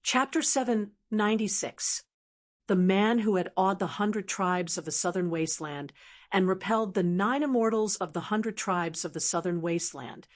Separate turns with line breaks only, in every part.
Chapter 796. The man who had awed the 100 tribes of the southern wasteland and repelled the 9 immortals of the 100 tribes of the southern wasteland.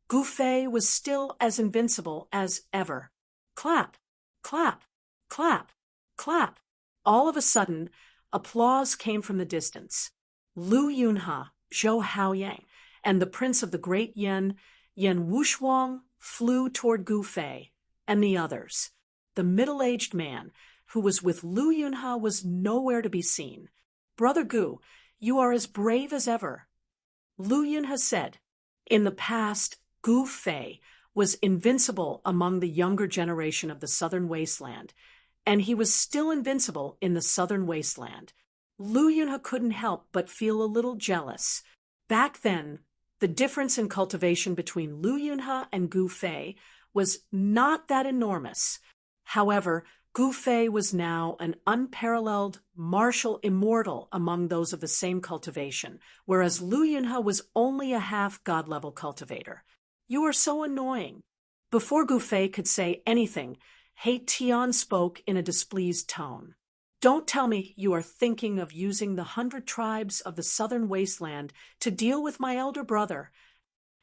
Gu Fei was still as invincible as ever. Clap, clap, clap, clap. All of a sudden, applause came from the distance. Lu Yunhe, Zhou Haoyang, and the prince of the great Yan Wushuang, flew toward Gu Fei and the others. The middle-aged man who was with Lu Yunhe was nowhere to be seen. "Brother Gu, you are as brave as ever," Lu Yunhe said. In the past, Gu Fei was invincible among the younger generation of the southern wasteland, and he was still invincible in the southern wasteland. Lu Yunhe couldn't help but feel a little jealous. Back then, the difference in cultivation between Lu Yunhe and Gu Fei was not that enormous. However, Gu Fei was now an unparalleled martial immortal among those of the same cultivation, whereas Lu Yunhe was only a half-god-level cultivator. "You are so annoying." Before Gu Fei could say anything, He Tian spoke in a displeased tone. "Don't tell me you are thinking of using the 100 tribes of the southern wasteland to deal with my elder brother."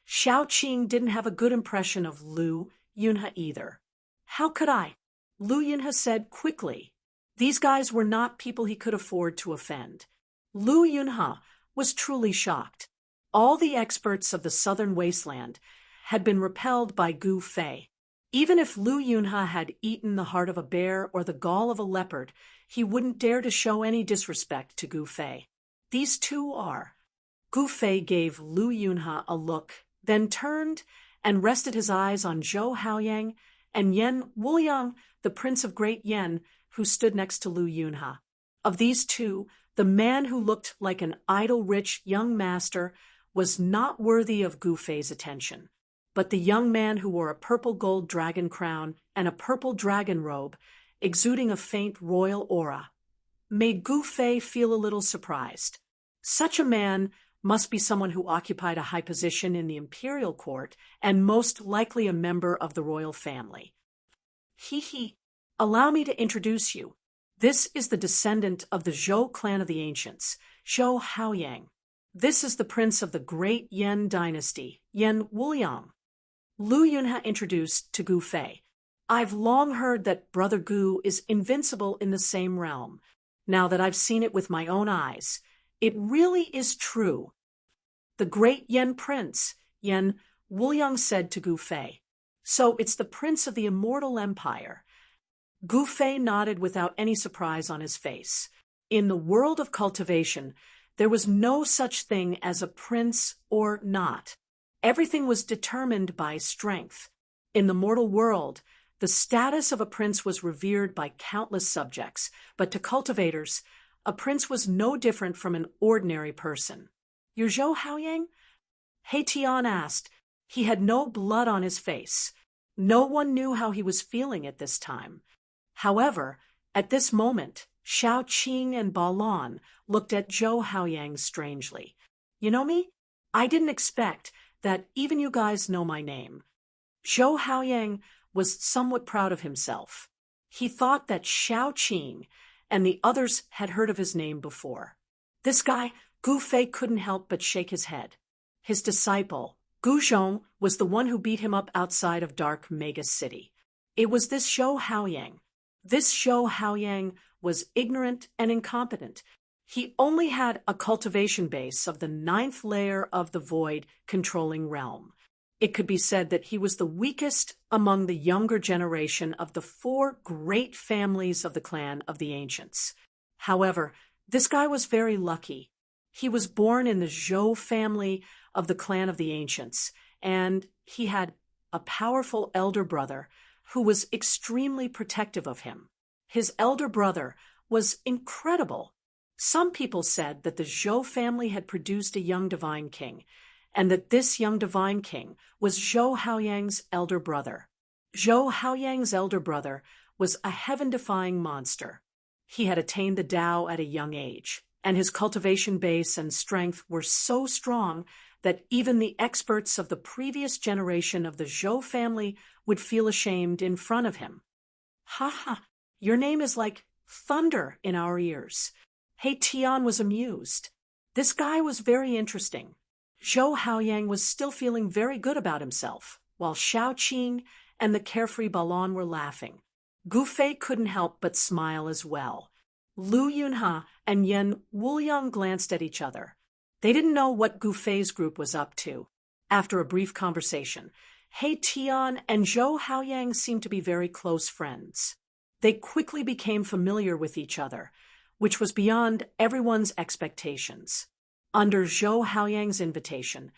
Xiao Qing didn't have a good impression of Lu Yunhe either. "How could I?" Lu Yunhe said quickly. These guys were not people he could afford to offend. Lu Yunhe was truly shocked. All the experts of the southern wasteland had been repelled by Gu Fei. Even if Lu Yunhe had eaten the heart of a bear or the gall of a leopard, he wouldn't dare to show any disrespect to Gu Fei. These two are. Gu Fei gave Lu Yunhe a look, then turned and rested his eyes on Zhou Haoyang and Yan Wuliang, the prince of Great Yan, who stood next to Lu Yunhe. Of these two, the man who looked like an idle-rich young master was not worthy of Gu Fei's attention. But the young man who wore a purple gold dragon crown and a purple dragon robe, exuding a faint royal aura, made Gu Fei feel a little surprised. Such a man must be someone who occupied a high position in the imperial court and most likely a member of the royal family. Allow me to introduce you. This is the descendant of the Zhou clan of the ancients, Zhou Haoyang. This is the prince of the great Yan dynasty, Yan Wuliang. Lu Yunhe introduced to Gu Fei. "I've long heard that Brother Gu is invincible in the same realm. Now that I've seen it with my own eyes, it really is true." "The great Yan prince," Yan Wuliang said to Gu Fei. "So it's the prince of the immortal empire." Gu Fei nodded without any surprise on his face. In the world of cultivation, there was no such thing as a prince or not. Everything was determined by strength. In the mortal world, the status of a prince was revered by countless subjects, but to cultivators, a prince was no different from an ordinary person. "You're Zhou Haoyang?" He Tian asked. He had no blood on his face. No one knew how he was feeling at this time. However, at this moment, Xiao Qing and Ba Lan looked at Zhou Haoyang strangely. "You know me? I didn't expect that even you guys know my name." Zhou Haoyang was somewhat proud of himself. He thought that Xiao Qing and the others had heard of his name before. This guy, Gu Fei, couldn't help but shake his head. His disciple, Gu Zhong, was the one who beat him up outside of Dark Mega City. It was this Zhou Haoyang. This Zhou Haoyang was ignorant and incompetent. He only had a cultivation base of the 9th layer of the void controlling realm. It could be said that he was the weakest among the younger generation of the 4 great families of the clan of the ancients. However, this guy was very lucky. He was born in the Zhou family of the clan of the ancients, and he had a powerful elder brother who was extremely protective of him. His elder brother was incredible. Some people said that the Zhou family had produced a young divine king, and that this young divine king was Zhou Haoyang's elder brother. Zhou Haoyang's elder brother was a heaven-defying monster. He had attained the Tao at a young age, and his cultivation base and strength were so strong that even the experts of the previous generation of the Zhou family would feel ashamed in front of him. Ha ha, your name is like thunder in our ears. Hey Tian was amused. This guy was very interesting. Zhou Haoyang was still feeling very good about himself, while Xiao Qing and the carefree Balon were laughing. Gu Fei couldn't help but smile as well. Lu Yunhe and Yan Wuliang glanced at each other. They didn't know what Gu Fei's group was up to. After a brief conversation, He Tian and Zhou Haoyang seemed to be very close friends. They quickly became familiar with each other, which was beyond everyone's expectations. Under Zhou Haoyang's invitation,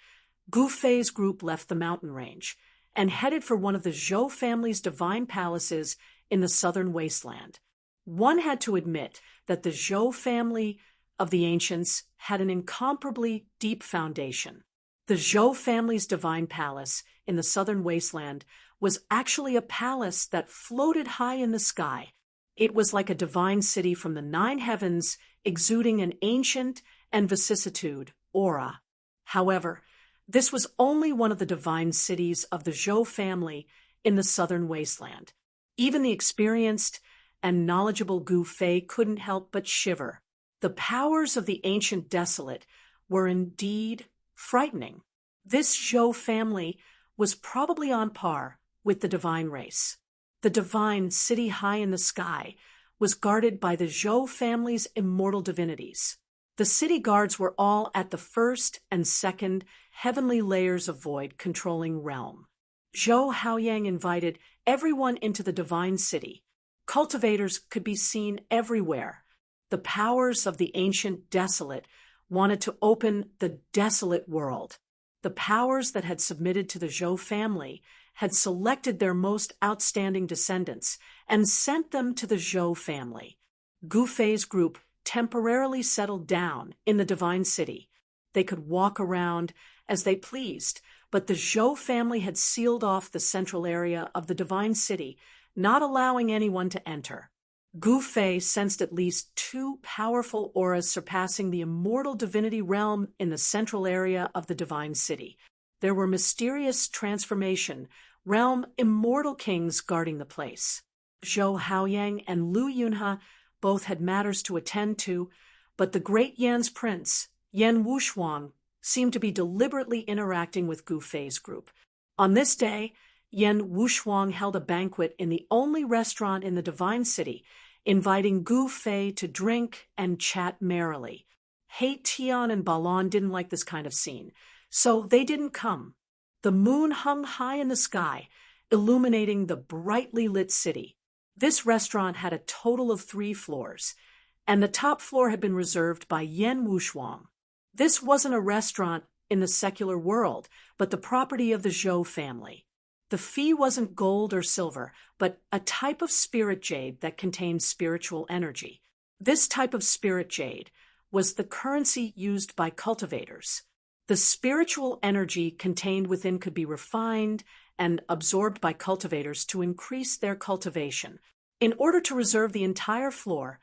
Gu Fei's group left the mountain range and headed for one of the Zhou family's divine palaces in the southern wasteland. One had to admit that the Zhou family of the ancients had an incomparably deep foundation. The Zhou family's divine palace in the southern wasteland was actually a palace that floated high in the sky. It was like a divine city from the 9 heavens, exuding an ancient and vicissitude aura. However, this was only one of the divine cities of the Zhou family in the southern wasteland. Even the experienced and knowledgeable Gu Fei couldn't help but shiver. The powers of the ancient desolate were indeed frightening. This Zhou family was probably on par with the divine race. The divine city high in the sky was guarded by the Zhou family's immortal divinities. The city guards were all at the first and second heavenly layers of void controlling realm. Zhou Haoyang invited everyone into the divine city. Cultivators could be seen everywhere. The powers of the ancient desolate wanted to open the desolate world. The powers that had submitted to the Zhou family had selected their most outstanding descendants and sent them to the Zhou family. Gu Fei's group temporarily settled down in the divine city. They could walk around as they pleased, but the Zhou family had sealed off the central area of the divine city, not allowing anyone to enter. Gu Fei sensed at least 2 powerful auras surpassing the immortal divinity realm in the central area of the divine city. There were mysterious transformation realm immortal kings guarding the place. Zhou Haoyang and Lu Yunhe both had matters to attend to, but the great Yan's prince, Yan Wushuang, seemed to be deliberately interacting with Gu Fei's group. On this day, Yan Wushuang held a banquet in the only restaurant in the divine city, inviting Gu Fei to drink and chat merrily. He Tian and Balon didn't like this kind of scene, so they didn't come. The moon hung high in the sky, illuminating the brightly lit city. This restaurant had a total of 3 floors, and the top floor had been reserved by Yan Wushuang. This wasn't a restaurant in the secular world, but the property of the Zhou family. The fee wasn't gold or silver, but a type of spirit jade that contained spiritual energy. This type of spirit jade was the currency used by cultivators. The spiritual energy contained within could be refined and absorbed by cultivators to increase their cultivation. In order to reserve the entire floor,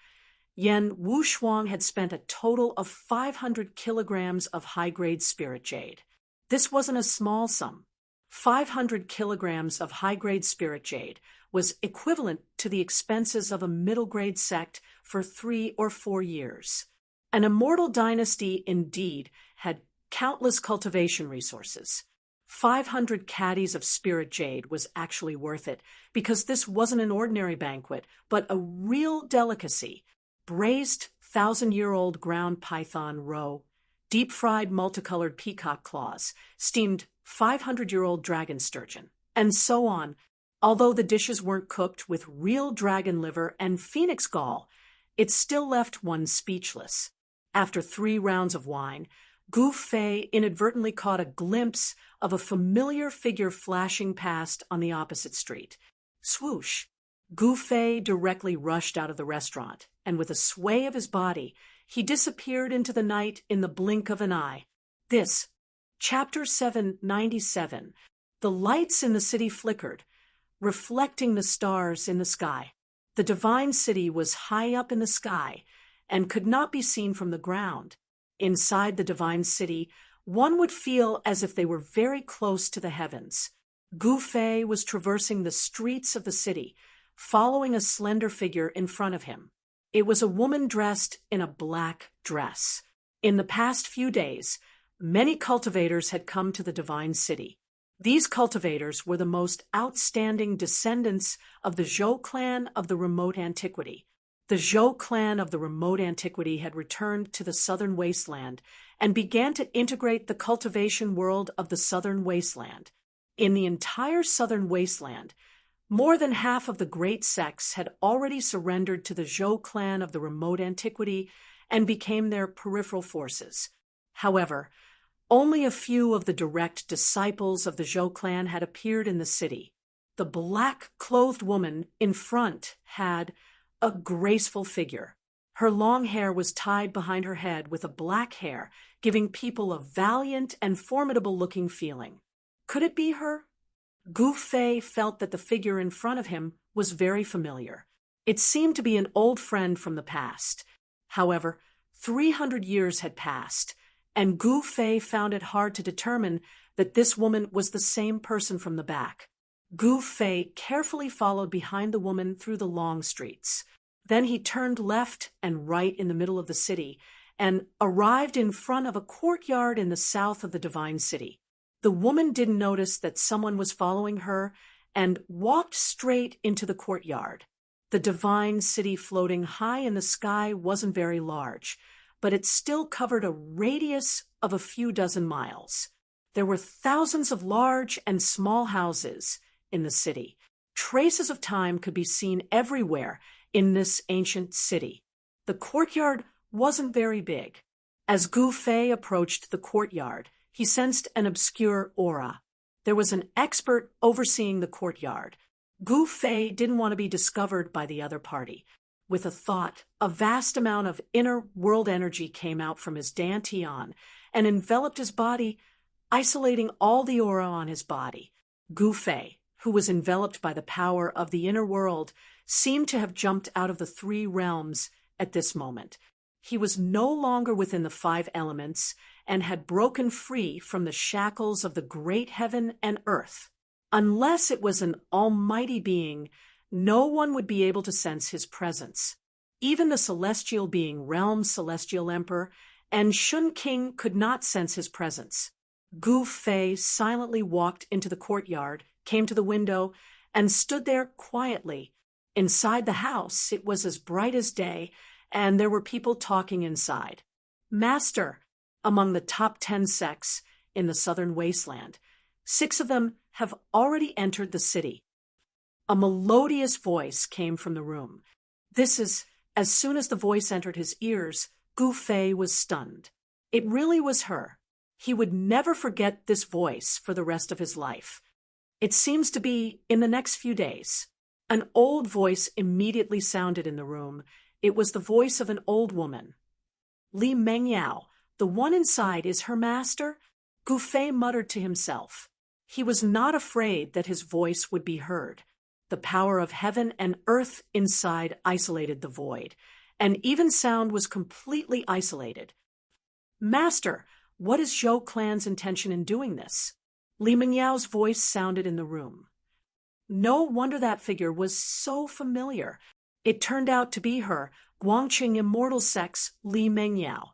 Yan Wushuang had spent a total of 500 kilograms of high-grade spirit jade. This wasn't a small sum. 500 kilograms of high-grade spirit jade was equivalent to the expenses of a middle-grade sect for 3 or 4 years. An immortal dynasty indeed had countless cultivation resources. 500 caddies of spirit jade was actually worth it because this wasn't an ordinary banquet, but a real delicacy. Braised 1,000-year-old ground python roe, deep-fried multicolored peacock claws, steamed 500-year-old dragon sturgeon, and so on. Although the dishes weren't cooked with real dragon liver and phoenix gall, it still left one speechless. After 3 rounds of wine, Gu Fei inadvertently caught a glimpse of a familiar figure flashing past on the opposite street. Swoosh! Gu Fei directly rushed out of the restaurant, and with a sway of his body, he disappeared into the night in the blink of an eye. This, Chapter 797, the lights in the city flickered, reflecting the stars in the sky. The divine city was high up in the sky and could not be seen from the ground. Inside the divine city, one would feel as if they were very close to the heavens. Gu Fei was traversing the streets of the city, following a slender figure in front of him. It was a woman dressed in a black dress. In the past few days, many cultivators had come to the divine city. These cultivators were the most outstanding descendants of the Zhou clan of the remote antiquity. The Zhou clan of the remote antiquity had returned to the southern wasteland and began to integrate the cultivation world of the southern wasteland. In the entire southern wasteland, more than half of the great sects had already surrendered to the Zhou clan of the remote antiquity and became their peripheral forces. However, only a few of the direct disciples of the Zhou clan had appeared in the city. The black-clothed woman in front had a graceful figure. Her long hair was tied behind her head with a black hair, giving people a valiant and formidable-looking feeling. Could it be her? Gu Fei felt that the figure in front of him was very familiar. It seemed to be an old friend from the past. However, 300 years had passed, and Gu Fei found it hard to determine that this woman was the same person from the back. Gu Fei carefully followed behind the woman through the long streets. Then he turned left and right in the middle of the city and arrived in front of a courtyard in the south of the divine city. The woman didn't notice that someone was following her and walked straight into the courtyard. The divine city floating high in the sky wasn't very large, but it still covered a radius of a few dozen miles. There were thousands of large and small houses in the city. Traces of time could be seen everywhere in this ancient city. The courtyard wasn't very big. As Gu Fei approached the courtyard, he sensed an obscure aura. There was an expert overseeing the courtyard. Gu Fei didn't want to be discovered by the other party. With a thought, a vast amount of inner world energy came out from his dantian and enveloped his body, isolating all the aura on his body. Gu Fei, who was enveloped by the power of the inner world, seemed to have jumped out of the three realms at this moment. He was no longer within the five elements and had broken free from the shackles of the great heaven and earth. Unless it was an almighty being, no one would be able to sense his presence. Even the celestial being Realm's celestial emperor and Shun King could not sense his presence. Gu Fei silently walked into the courtyard, came to the window, and stood there quietly. Inside the house, it was as bright as day, and there were people talking inside. Master, among the top 10 sects in the southern wasteland, 6 of them have already entered the city. A melodious voice came from the room. As soon as the voice entered his ears, Gu Fei was stunned. It really was her. He would never forget this voice for the rest of his life. It seems to be in the next few days. An old voice immediately sounded in the room. It was the voice of an old woman. Li Mengyao, the one inside, is her master? Gu Fei muttered to himself. He was not afraid that his voice would be heard. The power of heaven and earth inside isolated the void, and even sound was completely isolated. Master, what is Zhou clan's intention in doing this? Li Mengyao's voice sounded in the room. No wonder that figure was so familiar. It turned out to be her, Guangqing immortal sex Li Mengyao.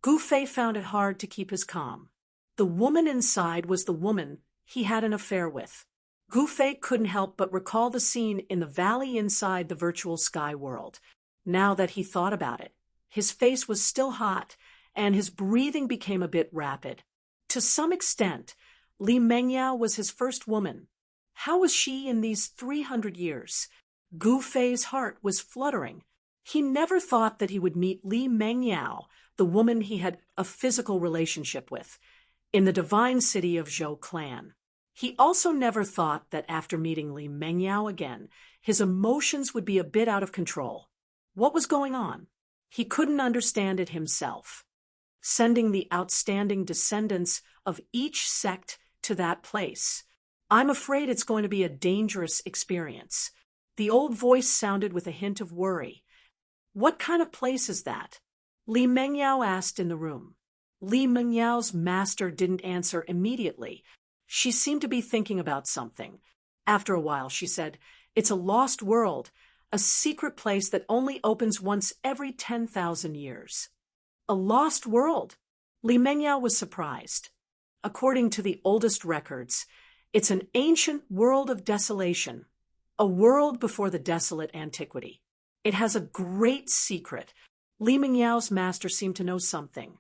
Gu Fei found it hard to keep his calm. The woman inside was the woman he had an affair with. Gu Fei couldn't help but recall the scene in the valley inside the virtual sky world. Now that he thought about it, his face was still hot, and his breathing became a bit rapid. To some extent, Li Mengyao was his first woman. How was she in these 300 years? Gu Fei's heart was fluttering. He never thought that he would meet Li Mengyao, the woman he had a physical relationship with, in the divine city of Zhou clan. He also never thought that after meeting Li Mengyao again, his emotions would be a bit out of control. What was going on? He couldn't understand it himself. Sending the outstanding descendants of each sect to that place. I'm afraid it's going to be a dangerous experience. The old voice sounded with a hint of worry. What kind of place is that? Li Mengyao asked in the room. Li Mengyao's master didn't answer immediately. She seemed to be thinking about something. After a while, she said, It's a lost world, a secret place that only opens once every 10,000 years. A lost world? Li Mengyao was surprised. According to the oldest records, it's an ancient world of desolation, a world before the desolate antiquity. It has a great secret. Li Mengyao's master seemed to know something.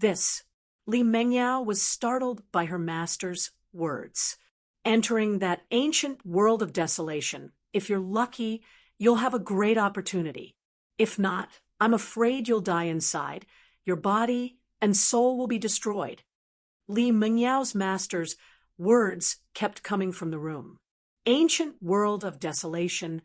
Li Mengyao was startled by her master's words. Entering that ancient world of desolation, if you're lucky, you'll have a great opportunity. If not, I'm afraid you'll die inside. Your body and soul will be destroyed. Li Mengyao's master's words kept coming from the room. Ancient world of desolation.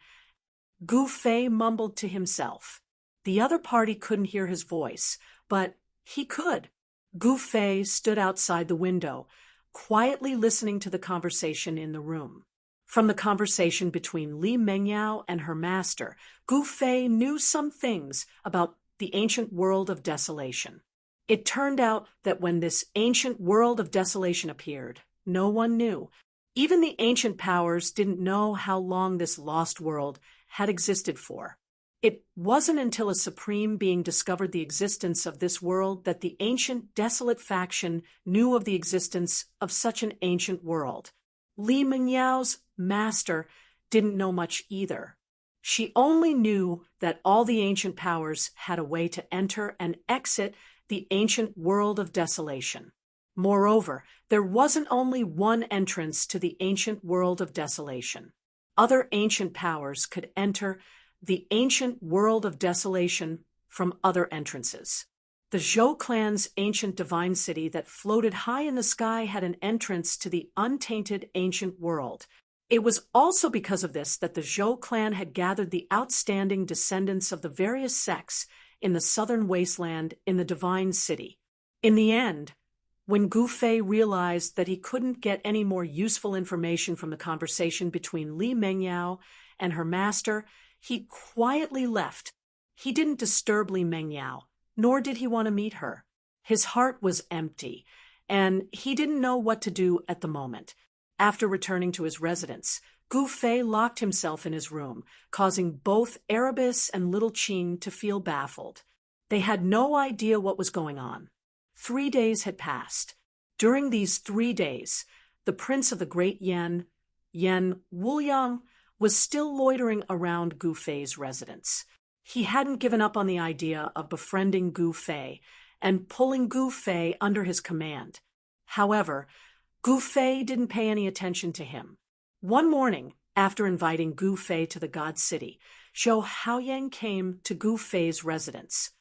Gu Fei mumbled to himself. The other party couldn't hear his voice, but he could. Gu Fei stood outside the window, quietly listening to the conversation in the room. From the conversation between Li Mengyao and her master, Gu Fei knew some things about the ancient world of desolation. It turned out that when this ancient world of desolation appeared, no one knew. Even the ancient powers didn't know how long this lost world had existed for. It wasn't until a supreme being discovered the existence of this world that the ancient desolate faction knew of the existence of such an ancient world. Li Mengyao's master didn't know much either. She only knew that all the ancient powers had a way to enter and exit the ancient world of desolation. Moreover, there wasn't only one entrance to the ancient world of desolation. Other ancient powers could enter the ancient world of desolation from other entrances. The Zhou clan's ancient divine city that floated high in the sky had an entrance to the untainted ancient world. It was also because of this that the Zhou clan had gathered the outstanding descendants of the various sects in the southern wasteland in the divine city. In the end, when Gu Fei realized that he couldn't get any more useful information from the conversation between Li Mengyao and her master, he quietly left. He didn't disturb Li Mengyao, nor did he want to meet her. His heart was empty, and he didn't know what to do at the moment. After returning to his residence, Gu Fei locked himself in his room, causing both Erebus and Little Qing to feel baffled. They had no idea what was going on. 3 days had passed. During these 3 days, the prince of the Great Yan Wuliang, was still loitering around Gu Fei's residence. He hadn't given up on the idea of befriending Gu Fei and pulling Gu Fei under his command. However, Gu Fei didn't pay any attention to him. One morning, after inviting Gu Fei to the God City, Zhou Haoyang came to Gu Fei's residence.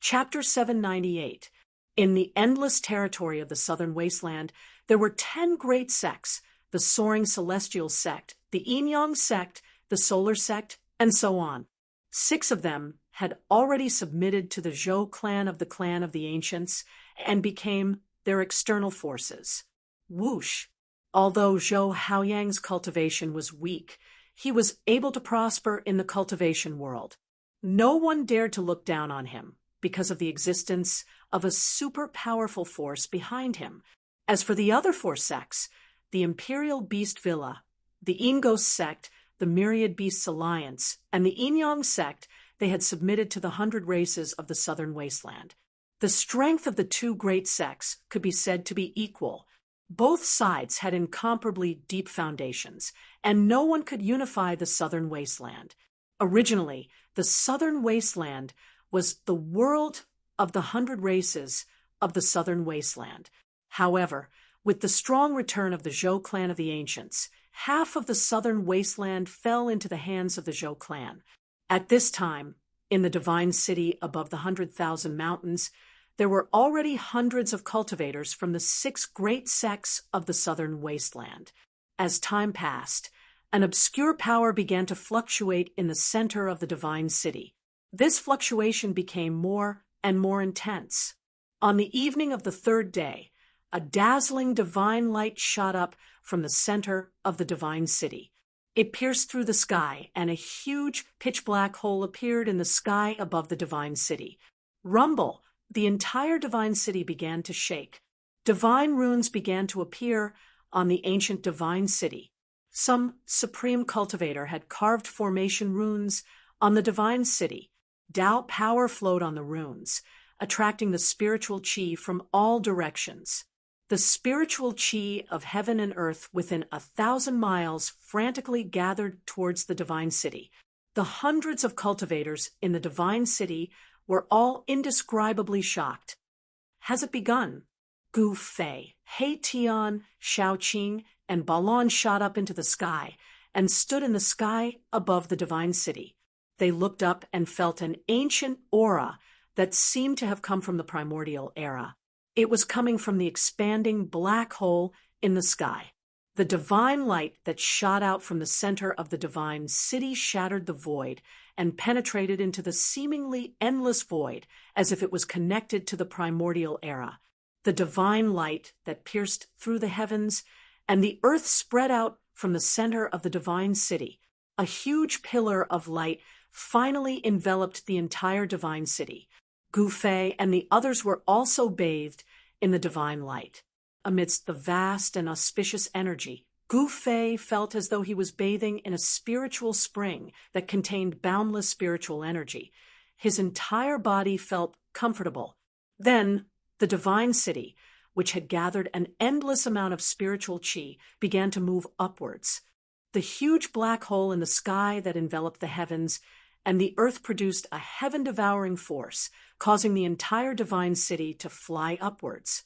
Chapter 798. In the endless territory of the southern wasteland, there were 10 great sects: the soaring celestial sect, the Yin-Yang sect, the solar sect, and so on. 6 of them had already submitted to the Zhou clan of the ancients and became their external forces. Whoosh! Although Zhou Haoyang's cultivation was weak, he was able to prosper in the cultivation world. No one dared to look down on him because of the existence of a super powerful force behind him. As for the other 4 sects, the Imperial Beast Villa, the Ingos sect, the Myriad Beasts Alliance, and the Yin-Yang sect, they had submitted to the 100 races of the southern wasteland. The strength of the 2 great sects could be said to be equal. Both sides had incomparably deep foundations, and no one could unify the southern wasteland. Originally, the southern wasteland was the world of the 100 races of the southern wasteland. However, with the strong return of the Zhou clan of the ancients, half of the southern wasteland fell into the hands of the Zhou clan. At this time, in the divine city above the 100,000 mountains, there were already hundreds of cultivators from the 6 great sects of the southern wasteland. As time passed, an obscure power began to fluctuate in the center of the divine city. This fluctuation became more and more intense. On the evening of the 3rd day, a dazzling divine light shot up from the center of the divine city. It pierced through the sky, and a huge pitch-black hole appeared in the sky above the divine city. Rumble! The entire divine city began to shake. Divine runes began to appear on the ancient divine city. Some supreme cultivator had carved formation runes on the divine city. Tao power flowed on the runes, attracting the spiritual chi from all directions. The spiritual chi of heaven and earth within 1,000 miles frantically gathered towards the divine city. The hundreds of cultivators in the divine city were all indescribably shocked. Has it begun? Gu Fei, He Tian, Xiao Qing, and Balon shot up into the sky and stood in the sky above the divine city. They looked up and felt an ancient aura that seemed to have come from the primordial era. It was coming from the expanding black hole in the sky. The divine light that shot out from the center of the divine city shattered the void and penetrated into the seemingly endless void as if it was connected to the primordial era. The divine light that pierced through the heavens, and the earth spread out from the center of the divine city. A huge pillar of light finally enveloped the entire divine city. Gu Fei and the others were also bathed in the divine light. Amidst the vast and auspicious energy, Gu Fei felt as though he was bathing in a spiritual spring that contained boundless spiritual energy. His entire body felt comfortable. Then, the divine city, which had gathered an endless amount of spiritual chi, began to move upwards. The huge black hole in the sky that enveloped the heavens and the earth produced a heaven-devouring force, causing the entire divine city to fly upwards.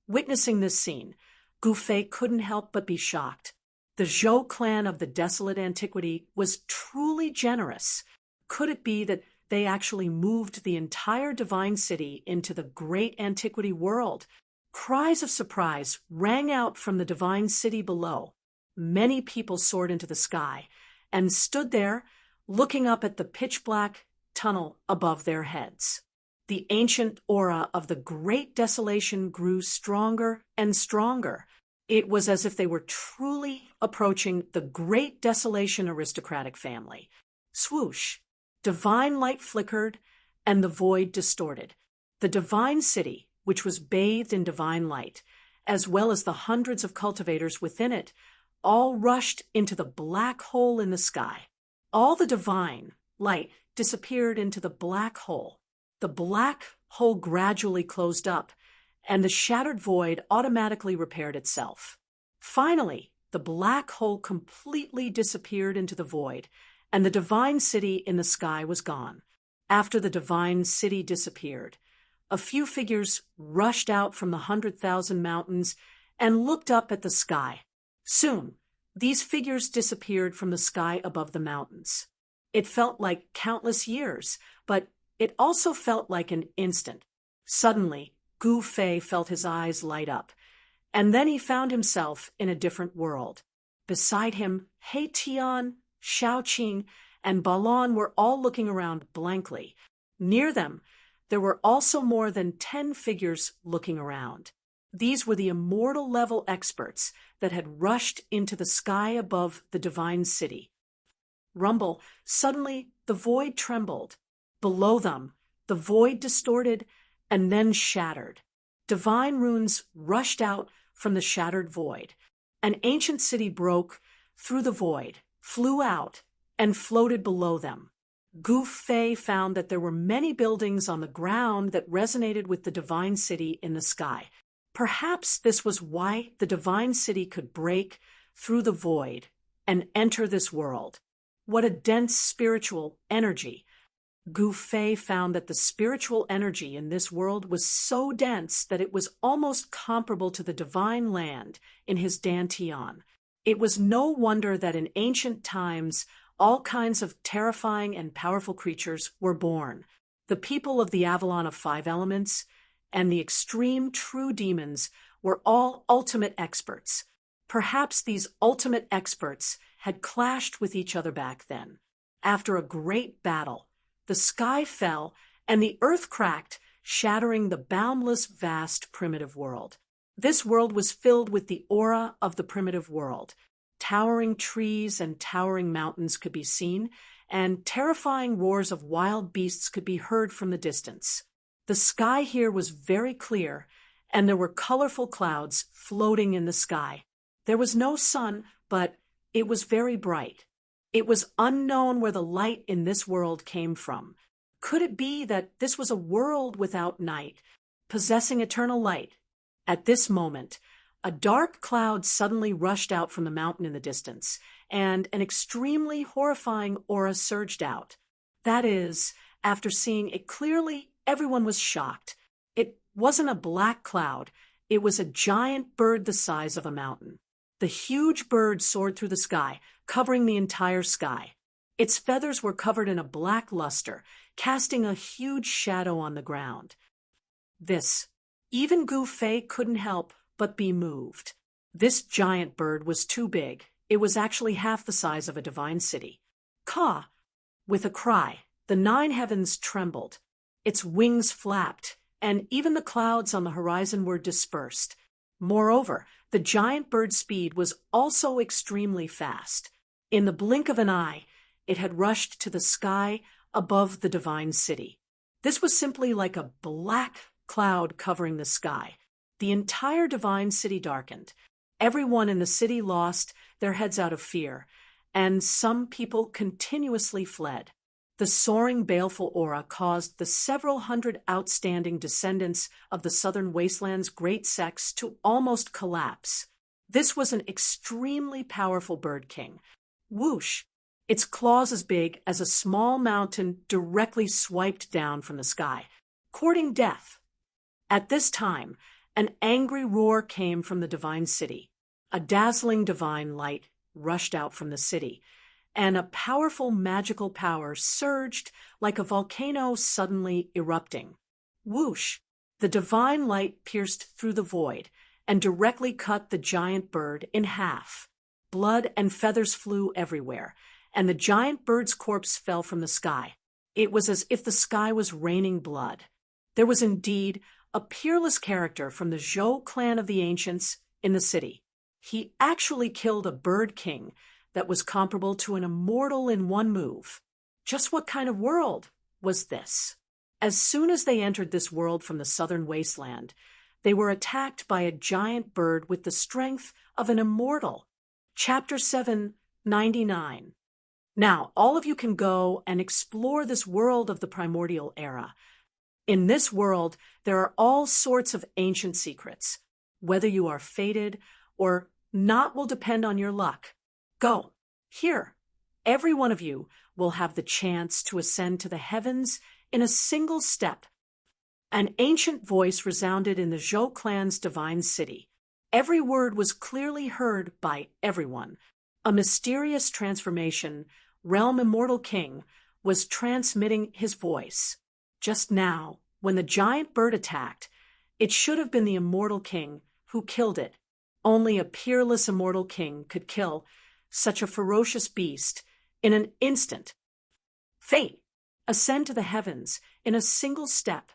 Witnessing this scene, Gu Fei couldn't help but be shocked. The Zhou clan of the desolate antiquity was truly generous. Could it be that they actually moved the entire divine city into the great antiquity world? Cries of surprise rang out from the divine city below. Many people soared into the sky and stood there, looking up at the pitch-black tunnel above their heads. The ancient aura of the great desolation grew stronger and stronger. It was as if they were truly approaching the great desolation aristocratic family. Swoosh! Divine light flickered, and the void distorted. The divine city, which was bathed in divine light, as well as the hundreds of cultivators within it, all rushed into the black hole in the sky. All the divine light disappeared into the black hole. The black hole gradually closed up, and the shattered void automatically repaired itself. Finally, the black hole completely disappeared into the void, and the divine city in the sky was gone. After the divine city disappeared, a few figures rushed out from the 100,000 mountains and looked up at the sky. Soon, these figures disappeared from the sky above the mountains. It felt like countless years, but it also felt like an instant. Suddenly, Gu Fei felt his eyes light up, and then he found himself in a different world. Beside him, He Tian, Xiao Qing, and Balon were all looking around blankly. Near them, there were also more than 10 figures looking around. These were the immortal-level experts that had rushed into the sky above the divine city. Rumble, suddenly the void trembled. Below them, the void distorted and then shattered. Divine runes rushed out from the shattered void. An ancient city broke through the void, flew out, and floated below them. Gu Fei found that there were many buildings on the ground that resonated with the divine city in the sky. Perhaps this was why the divine city could break through the void and enter this world. What a dense spiritual energy! Gu Fei found that the spiritual energy in this world was so dense that it was almost comparable to the divine land in his Dantian. It was no wonder that in ancient times all kinds of terrifying and powerful creatures were born. The people of the Avalon of 5 elements and the extreme true demons were all ultimate experts. Perhaps these ultimate experts had clashed with each other back then. After a great battle, the sky fell and the earth cracked, shattering the boundless, vast primitive world. This world was filled with the aura of the primitive world. Towering trees and towering mountains could be seen, and terrifying roars of wild beasts could be heard from the distance. The sky here was very clear, and there were colorful clouds floating in the sky. There was no sun, but It was very bright. It was unknown where the light in this world came from. Could it be that this was a world without night, possessing eternal light? At this moment, a dark cloud suddenly rushed out from the mountain in the distance, and an extremely horrifying aura surged out. That is, after seeing it clearly, everyone was shocked. It wasn't a black cloud. It was a giant bird the size of a mountain. The huge bird soared through the sky, covering the entire sky. Its feathers were covered in a black luster, casting a huge shadow on the ground. Even Gu Fei couldn't help but be moved. This giant bird was too big. It was actually half the size of a divine city. Caw! With a cry, the 9 heavens trembled. Its wings flapped, and even the clouds on the horizon were dispersed. Moreover, the giant bird's speed was also extremely fast. In the blink of an eye, it had rushed to the sky above the divine city. This was simply like a black cloud covering the sky. The entire divine city darkened. Everyone in the city lost their heads out of fear, and some people continuously fled. The soaring, baleful aura caused the several hundred outstanding descendants of the southern wasteland's great sects to almost collapse. This was an extremely powerful bird king. Whoosh! Its claws as big as a small mountain directly swiped down from the sky, courting death. At this time, an angry roar came from the divine city. A dazzling divine light rushed out from the city, and a powerful magical power surged like a volcano suddenly erupting. Whoosh! The divine light pierced through the void and directly cut the giant bird in half. Blood and feathers flew everywhere, and the giant bird's corpse fell from the sky. It was as if the sky was raining blood. There was indeed a peerless character from the Zhou clan of the ancients in the city. He actually killed a bird king that was comparable to an immortal in one move. Just what kind of world was this? As soon as they entered this world from the southern wasteland, they were attacked by a giant bird with the strength of an immortal. Chapter 799. Now, all of you can go and explore this world of the primordial era. In this world, there are all sorts of ancient secrets. Whether you are fated or not will depend on your luck. Go. Here, every one of you will have the chance to ascend to the heavens in a single step. An ancient voice resounded in the Zhou clan's divine city. Every word was clearly heard by everyone. A mysterious transformation, Realm Immortal King, was transmitting his voice. Just now, when the giant bird attacked, it should have been the Immortal King who killed it. Only a peerless Immortal King could kill such a ferocious beast in an instant. Fate, ascend to the heavens in a single step.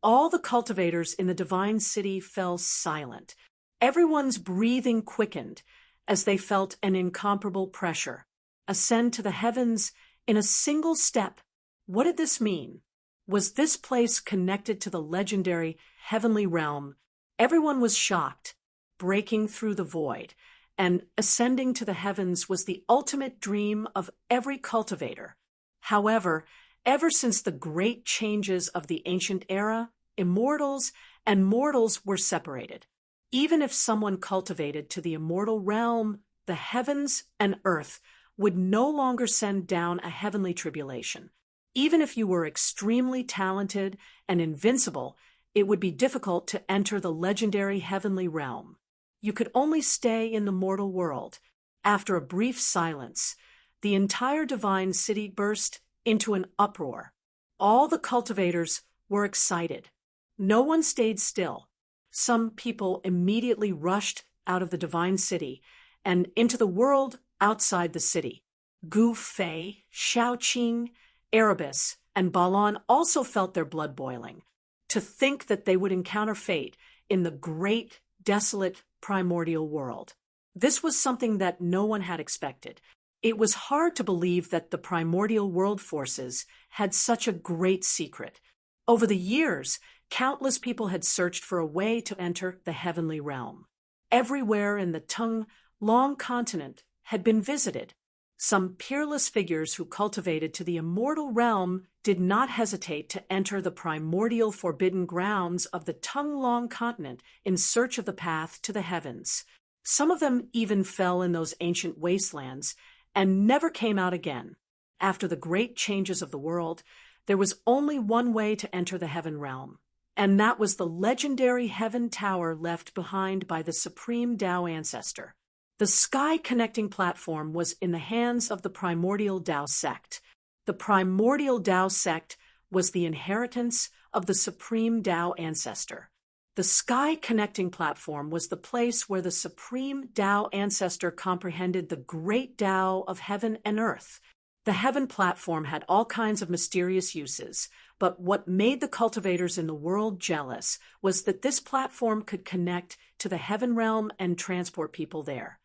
All the cultivators in the divine city fell silent. Everyone's breathing quickened as they felt an incomparable pressure. Ascend to the heavens in a single step. What did this mean? Was this place connected to the legendary heavenly realm? Everyone was shocked. Breaking through the void and ascending to the heavens was the ultimate dream of every cultivator. However, ever since the great changes of the ancient era, immortals and mortals were separated. Even if someone cultivated to the immortal realm, the heavens and earth would no longer send down a heavenly tribulation. Even if you were extremely talented and invincible, it would be difficult to enter the legendary heavenly realm. You could only stay in the mortal world. After a brief silence, the entire divine city burst into an uproar. All the cultivators were excited. No one stayed still. Some people immediately rushed out of the divine city and into the world outside the city. Gu Fei, Shaoqing, Erebus, and Balon also felt their blood boiling. To think that they would encounter fate in the great, desolate, primordial world. This was something that no one had expected. It was hard to believe that the primordial world forces had such a great secret. Over the years, countless people had searched for a way to enter the heavenly realm. Everywhere in the Tung Long continent, had been visited. Some peerless figures who cultivated to the immortal realm did not hesitate to enter the primordial forbidden grounds of the Tongue-Long continent in search of the path to the heavens. Some of them even fell in those ancient wastelands and never came out again. After the great changes of the world, there was only one way to enter the heaven realm, and that was the legendary heaven tower left behind by the supreme Tao ancestor. The sky-connecting platform was in the hands of the primordial Tao sect. The primordial Tao sect was the inheritance of the supreme Tao ancestor. The sky-connecting platform was the place where the supreme Tao ancestor comprehended the great Tao of heaven and earth. The heaven platform had all kinds of mysterious uses, but what made the cultivators in the world jealous was that this platform could connect to the heaven realm and transport people there.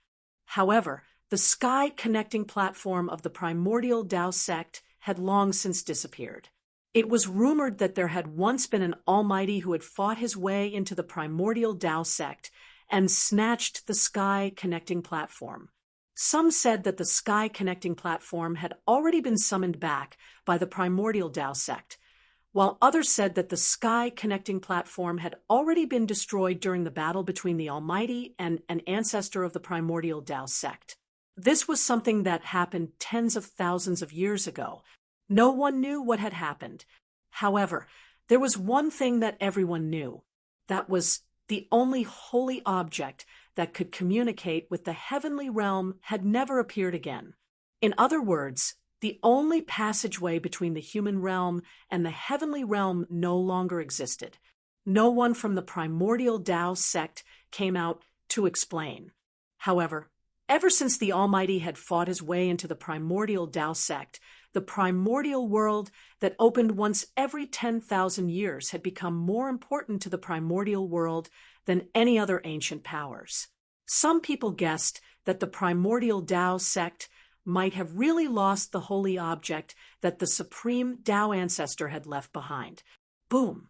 However, the sky-connecting platform of the primordial Tao sect had long since disappeared. It was rumored that there had once been an almighty who had fought his way into the primordial Tao sect and snatched the sky-connecting platform. Some said that the sky-connecting platform had already been summoned back by the primordial Tao sect, while others said that the sky-connecting platform had already been destroyed during the battle between the Almighty and an ancestor of the primordial Tao sect. This was something that happened tens of thousands of years ago. No one knew what had happened. However, there was one thing that everyone knew. That was the only holy object that could communicate with the heavenly realm had never appeared again. In other words, the only passageway between the human realm and the heavenly realm no longer existed. No one from the primordial Tao sect came out to explain. However, ever since the Almighty had fought his way into the primordial Tao sect, the primordial world that opened once every 10,000 years had become more important to the primordial world than any other ancient powers. Some people guessed that the primordial Tao sect might have really lost the holy object that the supreme Tao ancestor had left behind. Boom!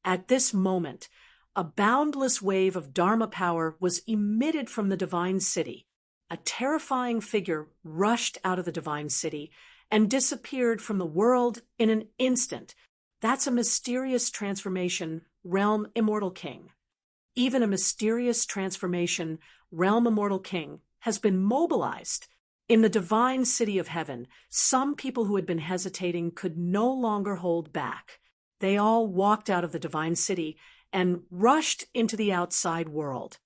At this moment, a boundless wave of Dharma power was emitted from the divine city. A terrifying figure rushed out of the divine city and disappeared from the world in an instant. That's a mysterious transformation, Realm Immortal King. Even a mysterious transformation, Realm Immortal King, has been mobilized. In the divine city of heaven, some people who had been hesitating could no longer hold back. They all walked out of the divine city and rushed into the outside world.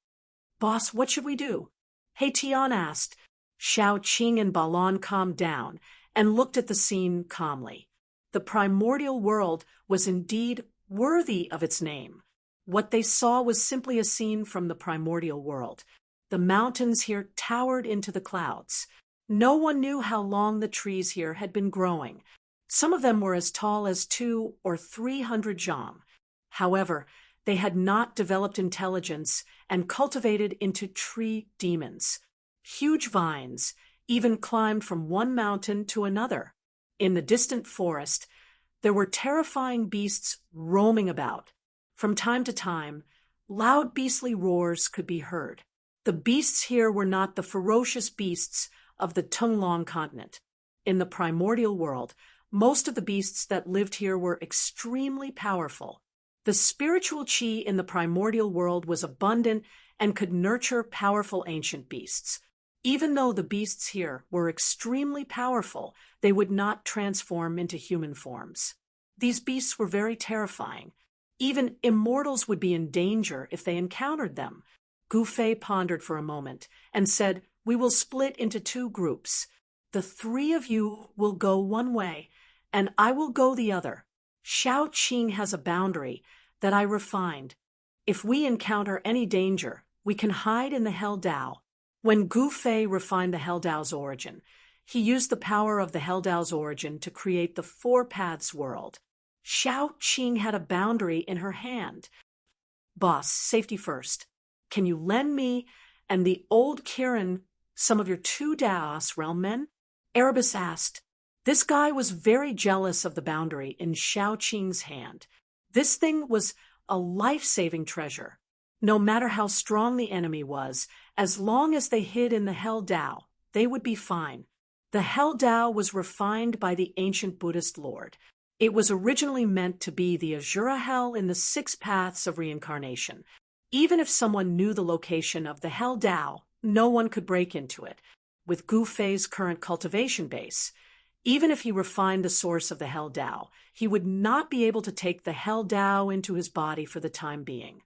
"Boss, what should we do?" He Tian asked. Shao Qing and Balan calmed down and looked at the scene calmly. The primordial world was indeed worthy of its name. What they saw was simply a scene from the primordial world. The mountains here towered into the clouds. No one knew how long the trees here had been growing. Some of them were as tall as 200 or 300 jam. However, they had not developed intelligence and cultivated into tree demons. Huge vines even climbed from one mountain to another. In the distant forest, there were terrifying beasts roaming about. From time to time, loud beastly roars could be heard. The beasts here were not the ferocious beasts of the Tongue-Long continent. In the primordial world, most of the beasts that lived here were extremely powerful. The spiritual chi in the primordial world was abundant and could nurture powerful ancient beasts. Even though the beasts here were extremely powerful, they would not transform into human forms. These beasts were very terrifying. Even immortals would be in danger if they encountered them. Gu Fei pondered for a moment and said, "We will split into 2 groups. The 3 of you will go one way, and I will go the other. Shao Qing has a boundary that I refined. If we encounter any danger, we can hide in the Hell Dao." When Gu Fei refined the Hell Dao's origin, he used the power of the Hell Dao's origin to create the 4 Paths world. Shao Qing had a boundary in her hand. "Boss, safety first. Can you lend me and the old Kirin some of your 2 Daos realm men?" Erebus asked. This guy was very jealous of the boundary in Shao Qing's hand. This thing was a life-saving treasure. No matter how strong the enemy was, as long as they hid in the Hell Dao, they would be fine. The Hell Tao was refined by the ancient Buddhist Lord. It was originally meant to be the Azura Hell in the 6 paths of reincarnation. Even if someone knew the location of the Hell Tao, no one could break into it. With Gu Fei's current cultivation base, even if he refined the source of the Hell Tao, he would not be able to take the Hell Tao into his body for the time being.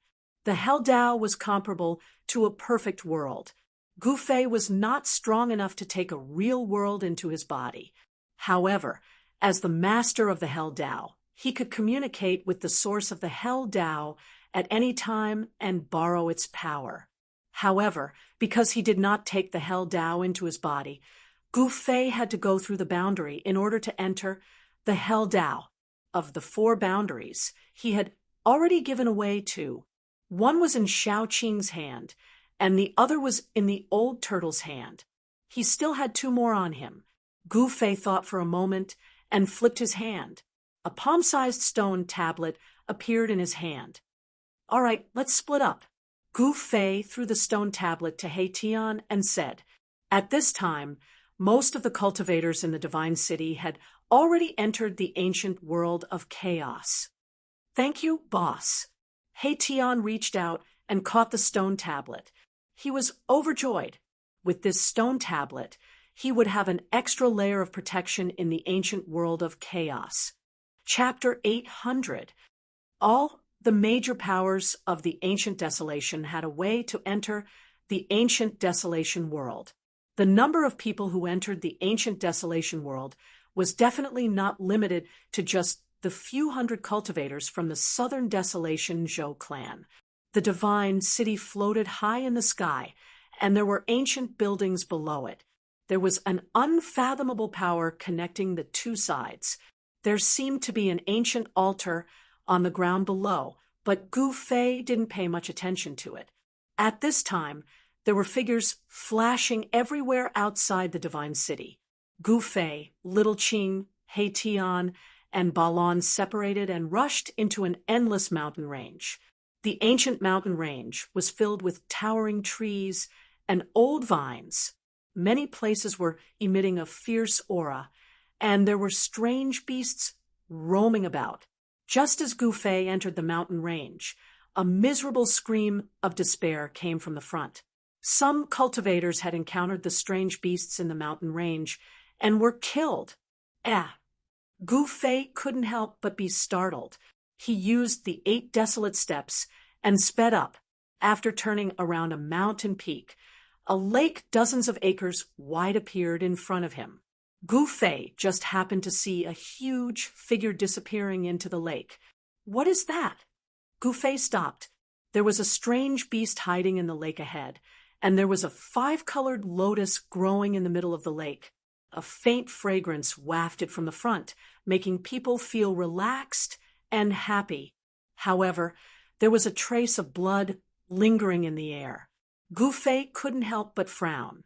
The Hell Tao was comparable to a perfect world. Gu Fei was not strong enough to take a real world into his body. However, as the master of the Hell Tao, he could communicate with the source of the Hell Tao at any time and borrow its power. However, because he did not take the Hell Tao into his body, Gu Fei had to go through the boundary in order to enter the Hell Tao. Of the 4 boundaries, he had already given away 2. One was in Shaoqing's hand, and the other was in the old turtle's hand. He still had 2 more on him. Gu Fei thought for a moment and flipped his hand. A palm-sized stone tablet appeared in his hand. "All right, let's split up." Gu Fei threw the stone tablet to He Tian and said, at this time, most of the cultivators in the Divine City had already entered the ancient world of chaos. "Thank you, boss." He Tian reached out and caught the stone tablet. He was overjoyed. With this stone tablet, he would have an extra layer of protection in the ancient world of chaos. Chapter 800. All the major powers of the ancient desolation had a way to enter the ancient desolation world. The number of people who entered the ancient desolation world was definitely not limited to just the few hundred cultivators from the southern desolation Zhou clan. The divine city floated high in the sky, and there were ancient buildings below it. There was an unfathomable power connecting the 2 sides. There seemed to be an ancient altar on the ground below, but Gu Fei didn't pay much attention to it. At this time, there were figures flashing everywhere outside the divine city. Gu Fei, Little Qing, He Tian, and Balon separated and rushed into an endless mountain range. The ancient mountain range was filled with towering trees and old vines. Many places were emitting a fierce aura, and there were strange beasts roaming about. Just as Gu Fei entered the mountain range, a miserable scream of despair came from the front. Some cultivators had encountered the strange beasts in the mountain range and were killed. Gu Fei couldn't help but be startled. He used the 8 desolate steps and sped up. After turning around a mountain peak, a lake dozens of acres wide appeared in front of him. Gu Fei just happened to see a huge figure disappearing into the lake. "What is that?" Gu Fei stopped. There was a strange beast hiding in the lake ahead, and there was a 5-colored lotus growing in the middle of the lake. A faint fragrance wafted from the front, making people feel relaxed and happy. However, there was a trace of blood lingering in the air. Gu Fei couldn't help but frown.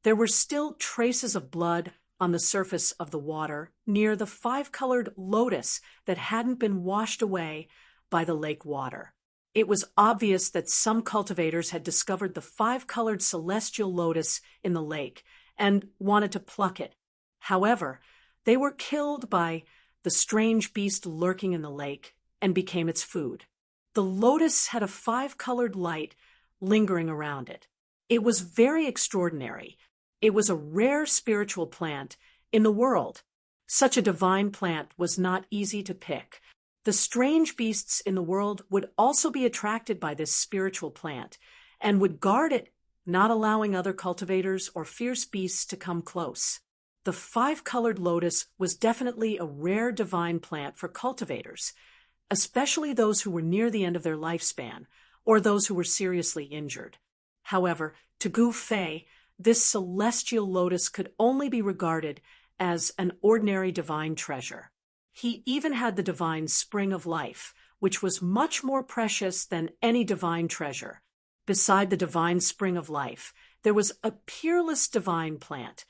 There were still traces of blood on the surface of the water near the 5-colored lotus that hadn't been washed away by the lake water. It was obvious that some cultivators had discovered the 5-colored celestial lotus in the lake and wanted to pluck it. However, they were killed by the strange beast lurking in the lake and became its food. The lotus had a 5-colored light lingering around it. It was very extraordinary. It was a rare spiritual plant in the world. Such a divine plant was not easy to pick. The strange beasts in the world would also be attracted by this spiritual plant and would guard it, not allowing other cultivators or fierce beasts to come close. The 5-colored lotus was definitely a rare divine plant for cultivators, especially those who were near the end of their lifespan or those who were seriously injured. However, to Gu Fei, this celestial lotus could only be regarded as an ordinary divine treasure. He even had the divine spring of life, which was much more precious than any divine treasure. Beside the divine spring of life, there was a peerless divine plant.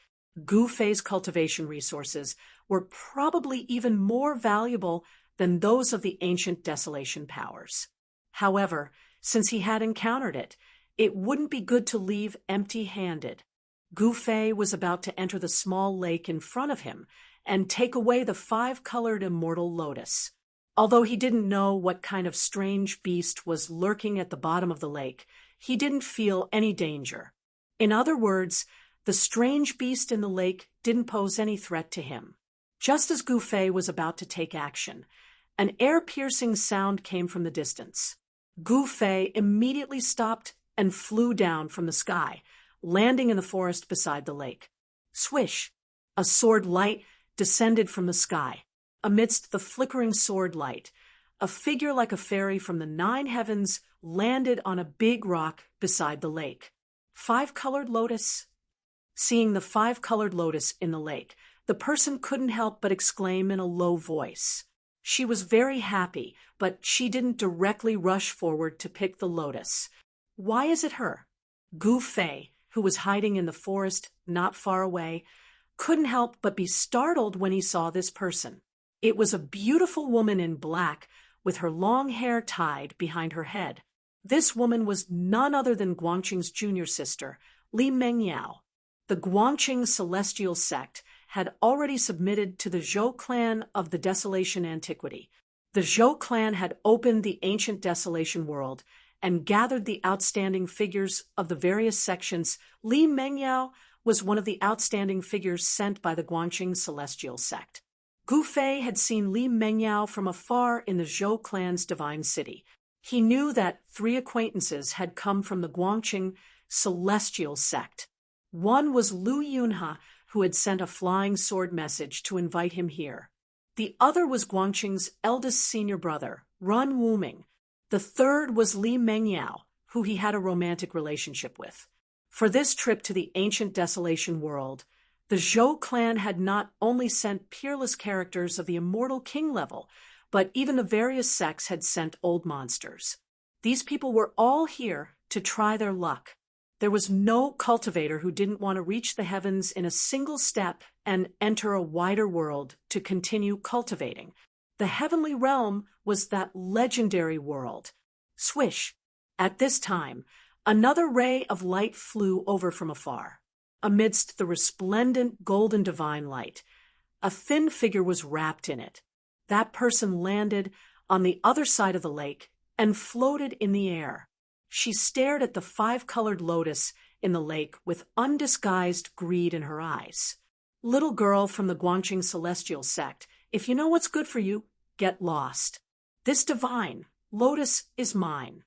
Gu Fei's cultivation resources were probably even more valuable than those of the ancient desolation powers. However, since he had encountered it, it wouldn't be good to leave empty-handed. Gu Fei was about to enter the small lake in front of him and take away the 5-colored immortal lotus. Although he didn't know what kind of strange beast was lurking at the bottom of the lake, he didn't feel any danger. In other words, the strange beast in the lake didn't pose any threat to him. Just as Gu Fei was about to take action, an air-piercing sound came from the distance. Gu Fei immediately stopped and flew down from the sky, landing in the forest beside the lake. Swish! A sword light descended from the sky. Amidst the flickering sword light, a figure like a fairy from the 9 heavens landed on a big rock beside the lake. 5-colored lotus? Seeing the 5-colored lotus in the lake, the person couldn't help but exclaim in a low voice. She was very happy, but she didn't directly rush forward to pick the lotus. Why is it her? Gu Fei, who was hiding in the forest not far away, couldn't help but be startled when he saw this person. It was a beautiful woman in black, with her long hair tied behind her head. This woman was none other than Guangqing's junior sister, Li Mengyao. The Guangqing celestial sect had already submitted to the Zhou clan of the Desolation Antiquity. The Zhou clan had opened the ancient Desolation world and gathered the outstanding figures of the various sections. Li Mengyao was one of the outstanding figures sent by the Guangqing celestial sect. Gu Fei had seen Li Mengyao from afar in the Zhou clan's divine city. He knew that 3 acquaintances had come from the Guangqing celestial sect. One was Lu Yunhe, who had sent a flying sword message to invite him here. The other was Guangqing's eldest senior brother, Run Wuming. The third was Li Mengyao, who he had a romantic relationship with. For this trip to the ancient Desolation world, the Zhou clan had not only sent peerless characters of the immortal king level, but even the various sects had sent old monsters. These people were all here to try their luck. There was no cultivator who didn't want to reach the heavens in a single step and enter a wider world to continue cultivating. The heavenly realm was that legendary world. Swish! At this time, another ray of light flew over from afar. Amidst the resplendent golden divine light, a thin figure was wrapped in it. That person landed on the other side of the lake and floated in the air. She stared at the 5-colored lotus in the lake with undisguised greed in her eyes. Little girl from the Guangqing celestial sect, if you know what's good for you, get lost. This divine lotus is mine.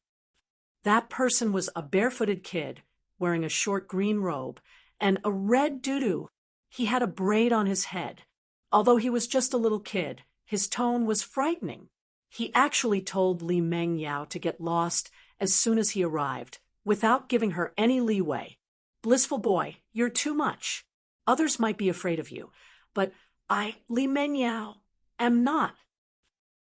That person was a barefooted kid wearing a short green robe and a red doo-doo. He had a braid on his head. Although he was just a little kid, his tone was frightening. He actually told Li Mengyao to get lost as soon as he arrived, without giving her any leeway. Blissful boy, you're too much. Others might be afraid of you, but I, Li Mengyao, am not.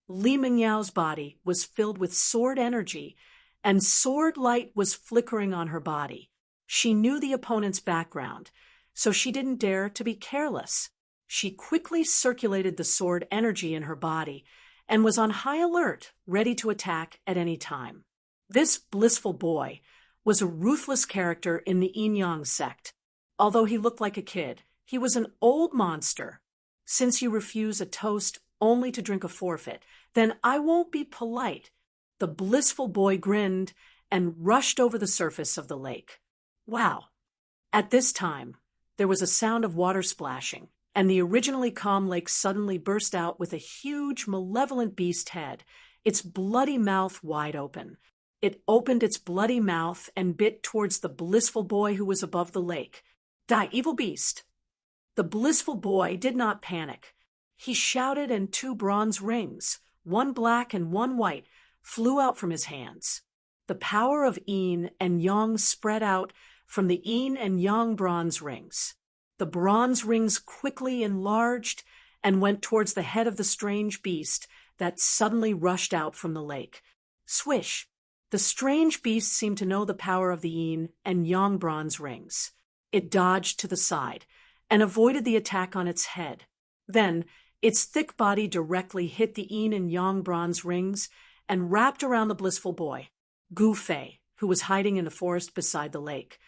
Li Mengyao's body was filled with sword energy, and sword light was flickering on her body. She knew the opponent's background, so she didn't dare to be careless. She quickly circulated the sword energy in her body and was on high alert, ready to attack at any time. This blissful boy was a ruthless character in the Yin-Yang sect. Although he looked like a kid, he was an old monster. Since you refuse a toast only to drink a forfeit, then I won't be polite. The blissful boy grinned and rushed over the surface of the lake. Wow! At this time, there was a sound of water splashing, and the originally calm lake suddenly burst out with a huge, malevolent beast head, its bloody mouth wide open. It opened its bloody mouth and bit towards the blissful boy who was above the lake. Die, evil beast! The blissful boy did not panic. He shouted, and 2 bronze rings, one black and one white, flew out from his hands. The power of Yin and Yang spread out from the Yin and Yang bronze rings. The bronze rings quickly enlarged and went towards the head of the strange beast that suddenly rushed out from the lake. Swish! The strange beast seemed to know the power of the Yin and Yang bronze rings. It dodged to the side and avoided the attack on its head. Then, its thick body directly hit the Yin and Yang bronze rings and wrapped around the blissful boy, Gu Fei, who was hiding in the forest beside the lake.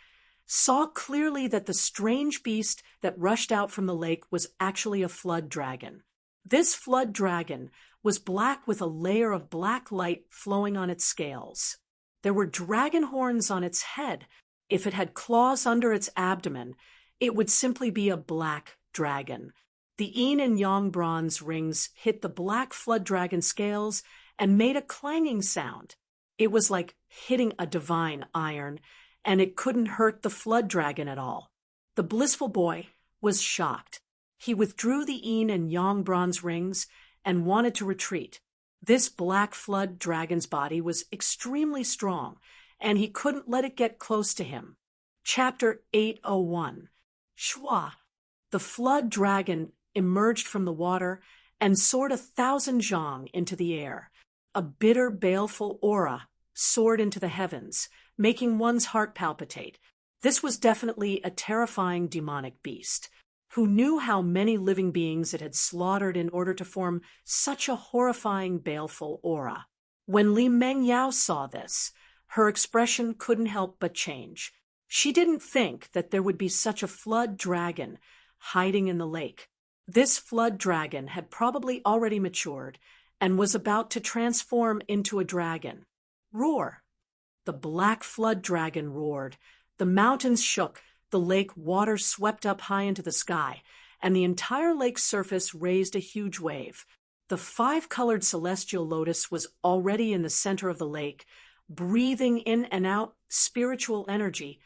saw clearly that the strange beast that rushed out from the lake was actually a flood dragon. This flood dragon was black with a layer of black light flowing on its scales. There were dragon horns on its head. If it had claws under its abdomen, it would simply be a black dragon. The yin and yang bronze rings hit the black flood dragon scales and made a clanging sound. It was like hitting a divine iron, and it couldn't hurt the flood dragon at all. The blissful boy was shocked. He withdrew the yin and yang bronze rings and wanted to retreat. This black flood dragon's body was extremely strong, and he couldn't let it get close to him. Chapter 801. Shwa. The flood dragon emerged from the water and soared 1,000 zhang into the air. A bitter, baleful aura soared into the heavens, making one's heart palpitate. This was definitely a terrifying demonic beast. Who knew how many living beings it had slaughtered in order to form such a horrifying, baleful aura? When Li Mengyao saw this, her expression couldn't help but change. She didn't think that there would be such a flood dragon hiding in the lake. This flood dragon had probably already matured and was about to transform into a dragon. Roar! The black flood dragon roared. The mountains shook, the lake water swept up high into the sky, and the entire lake's surface raised a huge wave. The 5-colored celestial lotus was already in the center of the lake, breathing in and out spiritual energy,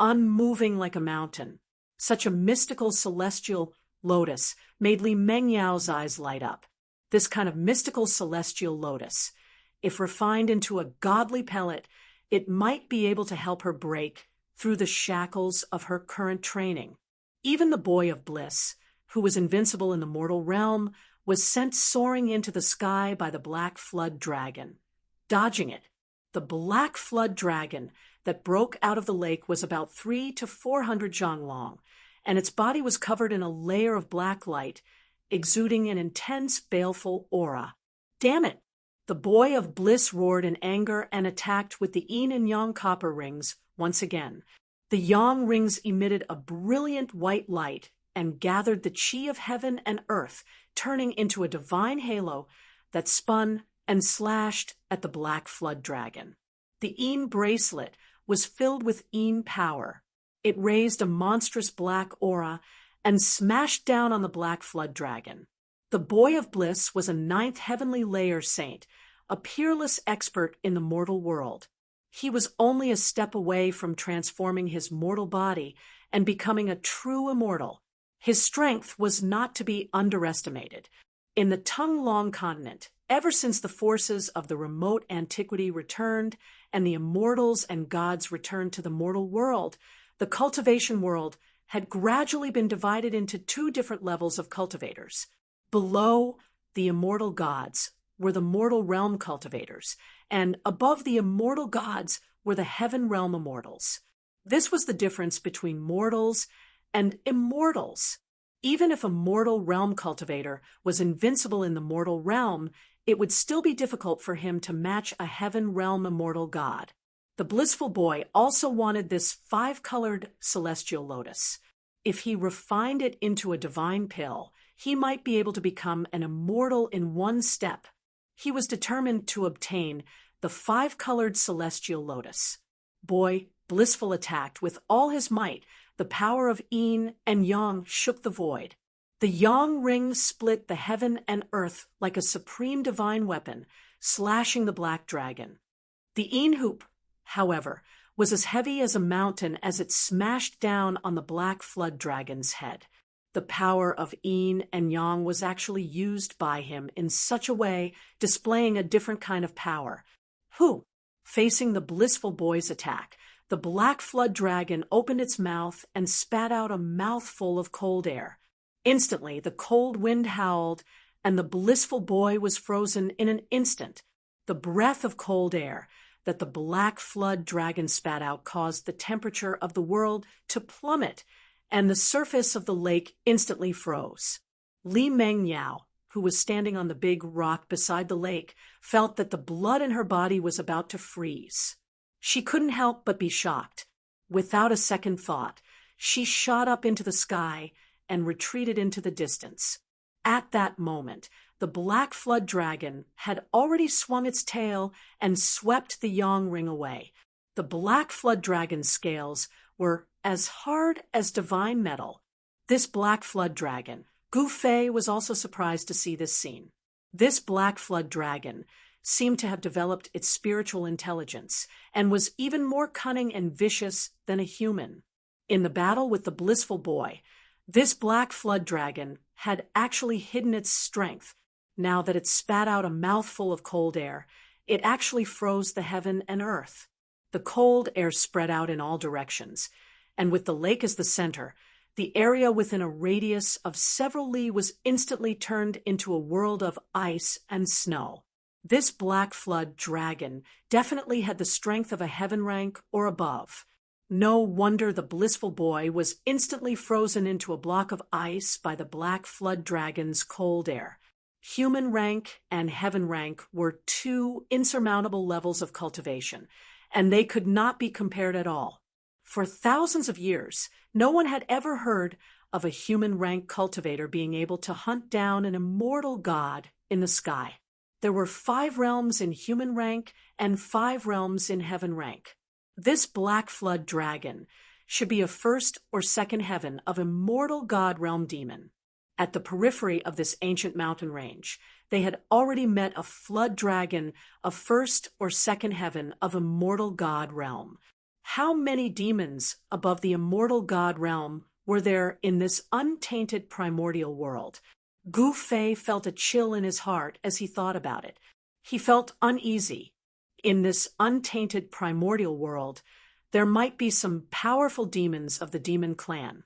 unmoving like a mountain. Such a mystical celestial lotus made Li Mengyao's eyes light up. This kind of mystical celestial lotus, if refined into a godly pellet, it might be able to help her break through the shackles of her current training. Even the boy of bliss, who was invincible in the mortal realm, was sent soaring into the sky by the black flood dragon. Dodging it, the black flood dragon that broke out of the lake was about 300 to 400 zhang long, and its body was covered in a layer of black light, exuding an intense, baleful aura. Damn it! The boy of bliss roared in anger and attacked with the yin and yang copper rings once again. The yang rings emitted a brilliant white light and gathered the chi of heaven and earth, turning into a divine halo that spun and slashed at the black flood dragon. The yin bracelet was filled with yin power. It raised a monstrous black aura and smashed down on the black flood dragon. The boy of bliss was a 9th heavenly layer saint, a peerless expert in the mortal world. He was only a step away from transforming his mortal body and becoming a true immortal. His strength was not to be underestimated. In the Tung-Long continent, ever since the forces of the remote antiquity returned and the immortals and gods returned to the mortal world, the cultivation world had gradually been divided into 2 different levels of cultivators. Below the immortal gods were the mortal realm cultivators, and above the immortal gods were the heaven realm immortals. This was the difference between mortals and immortals. Even if a mortal realm cultivator was invincible in the mortal realm, it would still be difficult for him to match a heaven realm immortal god. The blissful boy also wanted this 5-colored celestial lotus. If he refined it into a divine pill, he might be able to become an immortal in one step. He was determined to obtain the 5-colored celestial lotus. Boy Blissful attacked with all his might. The power of yin and yang shook the void. The yang ring split the heaven and earth like a supreme divine weapon, slashing the black dragon. The yin hoop, however, was as heavy as a mountain as it smashed down on the black flood dragon's head. The power of yin and yang was actually used by him in such a way, displaying a different kind of power. Facing the blissful boy's attack, the black flood dragon opened its mouth and spat out a mouthful of cold air. Instantly, the cold wind howled, and the blissful boy was frozen in an instant. The breath of cold air that the black flood dragon spat out caused the temperature of the world to plummet, and the surface of the lake instantly froze. Li Mengyao, who was standing on the big rock beside the lake, felt that the blood in her body was about to freeze. She couldn't help but be shocked. Without a second thought, she shot up into the sky and retreated into the distance. At that moment, the black flood dragon had already swung its tail and swept the Yang ring away. The black flood dragon's scales were as hard as divine metal. This black flood dragon, Gu Fei was also surprised to see this scene. This black flood dragon seemed to have developed its spiritual intelligence and was even more cunning and vicious than a human. In the battle with the blissful boy, this black flood dragon had actually hidden its strength. Now that it spat out a mouthful of cold air, it actually froze the heaven and earth. The cold air spread out in all directions, and with the lake as the center, the area within a radius of several li was instantly turned into a world of ice and snow. This black flood dragon definitely had the strength of a heaven rank or above. No wonder the blissful boy was instantly frozen into a block of ice by the black flood dragon's cold air. Human rank and heaven rank were two insurmountable levels of cultivation, and they could not be compared at all. For thousands of years, no one had ever heard of a human rank cultivator being able to hunt down an immortal god in the sky. There were 5 realms in human rank and 5 realms in heaven rank. This black flood dragon should be a first or second heaven of immortal god realm demon. At the periphery of this ancient mountain range, they had already met a flood dragon of first or second heaven of immortal god realm. How many demons above the immortal god realm were there in this untainted primordial world? Gu Fei felt a chill in his heart as he thought about it. He felt uneasy. In this untainted primordial world, there might be some powerful demons of the demon clan.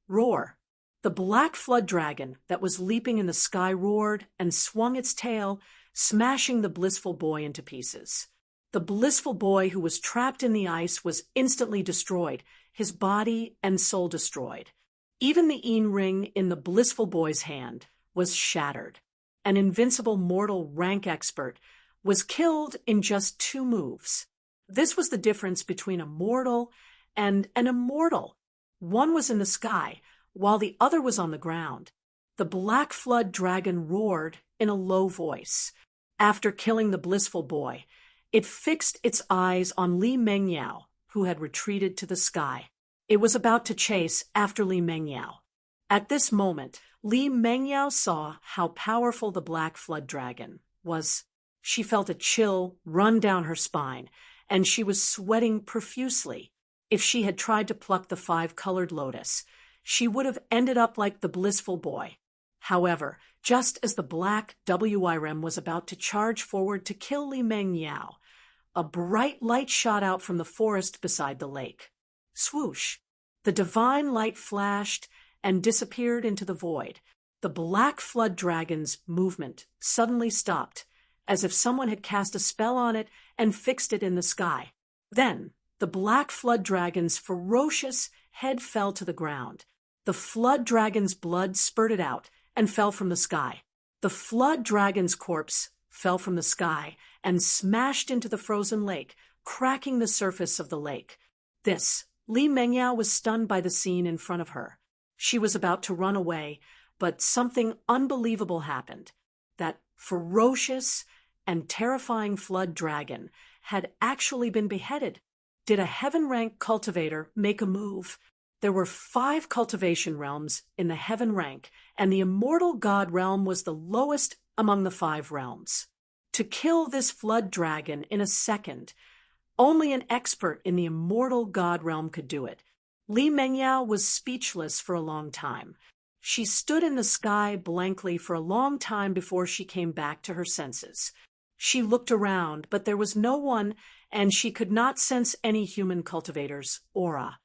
Roar. The black flood dragon that was leaping in the sky roared and swung its tail, smashing the blissful boy into pieces. The blissful boy who was trapped in the ice was instantly destroyed, his body and soul destroyed. Even the Yin ring in the blissful boy's hand was shattered. An invincible mortal rank expert was killed in just 2 moves. This was the difference between a mortal and an immortal. One was in the sky, while the other was on the ground. The black flood dragon roared in a low voice. After killing the blissful boy, it fixed its eyes on Li Mengyao, who had retreated to the sky. It was about to chase after Li Mengyao. At this moment, Li Mengyao saw how powerful the black flood dragon was. She felt a chill run down her spine, and she was sweating profusely. If she had tried to pluck the 5-colored lotus, she would have ended up like the blissful boy. However, just as the black WIRM was about to charge forward to kill Li Mengyao, a bright light shot out from the forest beside the lake. Swoosh! The divine light flashed and disappeared into the void. The black flood dragon's movement suddenly stopped, as if someone had cast a spell on it and fixed it in the sky. Then, the black flood dragon's ferocious head fell to the ground. The flood dragon's blood spurted out and fell from the sky. The flood dragon's corpse fell from the sky and smashed into the frozen lake, cracking the surface of the lake. Li Mengyao was stunned by the scene in front of her. She was about to run away, but something unbelievable happened. That ferocious and terrifying flood dragon had actually been beheaded. Did a heaven-rank cultivator make a move? There were 5 cultivation realms in the heaven rank, and the immortal god realm was the lowest among the 5 realms. To kill this flood dragon in a second, only an expert in the immortal god realm could do it. Li Mengyao was speechless for a long time. She stood in the sky blankly for a long time before she came back to her senses. She looked around, but there was no one, and she could not sense any human cultivator's aura.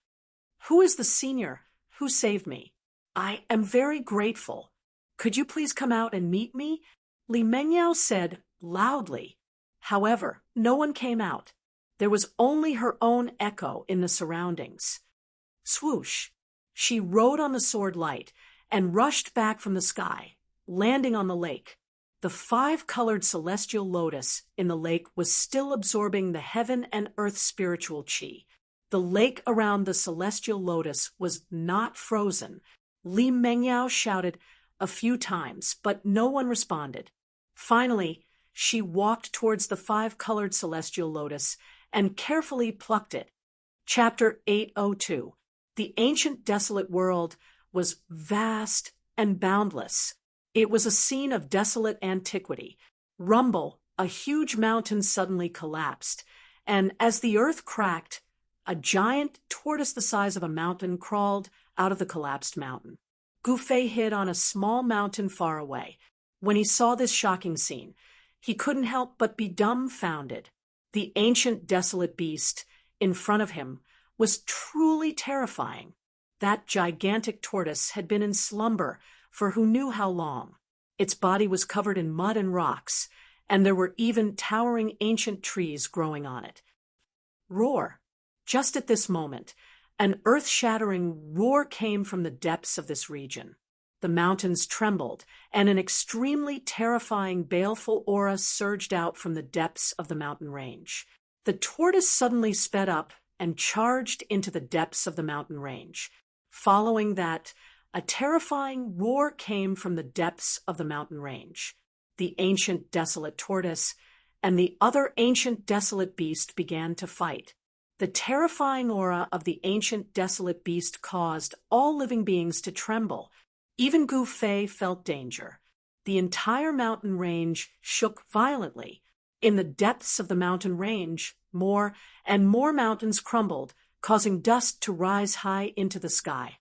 Who is the senior? Who saved me? I am very grateful. Could you please come out and meet me? Li Mengyao said loudly. However, no one came out. There was only her own echo in the surroundings. Swoosh! She rode on the sword light and rushed back from the sky, landing on the lake. The 5-colored celestial lotus in the lake was still absorbing the heaven and earth spiritual chi. The lake around the celestial lotus was not frozen. Li Mengyao shouted a few times, but no one responded. Finally, she walked towards the 5-colored celestial lotus and carefully plucked it. Chapter 802. The ancient desolate world was vast and boundless. It was a scene of desolate antiquity. Rumble, a huge mountain suddenly collapsed, and as the earth cracked, a giant tortoise the size of a mountain crawled out of the collapsed mountain. Gu Fei hid on a small mountain far away. When he saw this shocking scene, he couldn't help but be dumbfounded. The ancient desolate beast in front of him was truly terrifying. That gigantic tortoise had been in slumber for who knew how long. Its body was covered in mud and rocks, and there were even towering ancient trees growing on it. Roar! Just at this moment, an earth-shattering roar came from the depths of this region. The mountains trembled, and an extremely terrifying, baleful aura surged out from the depths of the mountain range. The tortoise suddenly sped up and charged into the depths of the mountain range. Following that, a terrifying roar came from the depths of the mountain range. The ancient desolate tortoise and the other ancient desolate beast began to fight. The terrifying aura of the ancient desolate beast caused all living beings to tremble. Even Gu Fei felt danger. The entire mountain range shook violently. In the depths of the mountain range, more and more mountains crumbled, causing dust to rise high into the sky.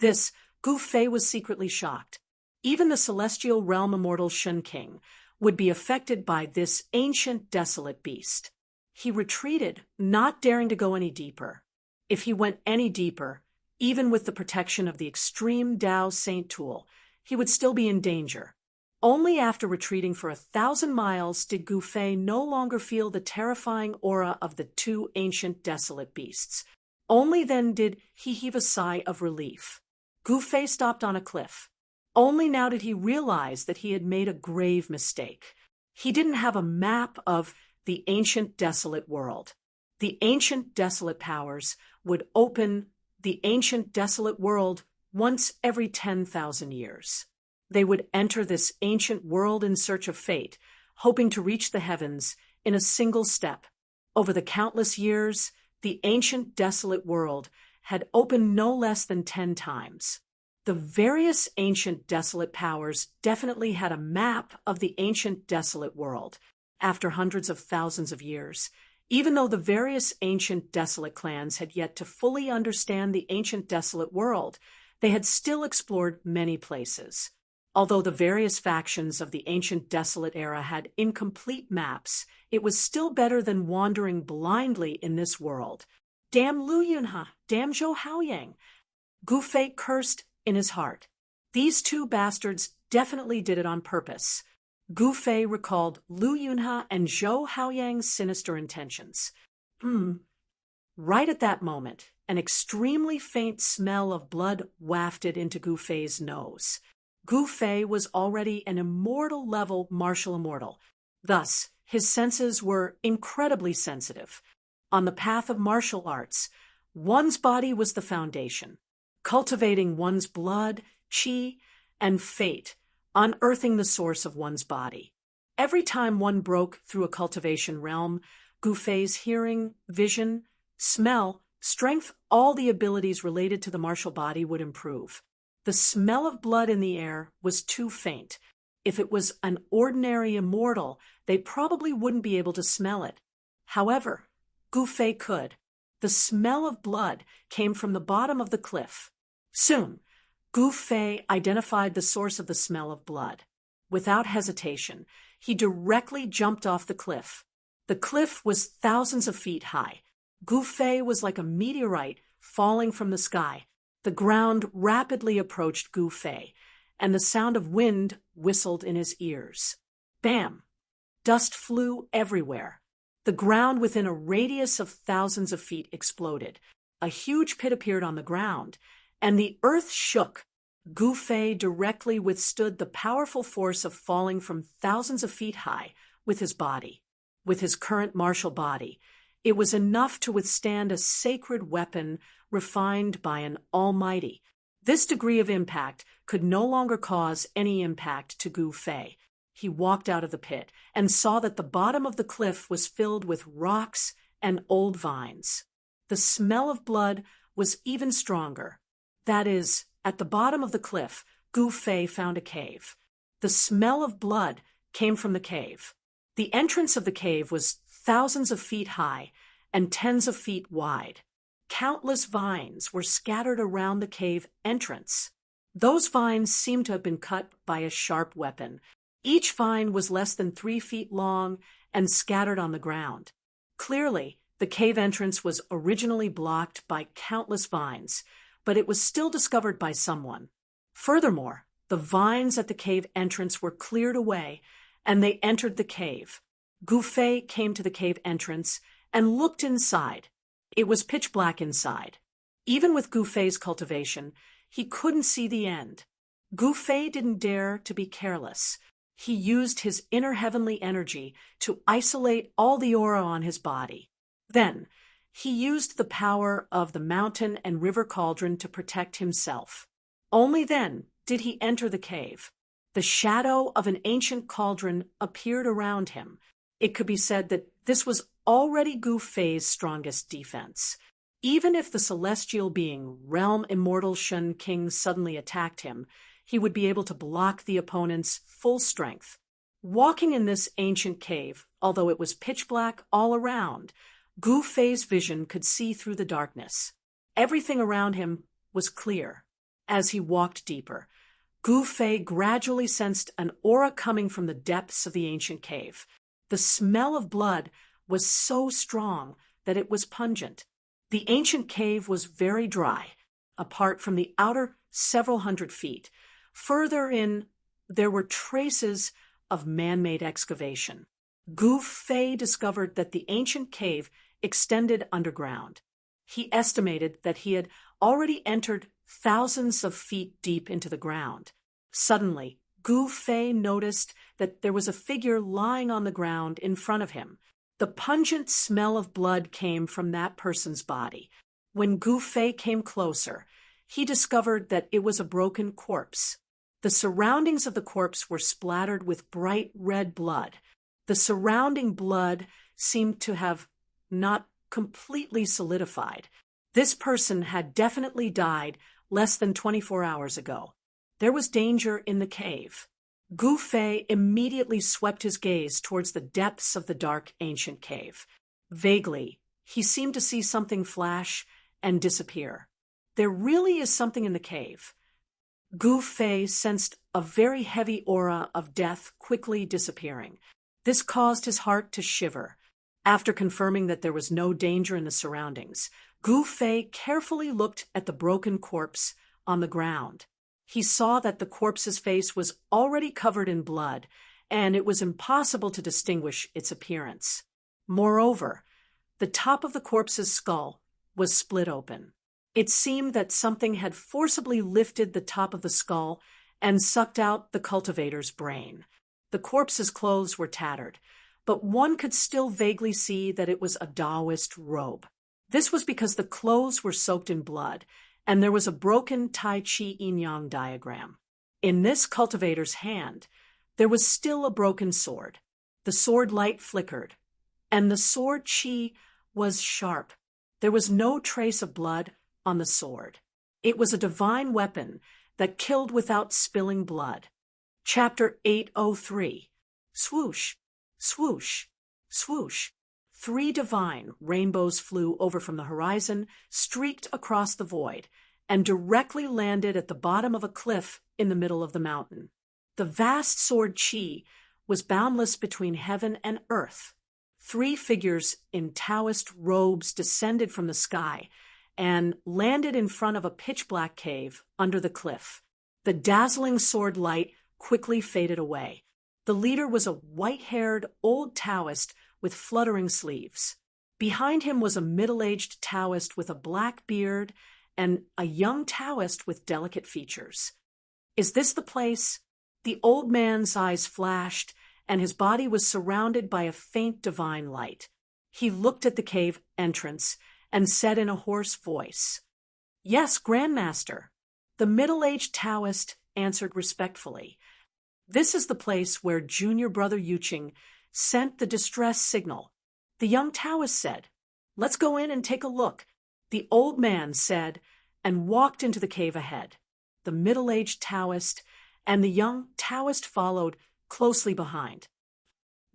This, Gu Fei was secretly shocked. Even the celestial realm immortal Shen King would be affected by this ancient desolate beast. He retreated, not daring to go any deeper. If he went any deeper, even with the protection of the extreme Dao Saint tool, he would still be in danger. Only after retreating for 1,000 miles did Gu Fei no longer feel the terrifying aura of the two ancient desolate beasts. Only then did he heave a sigh of relief. Gu Fei stopped on a cliff. Only now did he realize that he had made a grave mistake. He didn't have a map of the ancient desolate world. The ancient desolate powers would open the ancient desolate world once every 10,000 years. They would enter this ancient world in search of fate, hoping to reach the heavens in a single step. Over the countless years, the ancient desolate world had opened no less than 10 times. The various ancient desolate powers definitely had a map of the ancient desolate world. After hundreds of thousands of years, even though the various ancient desolate clans had yet to fully understand the ancient desolate world, they had still explored many places. Although the various factions of the ancient desolate era had incomplete maps, it was still better than wandering blindly in this world. Damn Lu Yunha, damn Zhou Haoyang. Gu Fei cursed in his heart. These two bastards definitely did it on purpose. Gu Fei recalled Lu Yunha and Zhou Haoyang's sinister intentions. Right at that moment, an extremely faint smell of blood wafted into Gu Fei's nose. Gu Fei was already an immortal-level martial immortal. Thus, his senses were incredibly sensitive. On the path of martial arts, one's body was the foundation. Cultivating one's blood, qi, and fate, unearthing the source of one's body. Every time one broke through a cultivation realm, Gu Fei's hearing, vision, smell, strength, all the abilities related to the martial body would improve. The smell of blood in the air was too faint. If it was an ordinary immortal, they probably wouldn't be able to smell it. However, Gu Fei could. The smell of blood came from the bottom of the cliff. Soon, Gu Fei identified the source of the smell of blood. Without hesitation, he directly jumped off the cliff. The cliff was thousands of feet high. Gu Fei was like a meteorite falling from the sky. The ground rapidly approached Gu Fei, and the sound of wind whistled in his ears. Bam! Dust flew everywhere. The ground within a radius of thousands of feet exploded. A huge pit appeared on the ground, and the earth shook. Gu Fei directly withstood the powerful force of falling from thousands of feet high with his body. With his current martial body, It was enough to withstand a sacred weapon refined by an almighty. This degree of impact could no longer cause any impact to Gu Fei. He walked out of the pit and saw that the bottom of the cliff was filled with rocks and old vines. The smell of blood was even stronger. That is, at the bottom of the cliff, Gu Fei found a cave. The smell of blood came from the cave. The entrance of the cave was thousands of feet high and tens of feet wide. Countless vines were scattered around the cave entrance. Those vines seemed to have been cut by a sharp weapon. Each vine was less than 3 feet long and scattered on the ground. Clearly, the cave entrance was originally blocked by countless vines, but it was still discovered by someone. Furthermore, the vines at the cave entrance were cleared away, and they entered the cave. Gu Fei came to the cave entrance and looked inside. It was pitch black inside. Even with Gu Fei's cultivation, he couldn't see the end. Gu Fei didn't dare to be careless. He used his inner heavenly energy to isolate all the aura on his body. Then, he used the power of the mountain and river cauldron to protect himself. Only then did he enter the cave. The shadow of an ancient cauldron appeared around him. It could be said that this was already Gu Fei's strongest defense. Even if the celestial being, realm immortal Shen King, suddenly attacked him, he would be able to block the opponent's full strength. Walking in this ancient cave, although it was pitch black all around, Gu Fei's vision could see through the darkness. Everything around him was clear. As he walked deeper, Gu Fei gradually sensed an aura coming from the depths of the ancient cave. The smell of blood was so strong that it was pungent. The ancient cave was very dry, apart from the outer several hundred feet. Further in, there were traces of man-made excavation. Gu Fei discovered that the ancient cave extended underground. He estimated that he had already entered thousands of feet deep into the ground. Suddenly, Gu Fei noticed that there was a figure lying on the ground in front of him. The pungent smell of blood came from that person's body. When Gu Fei came closer, he discovered that it was a broken corpse. The surroundings of the corpse were splattered with bright red blood. The surrounding blood seemed to have not completely solidified. This person had definitely died less than 24 hours ago. There was danger in the cave. Gu Fei immediately swept his gaze towards the depths of the dark ancient cave. Vaguely, he seemed to see something flash and disappear. There really is something in the cave. Gu Fei sensed a very heavy aura of death quickly disappearing. This caused his heart to shiver. After confirming that there was no danger in the surroundings, Gu Fei carefully looked at the broken corpse on the ground. He saw that the corpse's face was already covered in blood, and it was impossible to distinguish its appearance. Moreover, the top of the corpse's skull was split open. It seemed that something had forcibly lifted the top of the skull and sucked out the cultivator's brain. The corpse's clothes were tattered, but one could still vaguely see that it was a Taoist robe. This was because the clothes were soaked in blood, and there was a broken Tai Chi yin-yang diagram. In this cultivator's hand, there was still a broken sword. The sword light flickered, and the sword chi was sharp. There was no trace of blood on the sword. It was a divine weapon that killed without spilling blood. Chapter 803. Swoosh, swoosh, swoosh. 3 divine rainbows flew over from the horizon, streaked across the void, and directly landed at the bottom of a cliff in the middle of the mountain. The vast sword chi was boundless between heaven and earth. 3 figures in Taoist robes descended from the sky and landed in front of a pitch-black cave under the cliff. The dazzling sword light quickly faded away. The leader was a white-haired old Taoist with fluttering sleeves. Behind him was a middle-aged Taoist with a black beard and a young Taoist with delicate features. Is this the place? The old man's eyes flashed, and his body was surrounded by a faint divine light. He looked at the cave entrance and said in a hoarse voice, "Yes, Grandmaster." The middle-aged Taoist answered respectfully, "This is the place where junior brother Yuching sent the distress signal." The young Taoist said, "Let's go in and take a look," the old man said, and walked into the cave ahead. The middle-aged Taoist and the young Taoist followed closely behind.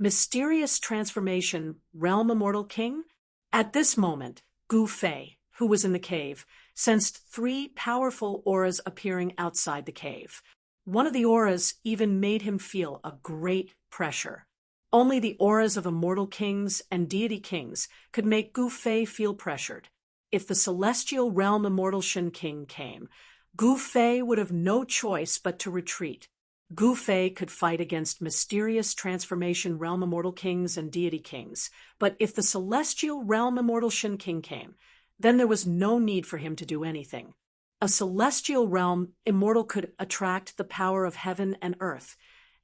Mysterious transformation, realm immortal king? At this moment, Gu Fei, who was in the cave, sensed 3 powerful auras appearing outside the cave. One of the auras even made him feel a great pressure. Only the auras of immortal kings and deity kings could make Gu Fei feel pressured. If the celestial realm immortal Shen King came, Gu Fei would have no choice but to retreat. Gu Fei could fight against mysterious transformation realm immortal kings and deity kings, but if the celestial realm immortal Shen King came, then there was no need for him to do anything. A celestial realm immortal could attract the power of heaven and earth,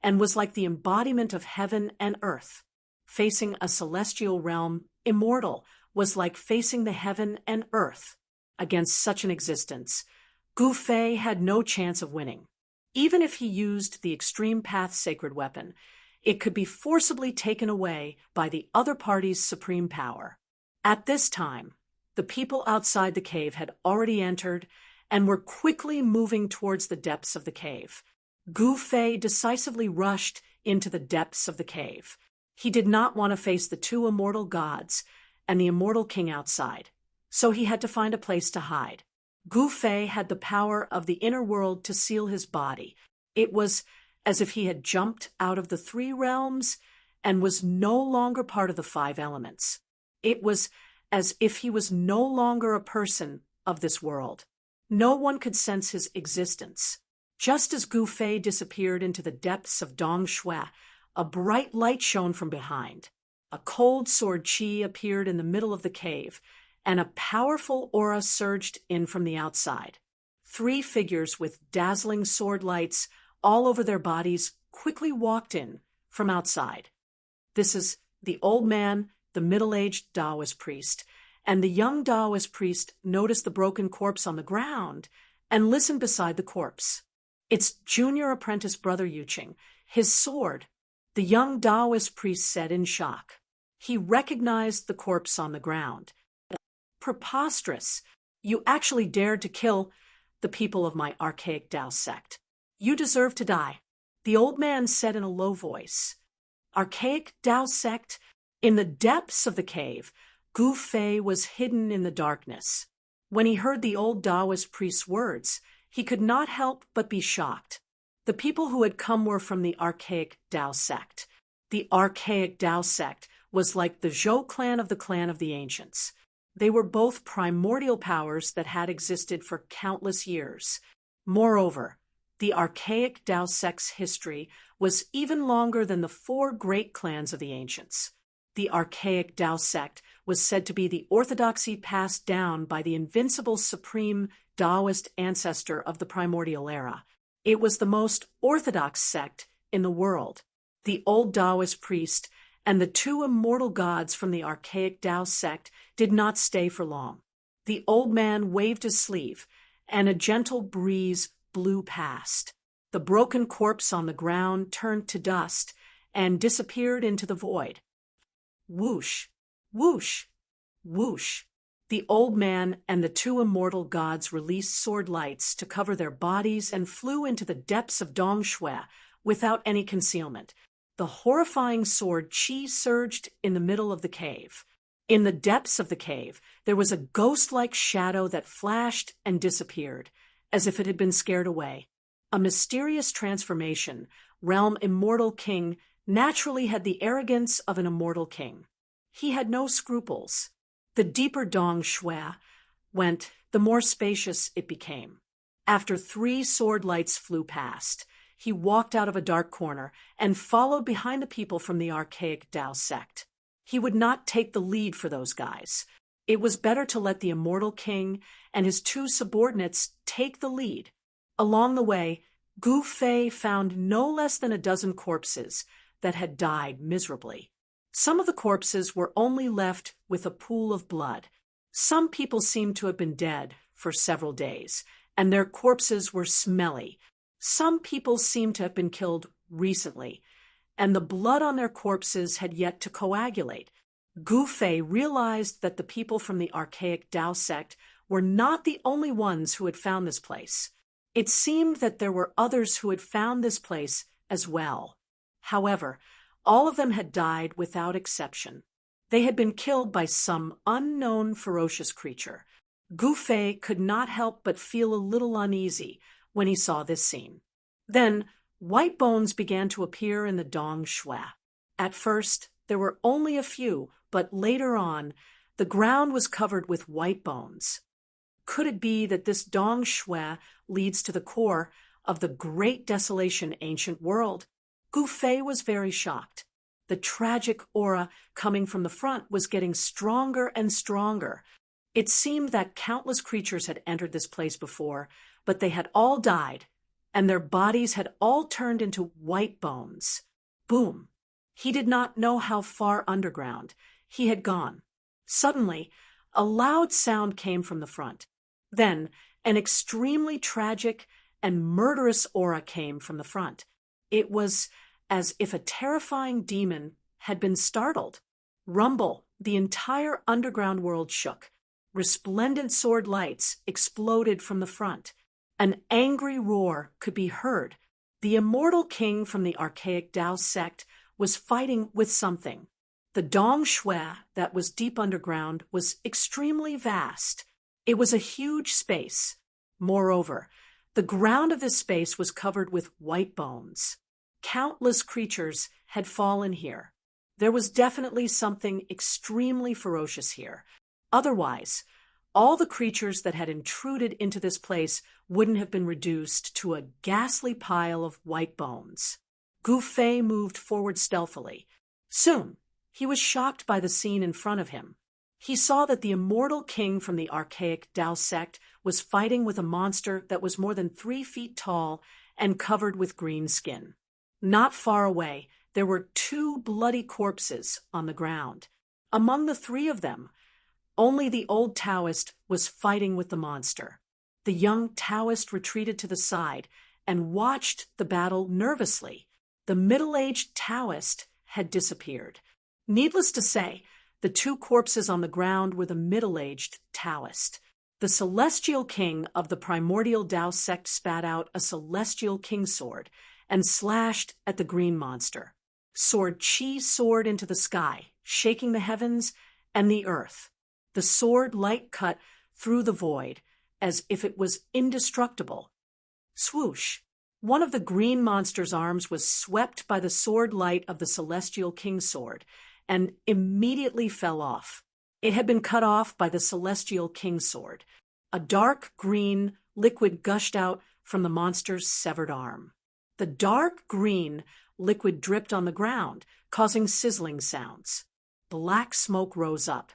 and was like the embodiment of heaven and earth. Facing a celestial realm immortal was like facing the heaven and earth. Against such an existence, Gu Fei had no chance of winning. Even if he used the extreme path sacred weapon, it could be forcibly taken away by the other party's supreme power. At this time, the people outside the cave had already entered and were quickly moving towards the depths of the cave. Gu Fei decisively rushed into the depths of the cave. He did not want to face the 2 immortal gods and the immortal king outside, so he had to find a place to hide. Gu Fei had the power of the inner world to seal his body. It was as if he had jumped out of the 3 realms and was no longer part of the 5 elements. It was as if he was no longer a person of this world. No one could sense his existence. Just as Gu Fei disappeared into the depths of Dong Shui, a bright light shone from behind. A cold sword chi appeared in the middle of the cave, and a powerful aura surged in from the outside. 3 figures with dazzling sword lights all over their bodies quickly walked in from outside. This is the old man, the middle-aged Taoist priest, and the young Taoist priest noticed the broken corpse on the ground and listened beside the corpse. "It's junior apprentice brother Yuching, his sword," the young Taoist priest said in shock. He recognized the corpse on the ground. "Preposterous! You actually dared to kill the people of my archaic Tao sect. You deserve to die," the old man said in a low voice. Archaic Tao sect? In the depths of the cave, Gu Fei was hidden in the darkness. When he heard the old Taoist priest's words, he could not help but be shocked. The people who had come were from the archaic Tao sect. The archaic Tao sect was like the Zhou clan of the ancients. They were both primordial powers that had existed for countless years. Moreover, the archaic Tao sect's history was even longer than the 4 great clans of the ancients. The archaic Tao sect was said to be the orthodoxy passed down by the invincible supreme Taoist ancestor of the primordial era. It was the most orthodox sect in the world. The old Taoist priest and the 2 immortal gods from the archaic Tao sect did not stay for long. The old man waved his sleeve, and a gentle breeze blew past. The broken corpse on the ground turned to dust and disappeared into the void. Whoosh, whoosh, whoosh. The old man and the 2 immortal gods released sword lights to cover their bodies and flew into the depths of Dong Shui without any concealment. The horrifying sword chi surged in the middle of the cave. In the depths of the cave, there was a ghost-like shadow that flashed and disappeared, as if it had been scared away. A mysterious transformation, realm immortal king, naturally had the arrogance of an immortal king. He had no scruples. The deeper Dong Shui went, the more spacious it became. After 3 sword lights flew past, he walked out of a dark corner and followed behind the people from the archaic Tao sect. He would not take the lead for those guys. It was better to let the immortal king and his 2 subordinates take the lead. Along the way, Gu Fei found no less than a dozen corpses that had died miserably. Some of the corpses were only left with a pool of blood. Some people seemed to have been dead for several days, and their corpses were smelly. Some people seemed to have been killed recently, and the blood on their corpses had yet to coagulate. Gu Fei realized that the people from the archaic Tao sect were not the only ones who had found this place. It seemed that there were others who had found this place as well. However, all of them had died without exception. They had been killed by some unknown ferocious creature. Gu Fei could not help but feel a little uneasy when he saw this scene. Then, white bones began to appear in the Dong Shui. At first, there were only a few, but later on, the ground was covered with white bones. Could it be that this Dong Shui leads to the core of the great desolation ancient world? Gu Fei was very shocked. The tragic aura coming from the front was getting stronger and stronger. It seemed that countless creatures had entered this place before, but they had all died, and their bodies had all turned into white bones. Boom! He did not know how far underground he had gone. Suddenly, a loud sound came from the front. Then, an extremely tragic and murderous aura came from the front. It was as if a terrifying demon had been startled. Rumble, the entire underground world shook. Resplendent sword lights exploded from the front. An angry roar could be heard. The immortal king from the archaic Tao sect was fighting with something. The Dong Shui that was deep underground was extremely vast. It was a huge space. Moreover, the ground of this space was covered with white bones. Countless creatures had fallen here. There was definitely something extremely ferocious here. Otherwise, all the creatures that had intruded into this place wouldn't have been reduced to a ghastly pile of white bones. Gu Fei moved forward stealthily. Soon, he was shocked by the scene in front of him. He saw that the immortal king from the archaic Tao sect was fighting with a monster that was more than 3 feet tall and covered with green skin. Not far away, there were 2 bloody corpses on the ground. Among the 3 of them, only the old Taoist was fighting with the monster. The young Taoist retreated to the side and watched the battle nervously. The middle-aged Taoist had disappeared. Needless to say, the 2 corpses on the ground were the middle-aged Taoist. The celestial king of the primordial Tao sect spat out a celestial king sword and slashed at the green monster. Sword Qi soared into the sky, shaking the heavens and the earth. The sword light cut through the void, as if it was indestructible. Swoosh! One of the green monster's arms was swept by the sword light of the celestial king's sword, and immediately fell off. It had been cut off by the celestial king's sword. A dark green liquid gushed out from the monster's severed arm. The dark green liquid dripped on the ground, causing sizzling sounds. Black smoke rose up,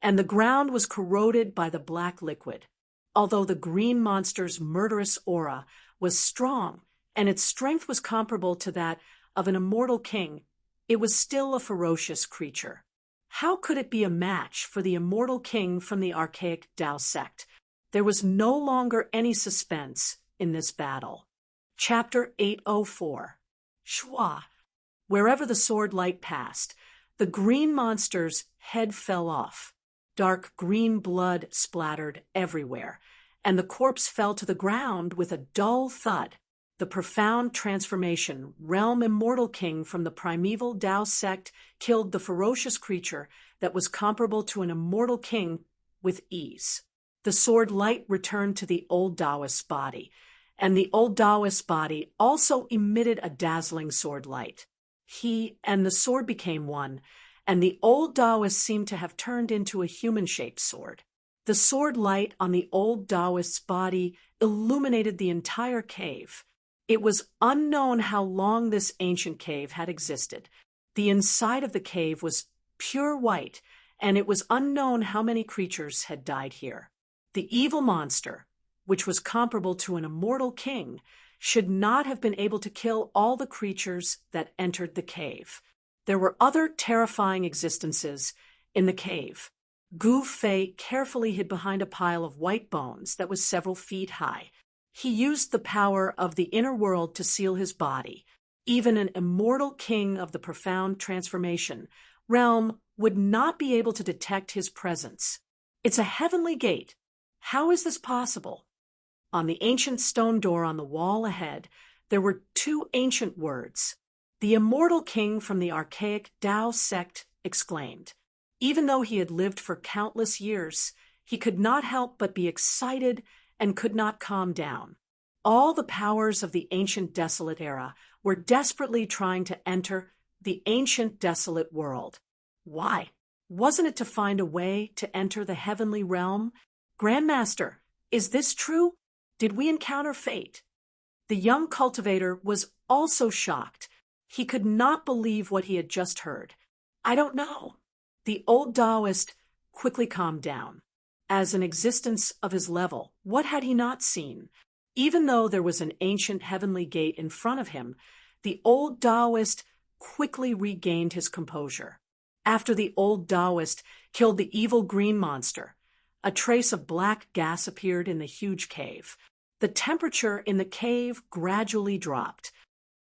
and the ground was corroded by the black liquid. Although the green monster's murderous aura was strong, and its strength was comparable to that of an immortal king, it was still a ferocious creature. How could it be a match for the immortal king from the archaic Tao sect? There was no longer any suspense in this battle. Chapter 804. Shua. Wherever the sword light passed, the green monster's head fell off. Dark green blood splattered everywhere, and the corpse fell to the ground with a dull thud. The profound transformation realm immortal king from the primeval Tao sect killed the ferocious creature that was comparable to an immortal king with ease. The sword light returned to the old Taoist's body, and the old Taoist's body also emitted a dazzling sword light. He and the sword became one, and the old Taoist seemed to have turned into a human-shaped sword. The sword light on the old Taoist's body illuminated the entire cave. It was unknown how long this ancient cave had existed. The inside of the cave was pure white, and it was unknown how many creatures had died here. The evil monster, which was comparable to an immortal king, should not have been able to kill all the creatures that entered the cave. There were other terrifying existences in the cave. Gu Fei carefully hid behind a pile of white bones that was several feet high. He used the power of the inner world to seal his body. Even an immortal king of the profound transformation realm would not be able to detect his presence. It's a heavenly gate. How is this possible? On the ancient stone door on the wall ahead, there were two ancient words. The immortal king from the archaic Tao sect exclaimed. Even though he had lived for countless years, he could not help but be excited and could not calm down. All the powers of the ancient desolate era were desperately trying to enter the ancient desolate world. Why? Wasn't it to find a way to enter the heavenly realm? Grandmaster, is this true? Did we encounter fate? The young cultivator was also shocked. He could not believe what he had just heard. I don't know. The old Taoist quickly calmed down. As an existence of his level, what had he not seen? Even though there was an ancient heavenly gate in front of him, the old Taoist quickly regained his composure. After the old Taoist killed the evil green monster, a trace of black gas appeared in the huge cave. The temperature in the cave gradually dropped.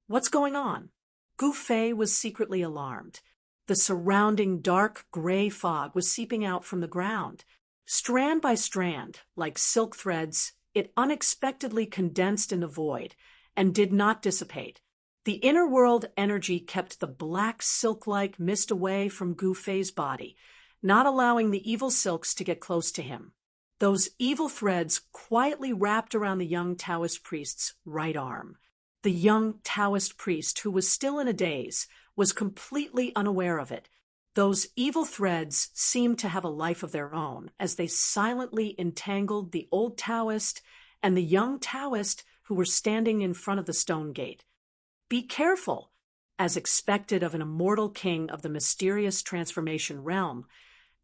What's going on? Gu Fei was secretly alarmed. The surrounding dark gray fog was seeping out from the ground. Strand by strand, like silk threads, it unexpectedly condensed in the void and did not dissipate. The inner world energy kept the black silk-like mist away from Gu Fei's body, not allowing the evil silks to get close to him. Those evil threads quietly wrapped around the young Taoist priest's right arm. The young Taoist priest, who was still in a daze, was completely unaware of it. Those evil threads seemed to have a life of their own as they silently entangled the old Taoist and the young Taoist who were standing in front of the stone gate. Be careful! As expected of an immortal king of the mysterious transformation realm,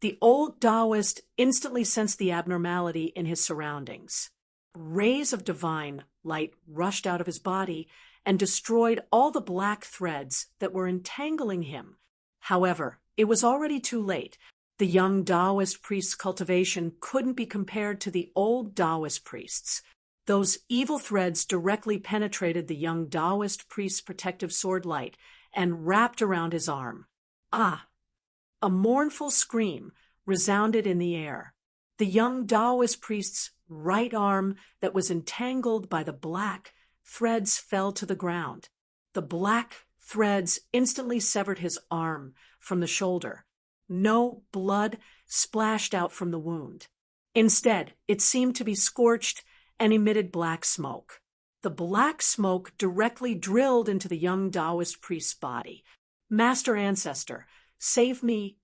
the old Taoist instantly sensed the abnormality in his surroundings. Rays of divine light rushed out of his body and destroyed all the black threads that were entangling him. However, it was already too late. The young Taoist priest's cultivation couldn't be compared to the old Taoist priest's. Those evil threads directly penetrated the young Taoist priest's protective sword light and wrapped around his arm. Ah! A mournful scream resounded in the air. The young Taoist priest's right arm that was entangled by the black threads fell to the ground. The black threads instantly severed his arm from the shoulder. No blood splashed out from the wound. Instead, it seemed to be scorched and emitted black smoke. The black smoke directly drilled into the young Taoist priest's body. Master Ancestor, save me!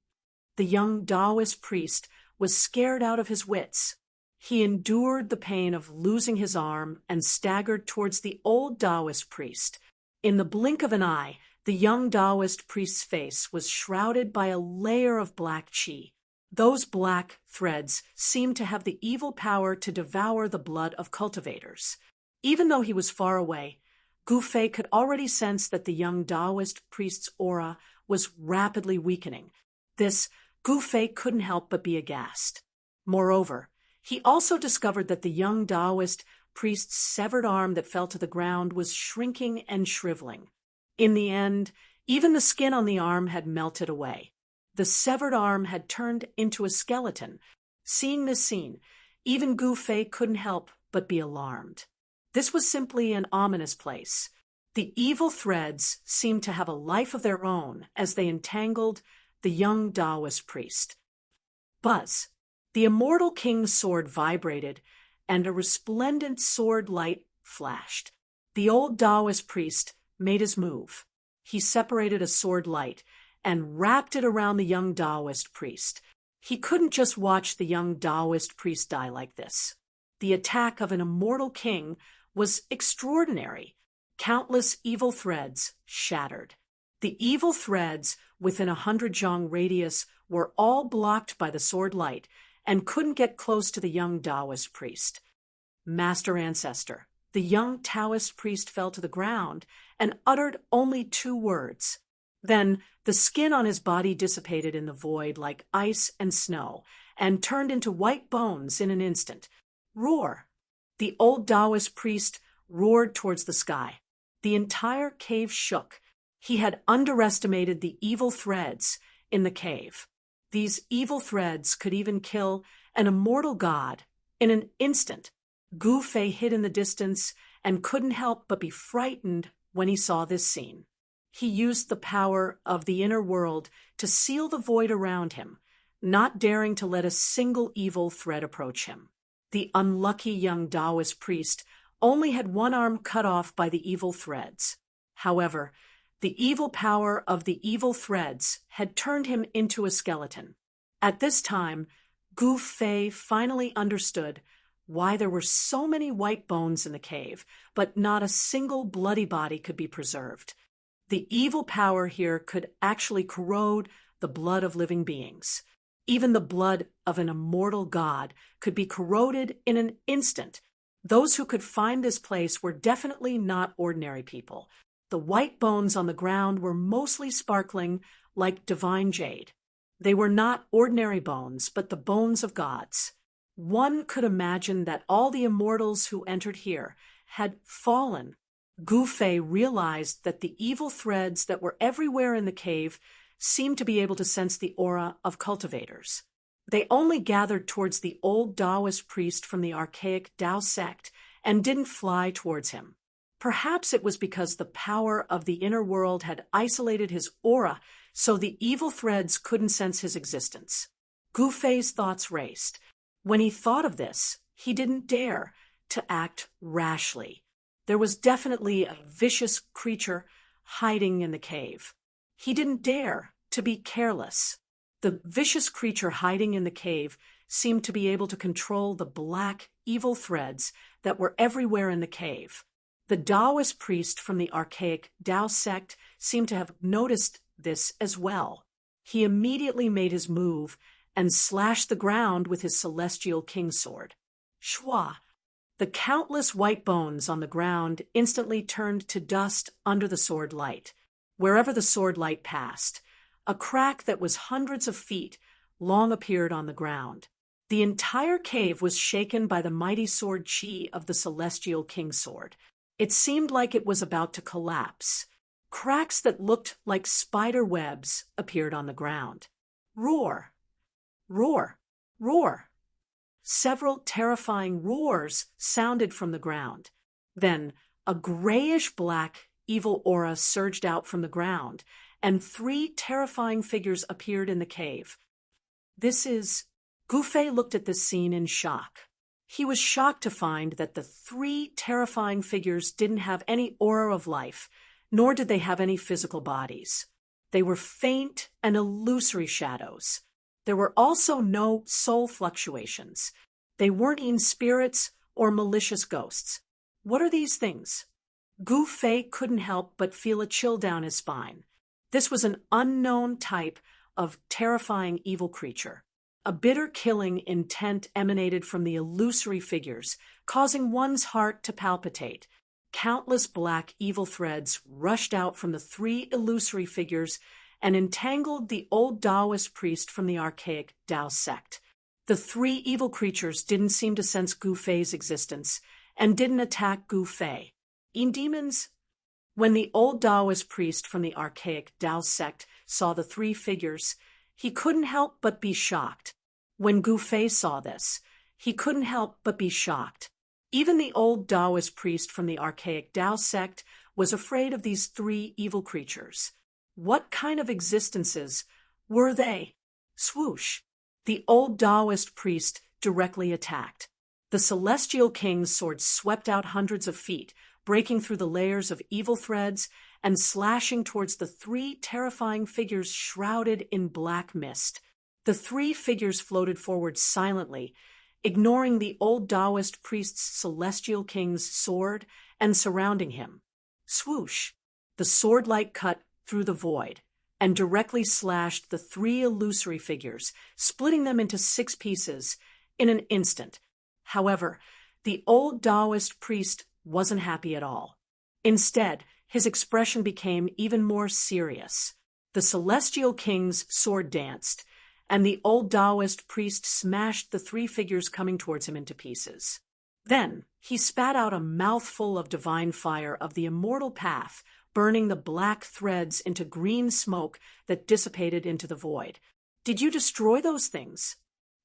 The young Taoist priest was scared out of his wits. He endured the pain of losing his arm and staggered towards the old Taoist priest. In the blink of an eye, the young Taoist priest's face was shrouded by a layer of black qi. Those black threads seemed to have the evil power to devour the blood of cultivators. Even though he was far away, Gu Fei could already sense that the young Taoist priest's aura was rapidly weakening. This, Gu Fei couldn't help but be aghast. Moreover, he also discovered that the young Taoist priest's severed arm that fell to the ground was shrinking and shriveling. In the end, even the skin on the arm had melted away. The severed arm had turned into a skeleton. Seeing this scene, even Gu Fei couldn't help but be alarmed. This was simply an ominous place. The evil threads seemed to have a life of their own as they entangled the young Taoist priest. Buzz! The immortal king's sword vibrated, and a resplendent sword light flashed. The old Taoist priest made his move. He separated a sword light and wrapped it around the young Taoist priest. He couldn't just watch the young Taoist priest die like this. The attack of an immortal king was extraordinary. Countless evil threads shattered. The evil threads within 100 zhang radius were all blocked by the sword light and couldn't get close to the young Taoist priest. Master Ancestor, the young Taoist priest fell to the ground and uttered only 2 words. Then the skin on his body dissipated in the void like ice and snow, and turned into white bones in an instant. Roar! The old Taoist priest roared towards the sky. The entire cave shook. He had underestimated the evil threads in the cave. These evil threads could even kill an immortal god in an instant. Gu Fei hid in the distance and couldn't help but be frightened when he saw this scene. He used the power of the inner world to seal the void around him, not daring to let a single evil thread approach him. The unlucky young Taoist priest only had one arm cut off by the evil threads. However, the evil power of the evil threads had turned him into a skeleton. At this time, Gu Fei finally understood why there were so many white bones in the cave, but not a single bloody body could be preserved. The evil power here could actually corrode the blood of living beings. Even the blood of an immortal god could be corroded in an instant. Those who could find this place were definitely not ordinary people. The white bones on the ground were mostly sparkling like divine jade. They were not ordinary bones, but the bones of gods. One could imagine that all the immortals who entered here had fallen. Gu Fei realized that the evil threads that were everywhere in the cave seemed to be able to sense the aura of cultivators. They only gathered towards the old Taoist priest from the archaic Tao sect and didn't fly towards him. Perhaps it was because the power of the inner world had isolated his aura so the evil threads couldn't sense his existence. Gu Fei's thoughts raced. When he thought of this, he didn't dare to act rashly. There was definitely a vicious creature hiding in the cave. He didn't dare to be careless. The vicious creature hiding in the cave seemed to be able to control the black, evil threads that were everywhere in the cave. The Taoist priest from the archaic Tao sect seemed to have noticed this as well. He immediately made his move and slashed the ground with his celestial king sword. Shwa! The countless white bones on the ground instantly turned to dust under the sword light. Wherever the sword light passed, a crack that was hundreds of feet long appeared on the ground. The entire cave was shaken by the mighty sword chi of the celestial king sword. It seemed like it was about to collapse. Cracks that looked like spider webs appeared on the ground. Roar! Roar! Roar! Several terrifying roars sounded from the ground. Then a grayish-black evil aura surged out from the ground, and 3 terrifying figures appeared in the cave. Gu Fei looked at this scene in shock. He was shocked to find that the 3 terrifying figures didn't have any aura of life, nor did they have any physical bodies. They were faint and illusory shadows. There were also no soul fluctuations. They weren't even spirits or malicious ghosts. What are these things? Gu Fei couldn't help but feel a chill down his spine. This was an unknown type of terrifying evil creature. A bitter killing intent emanated from the illusory figures, causing one's heart to palpitate. Countless black evil threads rushed out from the 3 illusory figures and entangled the old Taoist priest from the archaic Tao sect. The 3 evil creatures didn't seem to sense Gu Fei's existence and didn't attack Gu Fei. Demons? When the old Taoist priest from the archaic Tao sect saw the 3 figures, he couldn't help but be shocked. When Gu Fei saw this, he couldn't help but be shocked. Even the old Taoist priest from the archaic Tao sect was afraid of these 3 evil creatures. What kind of existences were they? Swoosh! The old Taoist priest directly attacked. The celestial king's sword swept out hundreds of feet, breaking through the layers of evil threads and slashing towards the 3 terrifying figures shrouded in black mist. The 3 figures floated forward silently, ignoring the old Taoist priest's celestial king's sword and surrounding him. Swoosh! The sword light cut through the void and directly slashed the 3 illusory figures, splitting them into 6 pieces in an instant. However, the old Taoist priest wasn't happy at all. Instead, his expression became even more serious. The celestial king's sword danced, and the old Taoist priest smashed the three figures coming towards him into pieces. Then he spat out a mouthful of divine fire of the immortal path, burning the black threads into green smoke that dissipated into the void. "Did you destroy those things?"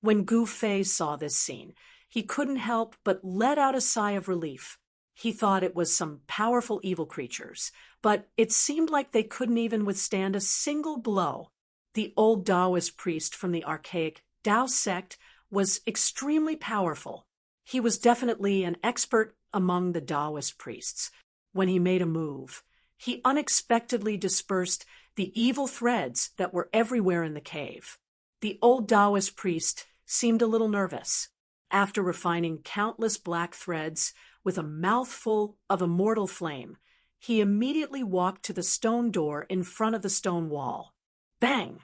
When Gu Fei saw this scene, he couldn't help but let out a sigh of relief. He thought it was some powerful evil creatures, but it seemed like they couldn't even withstand a single blow. The old Taoist priest from the archaic Tao sect was extremely powerful. He was definitely an expert among the Taoist priests. When he made a move, he unexpectedly dispersed the evil threads that were everywhere in the cave. The old Taoist priest seemed a little nervous. After refining countless black threads with a mouthful of immortal flame, he immediately walked to the stone door in front of the stone wall. Bang!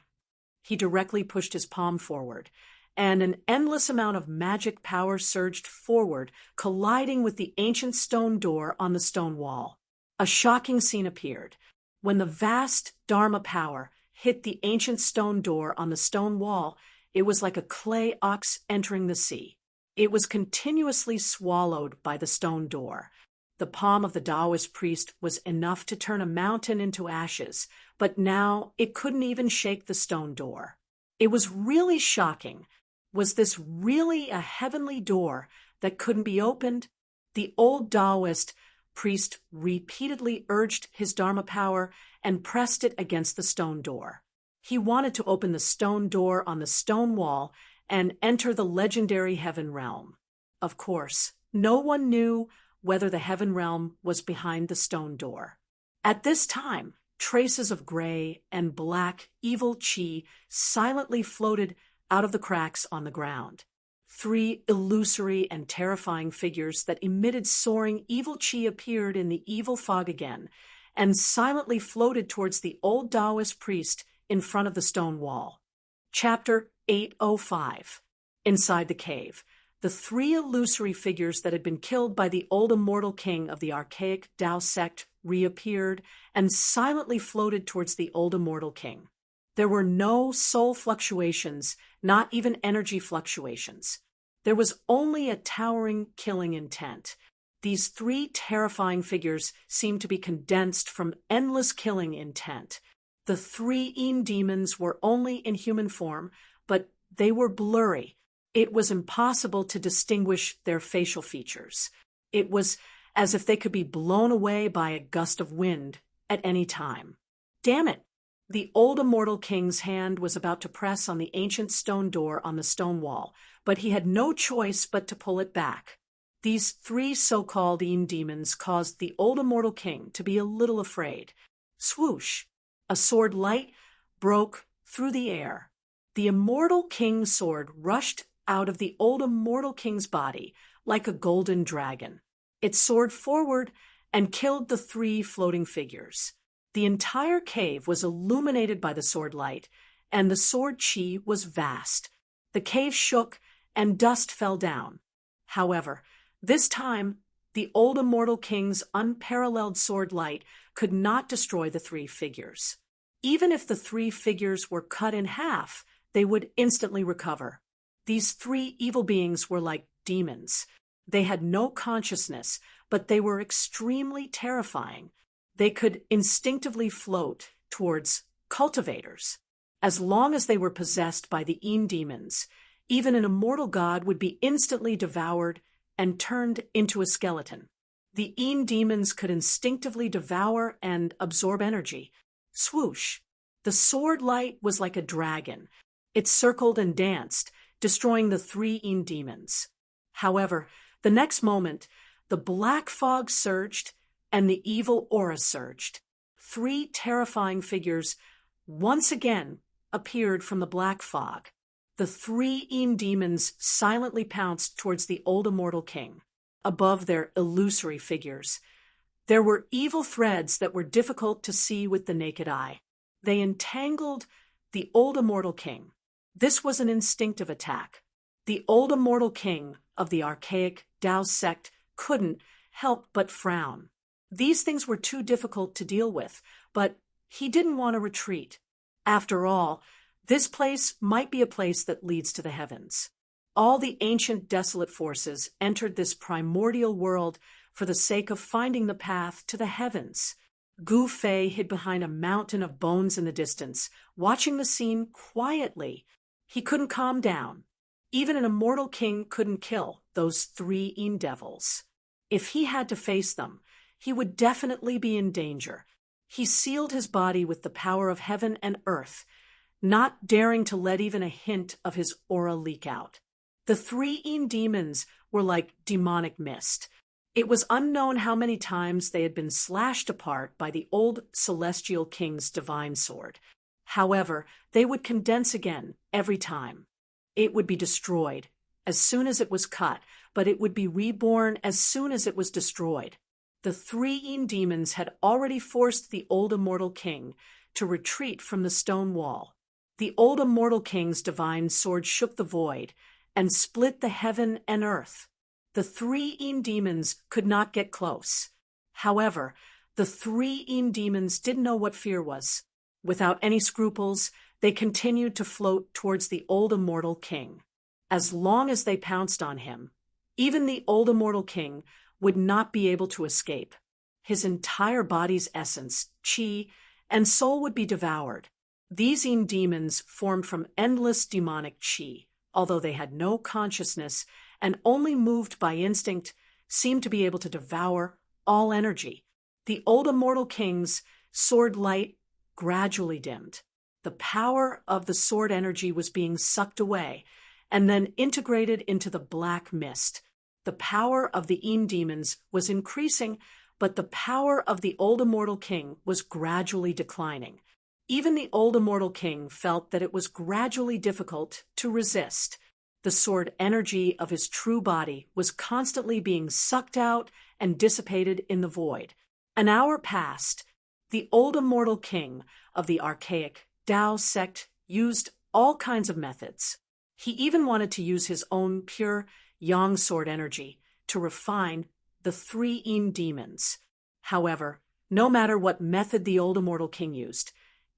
He directly pushed his palm forward, and an endless amount of magic power surged forward, colliding with the ancient stone door on the stone wall. A shocking scene appeared. When the vast Dharma power hit the ancient stone door on the stone wall, it was like a clay ox entering the sea. It was continuously swallowed by the stone door. The palm of the Taoist priest was enough to turn a mountain into ashes, but now it couldn't even shake the stone door. It was really shocking. Was this really a heavenly door that couldn't be opened? The old Taoist priest repeatedly urged his Dharma power and pressed it against the stone door. He wanted to open the stone door on the stone wall and enter the legendary heaven realm. Of course, no one knew whether the heaven realm was behind the stone door. At this time, traces of gray and black evil chi silently floated out of the cracks on the ground. Three illusory and terrifying figures that emitted soaring evil chi appeared in the evil fog again and silently floated towards the old Taoist priest in front of the stone wall. Chapter 805. Inside the cave, the three illusory figures that had been killed by the old immortal king of the archaic Tao sect reappeared and silently floated towards the old immortal king. There were no soul fluctuations, not even energy fluctuations. There was only a towering killing intent. These three terrifying figures seemed to be condensed from endless killing intent. The three demons were only in human form, but they were blurry. It was impossible to distinguish their facial features. It was as if they could be blown away by a gust of wind at any time. Damn it! The old immortal king's hand was about to press on the ancient stone door on the stone wall, but he had no choice but to pull it back. These three so-called demons caused the old immortal king to be a little afraid. Swoosh! A sword light broke through the air. The immortal king's sword rushed out of the old immortal king's body like a golden dragon. It soared forward and killed the three floating figures. The entire cave was illuminated by the sword light, and the sword chi was vast. The cave shook, and dust fell down. However, this time, the old immortal king's unparalleled sword light could not destroy the three figures. Even if the three figures were cut in half, they would instantly recover. These three evil beings were like demons. They had no consciousness, but they were extremely terrifying. They could instinctively float towards cultivators. As long as they were possessed by the demons, even an immortal god would be instantly devoured and turned into a skeleton. The demons could instinctively devour and absorb energy. Swoosh! The sword light was like a dragon. It circled and danced, destroying the three demons. However, the next moment, the black fog surged and the evil aura surged. Three terrifying figures once again appeared from the black fog. The three demons silently pounced towards the old immortal king. Above their illusory figures, there were evil threads that were difficult to see with the naked eye. They entangled the old immortal king. This was an instinctive attack. The old immortal king of the archaic Tao sect couldn't help but frown. These things were too difficult to deal with, but he didn't want to retreat. After all, this place might be a place that leads to the heavens. All the ancient desolate forces entered this primordial world for the sake of finding the path to the heavens. Gu Fei hid behind a mountain of bones in the distance, watching the scene quietly. He couldn't calm down. Even an immortal king couldn't kill those three devils. If he had to face them, he would definitely be in danger. He sealed his body with the power of heaven and earth, not daring to let even a hint of his aura leak out. The three demons were like demonic mist. It was unknown how many times they had been slashed apart by the old celestial king's divine sword. However, they would condense again every time. It would be destroyed as soon as it was cut, but it would be reborn as soon as it was destroyed. The three demons had already forced the old immortal king to retreat from the stone wall. The old immortal king's divine sword shook the void and split the heaven and earth. The three demons could not get close. However, the three demons didn't know what fear was. Without any scruples, they continued to float towards the old immortal king. As long as they pounced on him, even the old immortal king would not be able to escape. His entire body's essence, chi, and soul would be devoured. These demons formed from endless demonic chi, although they had no consciousness and only moved by instinct, seemed to be able to devour all energy. The old immortal king's sword light gradually dimmed. The power of the sword energy was being sucked away and then integrated into the black mist. The power of the demons was increasing, but the power of the old immortal king was gradually declining. Even the old immortal king felt that it was gradually difficult to resist. The sword energy of his true body was constantly being sucked out and dissipated in the void. An hour passed. The old immortal king of the archaic Tao sect used all kinds of methods. He even wanted to use his own pure yang sword energy to refine the three demons. However, no matter what method the old immortal king used,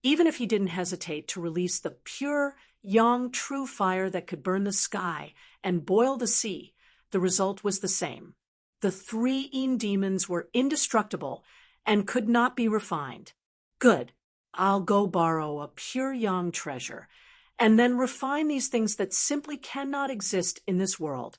even if he didn't hesitate to release the pure yang true fire that could burn the sky and boil the sea, the result was the same. The three demons were indestructible and could not be refined. Good. I'll go borrow a pure yang treasure and then refine these things that simply cannot exist in this world.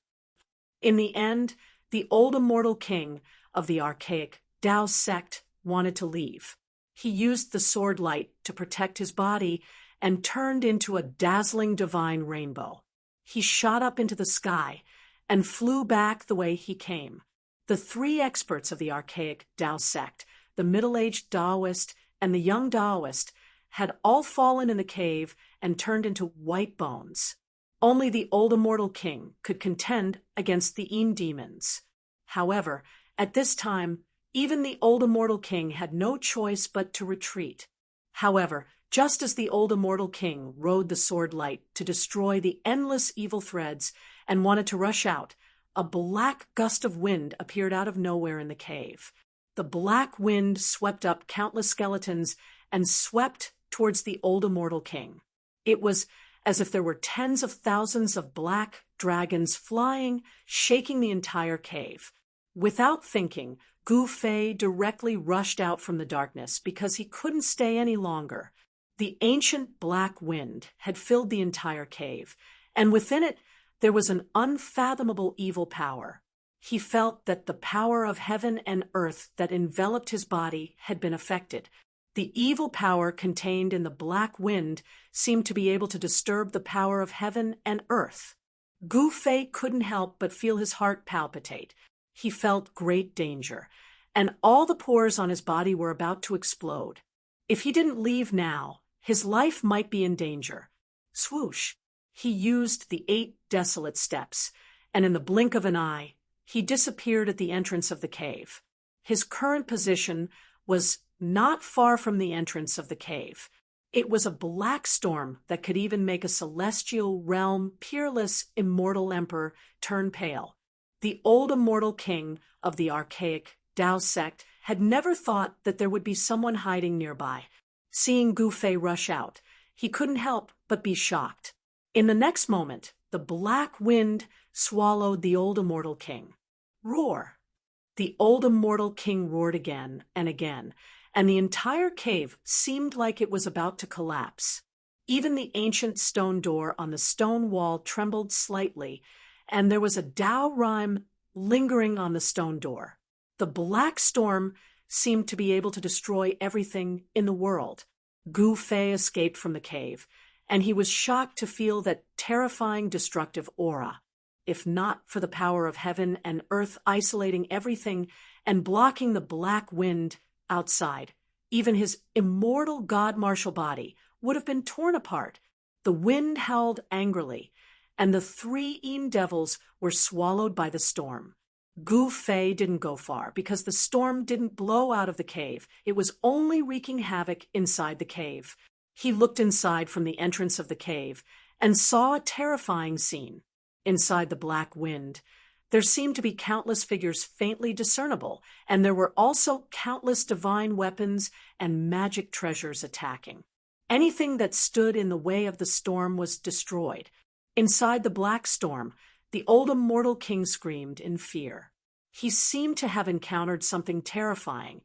In the end, the old immortal king of the archaic Tao sect wanted to leave. He used the sword light to protect his body and turned into a dazzling divine rainbow. He shot up into the sky and flew back the way he came. The three experts of the archaic Tao sect, the middle-aged Taoist and the young Taoist, had all fallen in the cave and turned into white bones. Only the old immortal king could contend against the demons. However, at this time, even the old immortal king had no choice but to retreat. However, just as the old immortal king rode the sword light to destroy the endless evil threads and wanted to rush out, a black gust of wind appeared out of nowhere in the cave. The black wind swept up countless skeletons and swept towards the old immortal king. It was as if there were tens of thousands of black dragons flying, shaking the entire cave. Without thinking, Gu Fei directly rushed out from the darkness because he couldn't stay any longer. The ancient black wind had filled the entire cave, and within it there was an unfathomable evil power. He felt that the power of heaven and earth that enveloped his body had been affected. The evil power contained in the black wind seemed to be able to disturb the power of heaven and earth. Gu Fei couldn't help but feel his heart palpitate. He felt great danger, and all the pores on his body were about to explode. If he didn't leave now, his life might be in danger. Swoosh! He used the 8 desolate steps, and in the blink of an eye, he disappeared at the entrance of the cave. His current position was not far from the entrance of the cave. It was a black storm that could even make a celestial realm peerless immortal emperor turn pale. The old immortal king of the archaic Tao sect had never thought that there would be someone hiding nearby. Seeing Gu Fei rush out, he couldn't help but be shocked. In the next moment, the black wind swallowed the old immortal king. Roar! The old immortal king roared again and again, and the entire cave seemed like it was about to collapse. Even the ancient stone door on the stone wall trembled slightly, and there was a Tao rhyme lingering on the stone door. The black storm seemed to be able to destroy everything in the world. Gu Fei escaped from the cave, and he was shocked to feel that terrifying destructive aura. If not for the power of heaven and earth isolating everything and blocking the black wind outside, even his immortal god-martial body would have been torn apart. The wind howled angrily, and the three Een devils were swallowed by the storm. Gu Fei didn't go far because the storm didn't blow out of the cave. It was only wreaking havoc inside the cave. He looked inside from the entrance of the cave and saw a terrifying scene. Inside the black wind, there seemed to be countless figures faintly discernible, and there were also countless divine weapons and magic treasures attacking. Anything that stood in the way of the storm was destroyed. Inside the black storm, the old immortal king screamed in fear. He seemed to have encountered something terrifying,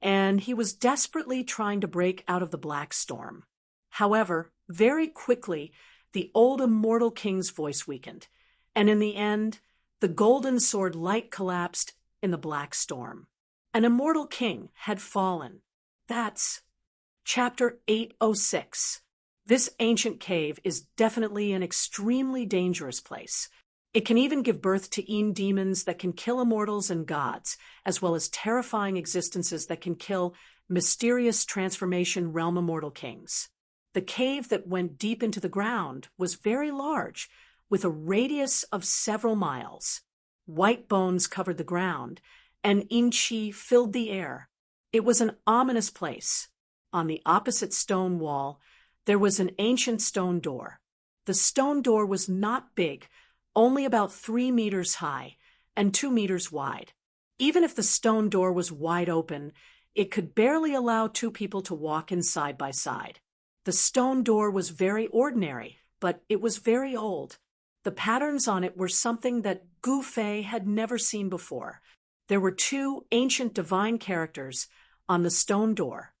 and he was desperately trying to break out of the black storm. However, very quickly, the old immortal king's voice weakened, and in the end, the golden sword light collapsed in the black storm. An immortal king had fallen. That's Chapter 806. This ancient cave is definitely an extremely dangerous place. It can even give birth to Een demons that can kill immortals and gods, as well as terrifying existences that can kill mysterious transformation realm immortal kings. The cave that went deep into the ground was very large, with a radius of several miles. White bones covered the ground, and Een Qi filled the air. It was an ominous place. On the opposite stone wall, there was an ancient stone door. The stone door was not big, only about 3 meters high and 2 meters wide. Even if the stone door was wide open, it could barely allow 2 people to walk in side by side. The stone door was very ordinary, but it was very old. The patterns on it were something that Gu Fei had never seen before. There were 2 ancient divine characters on the stone door.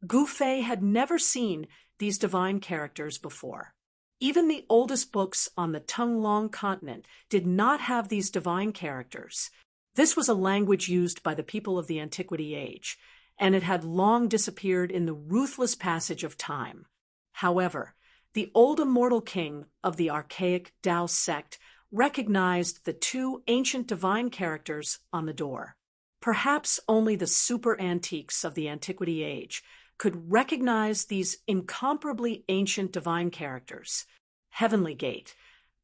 Gu Fei had never seen these divine characters before. Even the oldest books on the Tonglong continent did not have these divine characters. This was a language used by the people of the Antiquity Age, and it had long disappeared in the ruthless passage of time. However, the old immortal king of the archaic Tao sect recognized the 2 ancient divine characters on the door. Perhaps only the super antiques of the Antiquity Age could recognize these incomparably ancient divine characters. Heavenly Gate.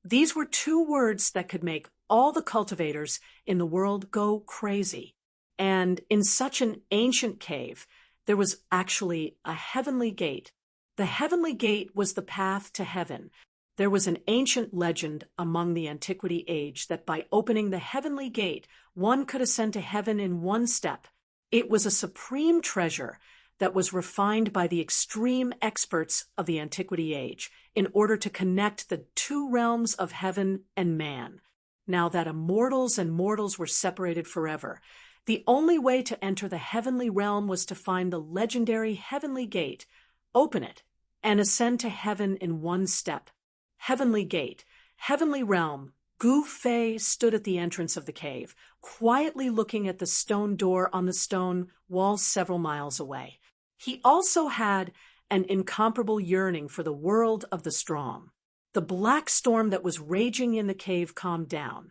These were 2 words that could make all the cultivators in the world go crazy. And in such an ancient cave, there was actually a heavenly gate. The heavenly gate was the path to heaven. There was an ancient legend among the Antiquity Age that by opening the heavenly gate, one could ascend to heaven in 1 step. It was a supreme treasure that was refined by the extreme experts of the Antiquity Age in order to connect the 2 realms of heaven and man. Now that immortals and mortals were separated forever, the only way to enter the heavenly realm was to find the legendary heavenly gate, open it, and ascend to heaven in 1 step. Heavenly gate, heavenly realm. Gu Fei stood at the entrance of the cave, quietly looking at the stone door on the stone wall several miles away. He also had an incomparable yearning for the world of the strong. The black storm that was raging in the cave calmed down.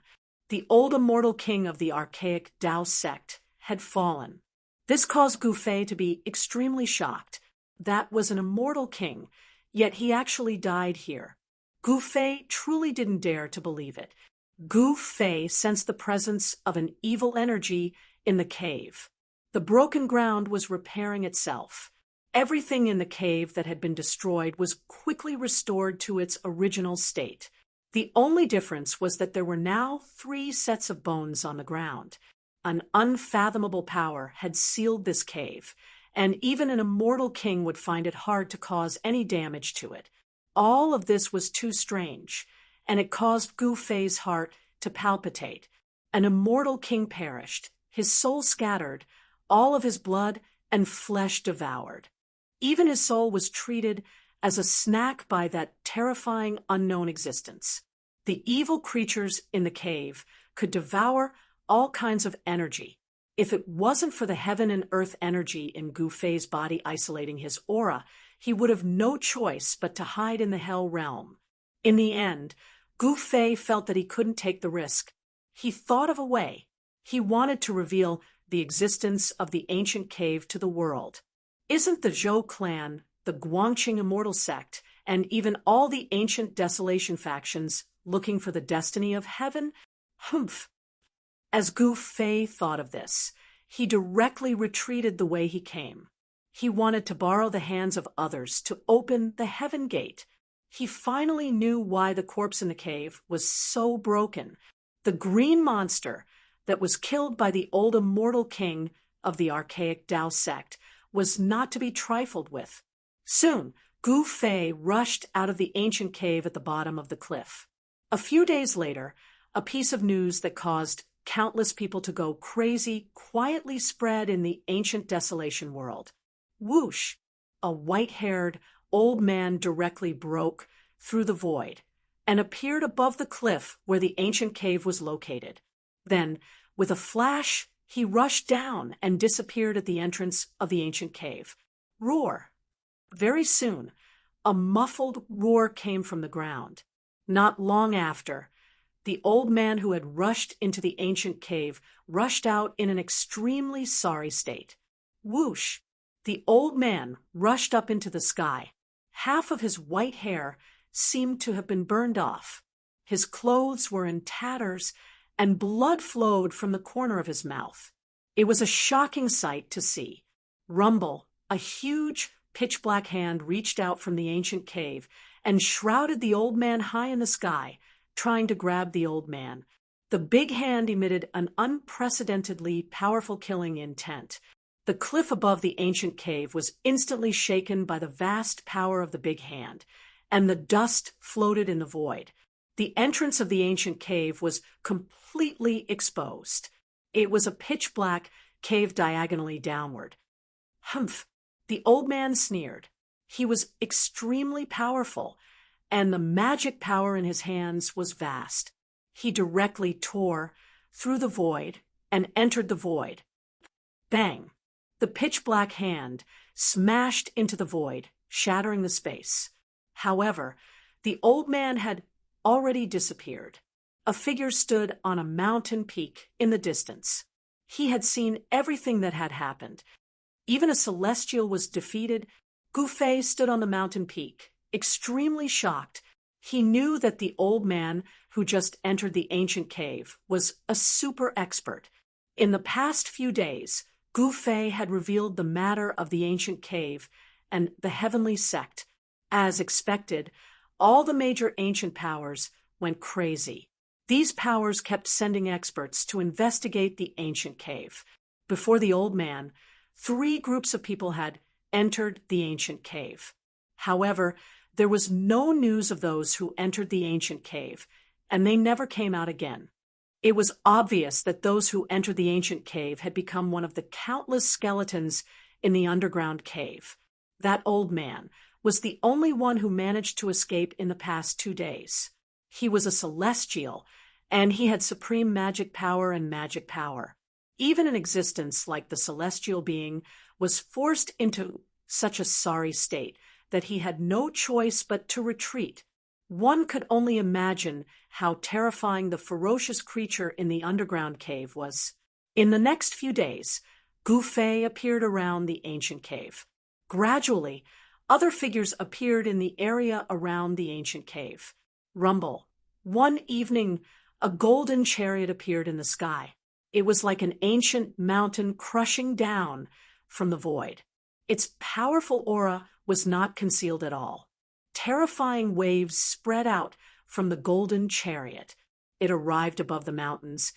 The old immortal king of the archaic Tao sect had fallen. This caused Gu Fei to be extremely shocked. That was an immortal king, yet he actually died here. Gu Fei truly didn't dare to believe it. Gu Fei sensed the presence of an evil energy in the cave. The broken ground was repairing itself. Everything in the cave that had been destroyed was quickly restored to its original state. The only difference was that there were now 3 sets of bones on the ground. An unfathomable power had sealed this cave, and even an immortal king would find it hard to cause any damage to it. All of this was too strange, and it caused Gu Fei's heart to palpitate. An immortal king perished, his soul scattered, all of his blood and flesh devoured. Even his soul was treated as a snack by that terrifying unknown existence. The evil creatures in the cave could devour all kinds of energy. If it wasn't for the heaven and earth energy in Gu Fei's body isolating his aura, he would have no choice but to hide in the hell realm. In the end, Gu Fei felt that he couldn't take the risk. He thought of a way. He wanted to reveal the existence of the ancient cave to the world. Isn't the Zhou clan, the Guangqing immortal sect, and even all the ancient desolation factions looking for the destiny of heaven? Humph! As Gu Fei thought of this, he directly retreated the way he came. He wanted to borrow the hands of others to open the heaven gate. He finally knew why the corpse in the cave was so broken. The green monster that was killed by the old immortal king of the archaic Tao sect was not to be trifled with. Soon, Gu Fei rushed out of the ancient cave at the bottom of the cliff. A few days later, a piece of news that caused countless people to go crazy quietly spread in the ancient desolation world. Whoosh! A white-haired old man directly broke through the void and appeared above the cliff where the ancient cave was located. Then, with a flash, he rushed down and disappeared at the entrance of the ancient cave. Roar! Very soon, a muffled roar came from the ground. Not long after, the old man who had rushed into the ancient cave rushed out in an extremely sorry state. Whoosh! The old man rushed up into the sky. Half of his white hair seemed to have been burned off. His clothes were in tatters, and blood flowed from the corner of his mouth. It was a shocking sight to see. Rumble, a huge, pitch-black hand reached out from the ancient cave and shrouded the old man high in the sky, trying to grab the old man. The big hand emitted an unprecedentedly powerful killing intent. The cliff above the ancient cave was instantly shaken by the vast power of the big hand, and the dust floated in the void. The entrance of the ancient cave was completely exposed. It was a pitch-black cave diagonally downward. Humph! The old man sneered. He was extremely powerful, and the magic power in his hands was vast. He directly tore through the void and entered the void. Bang! The pitch-black hand smashed into the void, shattering the space. However, the old man had already disappeared. A figure stood on a mountain peak in the distance. He had seen everything that had happened. Even a celestial was defeated. Gu Fei stood on the mountain peak, extremely shocked. He knew that the old man who just entered the ancient cave was a super expert. In the past few days, Gu Fei had revealed the matter of the ancient cave and the heavenly sect. As expected, all the major ancient powers went crazy. These powers kept sending experts to investigate the ancient cave. Before the old man, 3 groups of people had entered the ancient cave. However, there was no news of those who entered the ancient cave, and they never came out again. It was obvious that those who entered the ancient cave had become one of the countless skeletons in the underground cave. That old man was the only one who managed to escape in the past 2 days. He was a celestial, and he had supreme magic power and magic power. Even an existence like the celestial being was forced into such a sorry state that he had no choice but to retreat. One could only imagine how terrifying the ferocious creature in the underground cave was. In the next few days, Gu Fei appeared around the ancient cave. Gradually, other figures appeared in the area around the ancient cave. Rumble. One evening, a golden chariot appeared in the sky. It was like an ancient mountain crushing down from the void. Its powerful aura was not concealed at all. Terrifying waves spread out from the golden chariot. It arrived above the mountains,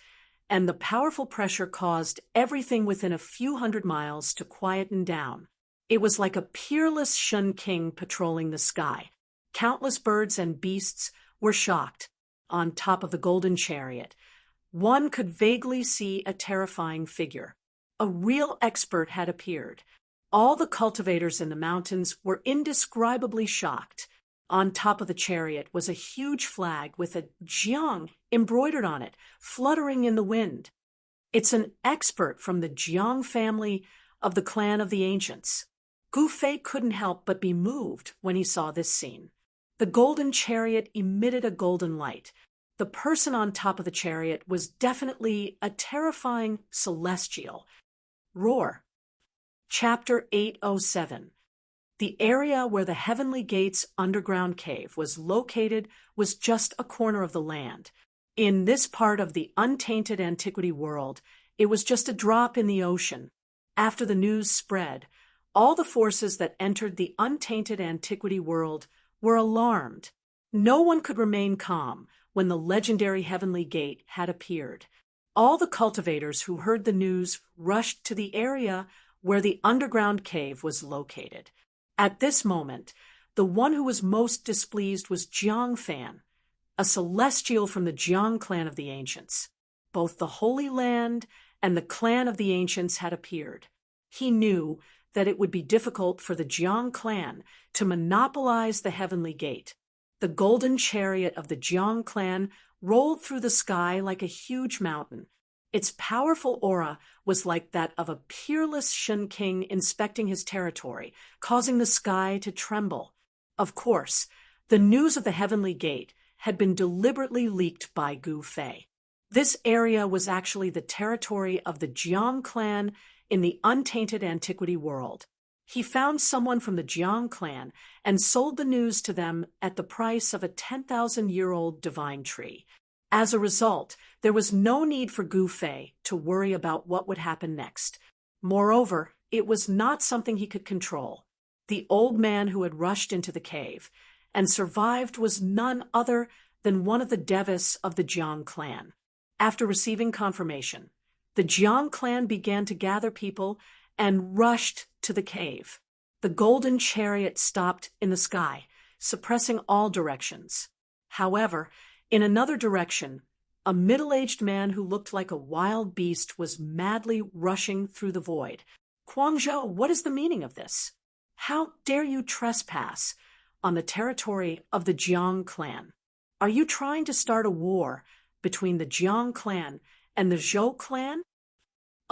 and the powerful pressure caused everything within a few hundred miles to quieten down. It was like a peerless Shun King patrolling the sky. Countless birds and beasts were shocked. On top of the golden chariot, one could vaguely see a terrifying figure. A real expert had appeared. All the cultivators in the mountains were indescribably shocked. On top of the chariot was a huge flag with a Jiang embroidered on it, fluttering in the wind. It's an expert from the Jiang family of the clan of the ancients. Gu Fei couldn't help but be moved when he saw this scene. The golden chariot emitted a golden light. The person on top of the chariot was definitely a terrifying celestial. Roar. Chapter 807. The area where the Heavenly Gate's underground cave was located was just a corner of the land. In this part of the untainted antiquity world, it was just a drop in the ocean. After the news spread, all the forces that entered the untainted antiquity world were alarmed. No one could remain calm when the legendary Heavenly Gate had appeared. All the cultivators who heard the news rushed to the area where the underground cave was located. At this moment, the one who was most displeased was Jiang Fan, a celestial from the Jiang clan of the ancients. Both the Holy Land and the clan of the ancients had appeared. He knew that it would be difficult for the Jiang clan to monopolize the Heavenly Gate. The golden chariot of the Jiang clan rolled through the sky like a huge mountain. Its powerful aura was like that of a peerless Shun King inspecting his territory, causing the sky to tremble. Of course, the news of the Heavenly Gate had been deliberately leaked by Gu Fei. This area was actually the territory of the Jiang clan in the untainted antiquity world. He found someone from the Jiang clan and sold the news to them at the price of a 10,000-year-old divine tree. As a result, there was no need for Gu Fei to worry about what would happen next. Moreover, it was not something he could control. The old man who had rushed into the cave and survived was none other than one of the Deathless of the Jiang clan. After receiving confirmation, the Jiang clan began to gather people and rushed to the cave. The golden chariot stopped in the sky, suppressing all directions. However, in another direction, a middle-aged man who looked like a wild beast was madly rushing through the void. Guangzhou, what is the meaning of this? How dare you trespass on the territory of the Jiang clan? Are you trying to start a war between the Jiang clan and the Zhou clan?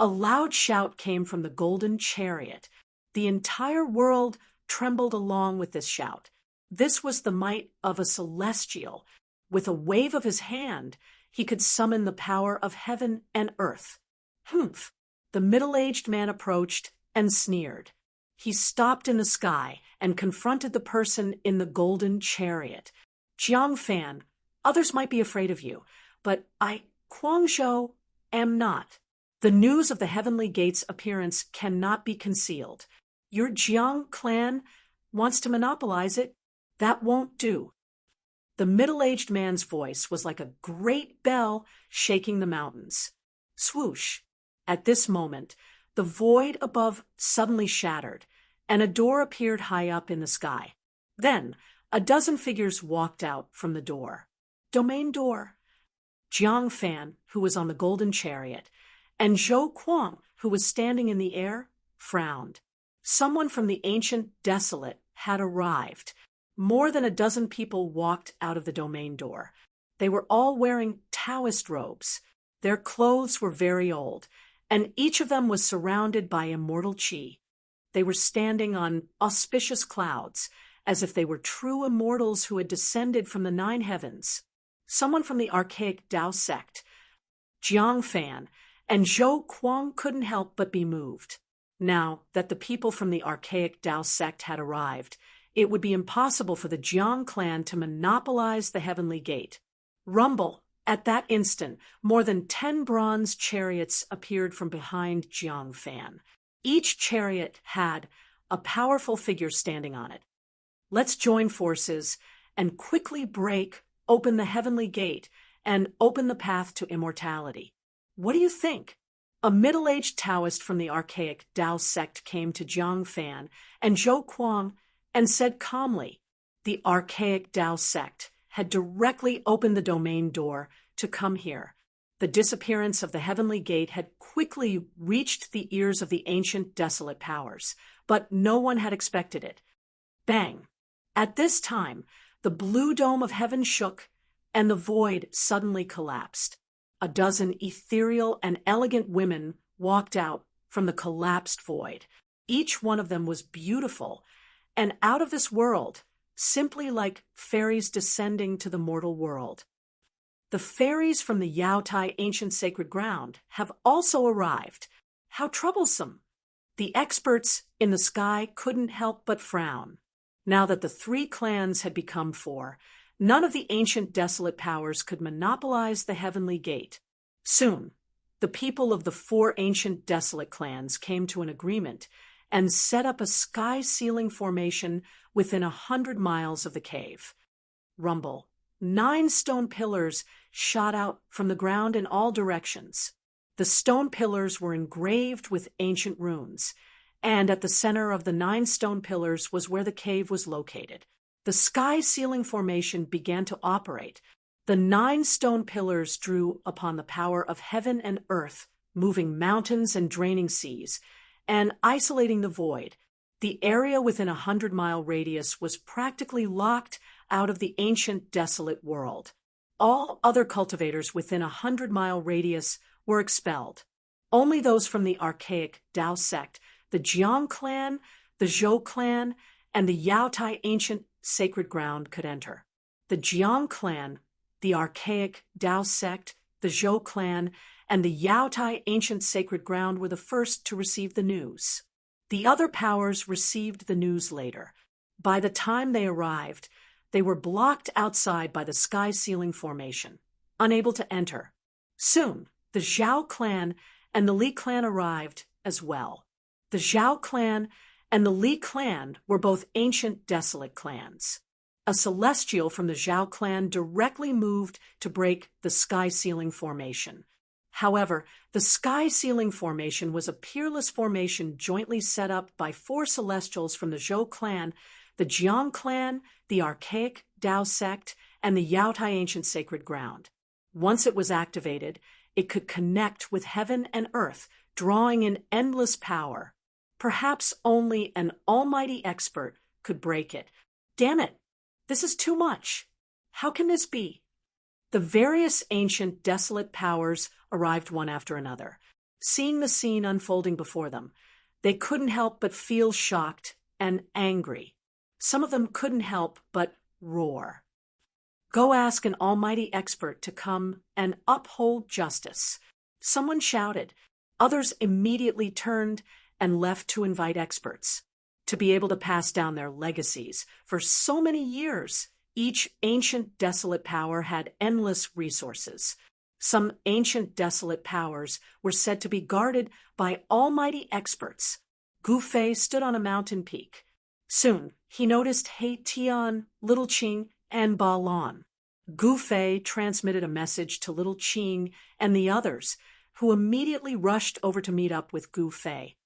A loud shout came from the golden chariot. The entire world trembled along with this shout. This was the might of a celestial. With a wave of his hand, he could summon the power of heaven and earth. Humph! The middle-aged man approached and sneered. He stopped in the sky and confronted the person in the golden chariot. Jiang Fan, others might be afraid of you, but I, Guangzhou, am not. The news of the Heavenly Gate's appearance cannot be concealed. Your Jiang clan wants to monopolize it. That won't do. The middle-aged man's voice was like a great bell shaking the mountains. Swoosh! At this moment, the void above suddenly shattered, and a door appeared high up in the sky. Then, a dozen figures walked out from the door. Domain door. Jiang Fan, who was on the golden chariot, and Zhou Kuang, who was standing in the air, frowned. Someone from the ancient desolate had arrived. More than a dozen people walked out of the domain door. They were all wearing Taoist robes. Their clothes were very old, and each of them was surrounded by immortal qi. They were standing on auspicious clouds, as if they were true immortals who had descended from the 9 heavens. Someone from the archaic Dao sect, Jiang Fan, and Zhou Kuang couldn't help but be moved. Now that the people from the archaic Dao sect had arrived, it would be impossible for the Jiang clan to monopolize the Heavenly Gate. Rumble! At that instant, more than 10 bronze chariots appeared from behind Jiang Fan. Each chariot had a powerful figure standing on it. Let's join forces and quickly break open the Heavenly Gate and open the path to immortality. What do you think? A middle-aged Taoist from the archaic Tao sect came to Jiang Fan and Zhou Kuang and said calmly, the archaic Tao sect had directly opened the domain door to come here. The disappearance of the heavenly gate had quickly reached the ears of the ancient desolate powers, but no one had expected it. Bang! At this time, the blue dome of heaven shook, and the void suddenly collapsed. A dozen ethereal and elegant women walked out from the collapsed void. Each one of them was beautiful and out of this world, simply like fairies descending to the mortal world. The fairies from the Yaotai ancient sacred ground have also arrived. How troublesome! The experts in the sky couldn't help but frown. Now that the 3 clans had become 4, none of the ancient desolate powers could monopolize the heavenly gate. Soon, the people of the 4 ancient desolate clans came to an agreement and set up a sky-ceiling formation within 100 miles of the cave. Rumble. 9 stone pillars shot out from the ground in all directions. The stone pillars were engraved with ancient runes, and at the center of the 9 stone pillars was where the cave was located. The sky-ceiling formation began to operate. The 9 stone pillars drew upon the power of heaven and earth, moving mountains and draining seas, and isolating the void. The area within a 100-mile radius was practically locked out of the ancient desolate world. All other cultivators within a 100-mile radius were expelled. Only those from the archaic Tao sect, the Jiang clan, the Zhou clan, and the Yaotai ancient sacred ground could enter. The Jiang clan, the archaic Tao sect, the Zhou clan, and the Yaotai ancient sacred ground were the first to receive the news. The other powers received the news later. By the time they arrived, they were blocked outside by the sky-ceiling formation, unable to enter. Soon, the Zhao clan and the Li clan arrived as well. The Zhao clan and the Li clan were both ancient desolate clans. A celestial from the Zhao clan directly moved to break the sky-ceiling formation. However, the sky-ceiling formation was a peerless formation jointly set up by 4 celestials from the Zhou clan, the Jiang clan, the archaic Tao sect, and the Yaotai ancient sacred ground. Once it was activated, it could connect with heaven and earth, drawing in endless power. Perhaps only an almighty expert could break it. Damn it! This is too much. How can this be? The various ancient desolate powers arrived one after another. Seeing the scene unfolding before them, they couldn't help but feel shocked and angry. Some of them couldn't help but roar. Go ask an almighty expert to come and uphold justice. Someone shouted. Others immediately turned and left to invite experts. To be able to pass down their legacies for so many years, each ancient desolate power had endless resources. Some ancient desolate powers were said to be guarded by almighty experts. Gu Fei stood on a mountain peak. Soon, he noticed He Tian, Little Qing, and Ba Lan. Gu Fei transmitted a message to Little Qing and the others, who immediately rushed over to meet up with Gu Fei.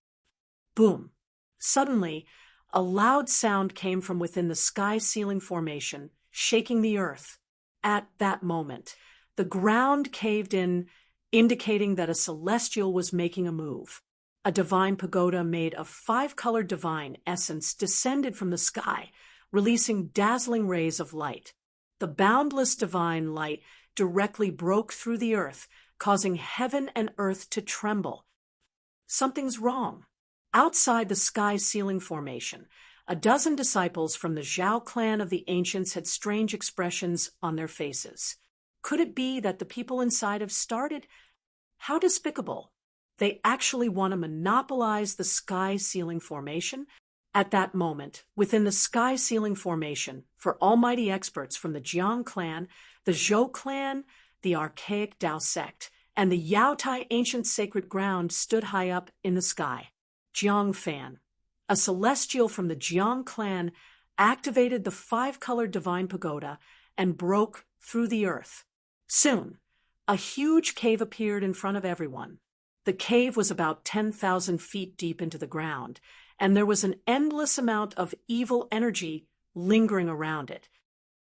Boom! Suddenly, a loud sound came from within the sky-ceiling formation, shaking the earth. At that moment, the ground caved in, indicating that a celestial was making a move. A divine pagoda made of 5-colored divine essence descended from the sky, releasing dazzling rays of light. The boundless divine light directly broke through the earth, causing heaven and earth to tremble. Something's wrong. Outside the sky-ceiling formation, a dozen disciples from the Zhao clan of the ancients had strange expressions on their faces. Could it be that the people inside have started? How despicable! They actually want to monopolize the sky-ceiling formation? At that moment, within the sky-ceiling formation, for almighty experts from the Jiang clan, the Zhou clan, the archaic Tao sect, and the Yaotai ancient sacred ground stood high up in the sky. Jiang Fan, a celestial from the Jiang clan, activated the 5-colored divine pagoda and broke through the earth. Soon, A huge cave appeared in front of everyone. The cave was about 10,000 feet deep into the ground, and there was an endless amount of evil energy lingering around it.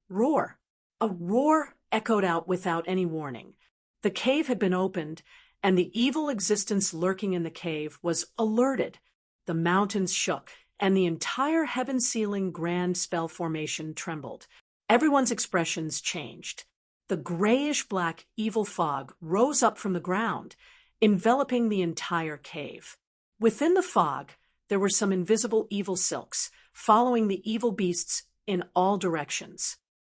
Roar! A roar echoed out without any warning. The cave had been opened, and the evil existence lurking in the cave was alerted. The mountains shook, and the entire heaven-sealing grand spell formation trembled. Everyone's expressions changed. The grayish-black evil fog rose up from the ground, enveloping the entire cave. Within the fog, there were some invisible evil silks, following the evil beasts in all directions.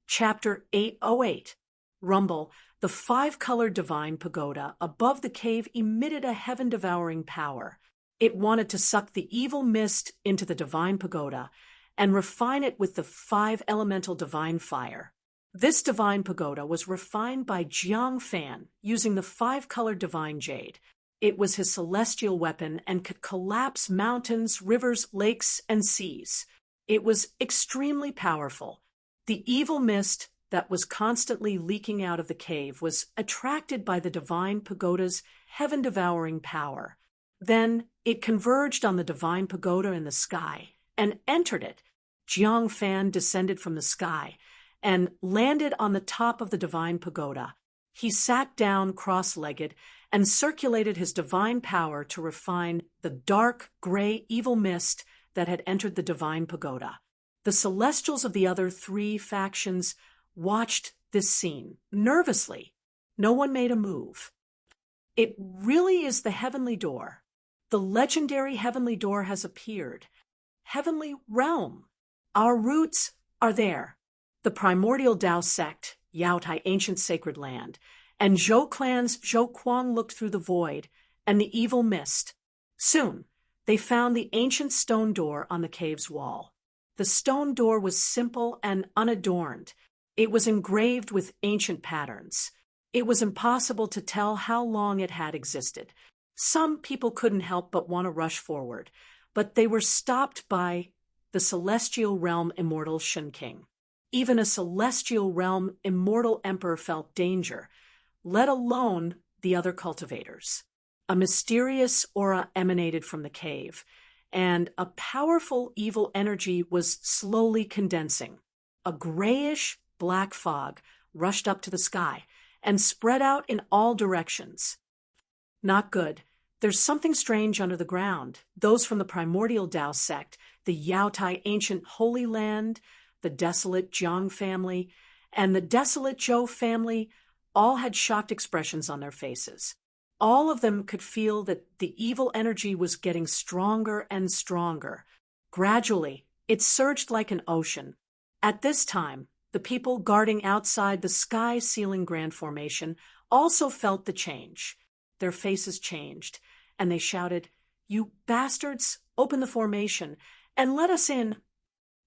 Chapter 808. Rumble, the five-colored divine pagoda above the cave emitted a heaven-devouring power. It wanted to suck the evil mist into the divine pagoda and refine it with the five-elemental divine fire. This divine pagoda was refined by Jiang Fan using the five-colored divine jade. It was his celestial weapon and could collapse mountains, rivers, lakes, and seas. It was extremely powerful. The evil mist that was constantly leaking out of the cave was attracted by the divine pagoda's heaven-devouring power. Then it converged on the divine pagoda in the sky and entered it. Jiang Fan descended from the sky and landed on the top of the divine pagoda. He sat down cross-legged and circulated his divine power to refine the dark, gray, evil mist that had entered the divine pagoda. The celestials of the other three factions watched this scene nervously. No one made a move. It really is the heavenly door. The legendary heavenly door has appeared. Heavenly realm. Our roots are there. The primordial Tao sect, Yaotai ancient sacred land, and Zhou clan's Zhou Kuang looked through the void and the evil mist. Soon, they found the ancient stone door on the cave's wall. The stone door was simple and unadorned. It was engraved with ancient patterns. It was impossible to tell how long it had existed. Some people couldn't help but want to rush forward, but they were stopped by the celestial realm immortal Shen King. Even a celestial realm immortal emperor felt danger, let alone the other cultivators. A mysterious aura emanated from the cave, and a powerful evil energy was slowly condensing. A grayish black fog rushed up to the sky and spread out in all directions. Not good. There's something strange under the ground. Those from the primordial Tao sect, the Yaotai ancient holy land, the desolate Jiang family, and the desolate Zhou family all had shocked expressions on their faces. All of them could feel that the evil energy was getting stronger and stronger. Gradually, it surged like an ocean. At this time, the people guarding outside the sky-ceiling grand formation also felt the change. Their faces changed, and they shouted, "You bastards, open the formation and let us in."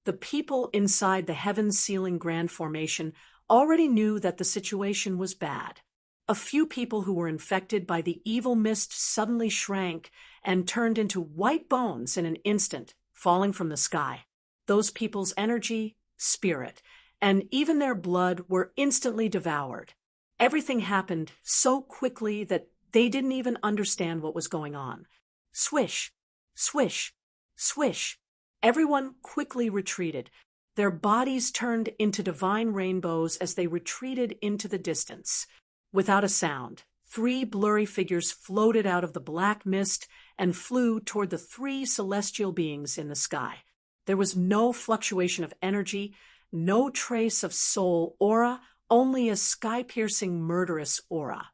The people inside the heaven-sealing grand formation already knew that the situation was bad. A few people who were infected by the evil mist suddenly shrank and turned into white bones in an instant, falling from the sky. Those people's energy, spirit, and even their blood were instantly devoured. Everything happened so quickly that they didn't even understand what was going on. Swish, swish, swish. Everyone quickly retreated. Their bodies turned into divine rainbows as they retreated into the distance. Without a sound, three blurry figures floated out of the black mist and flew toward the three celestial beings in the sky. There was no fluctuation of energy, no trace of soul aura, only a sky-piercing murderous aura.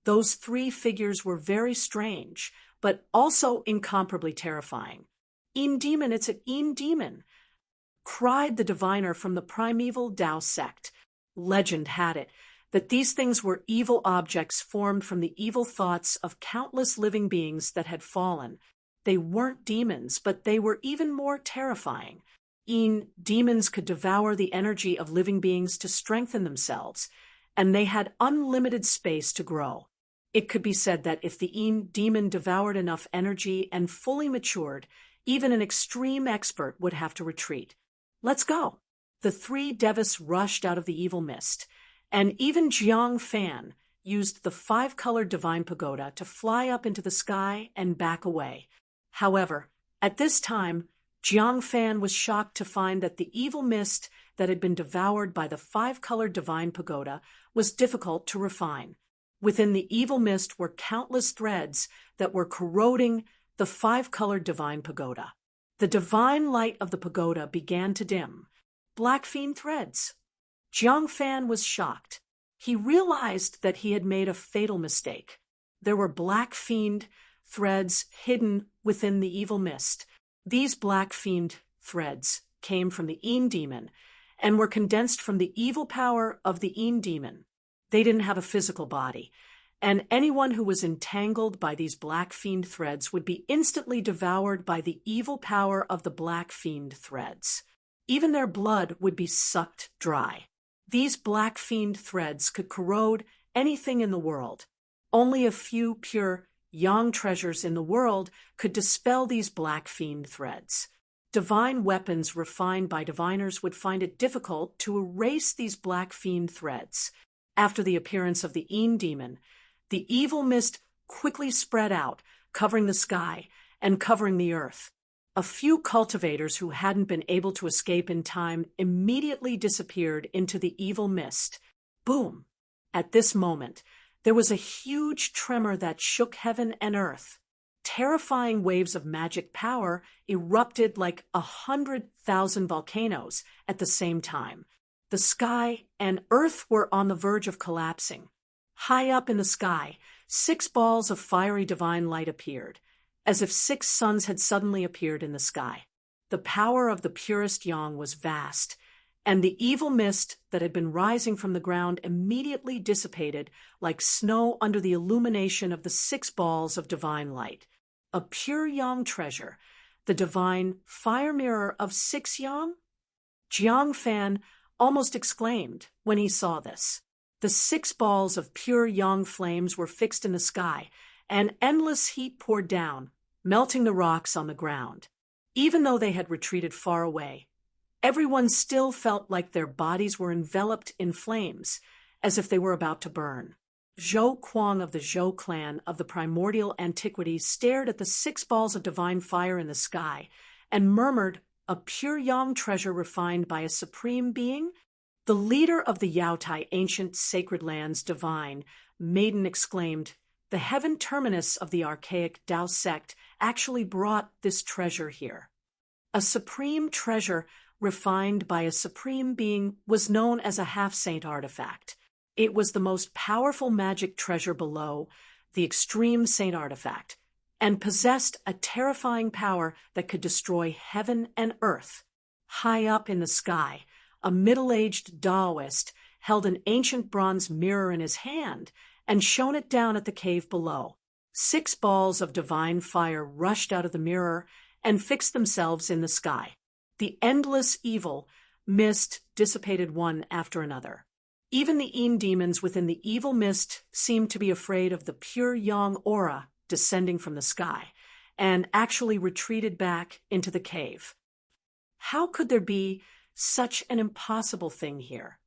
Those three figures were very strange, but also incomparably terrifying. "Demon, it's an demon!" cried the diviner from the primeval Tao sect. Legend had it that these things were evil objects formed from the evil thoughts of countless living beings that had fallen. They weren't demons, but they were even more terrifying. Demons could devour the energy of living beings to strengthen themselves, and they had unlimited space to grow. It could be said that if the demon devoured enough energy and fully matured, even an extreme expert would have to retreat. "Let's go." The three Devis rushed out of the evil mist, and even Jiang Fan, used the five-colored divine pagoda to fly up into the sky and back away. However, at this time, Jiang Fan was shocked to find that the evil mist that had been devoured by the five-colored divine pagoda was difficult to refine. Within the evil mist were countless threads that were corroding the five-colored divine pagoda. The divine light of the pagoda began to dim. Black fiend threads. Jiang Fan was shocked. He realized that he had made a fatal mistake. There were black fiend threads hidden within the evil mist. These black fiend threads came from the En demon and were condensed from the evil power of the En demon. They didn't have a physical body, and anyone who was entangled by these black fiend threads would be instantly devoured by the evil power of the black fiend threads. Even their blood would be sucked dry. These black fiend threads could corrode anything in the world. Only a few pure yang treasures in the world could dispel these black fiend threads. Divine weapons refined by diviners would find it difficult to erase these black fiend threads. After the appearance of the En demon, the evil mist quickly spread out, covering the sky and covering the earth. A few cultivators who hadn't been able to escape in time immediately disappeared into the evil mist. Boom! At this moment, there was a huge tremor that shook heaven and earth. Terrifying waves of magic power erupted like 100,000 volcanoes at the same time. The sky and earth were on the verge of collapsing. High up in the sky, 6 balls of fiery divine light appeared, as if 6 suns had suddenly appeared in the sky. The power of the purest yang was vast, and the evil mist that had been rising from the ground immediately dissipated like snow under the illumination of the 6 balls of divine light. A pure yang treasure, the divine fire mirror of 6 yang? Jiang Fan almost exclaimed when he saw this. The 6 balls of pure yang flames were fixed in the sky, and endless heat poured down, melting the rocks on the ground. Even though they had retreated far away, everyone still felt like their bodies were enveloped in flames, as if they were about to burn. Zhou Kuang of the Zhou clan of the primordial antiquity stared at the 6 balls of divine fire in the sky and murmured, "A pure yang treasure refined by a supreme being?" The leader of the Yaotai ancient sacred lands divine maiden exclaimed, "The heaven terminus of the archaic Tao sect actually brought this treasure here." A supreme treasure refined by a supreme being was known as a half-saint artifact. It was the most powerful magic treasure below the extreme saint artifact, and possessed a terrifying power that could destroy heaven and earth. High up in the sky, a middle-aged Taoist held an ancient bronze mirror in his hand and shone it down at the cave below. 6 balls of divine fire rushed out of the mirror and fixed themselves in the sky. The endless evil mist dissipated one after another. Even the En demons within the evil mist seemed to be afraid of the pure yang aura descending from the sky, and actually retreated back into the cave. How could there be such an impossible thing here?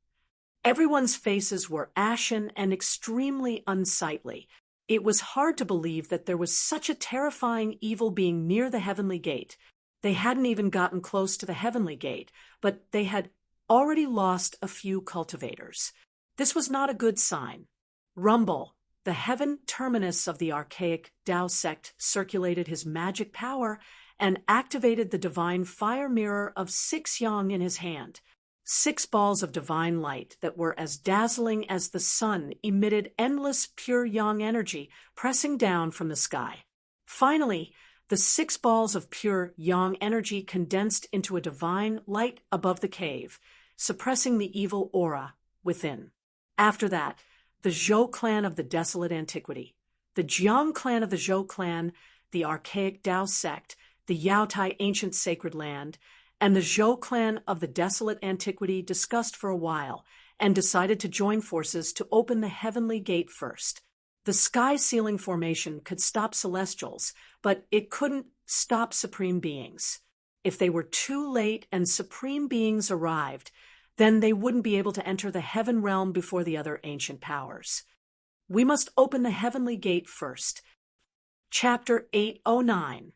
Everyone's faces were ashen and extremely unsightly. It was hard to believe that there was such a terrifying evil being near the heavenly gate. They hadn't even gotten close to the heavenly gate, but they had already lost a few cultivators. This was not a good sign. Rumble, the heaven terminus of the archaic Tao sect, circulated his magic power and activated the divine fire mirror of 6 yang in his hand. 6 balls of divine light that were as dazzling as the sun emitted endless pure yang energy pressing down from the sky. Finally, the 6 balls of pure yang energy condensed into a divine light above the cave, suppressing the evil aura within. After that, the Zhou clan of the desolate antiquity, the Jiang clan of the Zhou clan, the archaic Tao sect, the Yaotai ancient sacred land, and the Zhou clan of the desolate antiquity discussed for a while and decided to join forces to open the heavenly gate first. The sky-ceiling formation could stop celestials, but it couldn't stop supreme beings. If they were too late and supreme beings arrived, then they wouldn't be able to enter the heaven realm before the other ancient powers. We must open the heavenly gate first. Chapter 809.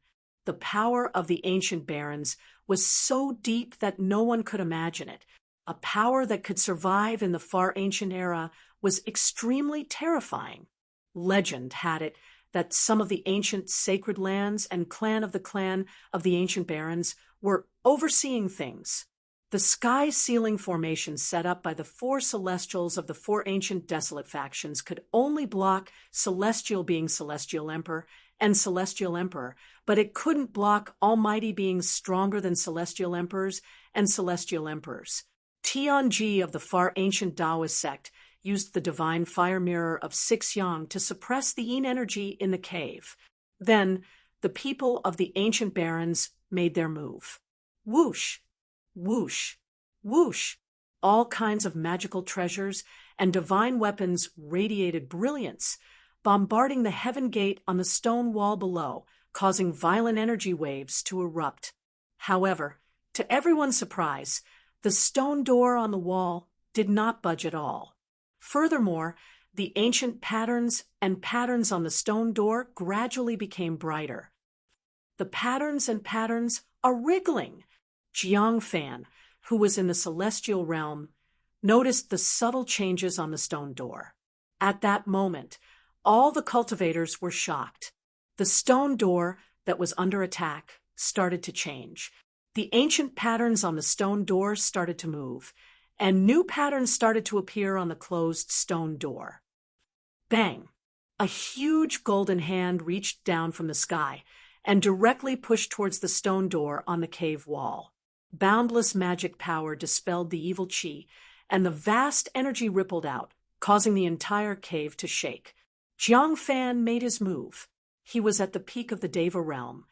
The power of the ancient barons was so deep that no one could imagine it. A power that could survive in the far ancient era was extremely terrifying. Legend had it that some of the ancient sacred lands and clan of the ancient barons were overseeing things. The sky-sealing formation set up by the four celestials of the four ancient desolate factions could only block celestial being celestial emperor and celestial emperor, but it couldn't block almighty beings stronger than celestial emperors and celestial emperors. Tianji of the far ancient Taoist sect used the divine fire mirror of Six Yang to suppress the yin energy in the cave. Then, the people of the ancient barons made their move. Whoosh! Whoosh! Whoosh! All kinds of magical treasures and divine weapons radiated brilliance, bombarding the heaven gate on the stone wall below, causing violent energy waves to erupt. However, to everyone's surprise, the stone door on the wall did not budge at all. Furthermore, the ancient patterns on the stone door gradually became brighter. The patterns are wriggling. Jiang Fan, who was in the celestial realm, noticed the subtle changes on the stone door. At that moment, all the cultivators were shocked. The stone door that was under attack started to change. The ancient patterns on the stone door started to move, and new patterns started to appear on the closed stone door. Bang! A huge golden hand reached down from the sky and directly pushed towards the stone door on the cave wall. Boundless magic power dispelled the evil qi, and the vast energy rippled out, causing the entire cave to shake. Jiang Fan made his move. He was at the peak of the Deva realm,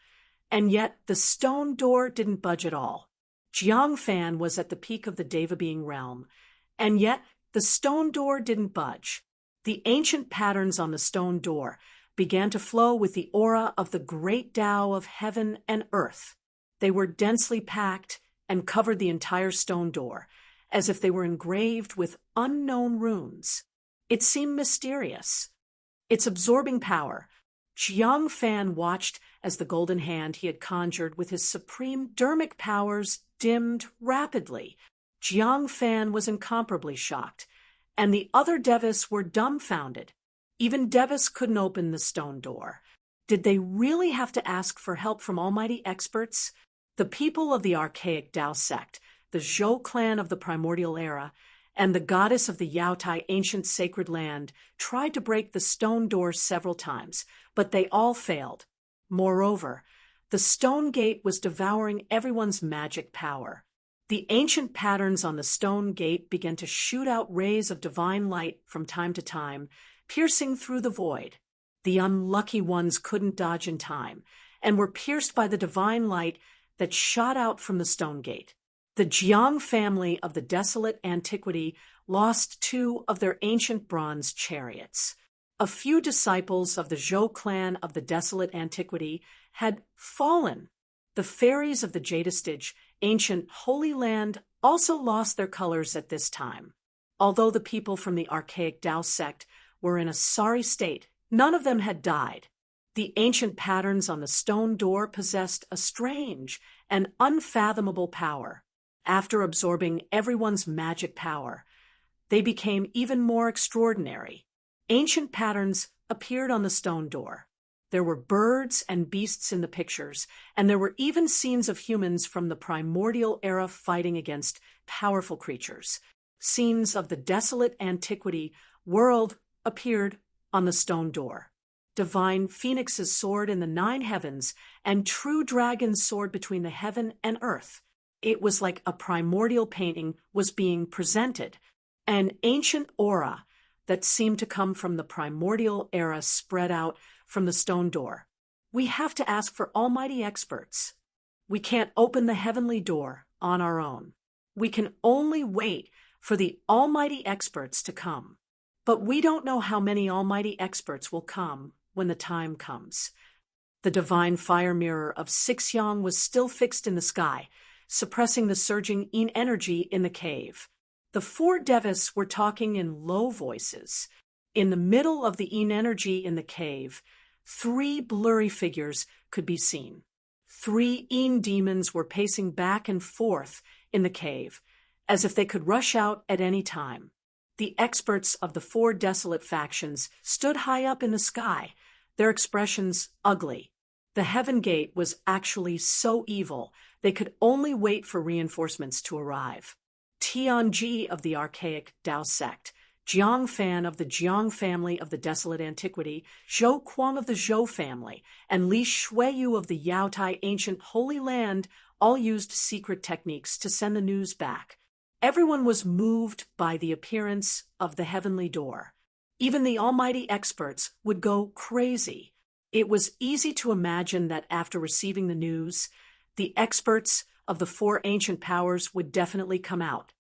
and yet the stone door didn't budge at all. Jiang Fan was at the peak of the Deva being realm, and yet the stone door didn't budge. The ancient patterns on the stone door began to flow with the aura of the great Tao of heaven and earth. They were densely packed and covered the entire stone door, as if they were engraved with unknown runes. It seemed mysterious. Its absorbing power. Jiang Fan watched as the golden hand he had conjured with his supreme dermic powers dimmed rapidly. Jiang Fan was incomparably shocked, and the other Devas were dumbfounded. Even Devas couldn't open the stone door. Did they really have to ask for help from almighty experts? The people of the archaic Tao sect, the Zhou clan of the primordial era, and the goddess of the Yaotai ancient sacred land tried to break the stone door several times, but they all failed. Moreover, the stone gate was devouring everyone's magic power. The ancient patterns on the stone gate began to shoot out rays of divine light from time to time, piercing through the void. The unlucky ones couldn't dodge in time, and were pierced by the divine light that shot out from the stone gate. The Jiang family of the desolate antiquity lost 2 of their ancient bronze chariots. A few disciples of the Zhou clan of the desolate antiquity had fallen. The fairies of the Jadestige, ancient Holy Land, also lost their colors at this time. Although the people from the archaic Tao sect were in a sorry state, none of them had died. The ancient patterns on the stone door possessed a strange and unfathomable power. After absorbing everyone's magic power, they became even more extraordinary. Ancient patterns appeared on the stone door. There were birds and beasts in the pictures, and there were even scenes of humans from the primordial era fighting against powerful creatures. Scenes of the desolate antiquity world appeared on the stone door. Divine Phoenix's sword in the 9 heavens and true dragon's sword between the heaven and earth. It was like a primordial painting was being presented. An ancient aura that seemed to come from the primordial era spread out from the stone door. We have to ask for almighty experts. We can't open the heavenly door on our own. We can only wait for the almighty experts to come. But we don't know how many almighty experts will come when the time comes. The divine fire mirror of Six Yang was still fixed in the sky, suppressing the surging yin energy in the cave. The 4 Devas were talking in low voices. In the middle of the energy in the cave, 3 blurry figures could be seen. 3 demons were pacing back and forth in the cave, as if they could rush out at any time. The experts of the 4 desolate factions stood high up in the sky, their expressions ugly. The Heaven Gate was actually so evil, they could only wait for reinforcements to arrive. Tianji of the archaic Tao sect, Jiang Fan of the Jiang family of the desolate antiquity, Zhou Kuang of the Zhou family, and Li Shuiyu of the Yaotai ancient holy land all used secret techniques to send the news back. Everyone was moved by the appearance of the heavenly door. Even the almighty experts would go crazy. It was easy to imagine that after receiving the news, the experts of the 4 ancient powers would definitely come out.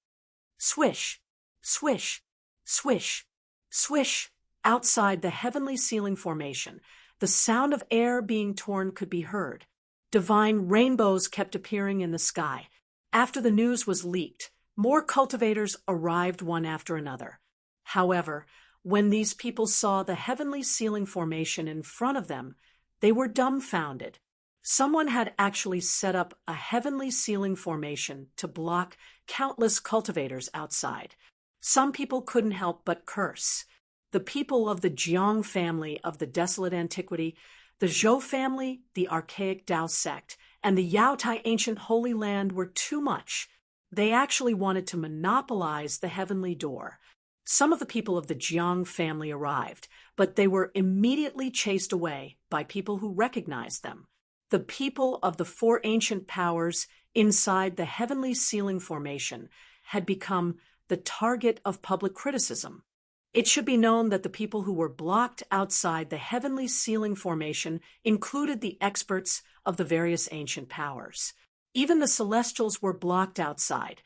Swish, swish, swish, swish. Outside the heavenly ceiling formation, the sound of air being torn could be heard. Divine rainbows kept appearing in the sky. After the news was leaked, more cultivators arrived one after another. However, when these people saw the heavenly ceiling formation in front of them, they were dumbfounded. Someone had actually set up a heavenly ceiling formation to block countless cultivators outside. Some people couldn't help but curse. The people of the Jiang family of the desolate antiquity, the Zhou family, the archaic Tao sect, and the Yaotai ancient holy land were too much. They actually wanted to monopolize the heavenly door. Some of the people of the Jiang family arrived, but they were immediately chased away by people who recognized them. The people of the 4 ancient powers inside the heavenly ceiling formation had become the target of public criticism. It should be known that the people who were blocked outside the heavenly ceiling formation included the experts of the various ancient powers. Even the celestials were blocked outside.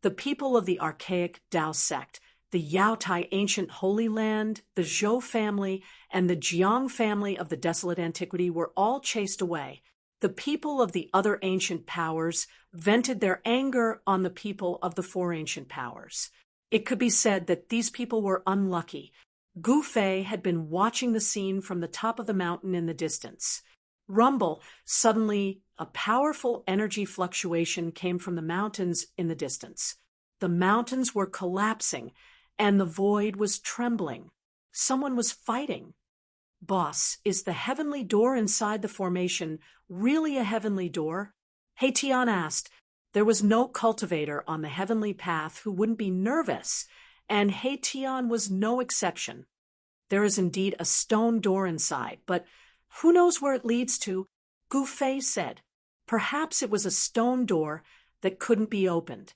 The people of the archaic Tao sect, the Yaotai ancient holy land, the Zhou family, and the Jiang family of the desolate antiquity were all chased away. The people of the other ancient powers vented their anger on the people of the 4 ancient powers. It could be said that these people were unlucky. Gu Fei had been watching the scene from the top of the mountain in the distance. Rumble, suddenly a powerful energy fluctuation came from the mountains in the distance. The mountains were collapsing, and the void was trembling. Someone was fighting. Boss, is the heavenly door inside the formation really a heavenly door? He Tian asked. There was no cultivator on the heavenly path who wouldn't be nervous, and He Tian was no exception. There is indeed a stone door inside, but who knows where it leads to? Gu Fei said. Perhaps it was a stone door that couldn't be opened.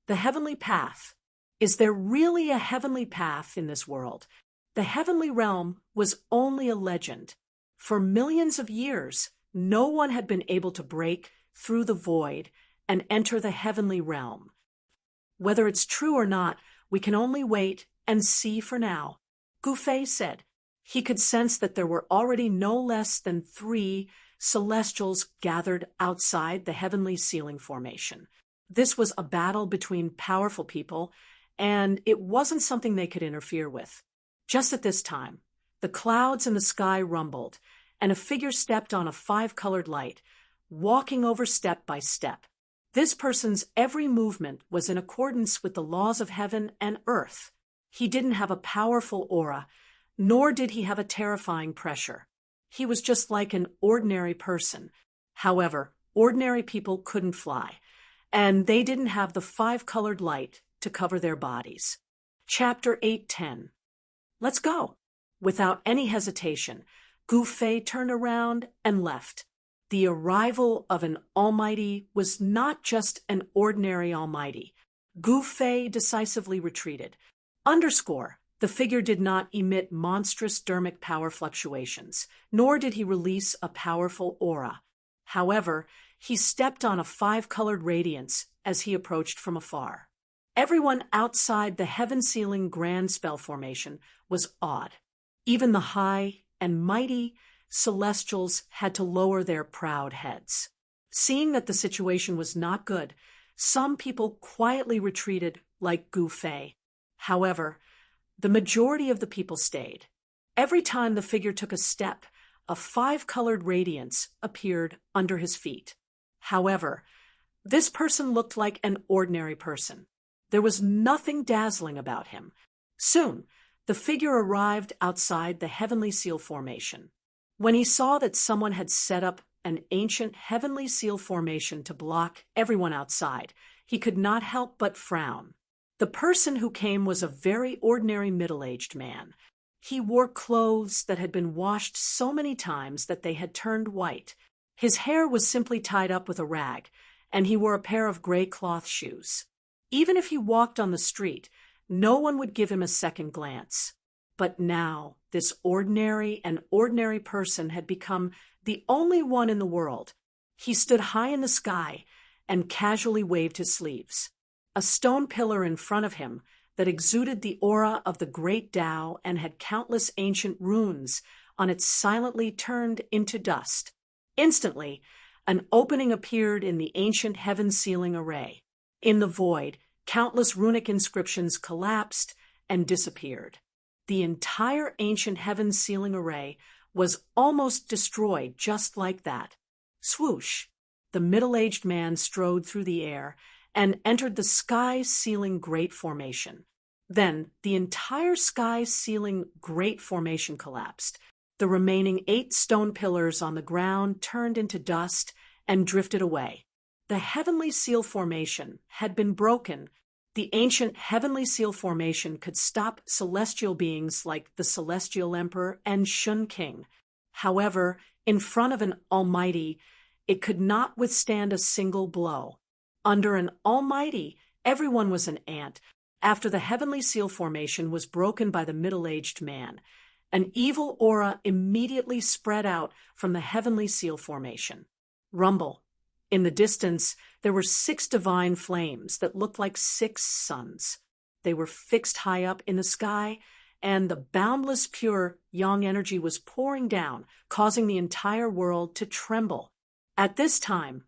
The heavenly path. Is there really a heavenly path in this world? The heavenly realm was only a legend. For millions of years, no one had been able to break through the void and enter the heavenly realm. Whether it's true or not, we can only wait and see for now, Gu Fei said. He could sense that there were already no less than 3 celestials gathered outside the heavenly ceiling formation. This was a battle between powerful people, and it wasn't something they could interfere with. Just at this time, the clouds in the sky rumbled, and a figure stepped on a 5-colored light, walking over step by step. This person's every movement was in accordance with the laws of heaven and earth. He didn't have a powerful aura, nor did he have a terrifying pressure. He was just like an ordinary person. However, ordinary people couldn't fly, and they didn't have the 5-colored light to cover their bodies. Chapter 8:10. Let's go. Without any hesitation, Gu Fei turned around and left. The arrival of an almighty was not just an ordinary almighty. Gu Fei decisively retreated. Underscore, the figure did not emit monstrous dermic power fluctuations, nor did he release a powerful aura. However, he stepped on a 5-colored radiance as he approached from afar. Everyone outside the heaven-sealing grand spell formation was awed. Even the high and mighty celestials had to lower their proud heads. Seeing that the situation was not good, some people quietly retreated like Gu Fei. However, The majority of the people stayed. Every time the figure took a step, a five-colored radiance appeared under his feet. However, this person looked like an ordinary person. There was nothing dazzling about him. Soon, the figure arrived outside the Heavenly Seal formation. When he saw that someone had set up an ancient Heavenly Seal formation to block everyone outside, he could not help but frown. The person who came was a very ordinary middle-aged man. He wore clothes that had been washed so many times that they had turned white. His hair was simply tied up with a rag, and he wore a pair of gray cloth shoes. Even if he walked on the street, no one would give him a second glance. But now, this ordinary person had become the only one in the world. He stood high in the sky and casually waved his sleeves. A stone pillar in front of him that exuded the aura of the great Tao and had countless ancient runes on it silently turned into dust. Instantly, an opening appeared in the ancient heaven sealing array. In the void, countless runic inscriptions collapsed and disappeared. The entire ancient heaven sealing array was almost destroyed just like that. Swoosh! The middle-aged man strode through the air and entered the sky-sealing Great Formation. Then the entire sky-sealing Great Formation collapsed. The remaining 8 stone pillars on the ground turned into dust and drifted away. The Heavenly Seal Formation had been broken. The ancient Heavenly Seal Formation could stop celestial beings like the Celestial Emperor and Shun King. However, in front of an Almighty, it could not withstand a single blow. Under an Almighty, everyone was an ant. After the Heavenly Seal Formation was broken by the middle-aged man, an evil aura immediately spread out from the Heavenly Seal Formation. Rumble. In the distance, there were 6 divine flames that looked like 6 suns. They were fixed high up in the sky, and the boundless pure yang energy was pouring down, causing the entire world to tremble. At this time,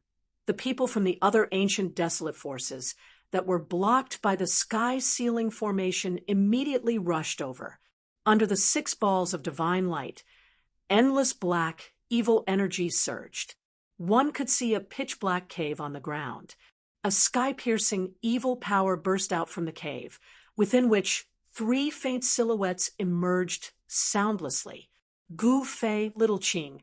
the people from the other ancient desolate forces that were blocked by the sky-sealing formation immediately rushed over. Under the 6 balls of divine light, endless black, evil energy surged. One could see a pitch-black cave on the ground. A sky-piercing evil power burst out from the cave, within which 3 faint silhouettes emerged soundlessly. Gu Fei, Little Qing,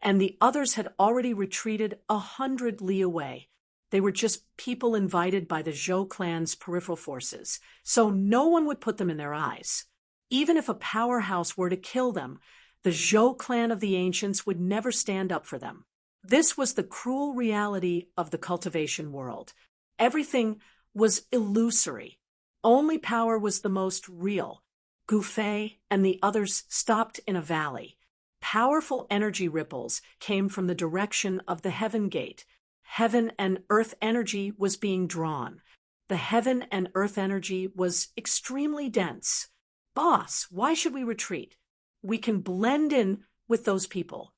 and the others had already retreated 100 li away. They were just people invited by the Zhou clan's peripheral forces, so no one would put them in their eyes. Even if a powerhouse were to kill them, the Zhou clan of the ancients would never stand up for them. This was the cruel reality of the cultivation world. Everything was illusory. Only power was the most real. Gu Fei and the others stopped in a valley. Powerful energy ripples came from the direction of the Heaven Gate. Heaven and earth energy was being drawn. The heaven and earth energy was extremely dense. Boss, why should we retreat? We can blend in with those people.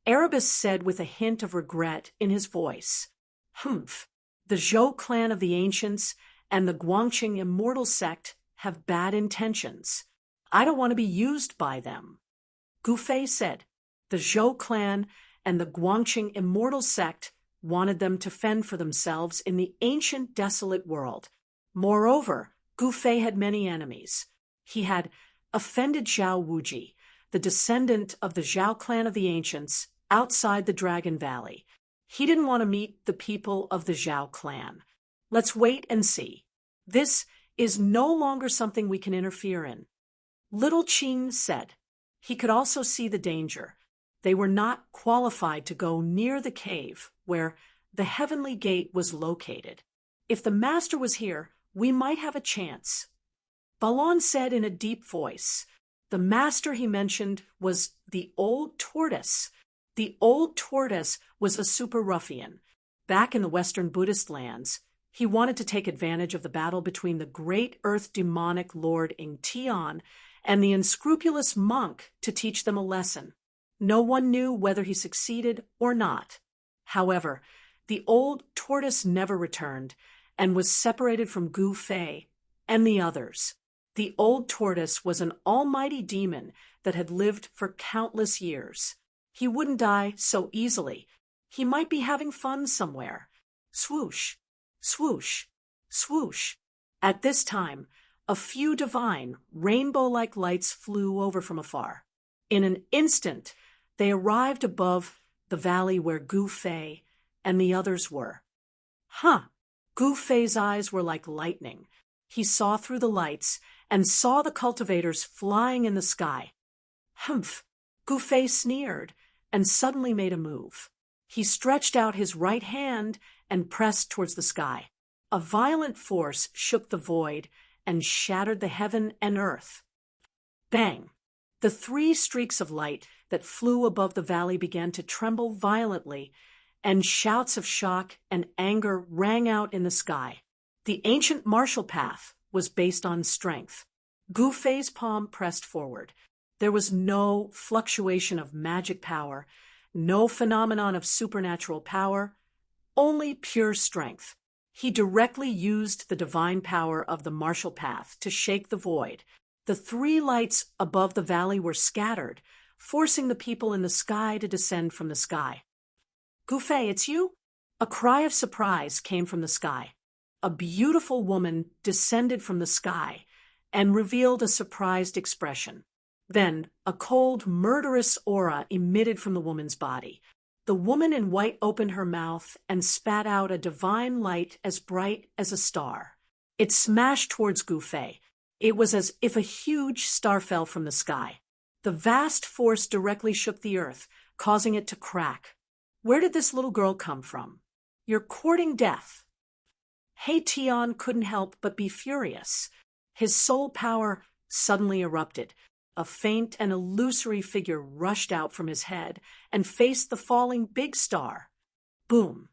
Erebus said with a hint of regret in his voice. Humph. The Zhou clan of the ancients and the Guangqing immortal sect have bad intentions. I don't want to be used by them. Gu Fei said. The Zhou clan and the Guangqing immortal sect wanted them to fend for themselves in the ancient desolate world. Moreover, Gu Fei had many enemies. He had offended Zhao Wuji, the descendant of the Zhao clan of the ancients, outside the Dragon Valley. He didn't want to meet the people of the Zhao clan. Let's wait and see. This is no longer something we can interfere in. Little Qing said. He could also see the danger. They were not qualified to go near the cave where the Heavenly Gate was located. If the master was here, we might have a chance. Balon said in a deep voice. The master he mentioned was the old tortoise. The old tortoise was a super ruffian. Back in the Western Buddhist lands, he wanted to take advantage of the battle between the great earth demonic lord Ingtian and the unscrupulous monk to teach them a lesson. No one knew whether he succeeded or not. However, the old tortoise never returned and was separated from Gu Fei and the others. The old tortoise was an almighty demon that had lived for countless years. He wouldn't die so easily. He might be having fun somewhere. Swoosh, swoosh, swoosh. At this time, a few divine, rainbow-like lights flew over from afar. In an instant, they arrived above the valley where Gu Fei and the others were. Gu Fei's eyes were like lightning. He saw through the lights and saw the cultivators flying in the sky. Humph! Gu Fei sneered and suddenly made a move. He stretched out his right hand and pressed towards the sky. A violent force shook the void and shattered the heaven and earth. Bang! The 3 streaks of light that flew above the valley began to tremble violently, and shouts of shock and anger rang out in the sky. The ancient martial path was based on strength. Gu Fei's palm pressed forward. There was no fluctuation of magic power, no phenomenon of supernatural power, only pure strength. He directly used the divine power of the martial path to shake the void. The 3 lights above the valley were scattered, forcing the people in the sky to descend from the sky. Gu Fei, it's you? A cry of surprise came from the sky. A beautiful woman descended from the sky and revealed a surprised expression. Then a cold, murderous aura emitted from the woman's body. The woman in white opened her mouth and spat out a divine light as bright as a star. It smashed towards Gu Fei. It was as if a huge star fell from the sky. The vast force directly shook the earth, causing it to crack. Where did this little girl come from? You're courting death. He Tian couldn't help but be furious. His soul power suddenly erupted. A faint and illusory figure rushed out from his head and faced the falling big star. Boom!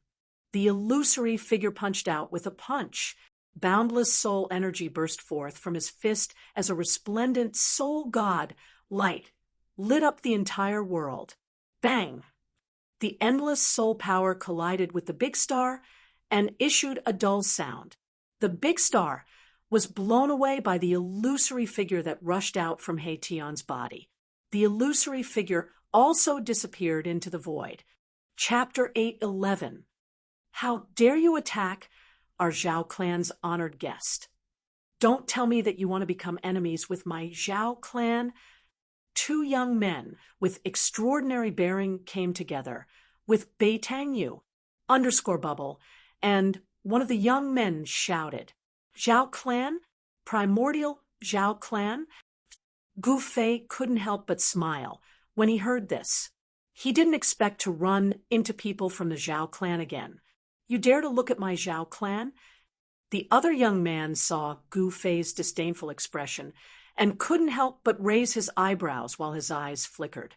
The illusory figure punched out with a punch. Boundless soul energy burst forth from his fist as a resplendent soul god light lit up the entire world. Bang! The endless soul power collided with the big star and issued a dull sound. The big star was blown away by the illusory figure that rushed out from He Tian's body. The illusory figure also disappeared into the void. Chapter 8:11. How dare you attack our Zhao clan's honored guest? Don't tell me that you want to become enemies with my Zhao clan. 2 young men with extraordinary bearing came together, with Beitang Yu, _bubble, and one of the young men shouted, Zhao clan? Primordial Zhao clan? Gu Fei couldn't help but smile when he heard this. He didn't expect to run into people from the Zhao clan again. You dare to look at my Zhao clan? The other young man saw Gu Fei's disdainful expression and couldn't help but raise his eyebrows while his eyes flickered.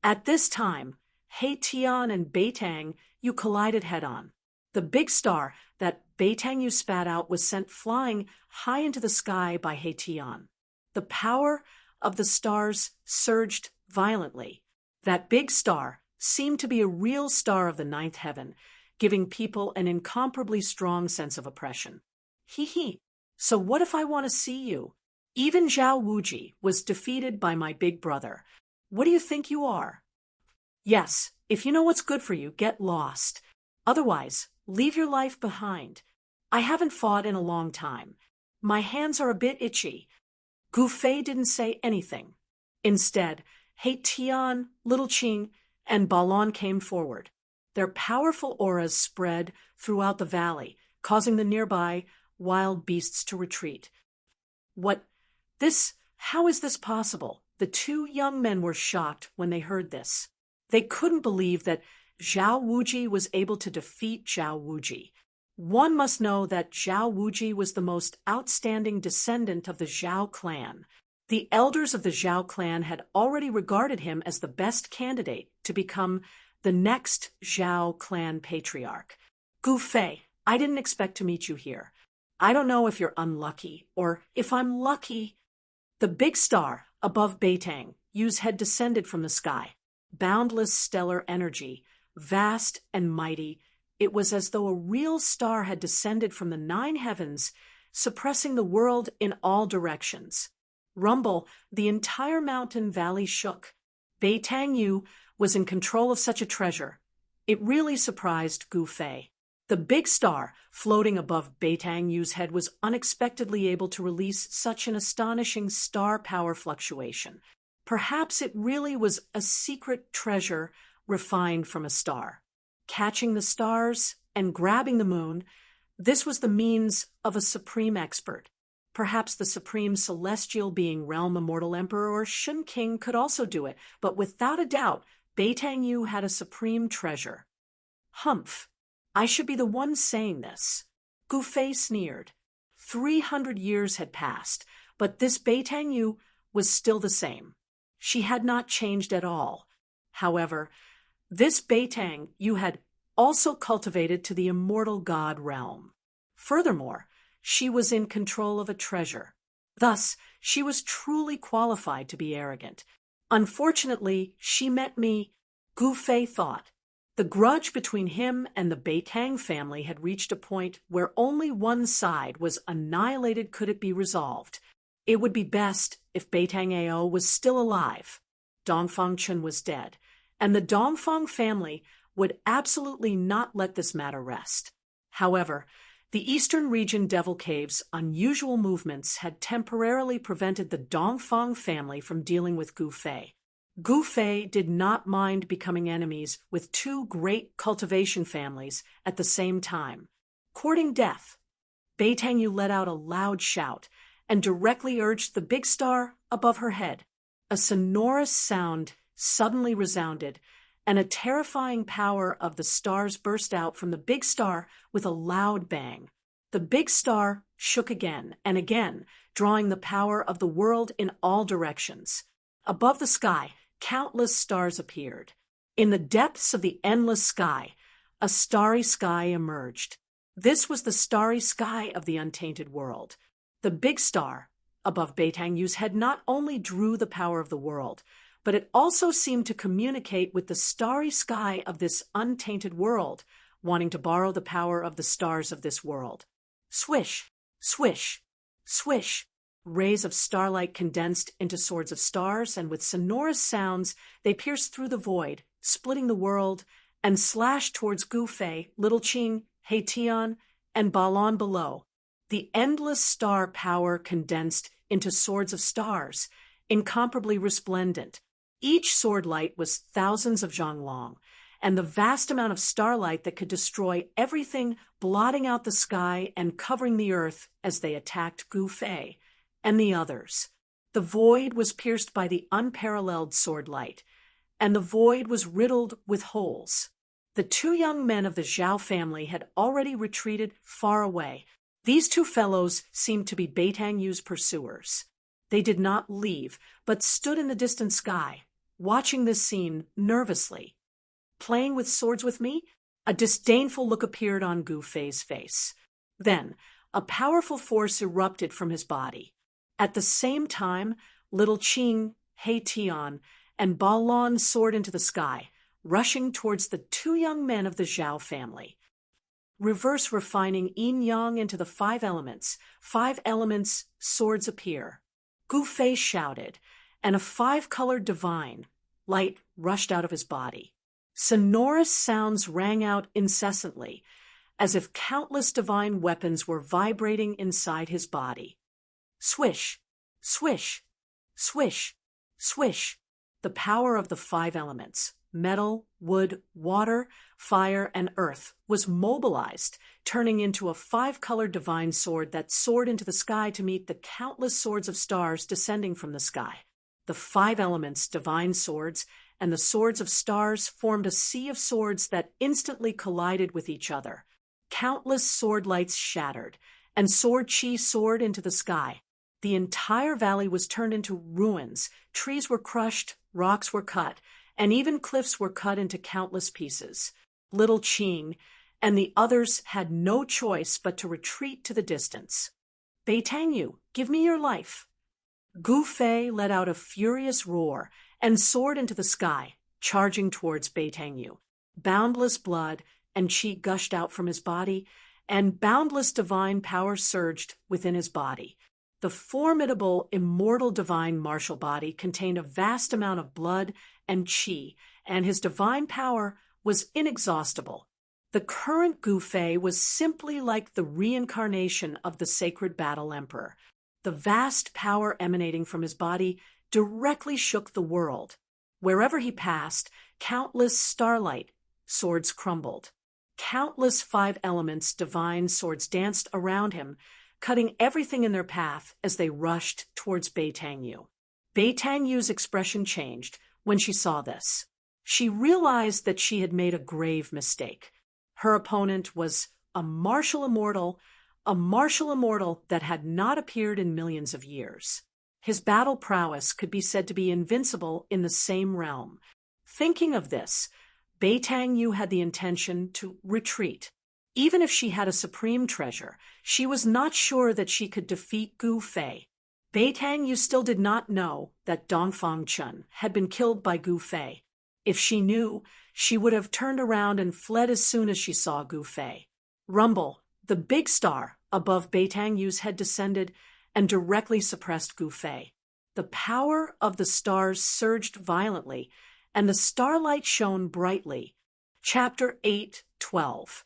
At this time, He Tian and Beitang Yu collided head-on. The big star that Beitang Yu spat out was sent flying high into the sky by He Tian. The power of the stars surged violently. That big star seemed to be a real star of the 9th heaven, giving people an incomparably strong sense of oppression. Hee. So what if I want to see you? Even Zhao Wuji was defeated by my big brother. What do you think you are? Yes, if you know what's good for you, get lost. Otherwise, leave your life behind. I haven't fought in a long time. My hands are a bit itchy. Gu Fei didn't say anything. Instead, He Tian, Little Qing, and Balon came forward. Their powerful auras spread throughout the valley, causing the nearby wild beasts to retreat. How is this possible? The 2 young men were shocked when they heard this. They couldn't believe that Zhao Wuji was able to defeat Zhao Wuji. One must know that Zhao Wuji was the most outstanding descendant of the Zhao clan. The elders of the Zhao clan had already regarded him as the best candidate to become the next Zhao clan patriarch. Gu Fei, I didn't expect to meet you here. I don't know if you're unlucky, or if I'm lucky. The big star above Beitang Yu's had descended from the sky. Boundless stellar energy, vast and mighty, it was as though a real star had descended from the 9 heavens suppressing the world in all directions. Rumble, the entire mountain valley shook. Bei Tang Yu was in control of such a treasure. It really surprised Gu Fei. The big star floating above Bei Tang Yu's head was unexpectedly able to release such an astonishing star power fluctuation. Perhaps it really was a secret treasure refined from a star. Catching the stars and grabbing the moon, this was the means of a supreme expert. Perhaps the supreme celestial being Realm Immortal Emperor or Shun King could also do it, but without a doubt, Bei Tang Yu had a supreme treasure. Humph! I should be the one saying this. Gu Fei sneered. 300 years had passed, but this Bei Tang Yu was still the same. She had not changed at all. However, this Bei Tang Yu had also cultivated to the immortal god realm. Furthermore, she was in control of a treasure. Thus, she was truly qualified to be arrogant. Unfortunately, she met me, Gu Fei thought. The grudge between him and the Bei Tang family had reached a point where only one side was annihilated could it be resolved. It would be best if Bei Tang Ao was still alive. Dongfang Chun was dead, and the Dongfang family would absolutely not let this matter rest. However, the Eastern Region Devil Cave's unusual movements had temporarily prevented the Dongfang family from dealing with Gu Fei. Gu Fei did not mind becoming enemies with two great cultivation families at the same time. Courting death, Bei Tang Yu let out a loud shout and directly urged the big star above her head. A sonorous sound suddenly resounded, and a terrifying power of the stars burst out from the big star with a loud bang. The big star shook again and again, drawing the power of the world in all directions. Above the sky, countless stars appeared. In the depths of the endless sky, a starry sky emerged. This was the starry sky of the untainted world. The big star above Bei Tang Yu's head not only drew the power of the world, but it also seemed to communicate with the starry sky of this untainted world, wanting to borrow the power of the stars of this world. Swish, swish, swish. Rays of starlight condensed into swords of stars, and with sonorous sounds, they pierced through the void, splitting the world, and slashed towards Gu Fei, Little Qing, He Tian, and Balon below. The endless star power condensed into swords of stars, incomparably resplendent. Each sword light was thousands of zhang long, and the vast amount of starlight that could destroy everything, blotting out the sky and covering the earth as they attacked Gu Fei and the others. The void was pierced by the unparalleled sword light, and the void was riddled with holes. The two young men of the Zhao family had already retreated far away. These two fellows seemed to be Bei Tang Yu's pursuers. They did not leave, but stood in the distant sky, watching this scene nervously. Playing with swords with me? A disdainful look appeared on Gu Fei's face. Then, a powerful force erupted from his body. At the same time, Little Qing, He Tian, and Balon soared into the sky, rushing towards the two young men of the Zhao family. Reverse refining yin-yang into the 5 elements. 5 elements, swords appear. Gu Fei shouted, and a 5-colored divine light rushed out of his body. Sonorous sounds rang out incessantly, as if countless divine weapons were vibrating inside his body. Swish, swish, swish, swish. The power of the 5 elements, metal, wood, water, fire, and earth, was mobilized, turning into a 5-colored divine sword that soared into the sky to meet the countless swords of stars descending from the sky. The 5 elements, divine swords, and the swords of stars formed a sea of swords that instantly collided with each other. Countless sword lights shattered, and sword chi soared into the sky. The entire valley was turned into ruins. Trees were crushed, rocks were cut, and even cliffs were cut into countless pieces. Little Qing and the others had no choice but to retreat to the distance. Bei Tang Yu, give me your life. Gu Fei let out a furious roar and soared into the sky, charging towards Bei Tang Yu. Boundless blood and qi gushed out from his body, and boundless divine power surged within his body. The formidable, immortal divine martial body contained a vast amount of blood and chi, and his divine power was inexhaustible. The current Gu Fei was simply like the reincarnation of the sacred battle emperor. The vast power emanating from his body directly shook the world. Wherever he passed, countless starlight swords crumbled. Countless five elements divine swords danced around him, cutting everything in their path as they rushed towards Beitang-yu. Beitang-yu's expression changed when she saw this. She realized that she had made a grave mistake. Her opponent was a martial immortal that had not appeared in millions of years. His battle prowess could be said to be invincible in the same realm. Thinking of this, Beitang-yu had the intention to retreat. Even if she had a supreme treasure, she was not sure that she could defeat Gu Fei. Beitang-yu still did not know that Dongfang Chun had been killed by Gu Fei. If she knew, she would have turned around and fled as soon as she saw Gu Fei. Rumble, the big star above Beitang-yu's head, descended and directly suppressed Gu Fei. The power of the stars surged violently, and the starlight shone brightly. Chapter 8:12.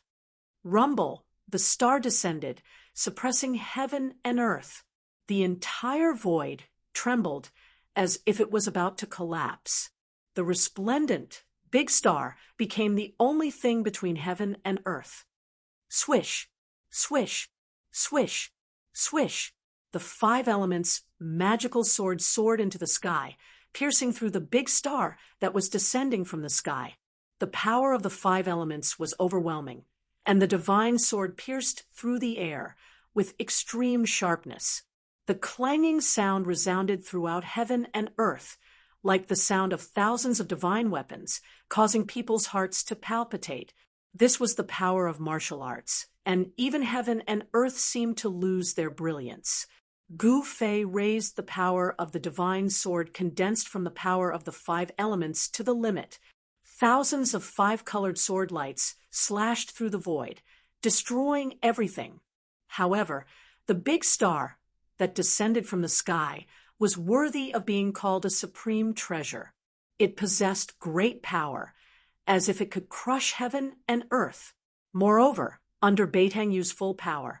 Rumble, the star descended, suppressing heaven and earth. The entire void trembled as if it was about to collapse. The resplendent big star became the only thing between heaven and earth. Swish, swish, swish, swish. The five elements' magical swords soared into the sky, piercing through the big star that was descending from the sky. The power of the five elements was overwhelming, and the divine sword pierced through the air with extreme sharpness. The clanging sound resounded throughout heaven and earth, like the sound of thousands of divine weapons, causing people's hearts to palpitate. This was the power of martial arts, and even heaven and earth seemed to lose their brilliance. Gu Fei raised the power of the divine sword condensed from the power of the five elements to the limit. Thousands of five-colored sword lights slashed through the void, destroying everything. However, the big star that descended from the sky was worthy of being called a supreme treasure. It possessed great power, as if it could crush heaven and earth. Moreover, under Beitang-yu's full power,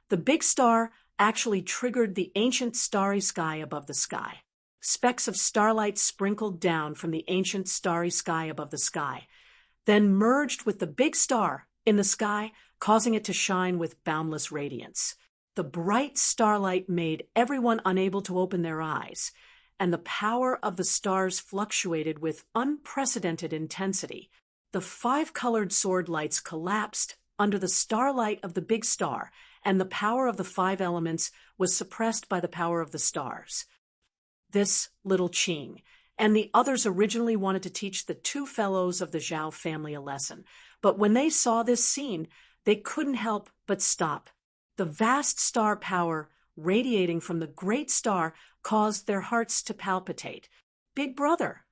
the big star actually triggered the ancient starry sky above the sky. Specks of starlight sprinkled down from the ancient starry sky above the sky, then merged with the big star in the sky, causing it to shine with boundless radiance. The bright starlight made everyone unable to open their eyes, and the power of the stars fluctuated with unprecedented intensity. The five-colored sword lights collapsed under the starlight of the big star, and the power of the five elements was suppressed by the power of the stars. This little Qing and the others originally wanted to teach the two fellows of the Zhao family a lesson, but when they saw this scene, they couldn't help but stop. The vast star power radiating from the great star caused their hearts to palpitate. Big brother!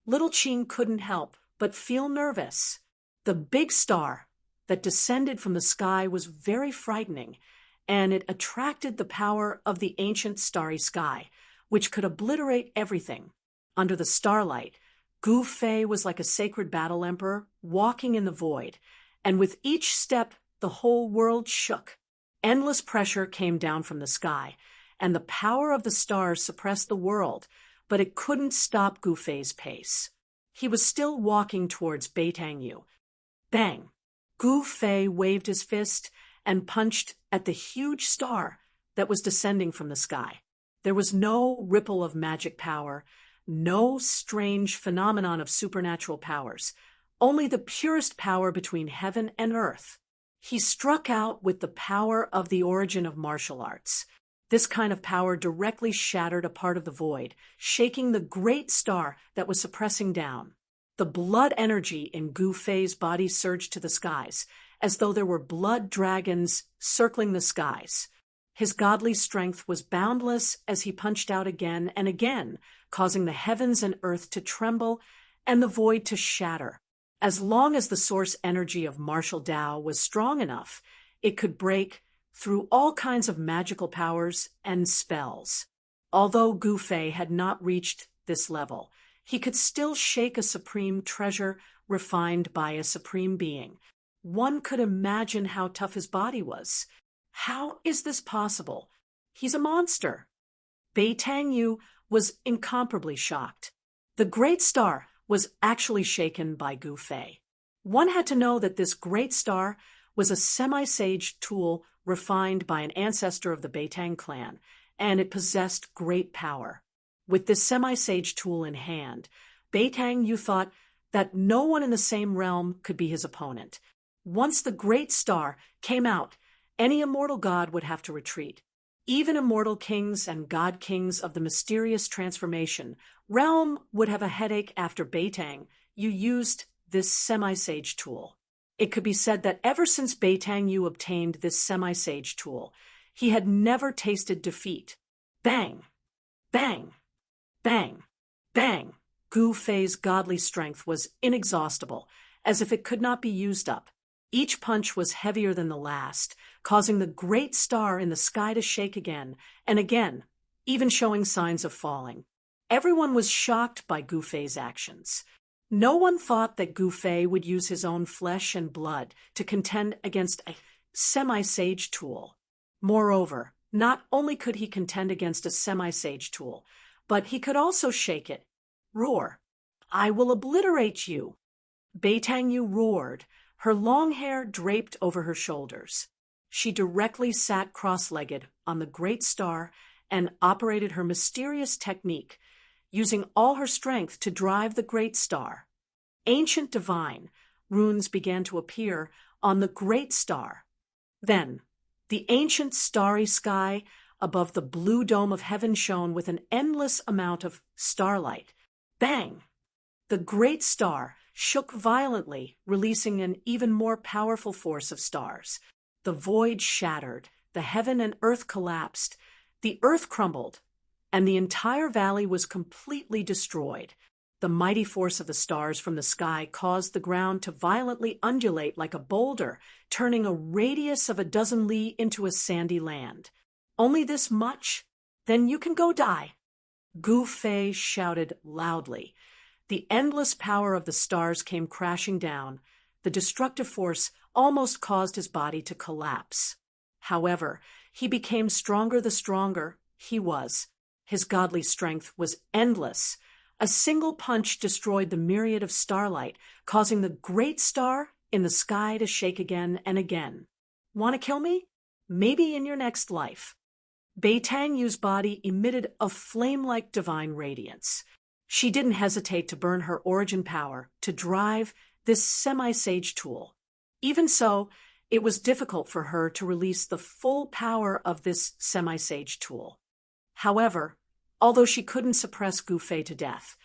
Little Qing couldn't help but feel nervous. The big star that descended from the sky was very frightening, and it attracted the power of the ancient starry sky, which could obliterate everything. Under the starlight, Gu Fei was like a sacred battle emperor walking in the void, and with each step the whole world shook. Endless pressure came down from the sky, and the power of the stars suppressed the world, but it couldn't stop Gu Fei's pace. He was still walking towards Beitang-yu. Bang! Gu Fei waved his fist and punched at the huge star that was descending from the sky. There was no ripple of magic power, no strange phenomenon of supernatural powers, only the purest power between heaven and earth. He struck out with the power of the origin of martial arts. This kind of power directly shattered a part of the void, shaking the great star that was suppressing down. The blood energy in Gu Fei's body surged to the skies, as though there were blood dragons circling the skies. His godly strength was boundless as he punched out again and again, causing the heavens and earth to tremble and the void to shatter. As long as the source energy of martial Tao was strong enough, It could break through all kinds of magical powers and spells. Although Gu Fei had not reached this level, he could still shake a supreme treasure refined by a supreme being. One could imagine how tough his body was. How is this possible? He's a monster. Bei Tangyu was incomparably shocked. The great star was actually shaken by Gu Fei. One had to know that this great star was a semi-sage tool refined by an ancestor of the Beitang clan, and it possessed great power. With this semi-sage tool in hand, Beitangyu thought that no one in the same realm could be his opponent. Once the great star came out, any immortal god would have to retreat. Even immortal kings and god kings of the mysterious transformation realm would have a headache after Beitangyu used this semi-sage tool. It could be said that ever since Beitangyu obtained this semi-sage tool, he had never tasted defeat. Bang! Bang! Bang! Bang! Gu Fei's godly strength was inexhaustible, as if it could not be used up. Each punch was heavier than the last, causing the great star in the sky to shake again and again, even showing signs of falling. Everyone was shocked by Gu Fei's actions. No one thought that Gu Fei would use his own flesh and blood to contend against a semi-sage tool. Moreover, not only could he contend against a semi-sage tool, but he could also shake it. Roar! I will obliterate you! Beitangyu roared, her long hair draped over her shoulders. She directly sat cross-legged on the great star and operated her mysterious technique, using all her strength to drive the great star. Ancient divine runes began to appear on the great star. Then, the ancient starry sky above the blue dome of heaven shone with an endless amount of starlight. Bang! The great star shook violently, releasing an even more powerful force of stars. The void shattered, the heaven and earth collapsed, the earth crumbled, and the entire valley was completely destroyed. The mighty force of the stars from the sky caused the ground to violently undulate like a boulder, turning a radius of 12 li into a sandy land. Only this much? Then you can go die. Gu Fei shouted loudly. The endless power of the stars came crashing down. The destructive force almost caused his body to collapse. However, he became stronger the stronger he was. His godly strength was endless. A single punch destroyed the myriad of starlight, causing the great star in the sky to shake again and again. Want to kill me? Maybe in your next life. Beitangyu's body emitted a flame-like divine radiance. She didn't hesitate to burn her origin power to drive this semi-sage tool. Even so, it was difficult for her to release the full power of this semi-sage tool. However, although she couldn't suppress Gu Fei to death,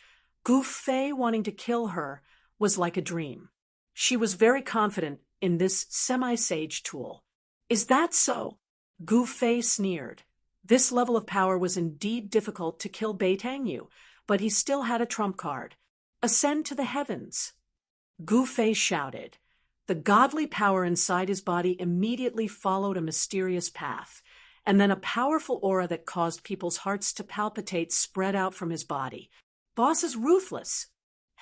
Gu Fei wanting to kill her was like a dream. She was very confident in this semi-sage tool. Is that so? Gu Fei sneered. This level of power was indeed difficult to kill Beitangyu, but he still had a trump card. Ascend to the heavens. Gu Fei shouted. The godly power inside his body immediately followed a mysterious path, and then a powerful aura that caused people's hearts to palpitate spread out from his body. Boss is ruthless.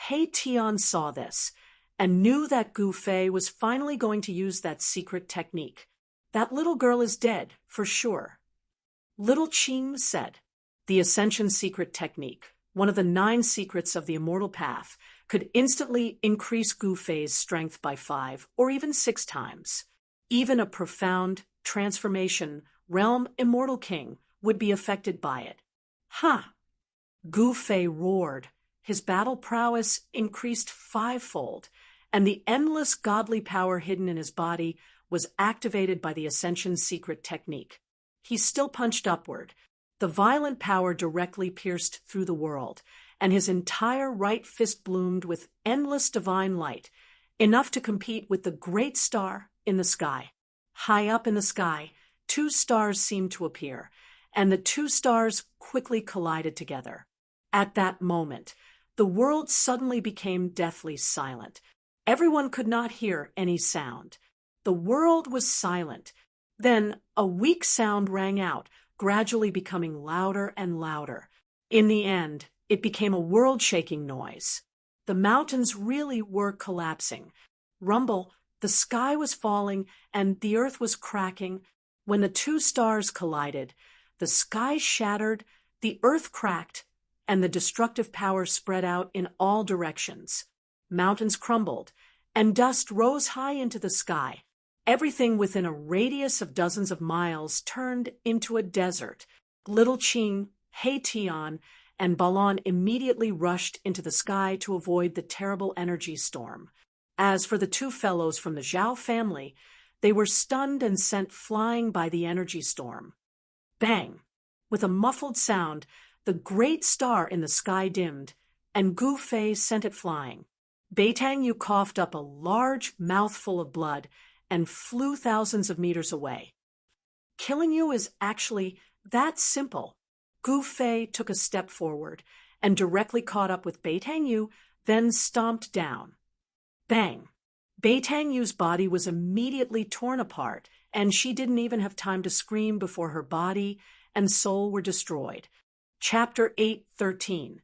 He Tian saw this, and knew that Gu Fei was finally going to use that secret technique. That little girl is dead, for sure. Little Qing said. The Ascension secret technique, one of the 9 secrets of the immortal path, could instantly increase Gu Fei's strength by 5 or even 6 times. Even a profound transformation realm immortal king would be affected by it. Huh! Gu Fei roared. His battle prowess increased 5-fold, and the endless godly power hidden in his body was activated by the Ascension secret technique. He still punched upward. The violent power directly pierced through the world, and his entire right fist bloomed with endless divine light, enough to compete with the great star in the sky. High up in the sky, 2 stars seemed to appear, and the 2 stars quickly collided together. At that moment, the world suddenly became deathly silent. Everyone could not hear any sound. The world was silent. Then a weak sound rang out, gradually becoming louder and louder. In the end, it became a world-shaking noise. The mountains really were collapsing. Rumble, the sky was falling, and the earth was cracking. When the two stars collided, the sky shattered, the earth cracked, and the destructive power spread out in all directions. Mountains crumbled, and dust rose high into the sky. Everything within a radius of dozens of miles turned into a desert. Little Ching, Hei-Tian, and Balon immediately rushed into the sky to avoid the terrible energy storm. As for the two fellows from the Zhao family, they were stunned and sent flying by the energy storm. Bang! With a muffled sound, the great star in the sky dimmed, and Gu Fei sent it flying. Beitang Yu coughed up a large mouthful of blood and flew thousands of meters away. Killing you is actually that simple. Gu Fei took a step forward and directly caught up with Beitang Yu, then stomped down. Bang! Beitang Yu's body was immediately torn apart, and she didn't even have time to scream before her body and soul were destroyed. Chapter 8:13.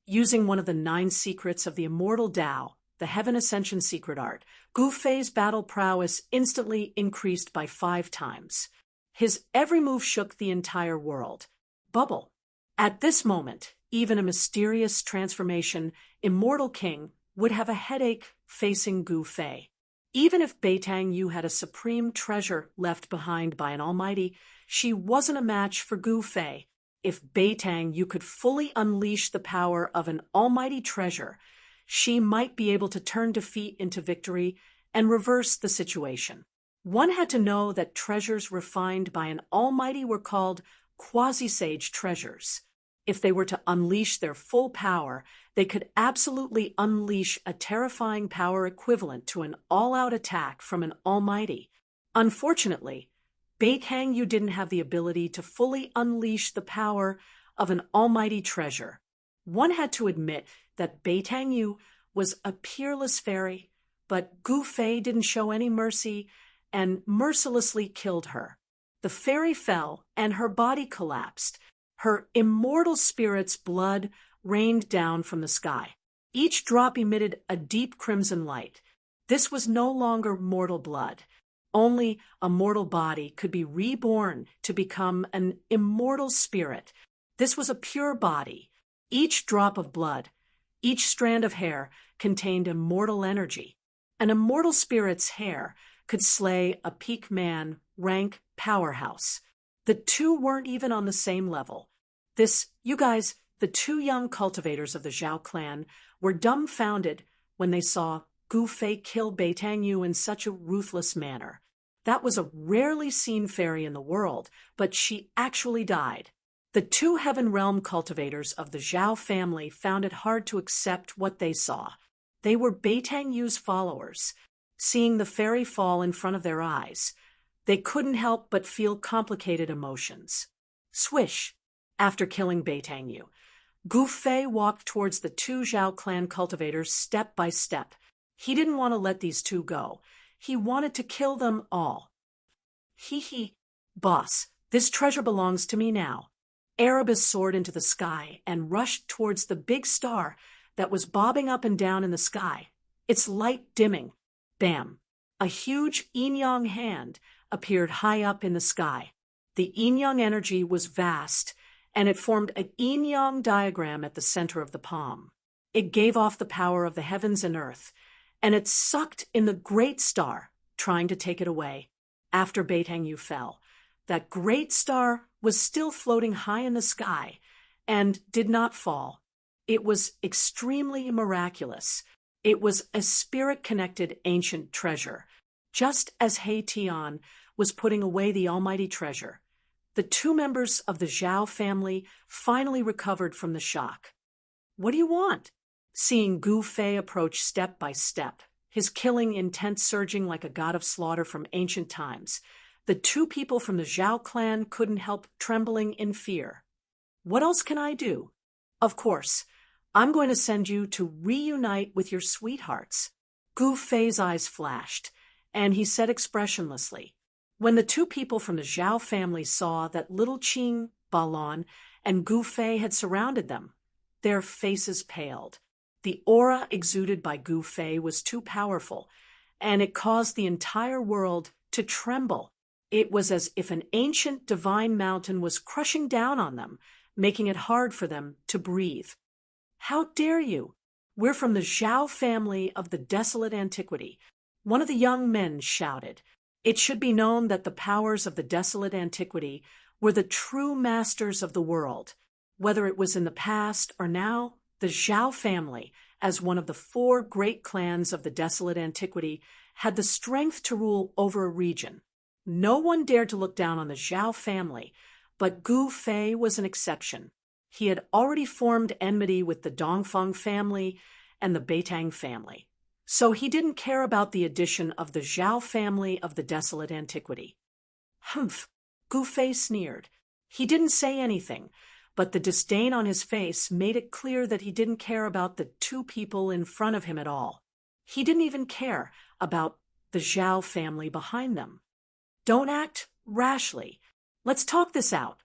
Using one of the 9 secrets of the immortal Tao, the Heaven Ascension secret art, Gu Fei's battle prowess instantly increased by 5 times. His every move shook the entire world. Bubble. At this moment, even a mysterious transformation, immortal king, would have a headache facing Gu Fei. Even if Beitang Yu had a supreme treasure left behind by an almighty, she wasn't a match for Gu Fei. If Beitang Yu could fully unleash the power of an almighty treasure, she might be able to turn defeat into victory and reverse the situation. One had to know that treasures refined by an almighty were called quasi-sage treasures. If they were to unleash their full power, they could absolutely unleash a terrifying power equivalent to an all-out attack from an almighty. Unfortunately, Beitang Yu didn't have the ability to fully unleash the power of an almighty treasure. One had to admit that Beitang Yu was a peerless fairy, but Gu Fei didn't show any mercy and mercilessly killed her. The fairy fell and her body collapsed. Her immortal spirit's blood rained down from the sky. Each drop emitted a deep crimson light. This was no longer mortal blood. Only a mortal body could be reborn to become an immortal spirit. This was a pure body. Each drop of blood, each strand of hair contained immortal energy. An immortal spirit's hair could slay a peak man, rank powerhouse. The two weren't even on the same level. The 2 young cultivators of the Zhao clan were dumbfounded when they saw Gu Fei kill Beitang Yu in such a ruthless manner. That was a rarely seen fairy in the world, but she actually died. The 2 Heaven Realm cultivators of the Zhao family found it hard to accept what they saw. They were Beitang Yu's followers. Seeing the fairy fall in front of their eyes, they couldn't help but feel complicated emotions. Swish! After killing Beitang Yu, Gu Fei walked towards the 2 Zhao clan cultivators step by step. He didn't want to let these 2 go. He wanted to kill them all. Hee, boss, this treasure belongs to me now. Erebus soared into the sky and rushed towards the big star that was bobbing up and down in the sky, its light dimming. Bam! A huge yin-yang hand appeared high up in the sky. The yin-yang energy was vast, and it formed a yin-yang diagram at the center of the palm. It gave off the power of the heavens and earth, and it sucked in the great star, trying to take it away. After Beitang Yu fell, that great star was still floating high in the sky and did not fall. It was extremely miraculous. It was a spirit-connected ancient treasure, just as Hei-Tian was putting away the almighty treasure. The 2 members of the Zhao family finally recovered from the shock. What do you want? Seeing Gu Fei approach step by step, his killing intent surging like a god of slaughter from ancient times, the 2 people from the Zhao clan couldn't help trembling in fear. What else can I do? Of course, I'm going to send you to reunite with your sweethearts. Gu Fei's eyes flashed, and he said expressionlessly. When the two people from the Zhao family saw that little Qing, Balon, and Gu Fei had surrounded them, their faces paled. The aura exuded by Gu Fei was too powerful, and it caused the entire world to tremble. It was as if an ancient divine mountain was crushing down on them, making it hard for them to breathe. "How dare you? We're from the Zhao family of the desolate antiquity," one of the young men shouted. It should be known that the powers of the desolate antiquity were the true masters of the world. Whether it was in the past or now, the Zhao family, as one of the 4 great clans of the desolate antiquity, had the strength to rule over a region. No one dared to look down on the Zhao family, but Gu Fei was an exception. He had already formed enmity with the Dongfeng family and the Beitang family, so he didn't care about the addition of the Zhao family of the desolate antiquity. "Humph," Gu Fei sneered. He didn't say anything, but the disdain on his face made it clear that he didn't care about the 2 people in front of him at all. He didn't even care about the Zhao family behind them. "Don't act rashly. Let's talk this out."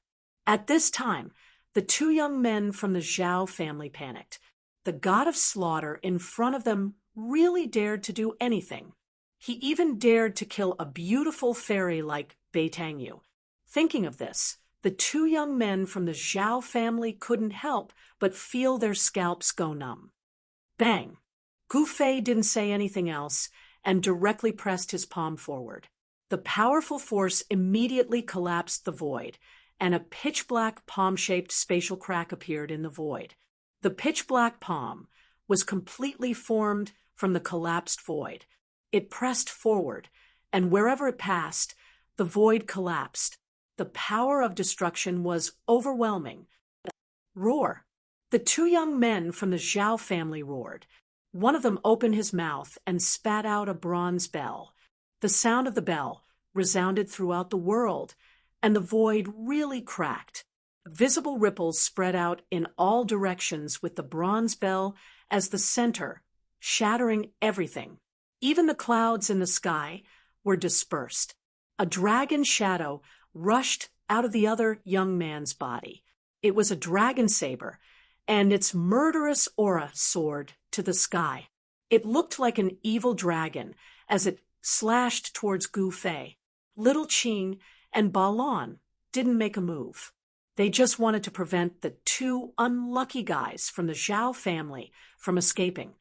At this time, the 2 young men from the Zhao family panicked. The god of slaughter in front of them really dared to do anything. He even dared to kill a beautiful fairy like Beitang Yu. Thinking of this, the 2 young men from the Zhao family couldn't help but feel their scalps go numb. Bang! Gu Fei didn't say anything else and directly pressed his palm forward. The powerful force immediately collapsed the void, and a pitch-black palm-shaped spatial crack appeared in the void. The pitch-black palm was completely formed from the collapsed void. It pressed forward, and wherever it passed, the void collapsed. The power of destruction was overwhelming. Roar! The 2 young men from the Zhao family roared. One of them opened his mouth and spat out a bronze bell. The sound of the bell resounded throughout the world, and the void really cracked. Visible ripples spread out in all directions with the bronze bell as the center, shattering everything. Even the clouds in the sky were dispersed. A dragon shadow rushed out of the other young man's body. It was a dragon saber, and its murderous aura soared to the sky. It looked like an evil dragon as it slashed towards Gu Fei. Little Qing and Balon didn't make a move. They just wanted to prevent the 2 unlucky guys from the Zhao family from escaping.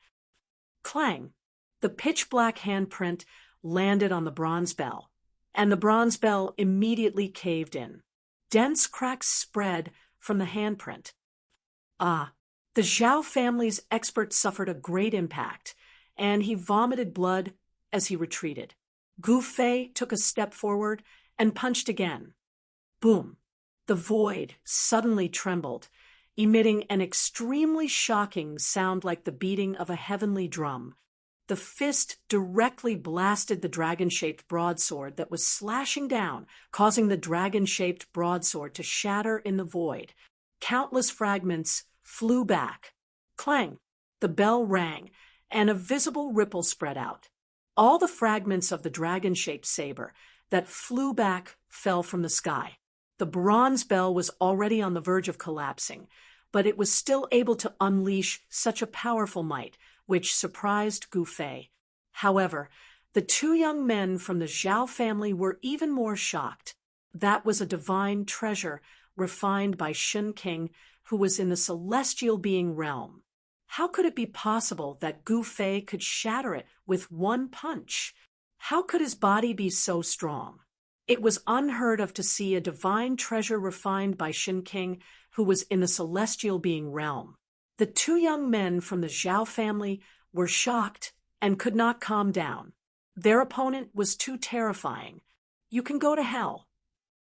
Clang! The pitch-black handprint landed on the bronze bell, and the bronze bell immediately caved in. Dense cracks spread from the handprint. The Zhao family's expert suffered a great impact, and he vomited blood as he retreated. Gu Fei took a step forward and punched again. Boom! The void suddenly trembled, emitting an extremely shocking sound like the beating of a heavenly drum. The fist directly blasted the dragon-shaped broadsword that was slashing down, causing the dragon-shaped broadsword to shatter in the void. Countless fragments flew back. Clang! The bell rang, and a visible ripple spread out. All the fragments of the dragon-shaped saber that flew back fell from the sky. The bronze bell was already on the verge of collapsing, but it was still able to unleash such a powerful might, which surprised Gu Fei. However, the 2 young men from the Zhao family were even more shocked. That was a divine treasure refined by Enchanting, who was in the celestial being realm. How could it be possible that Gu Fei could shatter it with one punch? How could his body be so strong? It was unheard of to see a divine treasure refined by Enchanting, who was in the celestial being realm. The 2 young men from the Zhao family were shocked and could not calm down. Their opponent was too terrifying. "You can go to hell."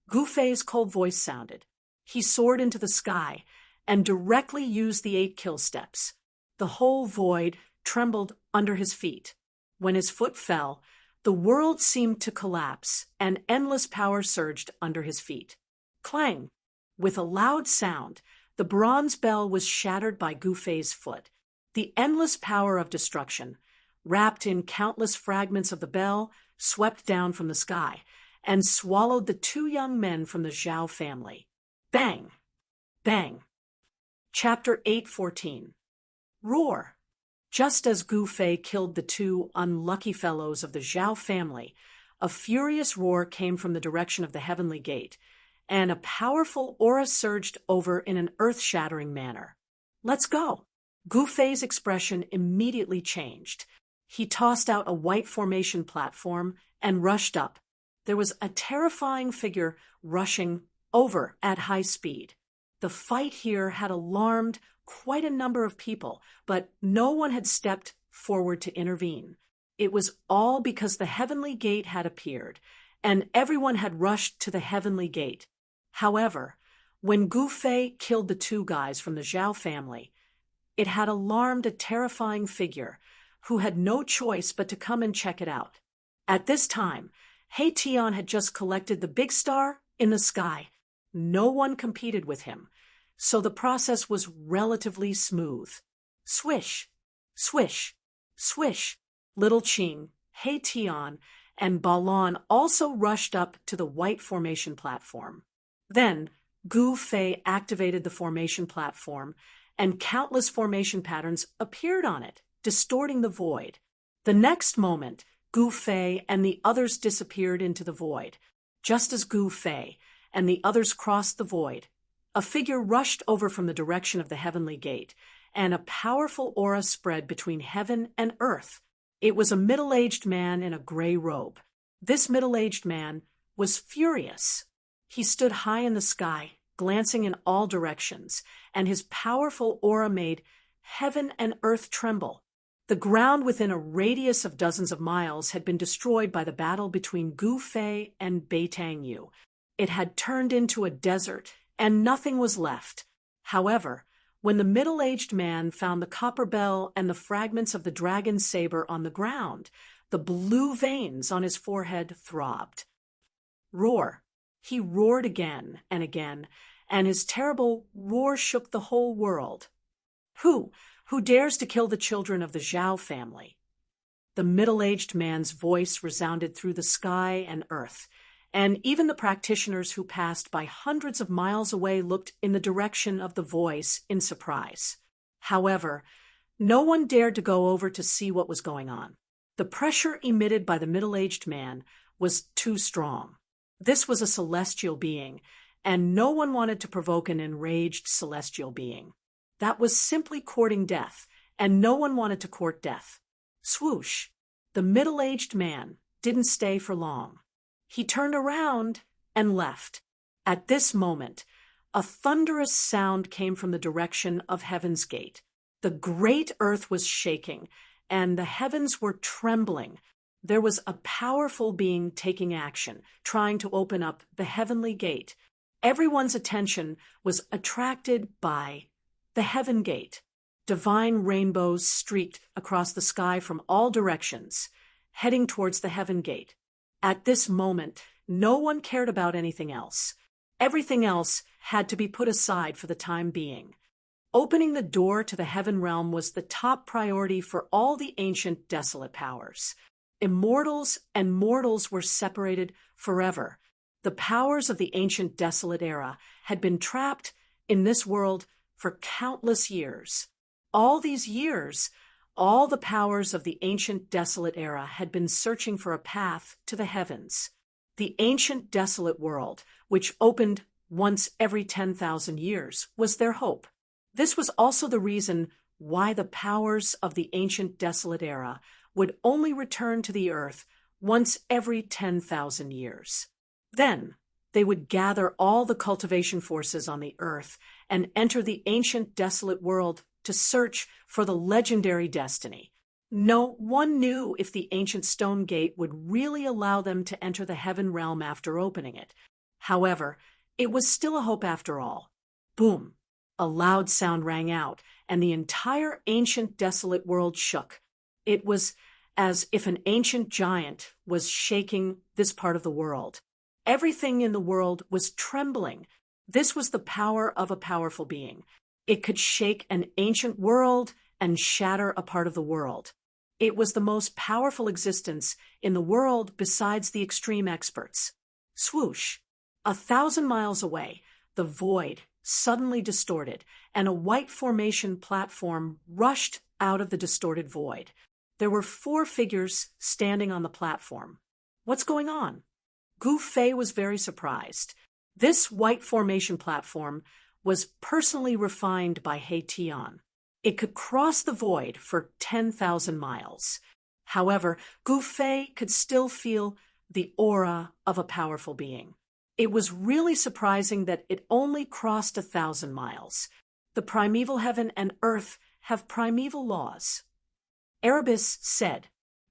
Gu Fei's cold voice sounded. He soared into the sky and directly used the 8 kill steps. The whole void trembled under his feet. When his foot fell, the world seemed to collapse, and endless power surged under his feet. Clang! With a loud sound, the bronze bell was shattered by Gu Fei's foot. The endless power of destruction, wrapped in countless fragments of the bell, swept down from the sky and swallowed the two young men from the Zhao family. Bang! Bang! Chapter 8:14. Roar! Just as Gu Fei killed the two unlucky fellows of the Zhao family, a furious roar came from the direction of the heavenly gate, and a powerful aura surged over in an earth-shattering manner. Let's go! Gu Fei's expression immediately changed. He tossed out a white formation platform and rushed up. There was a terrifying figure rushing over at high speed. The fight here had alarmed quite a number of people, but no one had stepped forward to intervene. It was all because the heavenly gate had appeared, and everyone had rushed to the heavenly gate. However, when Gu Fei killed the two guys from the Zhao family, it had alarmed a terrifying figure who had no choice but to come and check it out. At this time, He Tian had just collected the big star in the sky. No one competed with him, so the process was relatively smooth. Swish, swish, swish. Little Qing, He Tian, and Balan also rushed up to the white formation platform. Then, Gu Fei activated the formation platform, and countless formation patterns appeared on it, distorting the void. The next moment, Gu Fei and the others disappeared into the void. Just as Gu Fei and the others crossed the void, a figure rushed over from the direction of the heavenly gate, and a powerful aura spread between heaven and earth. It was a middle-aged man in a gray robe. This middle-aged man was furious. He stood high in the sky, glancing in all directions, and his powerful aura made heaven and earth tremble. The ground within a radius of dozens of miles had been destroyed by the battle between Gu Fei and Beitang Yu. It had turned into a desert, and nothing was left. However, when the middle-aged man found the copper bell and the fragments of the dragon saber on the ground, the blue veins on his forehead throbbed. Roar! He roared again, and his terrible roar shook the whole world. Who dares to kill the children of the Zhao family? The middle-aged man's voice resounded through the sky and earth, and even the practitioners who passed by hundreds of miles away looked in the direction of the voice in surprise. However, no one dared to go over to see what was going on. The pressure emitted by the middle-aged man was too strong. This was a celestial being, and no one wanted to provoke an enraged celestial being. That was simply courting death, and no one wanted to court death. Swoosh! The middle-aged man didn't stay for long. He turned around and left. At this moment, a thunderous sound came from the direction of Heaven's Gate. The great earth was shaking, and the heavens were trembling. There was a powerful being taking action, trying to open up the heavenly gate. Everyone's attention was attracted by the heaven gate. Divine rainbows streaked across the sky from all directions, heading towards the heaven gate. At this moment, no one cared about anything else. Everything else had to be put aside for the time being. Opening the door to the heaven realm was the top priority for all the ancient desolate powers. Immortals and mortals were separated forever. The powers of the ancient desolate era had been trapped in this world for countless years. All these years, all the powers of the ancient desolate era had been searching for a path to the heavens. The ancient desolate world, which opened once every 10,000 years, was their hope. This was also the reason why the powers of the ancient desolate era would only return to the earth once every 10,000 years. Then they would gather all the cultivation forces on the earth and enter the ancient desolate world to search for the legendary destiny. No one knew if the ancient stone gate would really allow them to enter the heaven realm after opening it. However, it was still a hope after all. Boom! A loud sound rang out, and the entire ancient desolate world shook. It was as if an ancient giant was shaking this part of the world. Everything in the world was trembling. This was the power of a powerful being. It could shake an ancient world and shatter a part of the world. It was the most powerful existence in the world besides the extreme experts. Swoosh! 1,000 miles away, the void suddenly distorted, and a white formation platform rushed out of the distorted void. There were 4 figures standing on the platform. What's going on? Gu Fei was very surprised. This white formation platform was personally refined by He Tian. It could cross the void for 10,000 miles. However, Gu Fei could still feel the aura of a powerful being. It was really surprising that it only crossed 1,000 miles. The primeval heaven and earth have primeval laws. Erebus said.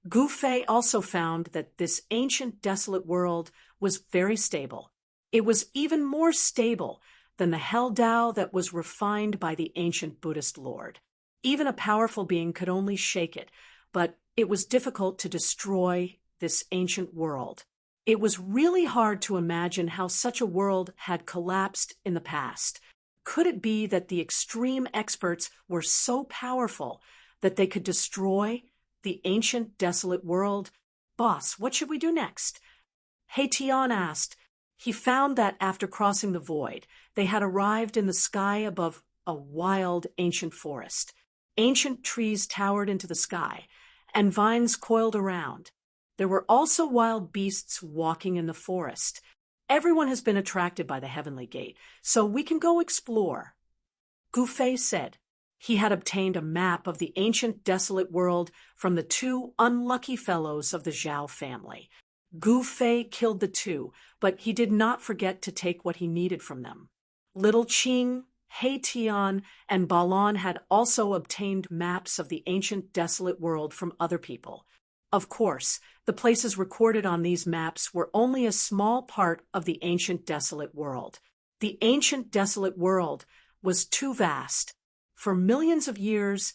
Gu Fei also found that this ancient desolate world was very stable. It was even more stable than the Hell Tao that was refined by the ancient Buddhist Lord. Even a powerful being could only shake it, but it was difficult to destroy this ancient world. It was really hard to imagine how such a world had collapsed in the past. Could it be that the extreme experts were so powerful that they could destroy the ancient desolate world? Boss, what should we do next? He Tian asked. He found that after crossing the void, they had arrived in the sky above a wild ancient forest. Ancient trees towered into the sky, and vines coiled around. There were also wild beasts walking in the forest. Everyone has been attracted by the Heavenly Gate, so we can go explore. Gu Fei said. He had obtained a map of the ancient desolate world from the 2 unlucky fellows of the Zhao family. Gu Fei killed the 2, but he did not forget to take what he needed from them. Little Qing, He Tian, and Balan had also obtained maps of the ancient desolate world from other people. Of course, the places recorded on these maps were only a small part of the ancient desolate world. The ancient desolate world was too vast. For millions of years,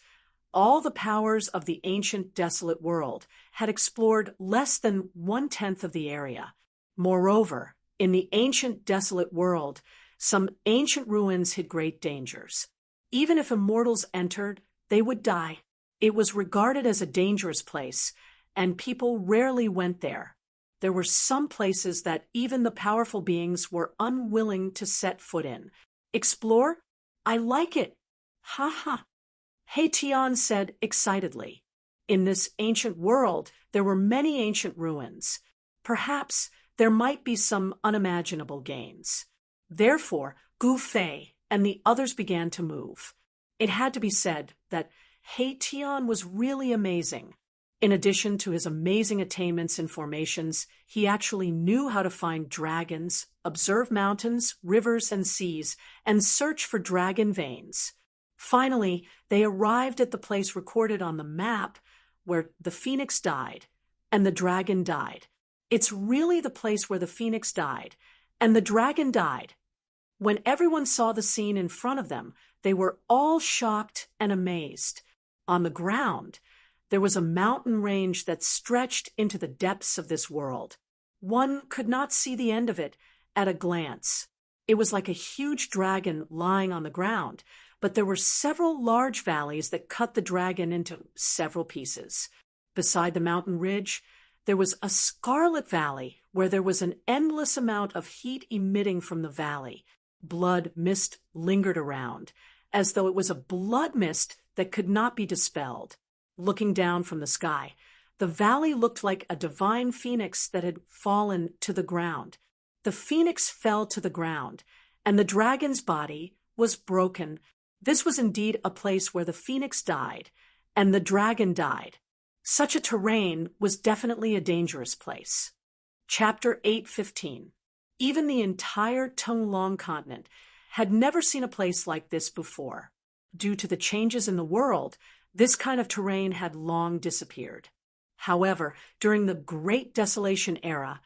all the powers of the ancient desolate world had explored less than 1/10 of the area. Moreover, in the ancient desolate world, some ancient ruins hid great dangers. Even if immortals entered, they would die. It was regarded as a dangerous place, and people rarely went there. There were some places that even the powerful beings were unwilling to set foot in. Explore? I like it. Ha ha. He Tian said excitedly. In this ancient world, there were many ancient ruins. Perhaps there might be some unimaginable gains. Therefore, Gu Fei and the others began to move. It had to be said that He Tian was really amazing. In addition to his amazing attainments in formations, he actually knew how to find dragons, observe mountains, rivers, and seas, and search for dragon veins. Finally, they arrived at the place recorded on the map where the phoenix died and the dragon died. It's really the place where the phoenix died and the dragon died. When everyone saw the scene in front of them, they were all shocked and amazed. On the ground, there was a mountain range that stretched into the depths of this world. One could not see the end of it at a glance. It was like a huge dragon lying on the ground, but there were several large valleys that cut the dragon into several pieces. Beside the mountain ridge, there was a scarlet valley where there was an endless amount of heat emitting from the valley. Blood mist lingered around, as though it was a blood mist that could not be dispelled. Looking down from the sky, the valley looked like a divine phoenix that had fallen to the ground. The phoenix fell to the ground, and the dragon's body was broken. This was indeed a place where the phoenix died, and the dragon died. Such a terrain was definitely a dangerous place. Chapter 8:15. Even the entire Tonglong continent had never seen a place like this before. Due to the changes in the world, this kind of terrain had long disappeared. However, during the Great Desolation era,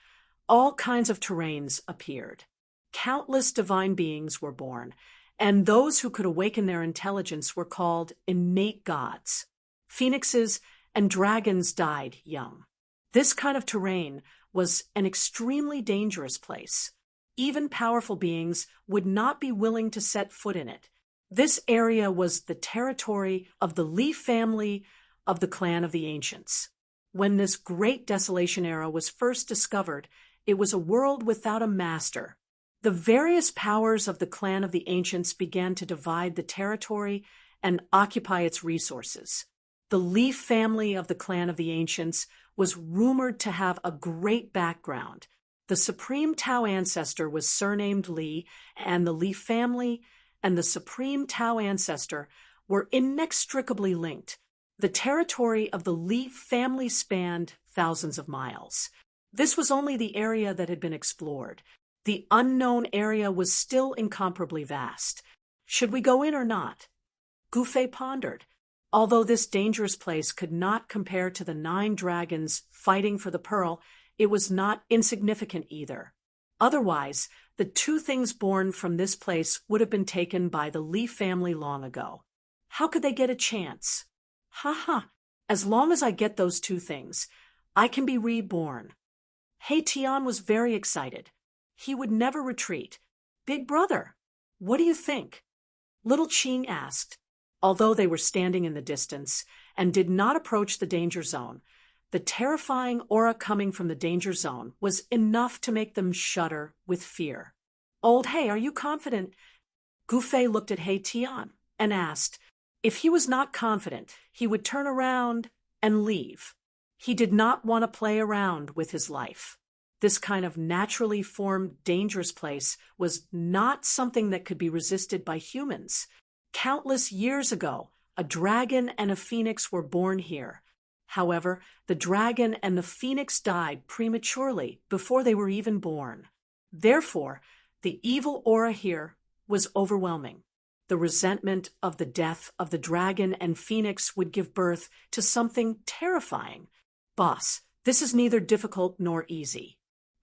all kinds of terrains appeared. Countless divine beings were born, and those who could awaken their intelligence were called innate gods. Phoenixes and dragons died young. This kind of terrain was an extremely dangerous place. Even powerful beings would not be willing to set foot in it. This area was the territory of the Li family of the clan of the ancients. When this great desolation era was first discovered, it was a world without a master. The various powers of the clan of the ancients began to divide the territory and occupy its resources. The Leaf family of the clan of the ancients was rumored to have a great background. The supreme Tao ancestor was surnamed Li, and the Leaf family and the supreme Tao ancestor were inextricably linked. The territory of the Leaf family spanned thousands of miles. This was only the area that had been explored. The unknown area was still incomparably vast. Should we go in or not? Gufei pondered. Although this dangerous place could not compare to the 9 dragons fighting for the pearl, it was not insignificant either. Otherwise, the 2 things born from this place would have been taken by the Leaf family long ago. How could they get a chance? As long as I get those 2 things, I can be reborn. He Tian was very excited. He would never retreat. Big brother, what do you think? Little Qing asked. Although they were standing in the distance and did not approach the danger zone, the terrifying aura coming from the danger zone was enough to make them shudder with fear. Old He, are you confident? Gufei looked at He Tian and asked. If he was not confident, he would turn around and leave. He did not want to play around with his life. This kind of naturally formed dangerous place was not something that could be resisted by humans. Countless years ago, a dragon and a phoenix were born here. However, the dragon and the phoenix died prematurely before they were even born. Therefore, the evil aura here was overwhelming. The resentment of the death of the dragon and phoenix would give birth to something terrifying. Boss, this is neither difficult nor easy.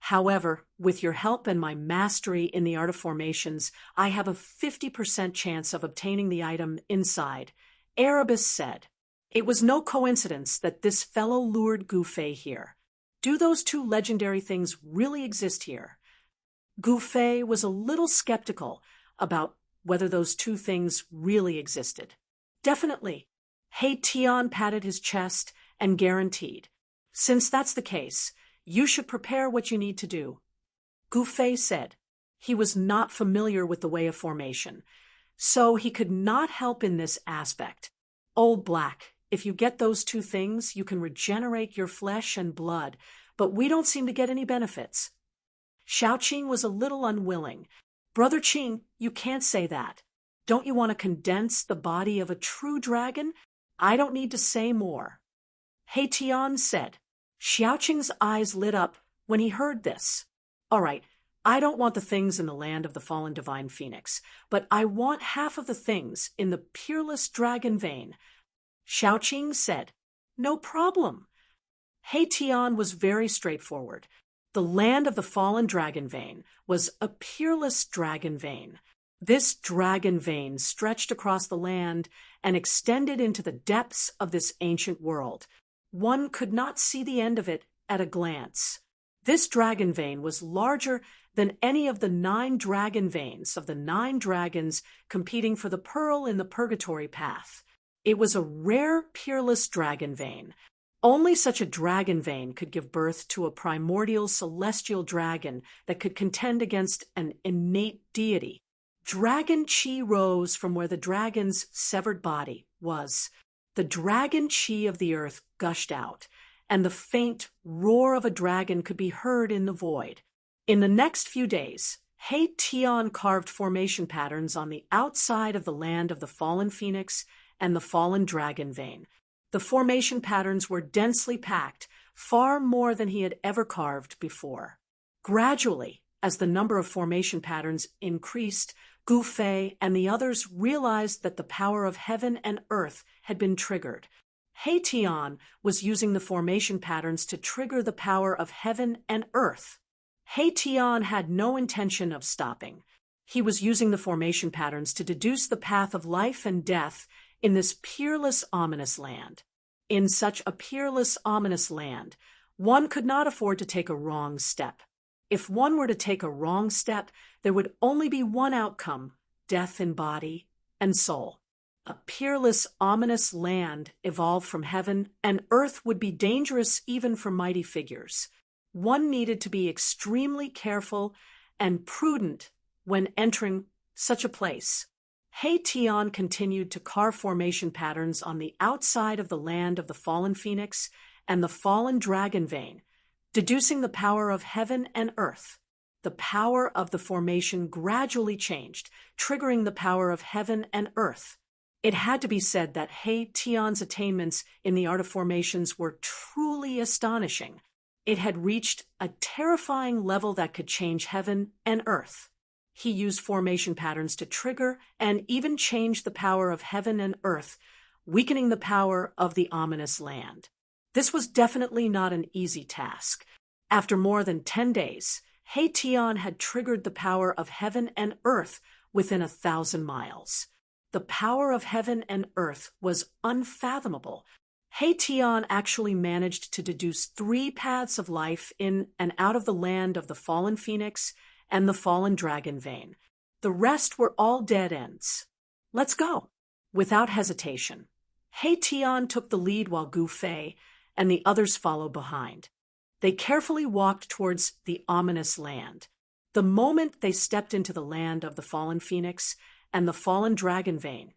However, with your help and my mastery in the art of formations, I have a 50% chance of obtaining the item inside, Erebus said. It was no coincidence that this fellow lured Gufei here. Do those 2 legendary things really exist here? Gufei was a little skeptical about whether those 2 things really existed. Definitely. He Tian patted his chest and guaranteed. Since that's the case, you should prepare what you need to do. Gufei said. He was not familiar with the way of formation, so he could not help in this aspect. Old Black, if you get those 2 things, you can regenerate your flesh and blood, but we don't seem to get any benefits. Xiaoqing was a little unwilling. Brother Qing, you can't say that. Don't you want to condense the body of a true dragon? I don't need to say more. He Tian said. Xiaoqing's eyes lit up when he heard this. All right, I don't want the things in the land of the fallen divine phoenix, but I want half of the things in the peerless dragon vein. Xiaoqing said. No problem. He Tian was very straightforward. The land of the fallen dragon vein was a peerless dragon vein. This dragon vein stretched across the land and extended into the depths of this ancient world. One could not see the end of it at a glance. This dragon vein was larger than any of the 9 dragon veins of the 9 dragons competing for the pearl in the purgatory path. It was a rare peerless dragon vein. Only such a dragon vein could give birth to a primordial celestial dragon that could contend against an innate deity. Dragon chi rose from where the dragon's severed body was. The dragon chi of the earth gushed out, and the faint roar of a dragon could be heard in the void. In the next few days, He Tian carved formation patterns on the outside of the land of the fallen phoenix and the fallen dragon vein. The formation patterns were densely packed, far more than he had ever carved before. Gradually, as the number of formation patterns increased, Gufei and the others realized that the power of heaven and earth had been triggered. He Tian was using the formation patterns to trigger the power of heaven and earth. He Tian had no intention of stopping. He was using the formation patterns to deduce the path of life and death in this peerless, ominous land. In such a peerless, ominous land, one could not afford to take a wrong step. If one were to take a wrong step, there would only be one outcome: death in body and soul. A peerless, ominous land evolved from heaven, and earth would be dangerous even for mighty figures. One needed to be extremely careful and prudent when entering such a place. Tion continued to carve formation patterns on the outside of the land of the fallen phoenix and the fallen dragon vein, deducing the power of heaven and earth. The power of the formation gradually changed, triggering the power of heaven and earth. It had to be said that Tion's attainments in the art of formations were truly astonishing. It had reached a terrifying level that could change heaven and earth. He used formation patterns to trigger and even change the power of heaven and earth, weakening the power of the ominous land. This was definitely not an easy task. After more than 10 days, Tion had triggered the power of heaven and earth within 1,000 miles. The power of heaven and earth was unfathomable. Tion actually managed to deduce 3 paths of life in and out of the land of the fallen phoenix and the fallen dragon vein. The rest were all dead ends. Let's go. Without hesitation, Tion took the lead while Gu Fei and the others followed behind. They carefully walked towards the ominous land. The moment they stepped into the land of the fallen phoenix and the fallen dragon vein,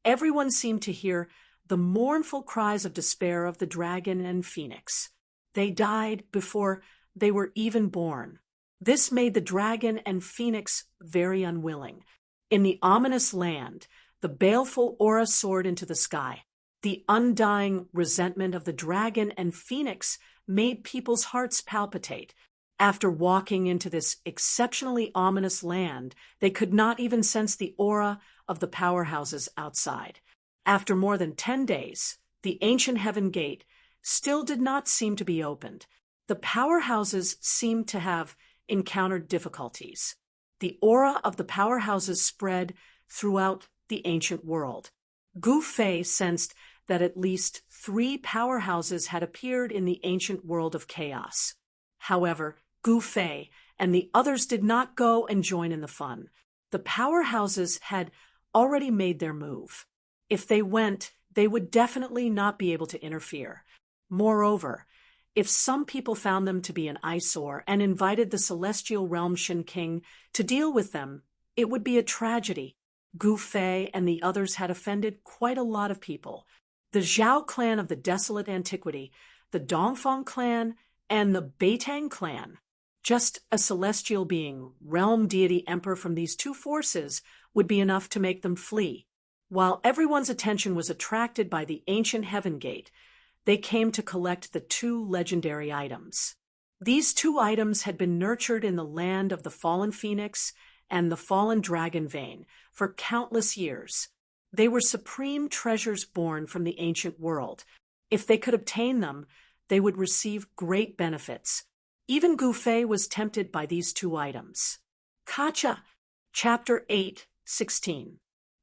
everyone seemed to hear the mournful cries of despair of the dragon and phoenix. They died before they were even born. This made the dragon and phoenix very unwilling. In the ominous land, the baleful aura soared into the sky. The undying resentment of the dragon and phoenix made people's hearts palpitate. After walking into this exceptionally ominous land, they could not even sense the aura of the powerhouses outside. After more than 10 days, the ancient heaven gate still did not seem to be opened. The powerhouses seemed to have encountered difficulties. The aura of the powerhouses spread throughout the ancient world. Gu Fei sensed that at least 3 powerhouses had appeared in the ancient world of chaos. However, Gu Fei and the others did not go and join in the fun. The powerhouses had already made their move. If they went, they would definitely not be able to interfere. Moreover, if some people found them to be an eyesore and invited the celestial realm Shin King to deal with them, it would be a tragedy. Gu Fei and the others had offended quite a lot of people. The Zhao clan of the Desolate Antiquity, the Dongfang clan, and the Beitang clan. Just a celestial being, realm deity emperor from these 2 forces would be enough to make them flee. While everyone's attention was attracted by the ancient heaven gate, they came to collect the 2 legendary items. These 2 items had been nurtured in the land of the fallen phoenix and the fallen dragon vein for countless years. They were supreme treasures born from the ancient world. If they could obtain them, they would receive great benefits. Even Gu Fei was tempted by these 2 items. Kacha, Chapter 8:16.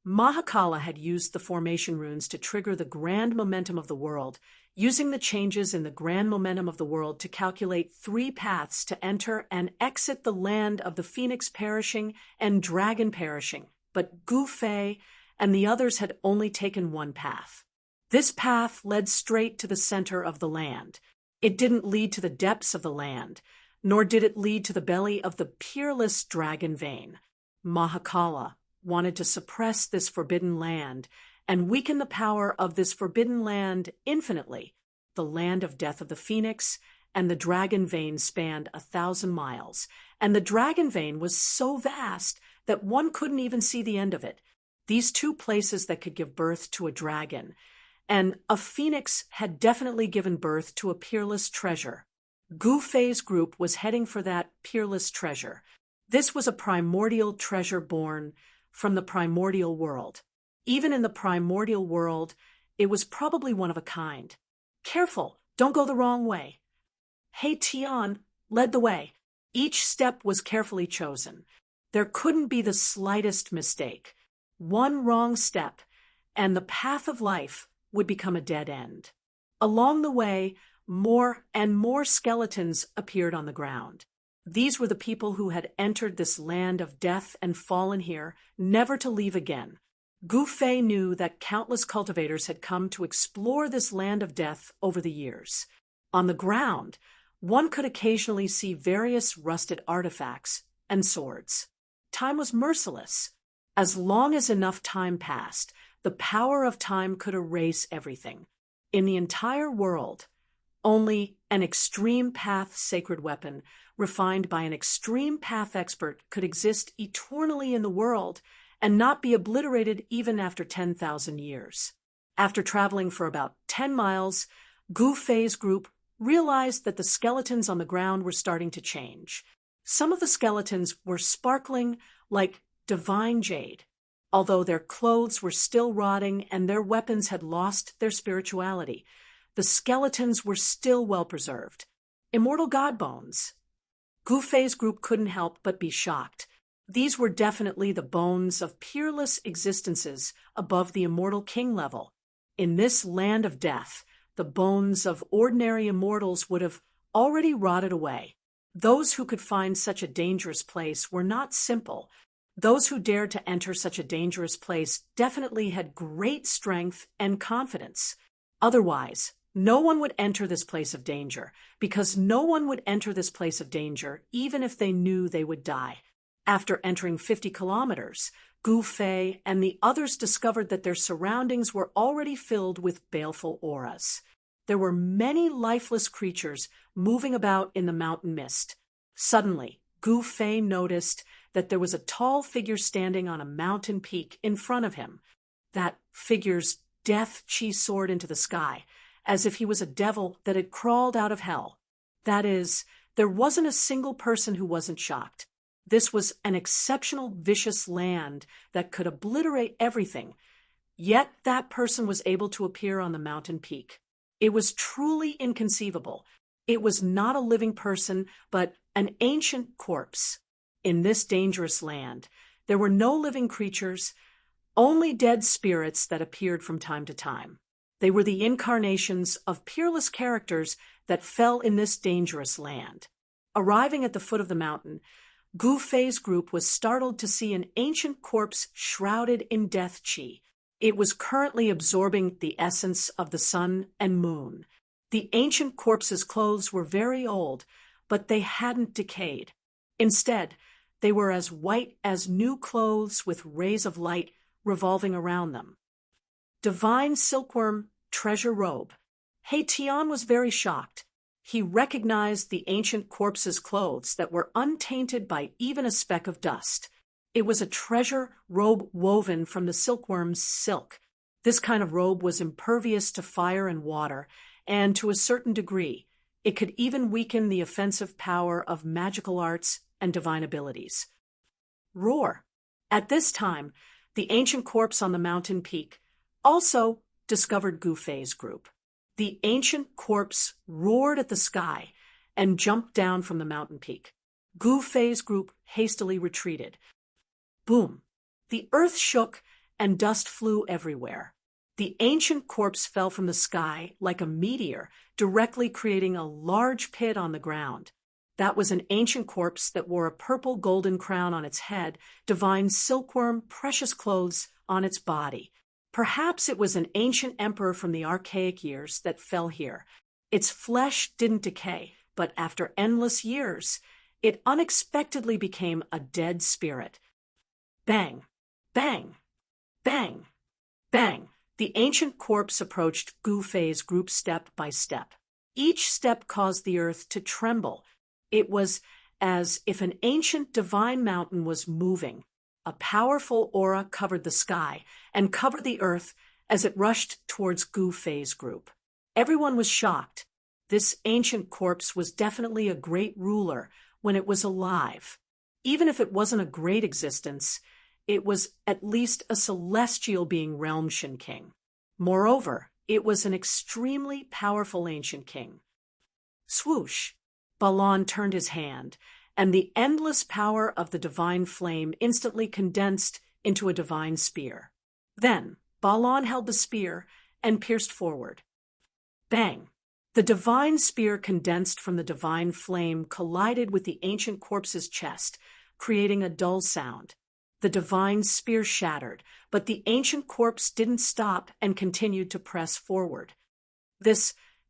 Mahakala had used the formation runes to trigger the grand momentum of the world, using the changes in the grand momentum of the world to calculate 3 paths to enter and exit the land of the phoenix perishing and dragon perishing. But Gu Fei and the others had only taken 1 path. This path led straight to the center of the land. It didn't lead to the depths of the land, nor did it lead to the belly of the peerless dragon vein. Mahakala wanted to suppress this forbidden land and weaken the power of this forbidden land infinitely. The land of death of the phoenix and the dragon vein spanned 1,000 miles, and the dragon vein was so vast that one couldn't even see the end of it. These 2 places that could give birth to a dragon, and a phoenix had definitely given birth to a peerless treasure. Gu Fei's group was heading for that peerless treasure. This was a primordial treasure born from the primordial world. Even in the primordial world, it was probably one of a kind. Careful, don't go the wrong way. Tion led the way. Each step was carefully chosen. There couldn't be the slightest mistake. One wrong step, and the path of life would become a dead end. Along the way, more and more skeletons appeared on the ground. These were the people who had entered this land of death and fallen here, never to leave again. Gu Fei knew that countless cultivators had come to explore this land of death over the years. On the ground, one could occasionally see various rusted artifacts and swords. Time was merciless. As long as enough time passed, the power of time could erase everything. In the entire world, only an extreme path sacred weapon, refined by an extreme path expert, could exist eternally in the world and not be obliterated even after 10,000 years. After traveling for about 10 miles, Gu Fei's group realized that the skeletons on the ground were starting to change. Some of the skeletons were sparkling like divine jade, although their clothes were still rotting and their weapons had lost their spirituality. The skeletons were still well preserved. Immortal god bones. Gu Fei's group couldn't help but be shocked. These were definitely the bones of peerless existences above the immortal king level. In this land of death, the bones of ordinary immortals would have already rotted away. Those who could find such a dangerous place were not simple. Those who dared to enter such a dangerous place definitely had great strength and confidence. Otherwise, no one would enter this place of danger, because no one would enter this place of danger even if they knew they would die. After entering 50 kilometers, Gu Fei and the others discovered that their surroundings were already filled with baleful auras. There were many lifeless creatures moving about in the mountain mist. Suddenly, Gu Fei noticed that there was a tall figure standing on a mountain peak in front of him. That figure's death chi soared into the sky, as if he was a devil that had crawled out of hell. That is, there wasn't a single person who wasn't shocked. This was an exceptional, vicious land that could obliterate everything. Yet that person was able to appear on the mountain peak. It was truly inconceivable. It was not a living person, but an ancient corpse. In this dangerous land, there were no living creatures, only dead spirits that appeared from time to time. They were the incarnations of peerless characters that fell in this dangerous land. Arriving at the foot of the mountain, Gu Fei's group was startled to see an ancient corpse shrouded in death chi. It was currently absorbing the essence of the sun and moon. The ancient corpse's clothes were very old, but they hadn't decayed. Instead, they were as white as new clothes with rays of light revolving around them. Divine silkworm treasure robe. He Tian was very shocked. He recognized the ancient corpse's clothes that were untainted by even a speck of dust. It was a treasure robe woven from the silkworm's silk. This kind of robe was impervious to fire and water, and to a certain degree, it could even weaken the offensive power of magical arts and divine abilities. Roar. At this time, the ancient corpse on the mountain peak also discovered Gu Fei's group. The ancient corpse roared at the sky and jumped down from the mountain peak. Gu Fei's group hastily retreated. Boom! The earth shook and dust flew everywhere. The ancient corpse fell from the sky like a meteor, directly creating a large pit on the ground. That was an ancient corpse that wore a purple golden crown on its head, divine silkworm precious clothes on its body. Perhaps it was an ancient emperor from the archaic years that fell here. Its flesh didn't decay, but after endless years, it unexpectedly became a dead spirit. Bang! Bang! Bang! Bang! The ancient corpse approached Gu Fei's group step by step. Each step caused the earth to tremble. It was as if an ancient divine mountain was moving. A powerful aura covered the sky and covered the earth as it rushed towards Gu Fei's group. Everyone was shocked. This ancient corpse was definitely a great ruler when it was alive. Even if it wasn't a great existence, it was at least a celestial being Realmshan king. Moreover, it was an extremely powerful ancient king. Swoosh! Balon turned his hand, and the endless power of the divine flame instantly condensed into a divine spear. Then, Balon held the spear and pierced forward. Bang! The divine spear condensed from the divine flame collided with the ancient corpse's chest, creating a dull sound. The divine spear shattered, but the ancient corpse didn't stop and continued to press forward.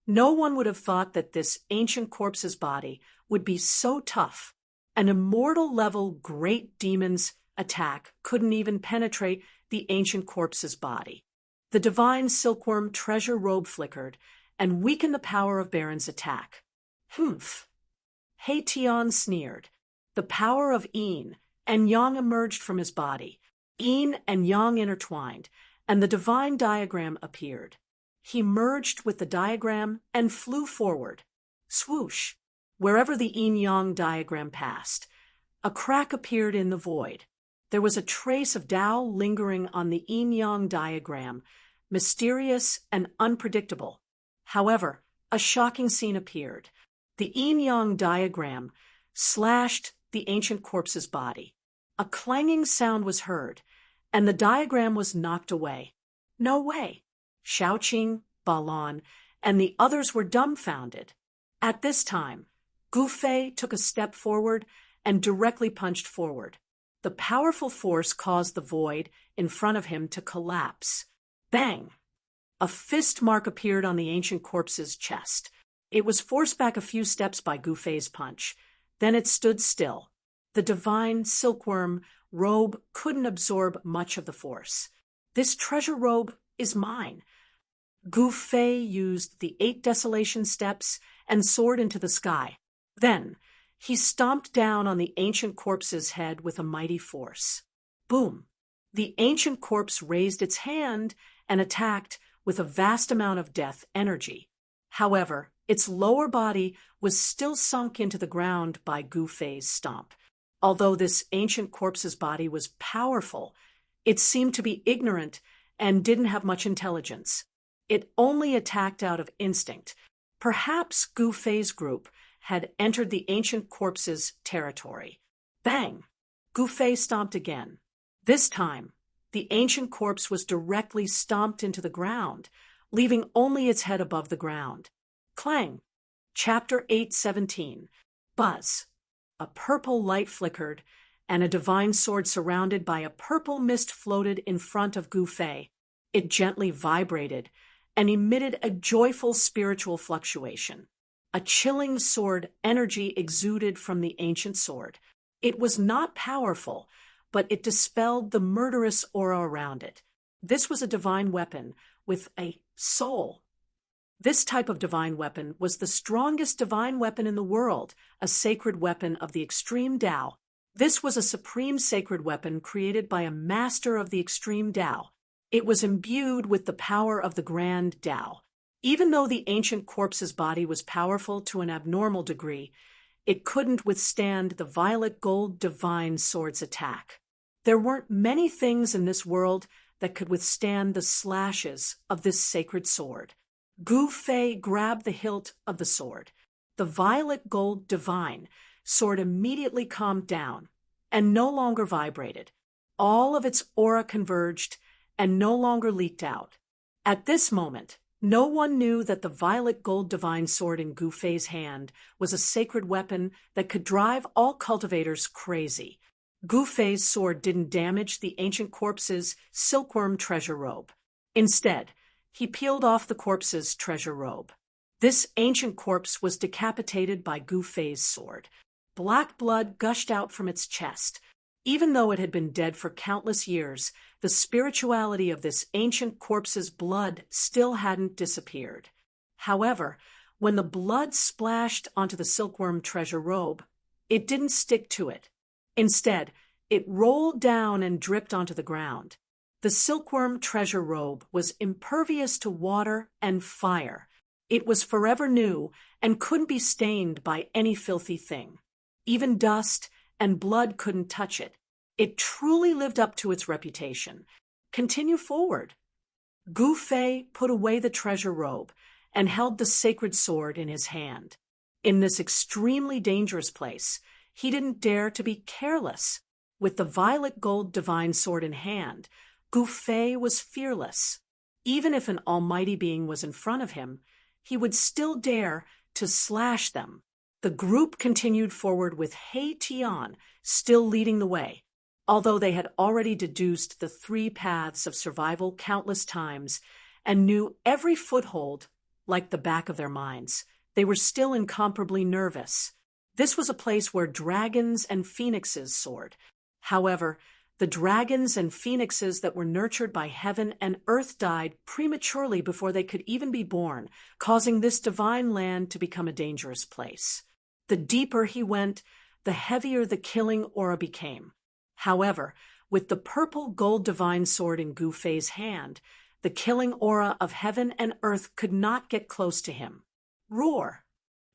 No one would have thought that this ancient corpse's body would be so tough. An immortal-level great demon's attack couldn't even penetrate the ancient corpse's body. The divine silkworm treasure robe flickered and weakened the power of Baron's attack. Humph! Heition sneered. The power of Yin and Yang emerged from his body. Yin and Yang intertwined, and the divine diagram appeared. He merged with the diagram and flew forward. Swoosh! Wherever the yin-yang diagram passed, a crack appeared in the void. There was a trace of Tao lingering on the yin-yang diagram, mysterious and unpredictable. However, a shocking scene appeared. The yin-yang diagram slashed the ancient corpse's body. A clanging sound was heard, and the diagram was knocked away. No way! Shaoqing, Balon, and the others were dumbfounded. At this time, Gu Fei took a step forward and directly punched forward. The powerful force caused the void in front of him to collapse. Bang! A fist mark appeared on the ancient corpse's chest. It was forced back a few steps by Gu Fei's punch. Then it stood still. The divine silkworm robe couldn't absorb much of the force. This treasure robe is mine. Gu Fei used the 8 desolation steps and soared into the sky. Then, he stomped down on the ancient corpse's head with a mighty force. Boom! The ancient corpse raised its hand and attacked with a vast amount of death energy. However, its lower body was still sunk into the ground by Gu Fei's stomp. Although this ancient corpse's body was powerful, it seemed to be ignorant and didn't have much intelligence. It only attacked out of instinct. Perhaps Gu Fei's group had entered the ancient corpse's territory. Bang! Gu Fei stomped again. This time, the ancient corpse was directly stomped into the ground, leaving only its head above the ground. Clang! Chapter 8:17. Buzz! A purple light flickered, and a divine sword surrounded by a purple mist floated in front of Gu Fei. It gently vibrated and emitted a joyful spiritual fluctuation. A chilling sword energy exuded from the ancient sword. It was not powerful, but it dispelled the murderous aura around it. This was a divine weapon with a soul. This type of divine weapon was the strongest divine weapon in the world, a sacred weapon of the extreme Tao. This was a supreme sacred weapon created by a master of the extreme Tao. It was imbued with the power of the grand Tao. Even though the ancient corpse's body was powerful to an abnormal degree, it couldn't withstand the violet gold divine sword's attack. There weren't many things in this world that could withstand the slashes of this sacred sword. Gu Fei grabbed the hilt of the sword. The violet gold divine sword immediately calmed down and no longer vibrated. All of its aura converged and no longer leaked out. At this moment, no one knew that the violet gold divine sword in Gu Fei's hand was a sacred weapon that could drive all cultivators crazy. Gu Fei's sword didn't damage the ancient corpse's silkworm treasure robe. Instead, he peeled off the corpse's treasure robe. This ancient corpse was decapitated by Gu Fei's sword. Black blood gushed out from its chest. Even though it had been dead for countless years, the spirituality of this ancient corpse's blood still hadn't disappeared. However, when the blood splashed onto the silkworm treasure robe, it didn't stick to it. Instead, it rolled down and dripped onto the ground. The silkworm treasure robe was impervious to water and fire. It was forever new and couldn't be stained by any filthy thing. Even dust and blood couldn't touch it. It truly lived up to its reputation. Continue forward. Gu Fei put away the treasure robe and held the sacred sword in his hand. In this extremely dangerous place, he didn't dare to be careless. With the violet gold divine sword in hand, Gu Fei was fearless. Even if an almighty being was in front of him, he would still dare to slash them. The group continued forward with Heition still leading the way. Although they had already deduced the 3 paths of survival countless times and knew every foothold like the back of their minds, they were still incomparably nervous. This was a place where dragons and phoenixes soared. However, the dragons and phoenixes that were nurtured by heaven and earth died prematurely before they could even be born, causing this divine land to become a dangerous place. The deeper he went, the heavier the killing aura became. However, with the purple gold divine sword in Gu Fei's hand, the killing aura of heaven and earth could not get close to him. Roar!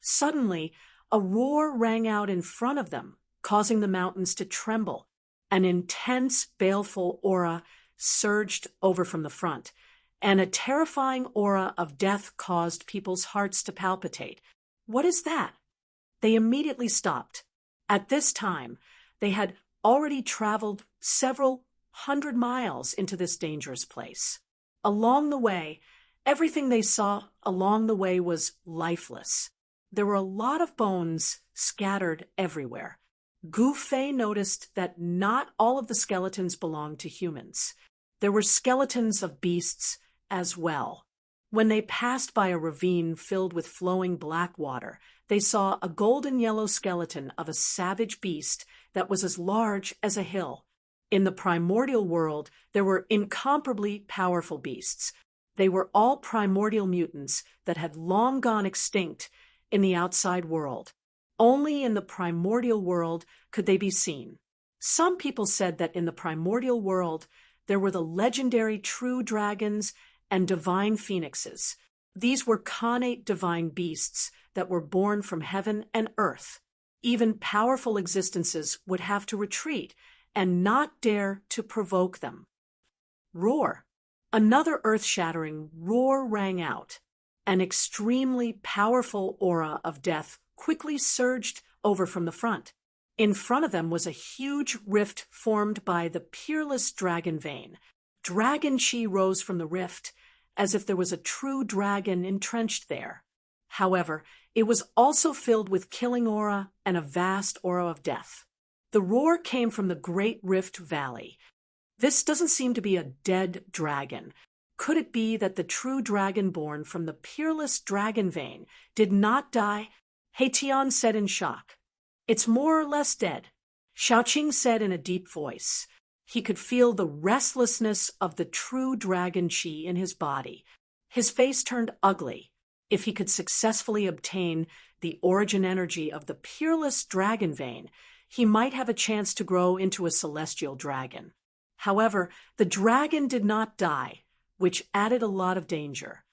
Suddenly, a roar rang out in front of them, causing the mountains to tremble. An intense, baleful aura surged over from the front, and a terrifying aura of death caused people's hearts to palpitate. What is that? They immediately stopped. At this time, they had already traveled several 100 miles into this dangerous place. Along the way, everything they saw along the way was lifeless. There were a lot of bones scattered everywhere. Gu Fei noticed that not all of the skeletons belonged to humans. There were skeletons of beasts as well. When they passed by a ravine filled with flowing black water, they saw a golden yellow skeleton of a savage beast that was as large as a hill. In the primordial world, there were incomparably powerful beasts. They were all primordial mutants that had long gone extinct in the outside world. Only in the primordial world could they be seen. Some people said that in the primordial world, there were the legendary true dragons and divine phoenixes. These were connate divine beasts that were born from heaven and earth. Even powerful existences would have to retreat and not dare to provoke them. Roar! Another earth-shattering roar rang out. An extremely powerful aura of death quickly surged over from the front. In front of them was a huge rift formed by the peerless dragon vein. Dragon chi rose from the rift, as if there was a true dragon entrenched there. However, it was also filled with killing aura and a vast aura of death. The roar came from the Great Rift Valley. This doesn't seem to be a dead dragon. Could it be that the true dragon born from the peerless dragon vein did not die? Tian said in shock. It's more or less dead. Xiaoqing said in a deep voice. He could feel the restlessness of the true dragon chi in his body. His face turned ugly. If he could successfully obtain the origin energy of the peerless dragon vein, he might have a chance to grow into a celestial dragon. However, the dragon did not die, which added a lot of danger.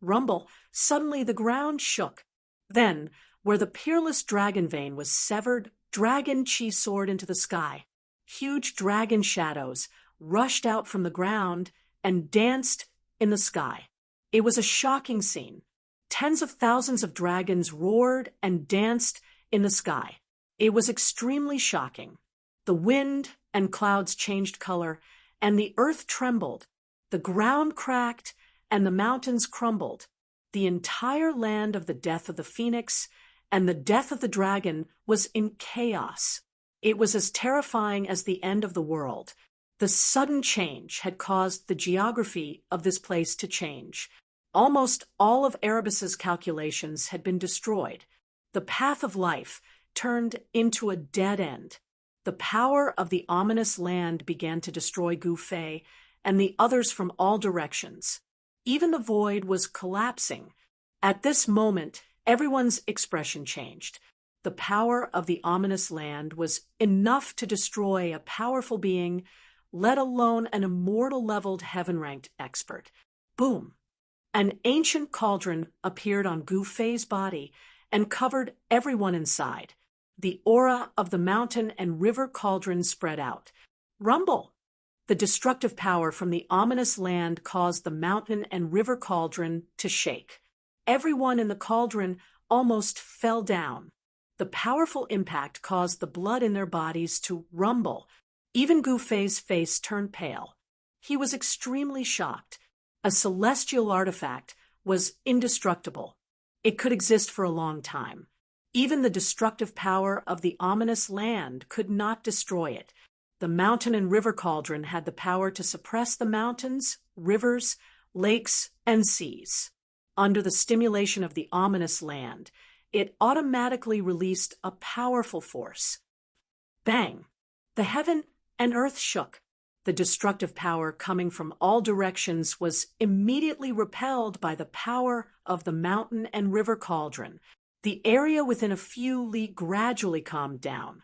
Rumble, suddenly the ground shook. Then, where the peerless dragon vein was severed, dragon chi soared into the sky. Huge dragon shadows rushed out from the ground and danced in the sky. It was a shocking scene. Tens of thousands of dragons roared and danced in the sky. It was extremely shocking. The wind and clouds changed color, and the earth trembled. The ground cracked, and the mountains crumbled. The entire land of the death of the phoenix and the death of the dragon was in chaos. It was as terrifying as the end of the world. The sudden change had caused the geography of this place to change. Almost all of Erebus's calculations had been destroyed. The path of life turned into a dead end. The power of the ominous land began to destroy Gu Fei and the others from all directions. Even the void was collapsing. At this moment, everyone's expression changed. The power of the ominous land was enough to destroy a powerful being, let alone an immortal-leveled heaven-ranked expert. Boom! An ancient cauldron appeared on Gu Fei's body and covered everyone inside. The aura of the mountain and river cauldron spread out. Rumble! The destructive power from the ominous land caused the mountain and river cauldron to shake. Everyone in the cauldron almost fell down. The powerful impact caused the blood in their bodies to rumble. Even Gu Fei's face turned pale. He was extremely shocked. A celestial artifact was indestructible. It could exist for a long time. Even the destructive power of the ominous land could not destroy it. The mountain and river cauldron had the power to suppress the mountains, rivers, lakes, and seas. Under the stimulation of the ominous land, it automatically released a powerful force. Bang! The heaven and earth shook. The destructive power coming from all directions was immediately repelled by the power of the mountain and river cauldron. The area within a few li gradually calmed down.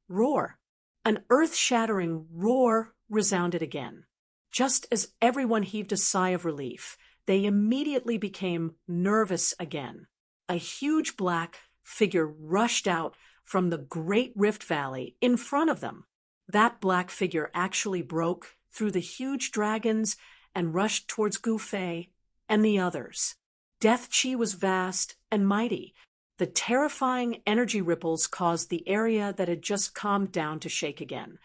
Roar! An earth-shattering roar resounded again. Just as everyone heaved a sigh of relief, they immediately became nervous again. A huge black figure rushed out from the Great Rift Valley in front of them. That black figure actually broke through the huge dragons and rushed towards Gu Fei and the others. Death Chi was vast and mighty. The terrifying energy ripples caused the area that had just calmed down to shake again.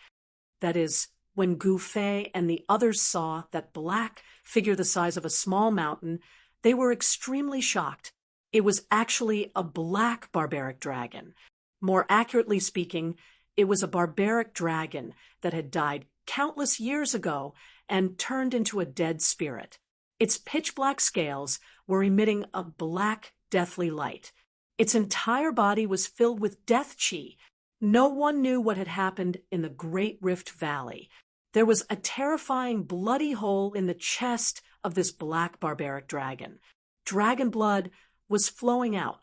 That is, when Gu Fei and the others saw that black figure the size of a small mountain, they were extremely shocked. It was actually a black barbaric dragon. More accurately speaking, it was a barbaric dragon that had died countless years ago and turned into a dead spirit. Its pitch-black scales were emitting a black, deathly light. Its entire body was filled with death chi. No one knew what had happened in the Great Rift Valley. There was a terrifying bloody hole in the chest of this black barbaric dragon. Dragon blood was flowing out.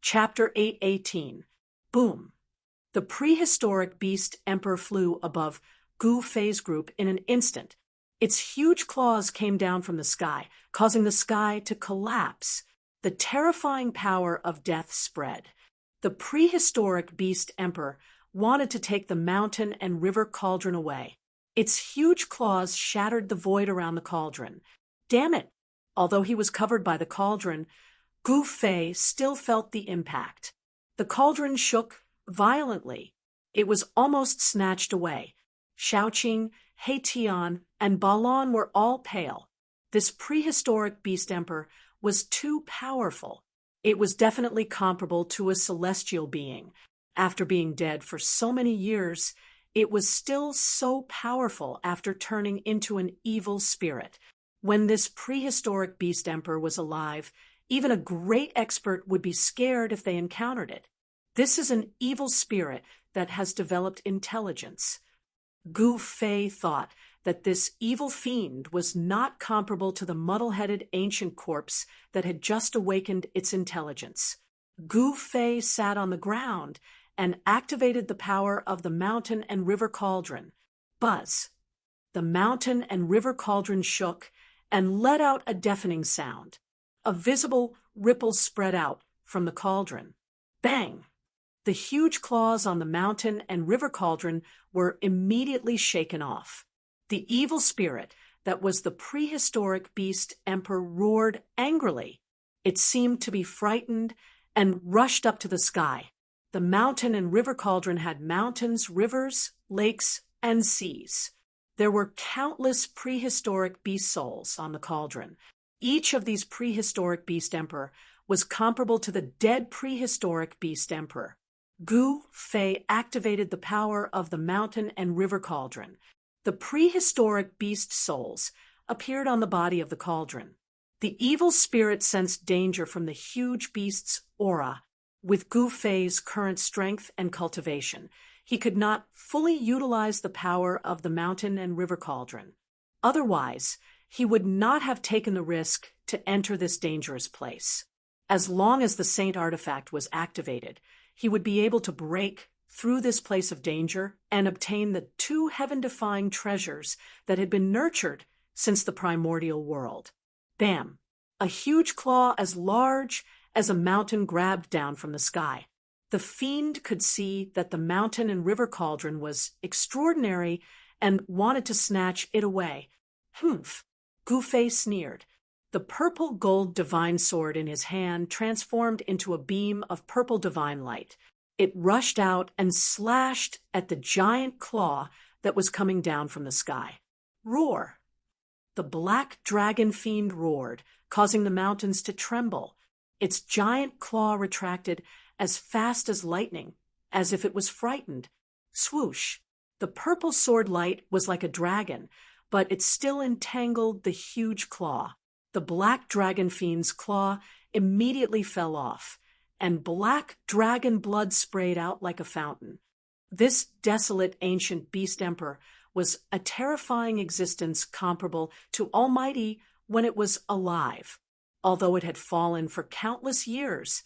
Chapter 8:18. Boom! The prehistoric beast emperor flew above Gu Fei's group in an instant. Its huge claws came down from the sky, causing the sky to collapse. The terrifying power of death spread. The prehistoric beast emperor wanted to take the mountain and river cauldron away. Its huge claws shattered the void around the cauldron. Damn it! Although he was covered by the cauldron, Gu Fei still felt the impact. The cauldron shook violently. It was almost snatched away. Shaoqing, Heitian, and Balon were all pale. This prehistoric beast emperor was too powerful. It was definitely comparable to a celestial being. After being dead for so many years, it was still so powerful after turning into an evil spirit. When this prehistoric beast emperor was alive, even a great expert would be scared if they encountered it. This is an evil spirit that has developed intelligence. Gu Fei thought that this evil fiend was not comparable to the muddle-headed ancient corpse that had just awakened its intelligence. Gu Fei sat on the ground and activated the power of the mountain and river cauldron. Buzz! The mountain and river cauldron shook and let out a deafening sound. A visible ripple spread out from the cauldron. Bang! The huge claws on the mountain and river cauldron were immediately shaken off. The evil spirit that was the prehistoric beast emperor roared angrily. It seemed to be frightened and rushed up to the sky. The mountain and river cauldron had mountains, rivers, lakes, and seas. There were countless prehistoric beast souls on the cauldron. Each of these prehistoric beast emperor was comparable to the dead prehistoric beast emperor. Gu Fei activated the power of the mountain and river cauldron. The prehistoric beast souls appeared on the body of the cauldron. The evil spirit sensed danger from the huge beast's aura. With Gu Fei's current strength and cultivation, he could not fully utilize the power of the mountain and river cauldron. Otherwise, he would not have taken the risk to enter this dangerous place. As long as the Saint artifact was activated, he would be able to break through this place of danger and obtain the two heaven-defying treasures that had been nurtured since the primordial world. Bam! A huge claw as large as a mountain grabbed down from the sky. The fiend could see that the mountain and river cauldron was extraordinary and wanted to snatch it away. Humph! Gu Fei sneered. The purple gold divine sword in his hand transformed into a beam of purple divine light. It rushed out and slashed at the giant claw that was coming down from the sky. Roar! The black dragon fiend roared, causing the mountains to tremble. Its giant claw retracted as fast as lightning, as if it was frightened. Swoosh! The purple sword light was like a dragon, but it still entangled the huge claw. The black dragon fiend's claw immediately fell off, and black dragon blood sprayed out like a fountain. This desolate ancient beast emperor was a terrifying existence comparable to Almighty when it was alive. Although it had fallen for countless years,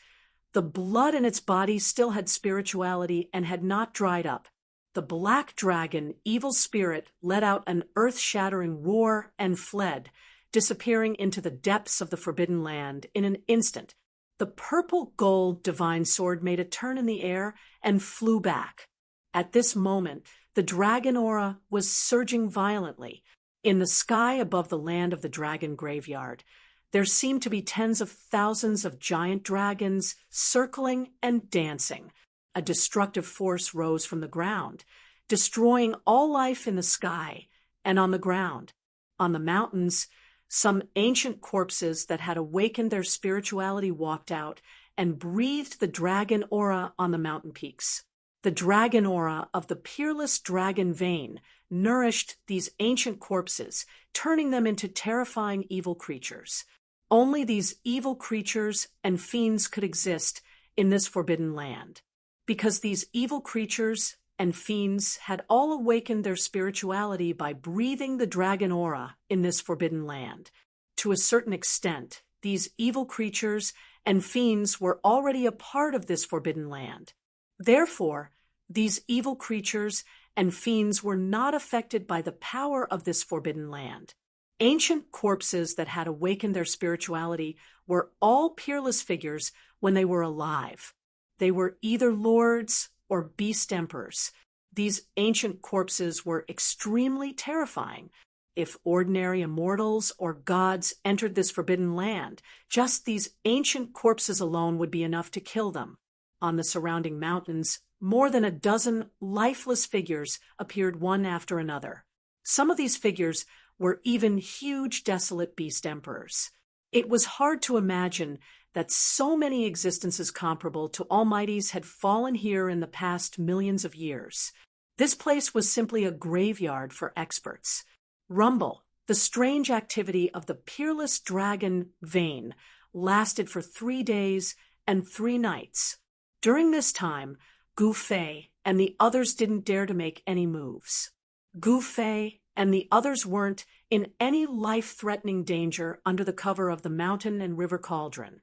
the blood in its body still had spirituality and had not dried up. The black dragon, evil spirit, let out an earth-shattering roar and fled, disappearing into the depths of the Forbidden Land in an instant. The purple gold divine sword made a turn in the air and flew back. At this moment, the dragon aura was surging violently. In the sky above the land of the dragon graveyard, there seemed to be tens of thousands of giant dragons circling and dancing. A destructive force rose from the ground, destroying all life in the sky and on the ground. On the mountains, some ancient corpses that had awakened their spirituality walked out and breathed the dragon aura on the mountain peaks. The dragon aura of the peerless dragon vein nourished these ancient corpses, turning them into terrifying evil creatures. Only these evil creatures and fiends could exist in this forbidden land, because these evil creatures and fiends had all awakened their spirituality by breathing the dragon aura in this forbidden land. To a certain extent, these evil creatures and fiends were already a part of this forbidden land. Therefore, these evil creatures and fiends were not affected by the power of this forbidden land. Ancient corpses that had awakened their spirituality were all peerless figures when they were alive. They were either lords or beast emperors. These ancient corpses were extremely terrifying. If ordinary immortals or gods entered this forbidden land, just these ancient corpses alone would be enough to kill them. On the surrounding mountains, more than a dozen lifeless figures appeared one after another. Some of these figures were even huge, desolate beast emperors. It was hard to imagine that so many existences comparable to Almighty's had fallen here in the past millions of years. This place was simply a graveyard for experts. Rumble, the strange activity of the peerless dragon vein, lasted for 3 days and 3 nights. During this time, Gu Fei and the others didn't dare to make any moves. Gu Fei and the others weren't in any life-threatening danger under the cover of the mountain and river cauldron.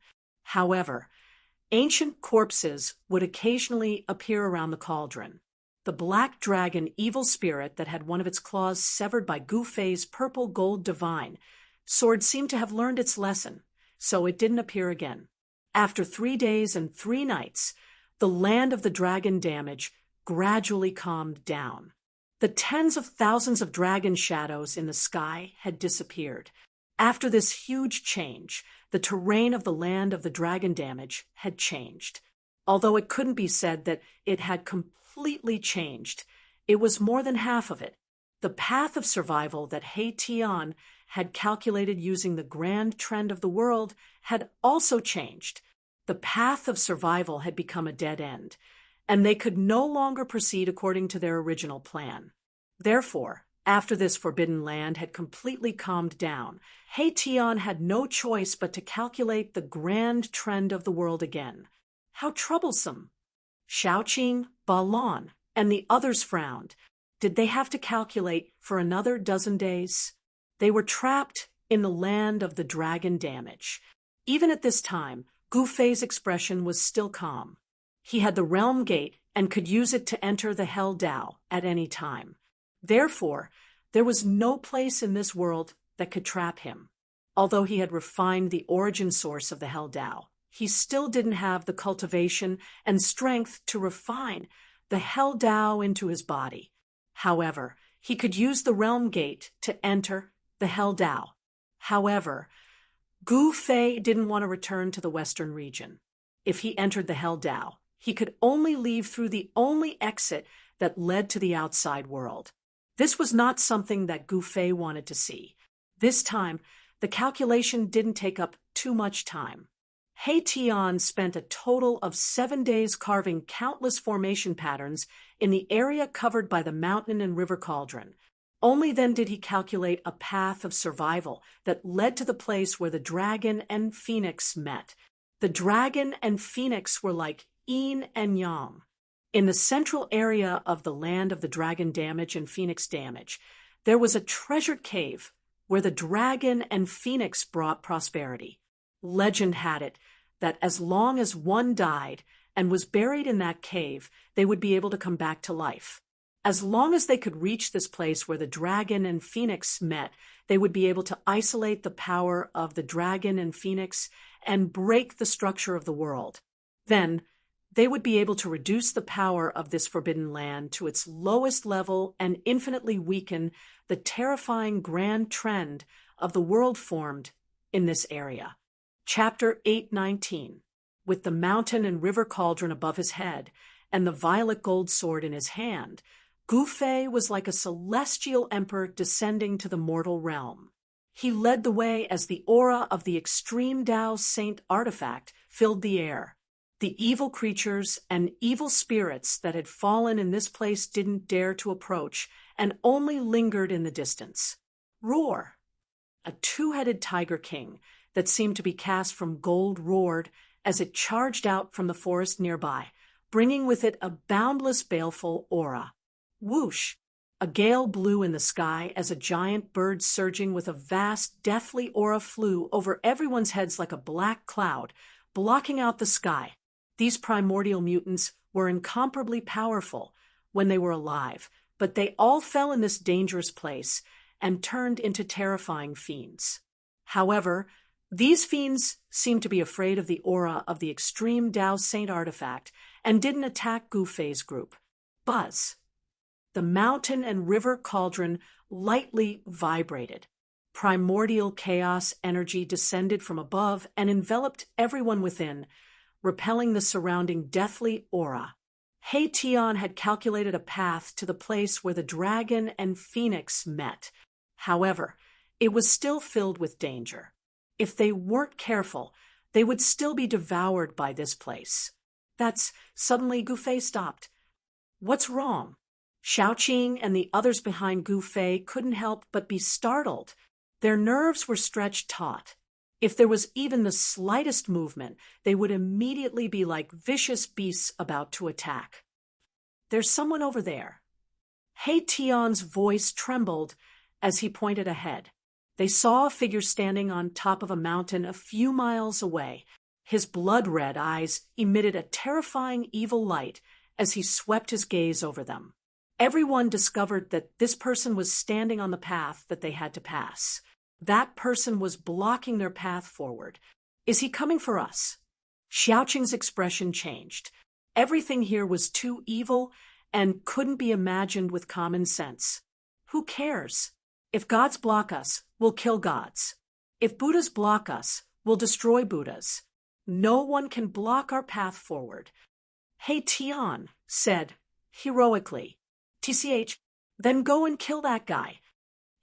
However, ancient corpses would occasionally appear around the cauldron. The black dragon evil spirit that had one of its claws severed by Gu Fei's purple gold divine sword seemed to have learned its lesson, so it didn't appear again. After 3 days and 3 nights, the land of the dragon damage gradually calmed down. The tens of thousands of dragon shadows in the sky had disappeared. After this huge change, the terrain of the land of the dragon damage had changed. Although it couldn't be said that it had completely changed, it was more than half of it. The path of survival that He Tian had calculated using the grand trend of the world had also changed. The path of survival had become a dead end, and they could no longer proceed according to their original plan. Therefore, after this forbidden land had completely calmed down, He Tian had no choice but to calculate the grand trend of the world again. How troublesome! Shaoqing, Balon, and the others frowned. Did they have to calculate for another dozen days? They were trapped in the land of the dragon damage. Even at this time, Gu Fei's expression was still calm. He had the realm gate and could use it to enter the Hell Dao at any time. Therefore, there was no place in this world that could trap him. Although he had refined the origin source of the Hell Dao, he still didn't have the cultivation and strength to refine the Hell Dao into his body. However, he could use the realm gate to enter the Hell Dao. However, Gu Fei didn't want to return to the western region. If he entered the Hell Dao, he could only leave through the only exit that led to the outside world. This was not something that Gu Fei wanted to see. This time, the calculation didn't take up too much time. He Tian spent a total of 7 days carving countless formation patterns in the area covered by the mountain and river cauldron. Only then did he calculate a path of survival that led to the place where the dragon and phoenix met. The dragon and phoenix were like yin and yang. In the central area of the land of the dragon damage and phoenix damage, there was a treasured cave where the dragon and phoenix brought prosperity. Legend had it that as long as one died and was buried in that cave, they would be able to come back to life. As long as they could reach this place where the dragon and phoenix met, they would be able to isolate the power of the dragon and phoenix and break the structure of the world. Then, they would be able to reduce the power of this forbidden land to its lowest level and infinitely weaken the terrifying grand trend of the world formed in this area. Chapter 8:19. With the mountain and river cauldron above his head and the violet gold sword in his hand, Gu Fei was like a celestial emperor descending to the mortal realm. He led the way as the aura of the extreme Dao Saint artifact filled the air. The evil creatures and evil spirits that had fallen in this place didn't dare to approach and only lingered in the distance. Roar! A two-headed tiger king that seemed to be cast from gold roared as it charged out from the forest nearby, bringing with it a boundless baleful aura. Whoosh! A gale blew in the sky as a giant bird surging with a vast, deathly aura flew over everyone's heads like a black cloud, blocking out the sky. These primordial mutants were incomparably powerful when they were alive, but they all fell in this dangerous place and turned into terrifying fiends. However, these fiends seemed to be afraid of the aura of the extreme Dao Saint artifact and didn't attack Gu Fei's group. Buzz! The mountain and river cauldron lightly vibrated. Primordial chaos energy descended from above and enveloped everyone within, repelling the surrounding deathly aura. He Tian had calculated a path to the place where the dragon and phoenix met. However, it was still filled with danger. If they weren't careful, they would still be devoured by this place. Suddenly Gu Fei stopped. What's wrong? Xiaoqing and the others behind Gu Fei couldn't help but be startled. Their nerves were stretched taut. If there was even the slightest movement, they would immediately be like vicious beasts about to attack. There's someone over there. He Tian's voice trembled as he pointed ahead. They saw a figure standing on top of a mountain a few miles away. His blood-red eyes emitted a terrifying evil light as he swept his gaze over them. Everyone discovered that this person was standing on the path that they had to pass. That person was blocking their path forward. Is he coming for us? Xiaoqing's expression changed. Everything here was too evil and couldn't be imagined with common sense. Who cares? If gods block us, we'll kill gods. If Buddhas block us, we'll destroy Buddhas. No one can block our path forward. He Tian said, heroically, TCH, then go and kill that guy.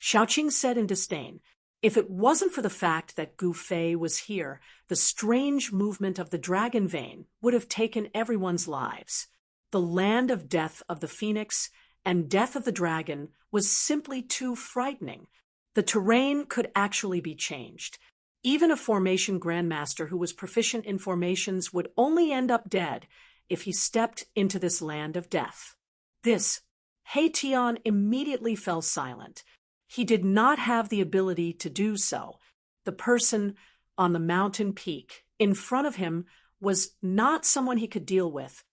Xiaoqing said in disdain, if it wasn't for the fact that Gu Fei was here, the strange movement of the dragon vein would have taken everyone's lives. The land of death of the phoenix and death of the dragon was simply too frightening. The terrain could actually be changed. Even a formation grandmaster who was proficient in formations would only end up dead if he stepped into this land of death. He Tian immediately fell silent. He did not have the ability to do so. The person on the mountain peak in front of him was not someone he could deal with.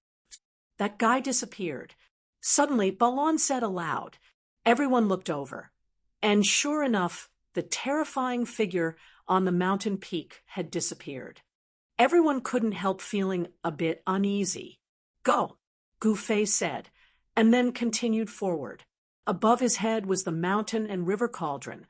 That guy disappeared. Suddenly, Balon said aloud. Everyone looked over. And sure enough, the terrifying figure on the mountain peak had disappeared. Everyone couldn't help feeling a bit uneasy. Go, Gu Fei said, and then continued forward. Above his head was the mountain and river cauldron,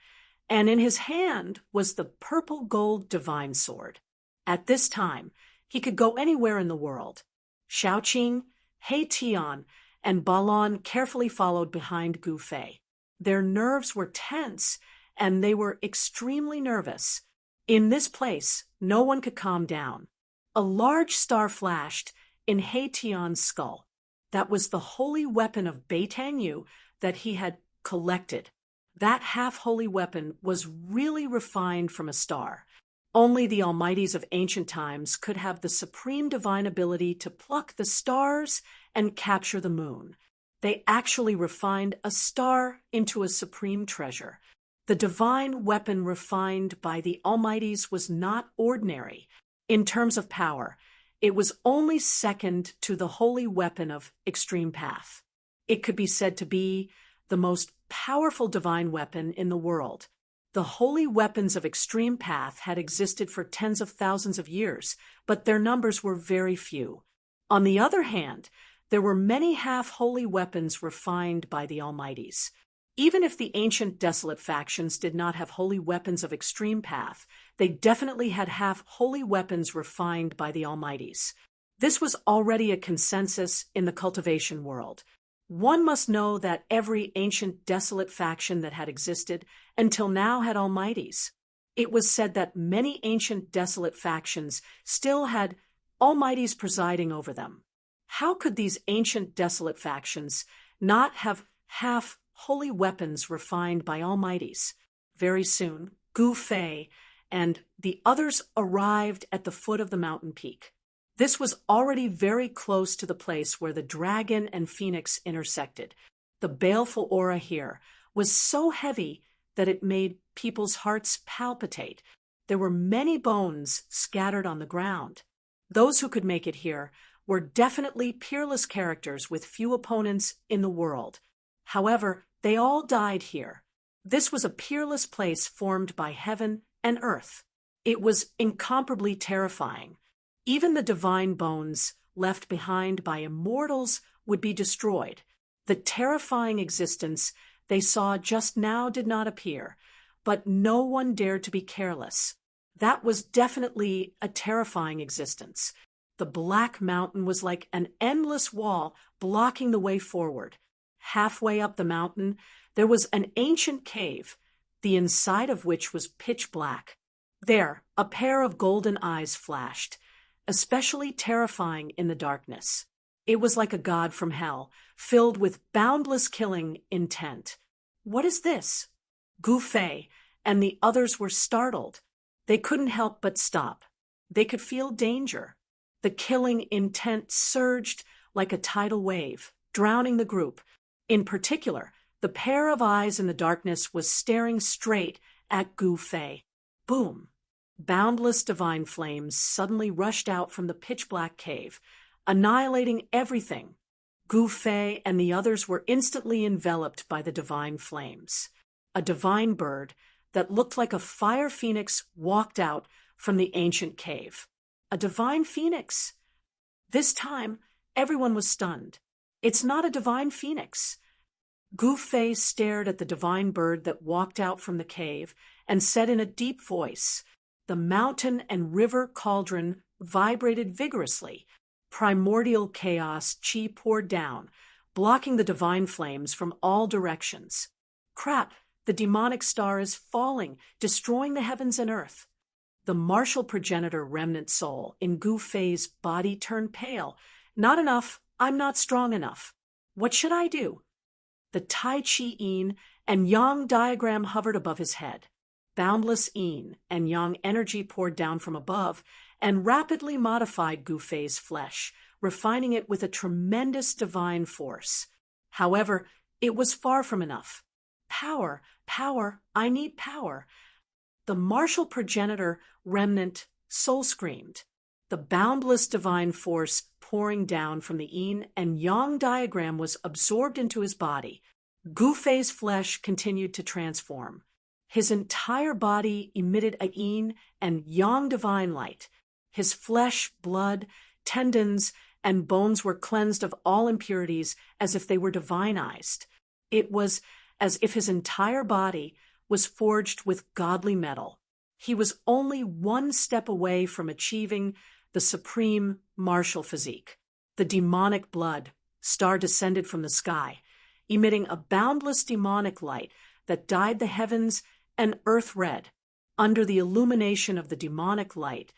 and in his hand was the purple-gold divine sword. At this time, he could go anywhere in the world. Xiaoqing, He Tian, and Balon carefully followed behind Gu Fei. Their nerves were tense, and they were extremely nervous. In this place, no one could calm down. A large star flashed in Haetion's skull. That was the holy weapon of Beitang Yu that he had collected. That half-holy weapon was really refined from a star. Only the Almighties of ancient times could have the supreme divine ability to pluck the stars and capture the moon. They actually refined a star into a supreme treasure. The divine weapon refined by the Almighties was not ordinary. In terms of power, it was only second to the holy weapon of Extreme Path. It could be said to be the most powerful divine weapon in the world. The holy weapons of Extreme Path had existed for tens of thousands of years, but their numbers were very few. On the other hand, there were many half-holy weapons refined by the Almighties. Even if the ancient desolate factions did not have holy weapons of Extreme Path, they definitely had half-holy weapons refined by the Almighties. This was already a consensus in the cultivation world. One must know that every ancient desolate faction that had existed until now had Almighties. It was said that many ancient desolate factions still had Almighties presiding over them. How could these ancient desolate factions not have half-holy weapons refined by Almighties? Very soon, Gu Fei and the others arrived at the foot of the mountain peak. This was already very close to the place where the dragon and phoenix intersected. The baleful aura here was so heavy that it made people's hearts palpitate. There were many bones scattered on the ground. Those who could make it here were definitely peerless characters with few opponents in the world. However, they all died here. This was a peerless place formed by heaven and earth. It was incomparably terrifying. Even the divine bones left behind by immortals would be destroyed. The terrifying existence they saw just now did not appear, but no one dared to be careless. That was definitely a terrifying existence. The Black Mountain was like an endless wall blocking the way forward. Halfway up the mountain, there was an ancient cave, the inside of which was pitch black. There, a pair of golden eyes flashed, especially terrifying in the darkness. It was like a god from hell, filled with boundless killing intent. What is this? Gu Fei and the others were startled. They couldn't help but stop. They could feel danger. The killing intent surged like a tidal wave, drowning the group. In particular, the pair of eyes in the darkness was staring straight at Gu Fei. Boom! Boundless divine flames suddenly rushed out from the pitch-black cave, annihilating everything. Gu Fei and the others were instantly enveloped by the divine flames. A divine bird that looked like a fire phoenix walked out from the ancient cave. A divine phoenix! This time, everyone was stunned. It's not a divine phoenix. Gu Fei stared at the divine bird that walked out from the cave and said in a deep voice, the mountain and river cauldron vibrated vigorously. Primordial chaos chi poured down, blocking the divine flames from all directions. Crap, the demonic star is falling, destroying the heavens and earth. The martial progenitor remnant soul in Gu Fei's body turned pale. Not enough, I'm not strong enough. What should I do? The Tai Chi Yin and Yang diagram hovered above his head. Boundless Yin and Yang energy poured down from above and rapidly modified Gu Fei's flesh, refining it with a tremendous divine force. However, it was far from enough. Power, power, I need power. The martial progenitor remnant soul screamed. The boundless divine force pouring down from the Yin and Yang diagram was absorbed into his body. Gu Fei's flesh continued to transform. His entire body emitted a Yin and Yang divine light. His flesh, blood, tendons, and bones were cleansed of all impurities as if they were divinized. It was as if his entire body was forged with godly metal. He was only one step away from achieving the supreme martial physique. The demonic blood star descended from the sky, emitting a boundless demonic light that dyed the heavens and earth red. Under the illumination of the demonic light,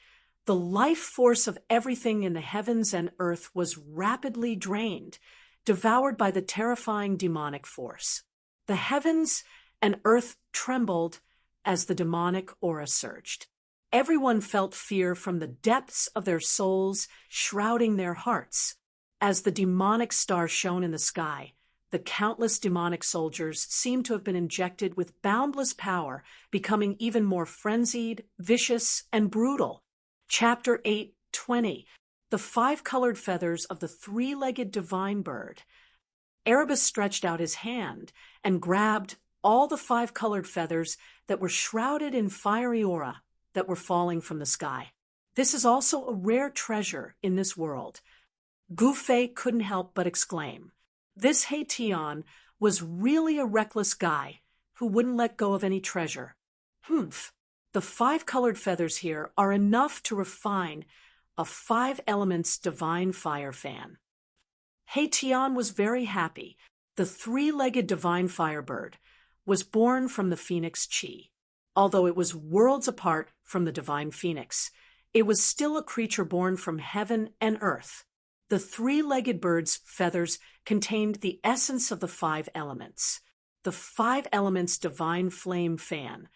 The life force of everything in the heavens and earth was rapidly drained, devoured by the terrifying demonic force. The heavens and earth trembled as the demonic aura surged. Everyone felt fear from the depths of their souls, shrouding their hearts. As the demonic star shone in the sky, the countless demonic soldiers seemed to have been injected with boundless power, becoming even more frenzied, vicious, and brutal. Chapter 8:20. The five-colored feathers of the three-legged divine bird. Erebus stretched out his hand and grabbed all the five-colored feathers that were shrouded in fiery aura that were falling from the sky. This is also a rare treasure in this world. Gufei couldn't help but exclaim. This Heition was really a reckless guy who wouldn't let go of any treasure. Humph. The five-colored feathers here are enough to refine a 5 elements divine fire fan. Heition was very happy. The three-legged divine firebird was born from the phoenix Chi. Although it was worlds apart from the divine phoenix, it was still a creature born from heaven and earth. The three-legged bird's feathers contained the essence of the 5 elements. The 5 elements divine flame fan,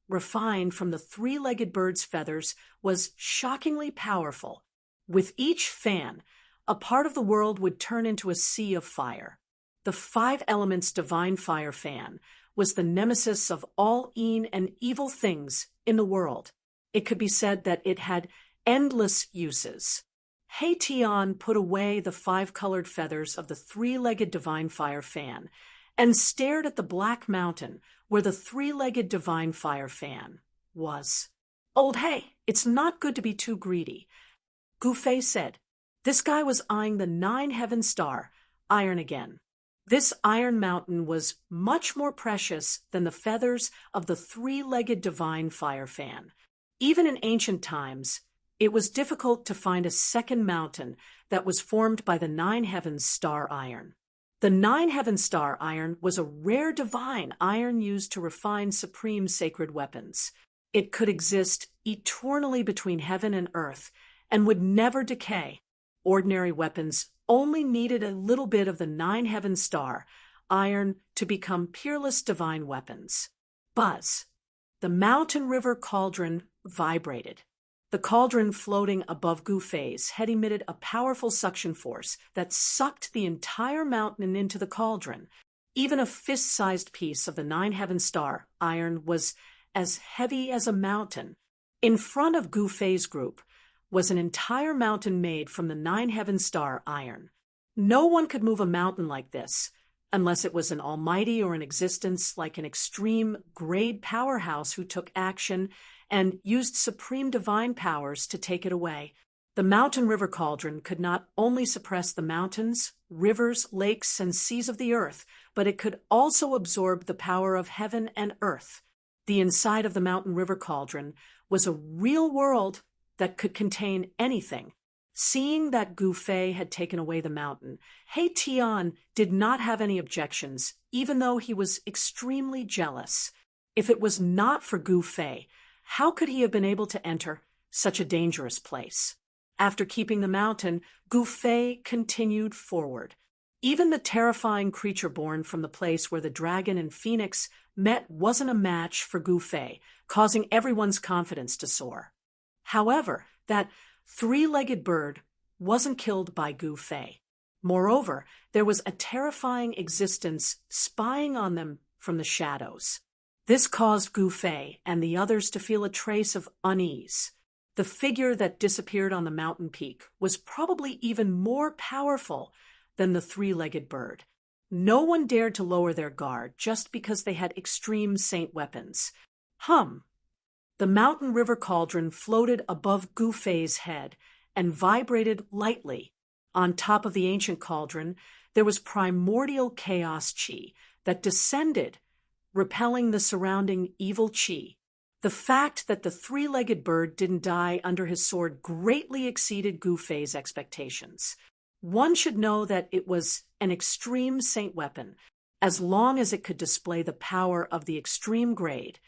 refined from the three-legged bird's feathers, was shockingly powerful. With each fan, a part of the world would turn into a sea of fire. The 5 elements divine fire fan was the nemesis of all mean and evil things in the world. It could be said that it had endless uses. Heition put away the 5-colored feathers of the three-legged divine fire fan and stared at the black mountain where the three-legged divine fire fan was. "Old Hay, it's not good to be too greedy," Gufei said. This guy was eyeing the 9-heaven star, iron again. This iron mountain was much more precious than the feathers of the three-legged divine fire fan. Even in ancient times, it was difficult to find a second mountain that was formed by the 9-heaven star iron. The 9-heaven star iron was a rare divine iron used to refine supreme sacred weapons. It could exist eternally between heaven and earth and would never decay. Ordinary weapons only needed a little bit of the 9-heaven star iron to become peerless divine weapons. Buzz. The mountain river cauldron vibrated. The cauldron floating above Gufei's had emitted a powerful suction force that sucked the entire mountain into the cauldron. Even a fist-sized piece of the 9-heaven star iron was as heavy as a mountain. In front of Gufei's group was an entire mountain made from the 9-heaven star iron. No one could move a mountain like this, unless it was an almighty or an existence like an extreme grade powerhouse who took action and used supreme divine powers to take it away. The mountain river cauldron could not only suppress the mountains, rivers, lakes, and seas of the earth, but it could also absorb the power of heaven and earth. The inside of the mountain river cauldron was a real world that could contain anything. Seeing that Gufei had taken away the mountain, Heition did not have any objections, even though he was extremely jealous. If it was not for Gufei, how could he have been able to enter such a dangerous place? After keeping the mountain, Gufei continued forward. Even the terrifying creature born from the place where the dragon and phoenix met wasn't a match for Gufei, causing everyone's confidence to soar. However, that three-legged bird wasn't killed by Gufei. Moreover, there was a terrifying existence spying on them from the shadows. This caused Gufei and the others to feel a trace of unease. The figure that disappeared on the mountain peak was probably even more powerful than the three-legged bird. No one dared to lower their guard just because they had extreme saint weapons. The mountain river cauldron floated above Gufei's head and vibrated lightly. On top of the ancient cauldron, there was primordial chaos chi that descended, repelling the surrounding evil chi. The fact that the three-legged bird didn't die under his sword greatly exceeded Gufei's expectations. One should know that it was an extreme saint weapon, as long as it could display the power of the extreme grade.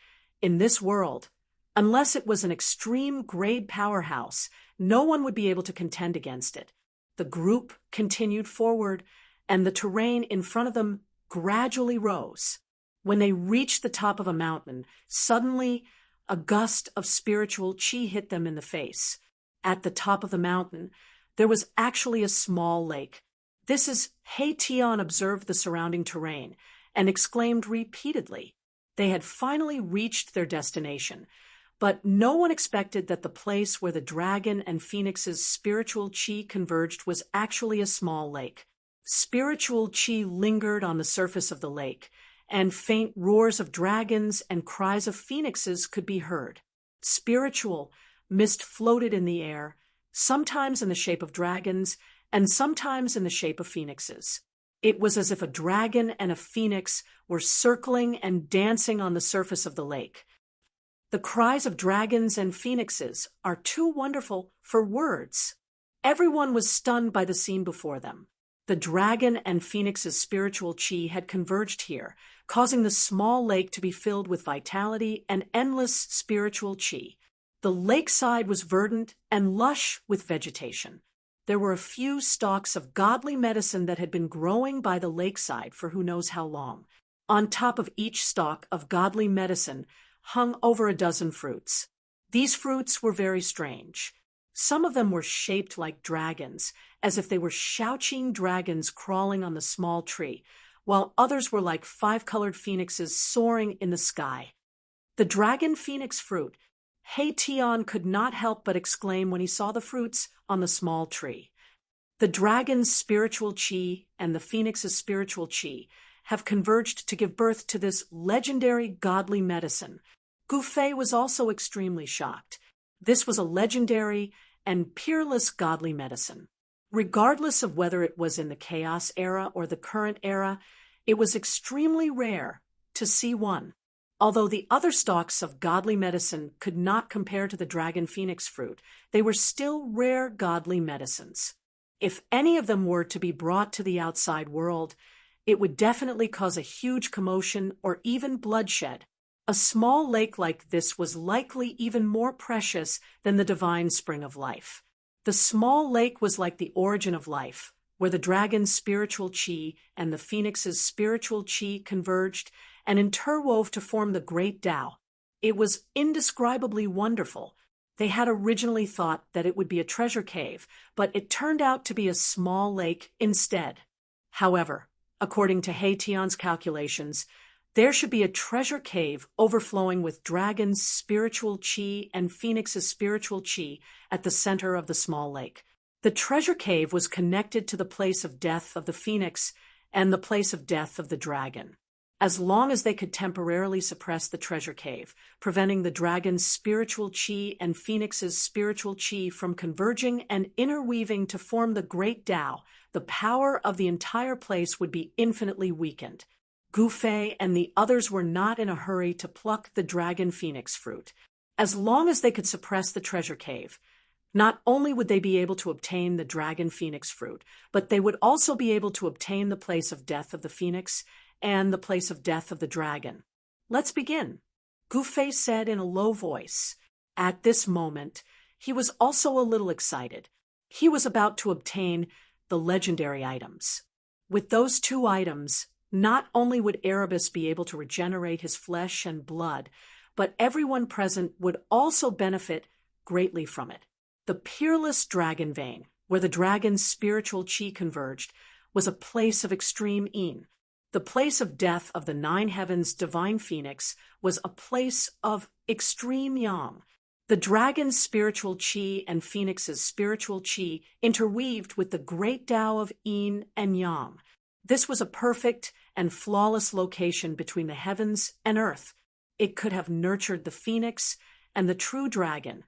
In this world, Unless it was an extreme grade powerhouse, no one would be able to contend against it. The group continued forward, and the terrain in front of them gradually rose. When they reached the top of a mountain, suddenly a gust of spiritual chi hit them in the face. At the top of the mountain, there was actually a small lake. This is Tian observed the surrounding terrain and exclaimed repeatedly. They had finally reached their destination, but no one expected that the place where the dragon and Phoenix's spiritual chi converged was actually a small lake. Spiritual chi lingered on the surface of the lake, and faint roars of dragons and cries of phoenixes could be heard. Spiritual mist floated in the air, sometimes in the shape of dragons and sometimes in the shape of phoenixes. It was as if a dragon and a phoenix were circling and dancing on the surface of the lake. The cries of dragons and phoenixes are too wonderful for words. Everyone was stunned by the scene before them. The dragon and phoenix's spiritual chi had converged here, causing the small lake to be filled with vitality and endless spiritual chi. The lakeside was verdant and lush with vegetation. There were a few stalks of godly medicine that had been growing by the lakeside for who knows how long. On top of each stalk of godly medicine hung over a dozen fruits. These fruits were very strange. Some of them were shaped like dragons, as if they were Shaoqing dragons crawling on the small tree, while others were like five-colored phoenixes soaring in the sky. The dragon phoenix fruit, Tian could not help but exclaim when he saw the fruits on the small tree. The dragon's spiritual chi and the phoenix's spiritual chi have converged to give birth to this legendary godly medicine. Gu Fei was also extremely shocked. This was a legendary and peerless godly medicine. Regardless of whether it was in the Chaos era or the current era, it was extremely rare to see one. Although the other stalks of godly medicine could not compare to the dragon phoenix fruit, they were still rare godly medicines. If any of them were to be brought to the outside world, it would definitely cause a huge commotion or even bloodshed. A small lake like this was likely even more precious than the divine spring of life. The small lake was like the origin of life, where the dragon's spiritual chi and the phoenix's spiritual chi converged and interwove to form the great Tao. It was indescribably wonderful. They had originally thought that it would be a treasure cave, but it turned out to be a small lake instead. However, according to Tian's calculations, there should be a treasure cave overflowing with dragon's spiritual chi and phoenix's spiritual chi at the center of the small lake. The treasure cave was connected to the place of death of the phoenix and the place of death of the dragon. As long as they could temporarily suppress the treasure cave, preventing the dragon's spiritual chi and phoenix's spiritual chi from converging and interweaving to form the great Tao, the power of the entire place would be infinitely weakened. Gu Fei and the others were not in a hurry to pluck the dragon phoenix fruit. As long as they could suppress the treasure cave, not only would they be able to obtain the dragon phoenix fruit, but they would also be able to obtain the place of death of the phoenix and the place of death of the dragon. Let's begin, Gu Fei said in a low voice. At this moment, he was also a little excited. He was about to obtain the legendary items. With those two items, not only would Erebus be able to regenerate his flesh and blood, but everyone present would also benefit greatly from it. The peerless dragon vein, where the dragon's spiritual chi converged, was a place of extreme yin. The place of death of the nine heavens' divine phoenix was a place of extreme yang. The dragon's spiritual chi and phoenix's spiritual chi interweaved with the great Tao of yin and yang. This was a perfect and flawless location between the heavens and earth. It could have nurtured the phoenix and the true dragon,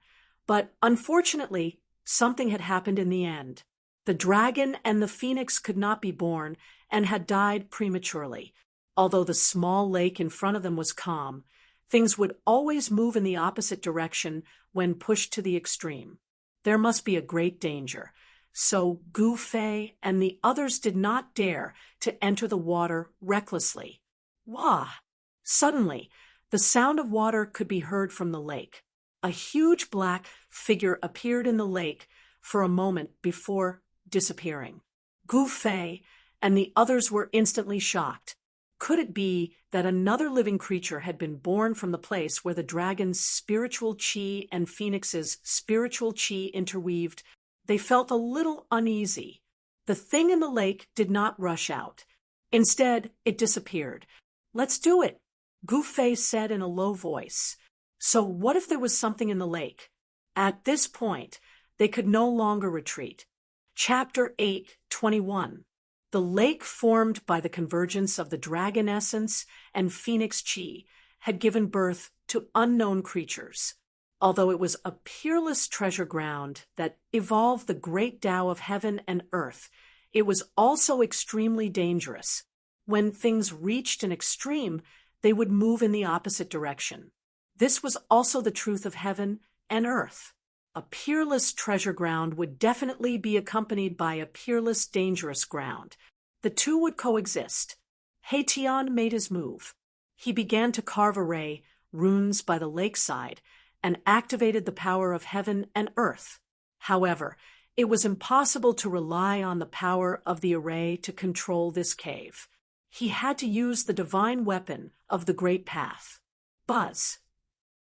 but unfortunately, something had happened in the end. The dragon and the phoenix could not be born and had died prematurely. Although the small lake in front of them was calm, things would always move in the opposite direction when pushed to the extreme. There must be a great danger. So Gu Fei and the others did not dare to enter the water recklessly. Wah! Suddenly, the sound of water could be heard from the lake. a huge black figure appeared in the lake for a moment before disappearing. Gu Fei and the others were instantly shocked. Could it be that another living creature had been born from the place where the dragon's spiritual qi and Phoenix's spiritual qi interweaved? They felt a little uneasy. The thing in the lake did not rush out. Instead, it disappeared. "Let's do it," Gu Fei said in a low voice. So what if there was something in the lake? At this point, they could no longer retreat. Chapter 8:21. The lake formed by the convergence of the dragon essence and Phoenix Chi had given birth to unknown creatures. Although it was a peerless treasure ground that evolved the great Tao of heaven and earth, it was also extremely dangerous. When things reached an extreme, they would move in the opposite direction. This was also the truth of heaven and earth. A peerless treasure ground would definitely be accompanied by a peerless dangerous ground. The two would coexist. Tian made his move. He began to carve array runes by the lakeside and activated the power of heaven and earth. However, it was impossible to rely on the power of the array to control this cave. He had to use the divine weapon of the Great Path. Buzz.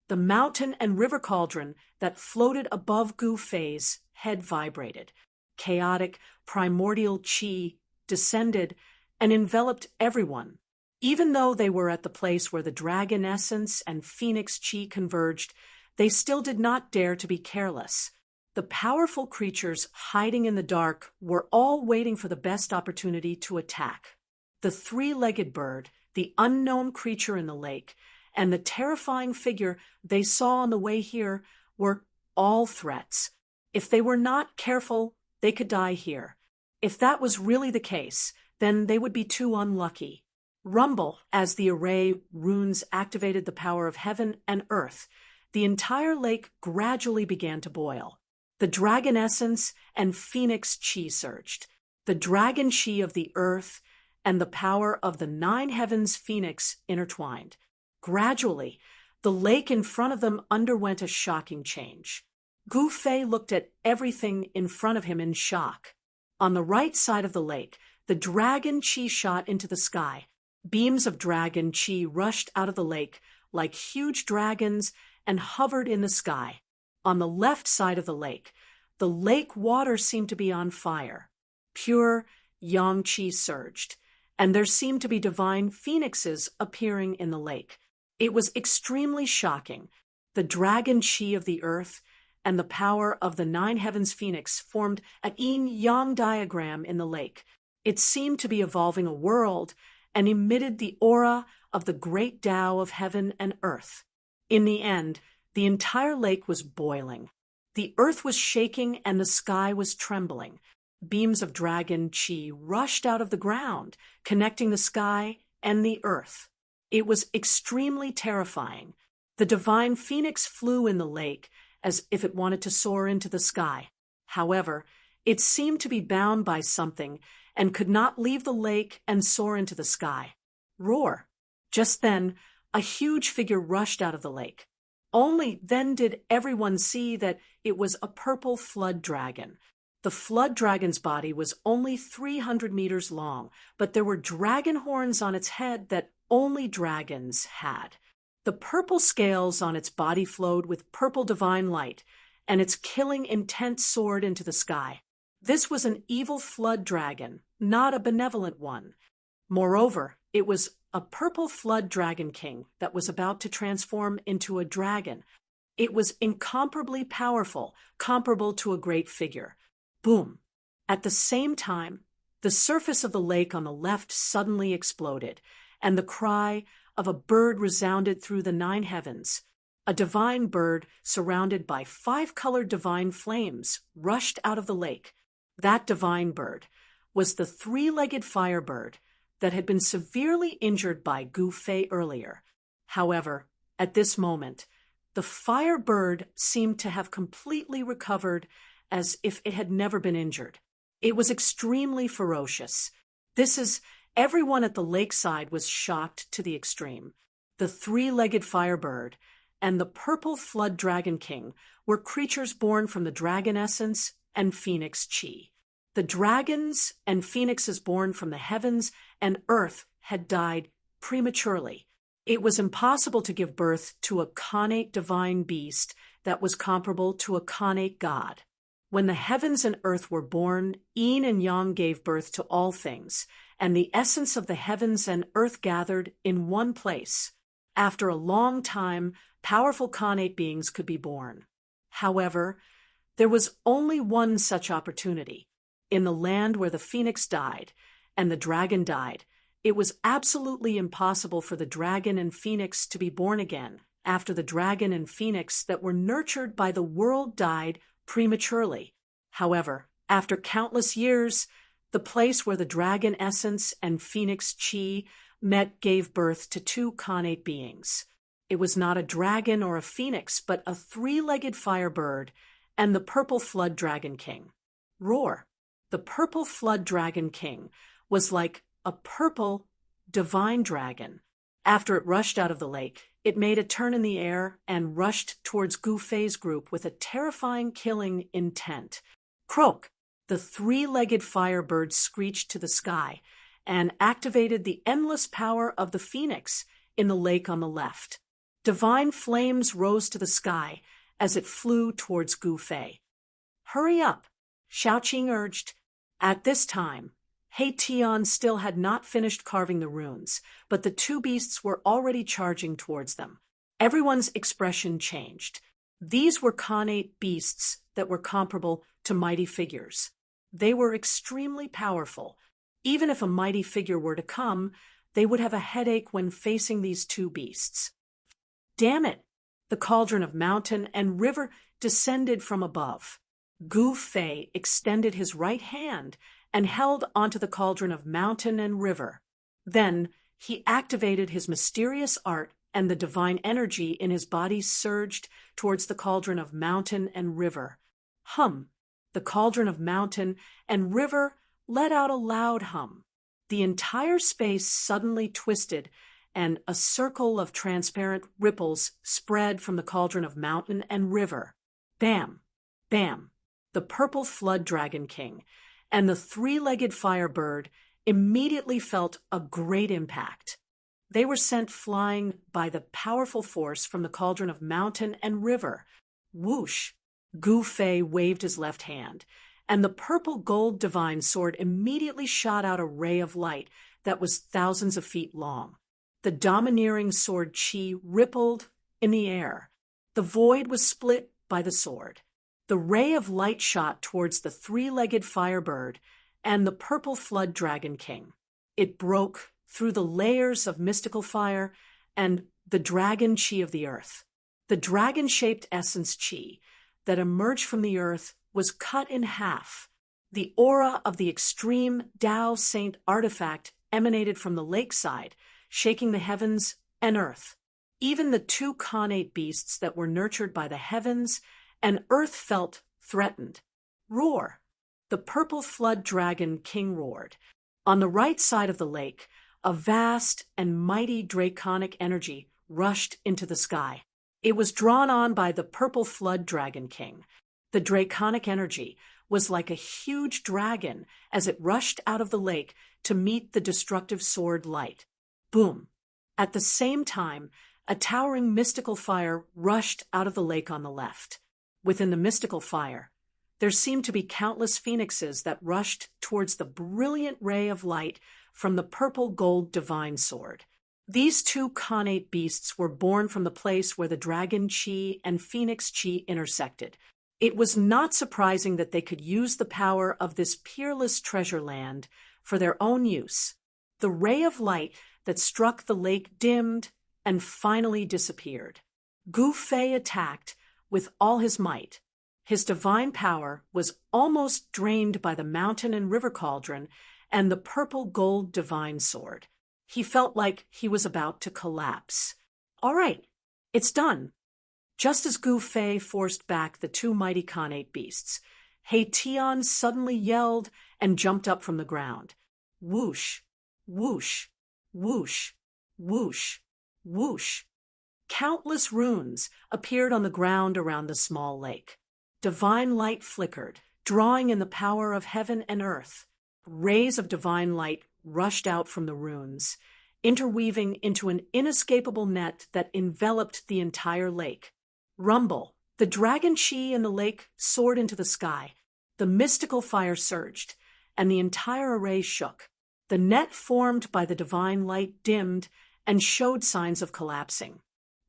The mountain and river cauldron that floated above Gu Fei's head vibrated. Chaotic, primordial qi descended and enveloped everyone. Even though they were at the place where the dragon essence and Phoenix qi converged, they still did not dare to be careless. The powerful creatures hiding in the dark were all waiting for the best opportunity to attack. The three-legged bird, the unknown creature in the lake, and the terrifying figure they saw on the way here were all threats. If they were not careful, they could die here. If that was really the case, then they would be too unlucky. Rumble, as the array runes activated the power of heaven and earth, the entire lake gradually began to boil. The dragon essence and Phoenix Chi surged. The dragon Chi of the earth and the power of the nine heavens Phoenix intertwined. Gradually, the lake in front of them underwent a shocking change. Gu Fei looked at everything in front of him in shock. On the right side of the lake, the dragon Chi shot into the sky. Beams of dragon Chi rushed out of the lake like huge dragons and hovered in the sky. On the left side of the lake water seemed to be on fire. Pure yang Chi surged, and there seemed to be divine phoenixes appearing in the lake. It was extremely shocking. The dragon Chi of the earth and the power of the nine heavens Phoenix formed an yin-yang diagram in the lake. It seemed to be evolving a world and emitted the aura of the great Tao of heaven and earth. In the end, the entire lake was boiling. The earth was shaking and the sky was trembling. Beams of dragon Chi rushed out of the ground, connecting the sky and the earth. It was extremely terrifying. The divine phoenix flew in the lake as if it wanted to soar into the sky. However, it seemed to be bound by something and could not leave the lake and soar into the sky. Roar! Just then, a huge figure rushed out of the lake. Only then did everyone see that it was a purple flood dragon. The flood dragon's body was only 300 meters long, but there were dragon horns on its head that only dragons had. The purple scales on its body flowed with purple divine light, and its killing intent soared into the sky. This was an evil flood dragon, not a benevolent one. Moreover, it was a purple flood dragon king that was about to transform into a dragon. It was incomparably powerful, comparable to a great figure. Boom! At the same time, the surface of the lake on the left suddenly exploded, and the cry of a bird resounded through the nine heavens. A divine bird, surrounded by 5-colored divine flames, rushed out of the lake. That divine bird was the 3-legged firebird that had been severely injured by Gu Fei earlier. However, at this moment, the firebird seemed to have completely recovered as if it had never been injured. It was extremely ferocious. Everyone at the lakeside was shocked to the extreme. The 3-legged firebird and the purple flood dragon king were creatures born from the dragon essence and phoenix chi. The dragons and phoenixes born from the heavens and earth had died prematurely. It was impossible to give birth to a connate divine beast that was comparable to a connate god. When the heavens and earth were born, yin and yang gave birth to all things, and the essence of the heavens and earth gathered in one place. After a long time, powerful connate beings could be born. However, there was only one such opportunity. In the land where the phoenix died and the dragon died, it was absolutely impossible for the dragon and phoenix to be born again after the dragon and phoenix that were nurtured by the world died prematurely. However, after countless years, the place where the dragon essence and phoenix chi met gave birth to two connate beings. It was not a dragon or a phoenix, but a three-legged firebird and the purple flood dragon king. Roar. The purple flood dragon king was like a purple divine dragon. After it rushed out of the lake, it made a turn in the air and rushed towards Gu Fei's group with a terrifying killing intent. Croak! The three-legged firebird screeched to the sky and activated the endless power of the phoenix in the lake on the left. Divine flames rose to the sky as it flew towards Gu Fei. Hurry up! Xiaoqing urged. At this time, He Tian still had not finished carving the runes, but the two beasts were already charging towards them. Everyone's expression changed. These were connate beasts that were comparable to mighty figures. They were extremely powerful. Even if a mighty figure were to come, they would have a headache when facing these two beasts. Damn it! The cauldron of mountain and river descended from above. Gu Fei extended his right hand and held onto the cauldron of mountain and river. Then he activated his mysterious art, and the divine energy in his body surged towards the cauldron of mountain and river. Hum! The cauldron of mountain and river let out a loud hum. The entire space suddenly twisted, and a circle of transparent ripples spread from the cauldron of mountain and river. Bam! Bam! The purple flood dragon king and the three-legged firebird immediately felt a great impact. They were sent flying by the powerful force from the cauldron of mountain and river. Whoosh! Gu Fei waved his left hand, and the purple gold divine sword immediately shot out a ray of light that was thousands of feet long. The domineering sword chi rippled in the air. The void was split by the sword. The ray of light shot towards the three-legged firebird and the purple flood dragon king. It broke through the layers of mystical fire and the dragon chi of the earth. The dragon-shaped essence chi that emerged from the earth was cut in half. The aura of the extreme Tao Saint artifact emanated from the lakeside, shaking the heavens and earth. Even the two connate beasts that were nurtured by the heavens and earth felt threatened. Roar! The purple flood dragon king roared. On the right side of the lake, a vast and mighty draconic energy rushed into the sky. It was drawn on by the purple flood dragon king. The draconic energy was like a huge dragon as it rushed out of the lake to meet the destructive sword light. Boom! At the same time, a towering mystical fire rushed out of the lake on the left. Within the mystical fire, there seemed to be countless phoenixes that rushed towards the brilliant ray of light from the purple gold divine sword. These two connate beasts were born from the place where the dragon chi and phoenix chi intersected. It was not surprising that they could use the power of this peerless treasure land for their own use. The ray of light that struck the lake dimmed and finally disappeared. Gu Fei attacked with all his might. His divine power was almost drained by the mountain and river cauldron and the purple gold divine sword. He felt like he was about to collapse. All right, it's done. Just as Gu Fei forced back the two mighty connate beasts, He Tian suddenly yelled and jumped up from the ground. Whoosh, whoosh, whoosh, whoosh, whoosh. Countless runes appeared on the ground around the small lake. Divine light flickered, drawing in the power of heaven and earth. Rays of divine light rushed out from the runes, interweaving into an inescapable net that enveloped the entire lake. Rumble, the dragon chi in the lake soared into the sky. The mystical fire surged, and the entire array shook. The net formed by the divine light dimmed and showed signs of collapsing.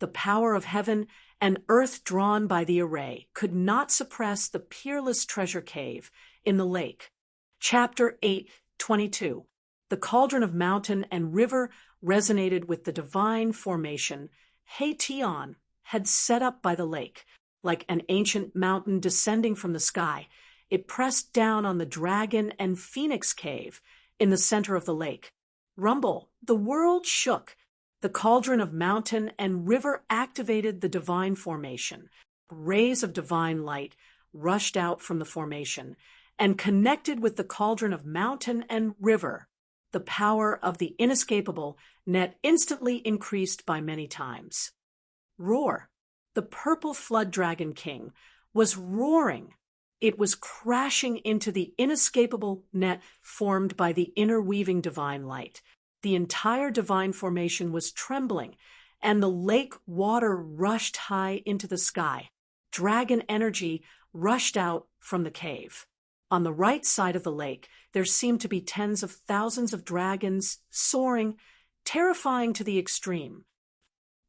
The power of heaven and earth drawn by the array could not suppress the peerless treasure cave in the lake. Chapter 8:22. The cauldron of mountain and river resonated with the divine formation Haetion had set up by the lake. Like an ancient mountain descending from the sky, it pressed down on the dragon and phoenix cave in the center of the lake. Rumble, the world shook. The cauldron of mountain and river activated the divine formation. Rays of divine light rushed out from the formation and connected with the cauldron of mountain and river. The power of the inescapable net instantly increased by many times. Roar. The purple flood dragon king was roaring. It was crashing into the inescapable net formed by the interweaving divine light. The entire divine formation was trembling, and the lake water rushed high into the sky. Dragon energy rushed out from the cave. On the right side of the lake, there seemed to be tens of thousands of dragons soaring, terrifying to the extreme.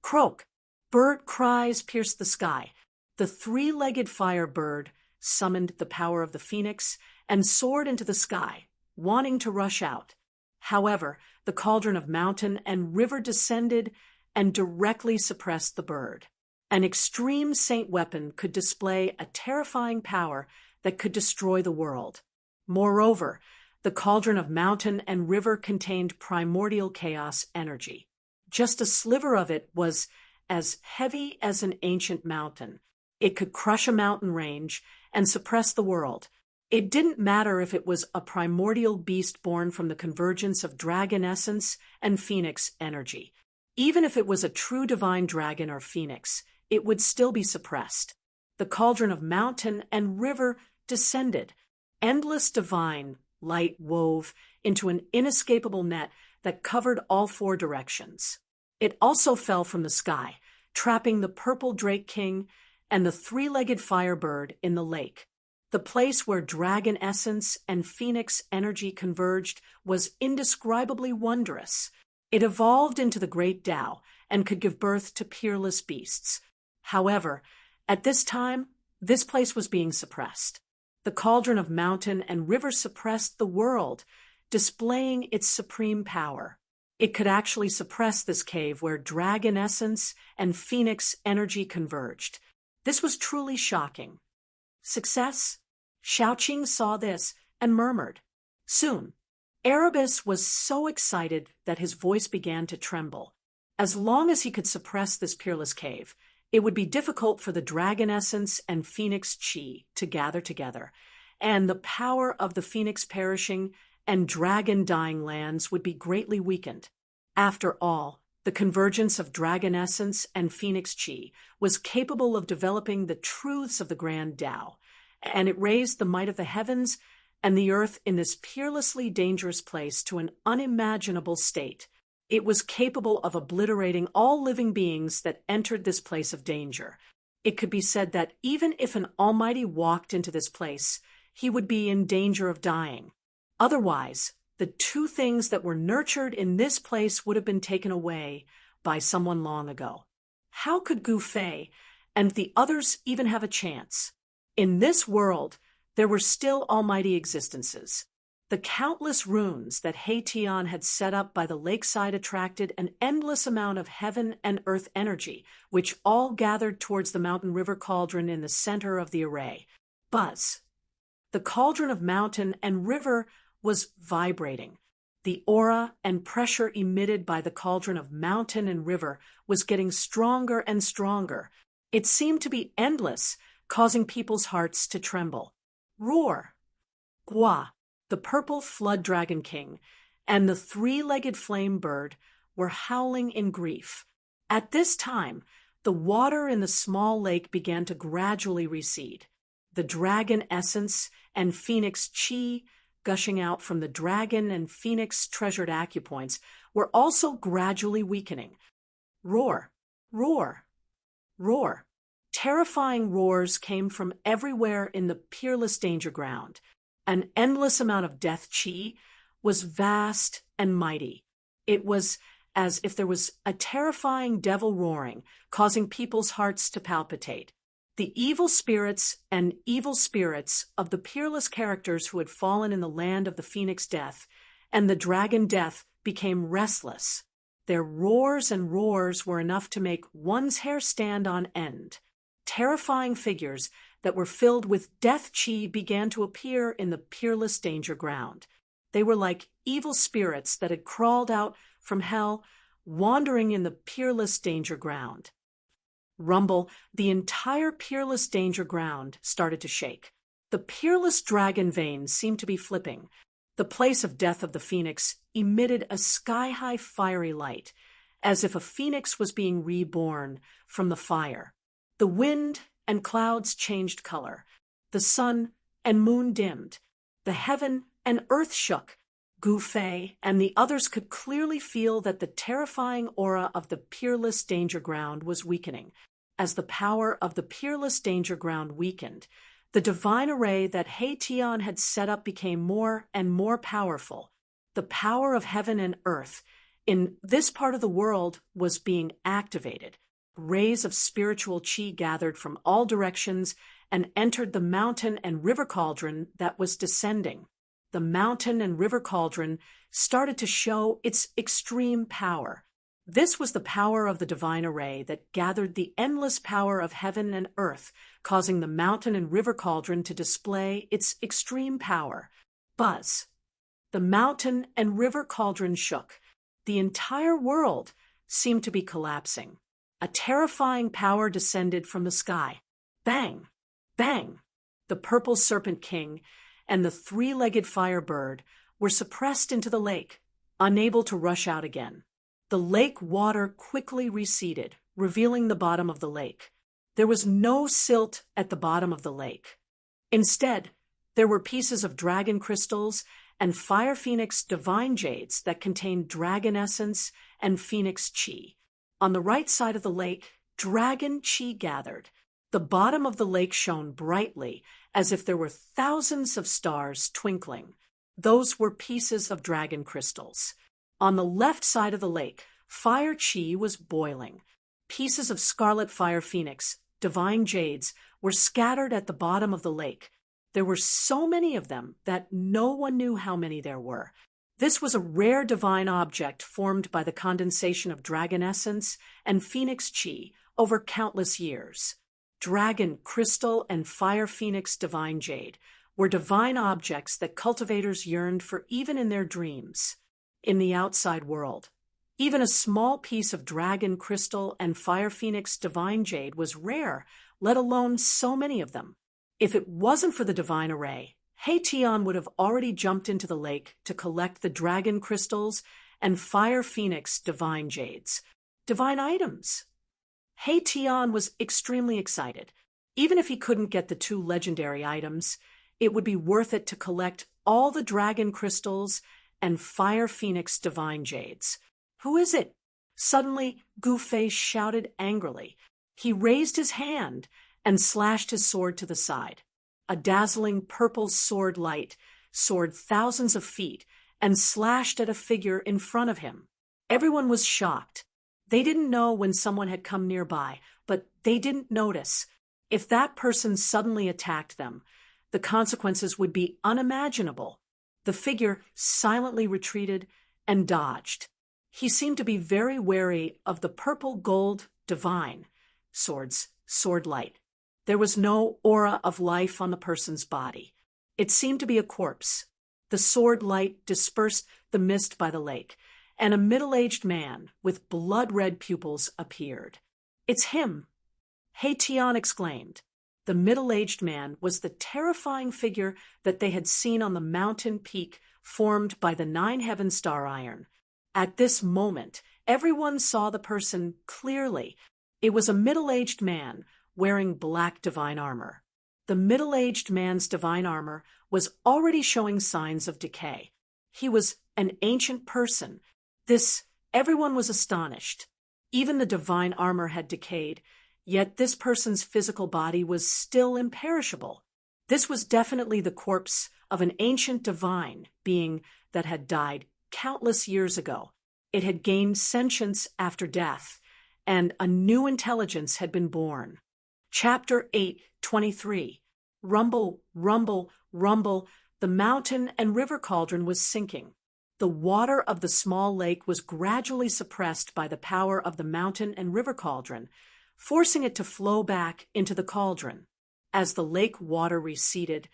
Croak. Bird cries pierced the sky. The three-legged fire bird summoned the power of the phoenix and soared into the sky, wanting to rush out. However, the cauldron of mountain and river descended and directly suppressed the bird. An extreme saint weapon could display a terrifying power that could destroy the world. Moreover, the cauldron of mountain and river contained primordial chaos energy. Just a sliver of it was as heavy as an ancient mountain. It could crush a mountain range and suppress the world. It didn't matter if it was a primordial beast born from the convergence of dragon essence and phoenix energy. Even if it was a true divine dragon or phoenix, it would still be suppressed. The cauldron of mountain and river descended. Endless divine light wove into an inescapable net that covered all four directions. It also fell from the sky, trapping the purple drake king and the three-legged firebird in the lake. The place where dragon essence and phoenix energy converged was indescribably wondrous. It evolved into the great Tao and could give birth to peerless beasts. However, at this time, this place was being suppressed. The cauldron of mountain and river suppressed the world, displaying its supreme power. It could actually suppress this cave where dragon essence and phoenix energy converged. This was truly shocking. Success? Shaoqing saw this and murmured. Soon, Erebus was so excited that his voice began to tremble. As long as he could suppress this peerless cave, it would be difficult for the dragon essence and phoenix chi to gather together, and the power of the phoenix perishing and dragon dying lands would be greatly weakened. After all, the convergence of dragon essence and phoenix chi was capable of developing the truths of the grand Tao, and it raised the might of the heavens and the earth in this peerlessly dangerous place to an unimaginable state. It was capable of obliterating all living beings that entered this place of danger. It could be said that even if an almighty walked into this place, he would be in danger of dying. Otherwise, the two things that were nurtured in this place would have been taken away by someone long ago. How could Gu Fei and the others even have a chance? In this world, there were still almighty existences. The countless runes that Haetion had set up by the lakeside attracted an endless amount of heaven and earth energy, which all gathered towards the mountain river cauldron in the center of the array. Buzz. The cauldron of mountain and river was vibrating. The aura and pressure emitted by the cauldron of mountain and river was getting stronger and stronger. It seemed to be endless, causing people's hearts to tremble. Roar. Gua, the purple flood dragon king, and the three-legged flame bird were howling in grief. At this time, The water in the small lake began to gradually recede. The dragon essence and phoenix chi, gushing out from the dragon and phoenix treasured acupoints, were also gradually weakening. Roar, roar, roar. Terrifying roars came from everywhere in the peerless danger ground. An endless amount of death chi was vast and mighty. It was as if there was a terrifying devil roaring, causing people's hearts to palpitate. The evil spirits of the peerless characters who had fallen in the land of the phoenix death and the dragon death became restless. Their roars and roars were enough to make one's hair stand on end. Terrifying figures that were filled with death chi began to appear in the peerless danger ground. They were like evil spirits that had crawled out from hell, wandering in the peerless danger ground. Rumble, the entire peerless danger ground started to shake. The peerless dragon veins seemed to be flipping. The place of death of the phoenix emitted a sky-high fiery light, as if a phoenix was being reborn from the fire. The wind and clouds changed color. The sun and moon dimmed. The heaven and earth shook. Gu Fei and the others could clearly feel that the terrifying aura of the peerless danger ground was weakening. As the power of the peerless danger ground weakened, the divine array that He Tian had set up became more and more powerful. The power of heaven and earth in this part of the world was being activated. Rays of spiritual chi gathered from all directions and entered the mountain and river cauldron that was descending. The mountain and river cauldron started to show its extreme power. This was the power of the divine array that gathered the endless power of heaven and earth, causing the mountain and river cauldron to display its extreme power. Buzz. The mountain and river cauldron shook. The entire world seemed to be collapsing. A terrifying power descended from the sky. Bang! Bang! The purple serpent king and the three-legged firebird were suppressed into the lake, unable to rush out again. The lake water quickly receded, revealing the bottom of the lake. There was no silt at the bottom of the lake. Instead, there were pieces of dragon crystals and fire phoenix divine jades that contained dragon essence and phoenix chi. On the right side of the lake, dragon chi gathered. The bottom of the lake shone brightly, as if there were thousands of stars twinkling. Those were pieces of dragon crystals. On the left side of the lake, fire chi was boiling. Pieces of scarlet fire phoenix, divine jades, were scattered at the bottom of the lake. There were so many of them that no one knew how many there were. This was a rare divine object formed by the condensation of dragon essence and phoenix chi over countless years. Dragon, crystal, and fire phoenix divine jade were divine objects that cultivators yearned for even in their dreams. In the outside world, even a small piece of dragon, crystal, and fire phoenix divine jade was rare, let alone so many of them. If it wasn't for the divine array, He Tian would have already jumped into the lake to collect the dragon crystals and fire phoenix divine jades. Divine items. He Tian was extremely excited. Even if he couldn't get the two legendary items, it would be worth it to collect all the dragon crystals and fire phoenix divine jades. Who is it? Suddenly, Gu Fei shouted angrily. He raised his hand and slashed his sword to the side. A dazzling purple sword light soared thousands of feet and slashed at a figure in front of him. Everyone was shocked. They didn't know when someone had come nearby, but they didn't notice. If that person suddenly attacked them, the consequences would be unimaginable. The figure silently retreated and dodged. He seemed to be very wary of the purple gold divine sword light. There was no aura of life on the person's body. It seemed to be a corpse. The sword light dispersed the mist by the lake, and a middle-aged man with blood-red pupils appeared. "It's him!" He Tian exclaimed. The middle-aged man was the terrifying figure that they had seen on the mountain peak formed by the 9-heaven star iron. At this moment, everyone saw the person clearly. It was a middle-aged man wearing black divine armor. The middle-aged man's divine armor was already showing signs of decay. He was an ancient person. Everyone was astonished. Even the divine armor had decayed, yet this person's physical body was still imperishable. This was definitely the corpse of an ancient divine being that had died countless years ago. It had gained sentience after death, and a new intelligence had been born. Chapter 8:23. Rumble, rumble, rumble, the mountain and river cauldron was sinking. The water of the small lake was gradually suppressed by the power of the mountain and river cauldron, forcing it to flow back into the cauldron. As the lake water receded,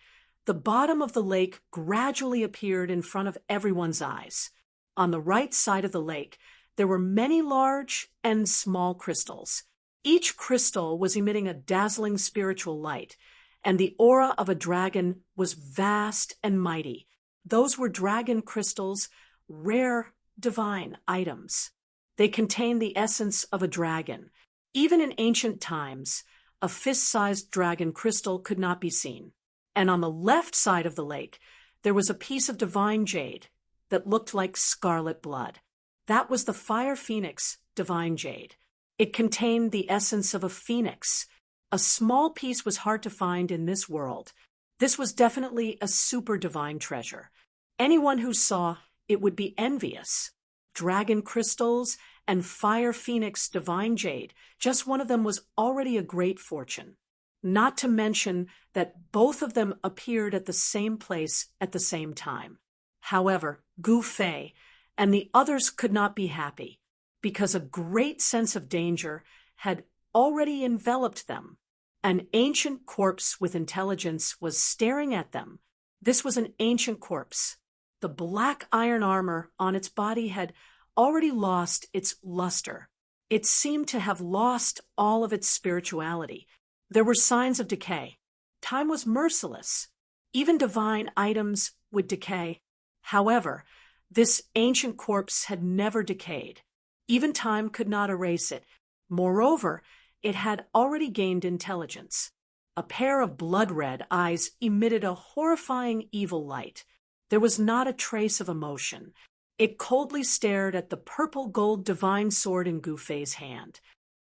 the bottom of the lake gradually appeared in front of everyone's eyes. On the right side of the lake, there were many large and small crystals. Each crystal was emitting a dazzling spiritual light, and the aura of a dragon was vast and mighty. Those were dragon crystals, rare divine items. They contained the essence of a dragon. Even in ancient times, a fist-sized dragon crystal could not be seen. And on the left side of the lake, there was a piece of divine jade that looked like scarlet blood. That was the fire phoenix divine jade. It contained the essence of a phoenix. A small piece was hard to find in this world. This was definitely a super divine treasure. Anyone who saw it would be envious. Dragon crystals and fire phoenix divine jade, just one of them was already a great fortune. Not to mention that both of them appeared at the same place at the same time. However, Gu Fei and the others could not be happy, because a great sense of danger had already enveloped them. An ancient corpse with intelligence was staring at them. This was an ancient corpse. The black iron armor on its body had already lost its luster. It seemed to have lost all of its spirituality. There were signs of decay. Time was merciless. Even divine items would decay. However, this ancient corpse had never decayed. Even time could not erase it. Moreover, it had already gained intelligence. A pair of blood-red eyes emitted a horrifying evil light. There was not a trace of emotion. It coldly stared at the purple-gold divine sword in Gu Fei's hand.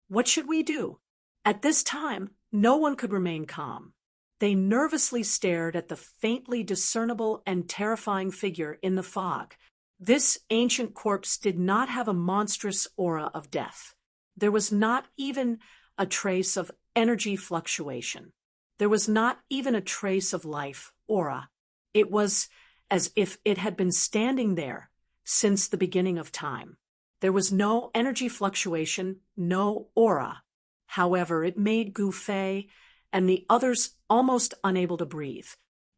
What should we do? At this time, no one could remain calm. They nervously stared at the faintly discernible and terrifying figure in the fog. This ancient corpse did not have a monstrous aura of death. There was not even a trace of energy fluctuation. There was not even a trace of life aura. It was as if it had been standing there since the beginning of time. There was no energy fluctuation, no aura. However, it made Gu Fei and the others almost unable to breathe.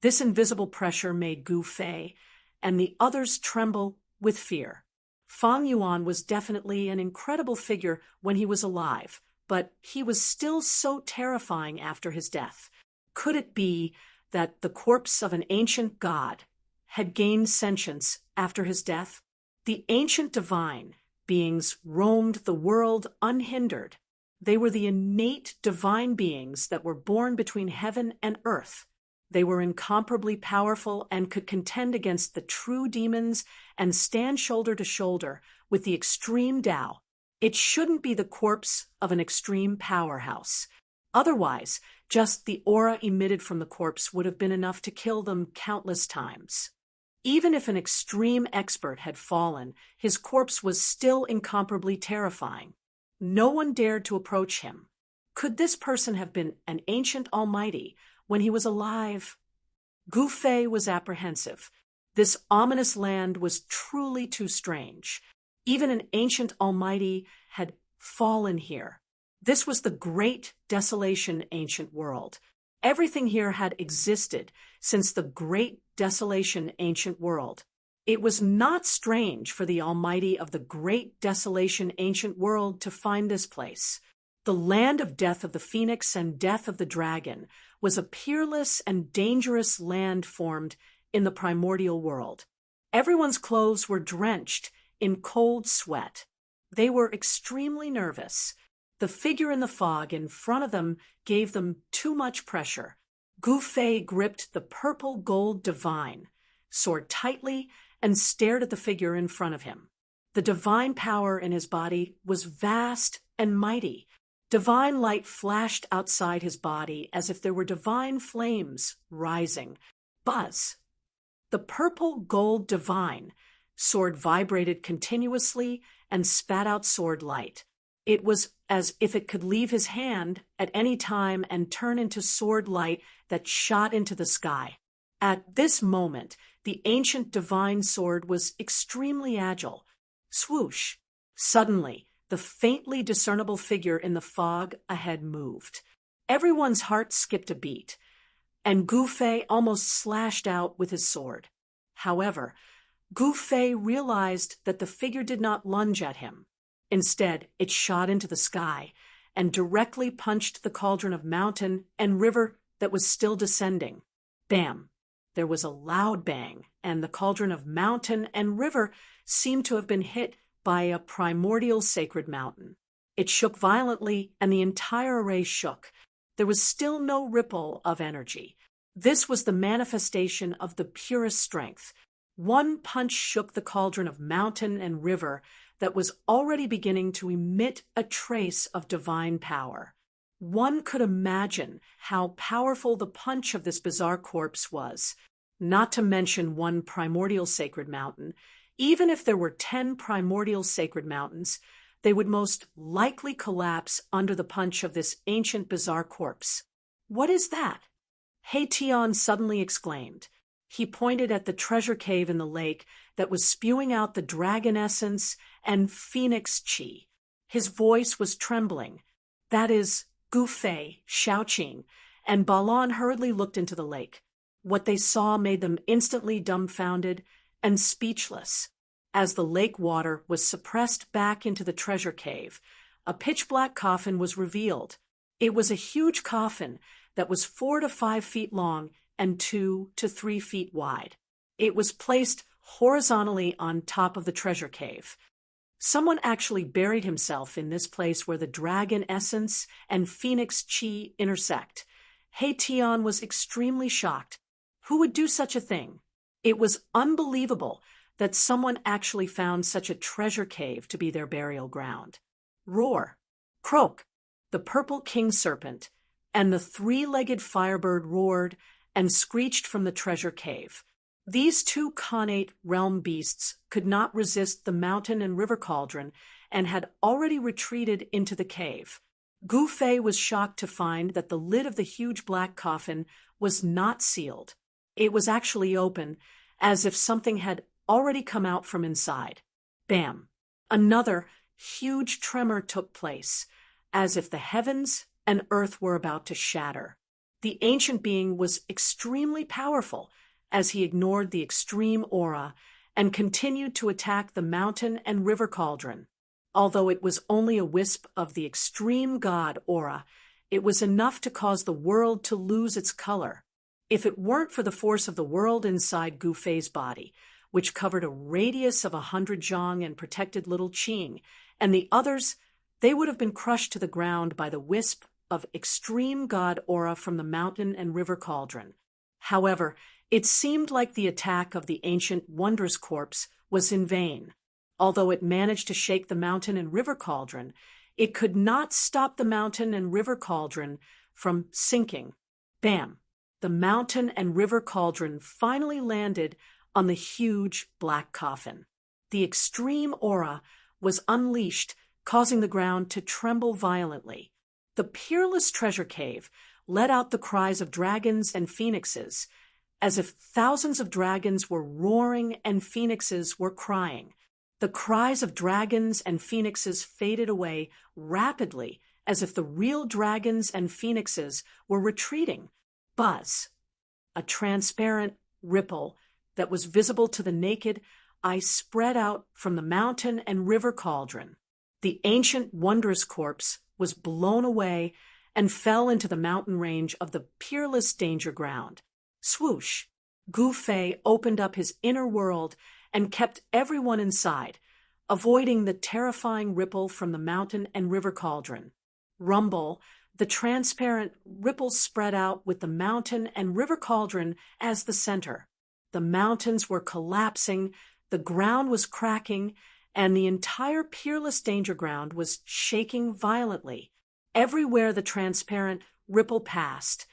This invisible pressure made Gu Fei and the others tremble with fear. Fang Yuan was definitely an incredible figure when he was alive, but he was still so terrifying after his death. Could it be that the corpse of an ancient god had gained sentience after his death? The ancient divine beings roamed the world unhindered. They were the innate divine beings that were born between heaven and earth. They were incomparably powerful and could contend against the true demons and stand shoulder to shoulder with the extreme Tao. It shouldn't be the corpse of an extreme powerhouse. Otherwise, just the aura emitted from the corpse would have been enough to kill them countless times. Even if an extreme expert had fallen, his corpse was still incomparably terrifying. No one dared to approach him. Could this person have been an ancient almighty when he was alive? Gu Fei was apprehensive. This ominous land was truly too strange. Even an ancient almighty had fallen here. This was the great desolation ancient world. Everything here had existed since the great desolation ancient world. It was not strange for the almighty of the great desolation ancient world to find this place. The land of death of the phoenix and death of the dragon was a peerless and dangerous land formed in the primordial world. Everyone's clothes were drenched in cold sweat. They were extremely nervous. The figure in the fog in front of them gave them too much pressure. Gu Fei gripped the purple gold divine sword tightly and stared at the figure in front of him. The divine power in his body was vast and mighty. Divine light flashed outside his body as if there were divine flames rising. Buzz! The purple gold divine sword vibrated continuously and spat out sword light. It was as if it could leave his hand at any time and turn into sword light that shot into the sky. At this moment, the ancient divine sword was extremely agile. Swoosh! Suddenly, the faintly discernible figure in the fog ahead moved. Everyone's heart skipped a beat, and Gu Fei almost slashed out with his sword. However, Gu Fei realized that the figure did not lunge at him. Instead, it shot into the sky and directly punched the cauldron of mountain and river that was still descending. Bam! There was a loud bang, and the cauldron of mountain and river seemed to have been hit by a primordial sacred mountain. It shook violently, and the entire array shook. There was still no ripple of energy. This was the manifestation of the purest strength. One punch shook the cauldron of mountain and river that was already beginning to emit a trace of divine power. One could imagine how powerful the punch of this bizarre corpse was, not to mention one primordial sacred mountain. Even if there were 10 primordial sacred mountains, they would most likely collapse under the punch of this ancient bizarre corpse. "What is that?" Hei-Tian suddenly exclaimed. He pointed at the treasure cave in the lake that was spewing out the dragon essence and phoenix chi. His voice was trembling. That is, Gu Fei, Xiaoqing, and Balan hurriedly looked into the lake. What they saw made them instantly dumbfounded and speechless. As the lake water was suppressed back into the treasure cave, a pitch-black coffin was revealed. It was a huge coffin that was 4 to 5 feet long and 2 to 3 feet wide. It was placed horizontally on top of the treasure cave. Someone actually buried himself in this place where the dragon essence and phoenix chi intersect. Hei-Tian was extremely shocked. Who would do such a thing? It was unbelievable that someone actually found such a treasure cave to be their burial ground. Roar! Croak! The purple king serpent and the 3-legged firebird roared and screeched from the treasure cave. These 2 connate realm beasts could not resist the mountain and river cauldron and had already retreated into the cave. Gu Fei was shocked to find that the lid of the huge black coffin was not sealed. It was actually open, as if something had already come out from inside. Bam! Another huge tremor took place, as if the heavens and earth were about to shatter. The ancient being was extremely powerful, as he ignored the extreme aura and continued to attack the mountain and river cauldron. Although it was only a wisp of the extreme god aura, it was enough to cause the world to lose its color. If it weren't for the force of the world inside Gu Fei's body, which covered a radius of 100 zhang and protected little Qing, and the others, they would have been crushed to the ground by the wisp of extreme god aura from the mountain and river cauldron. However, it seemed like the attack of the ancient wondrous corpse was in vain. Although it managed to shake the mountain and river cauldron, it could not stop the mountain and river cauldron from sinking. Bam! The mountain and river cauldron finally landed on the huge black coffin. The extreme aura was unleashed, causing the ground to tremble violently. The peerless treasure cave let out the cries of dragons and phoenixes, as if thousands of dragons were roaring and phoenixes were crying. The cries of dragons and phoenixes faded away rapidly, as if the real dragons and phoenixes were retreating. Buzz! A transparent ripple that was visible to the naked eye spread out from the mountain and river cauldron. The ancient wondrous corpse was blown away and fell into the mountain range of the peerless danger ground. Swoosh! Gu Fei opened up his inner world and kept everyone inside, avoiding the terrifying ripple from the mountain and river cauldron. Rumble, the transparent ripples spread out with the mountain and river cauldron as the center. The mountains were collapsing, the ground was cracking, and the entire peerless danger ground was shaking violently. Everywhere the transparent ripple passed,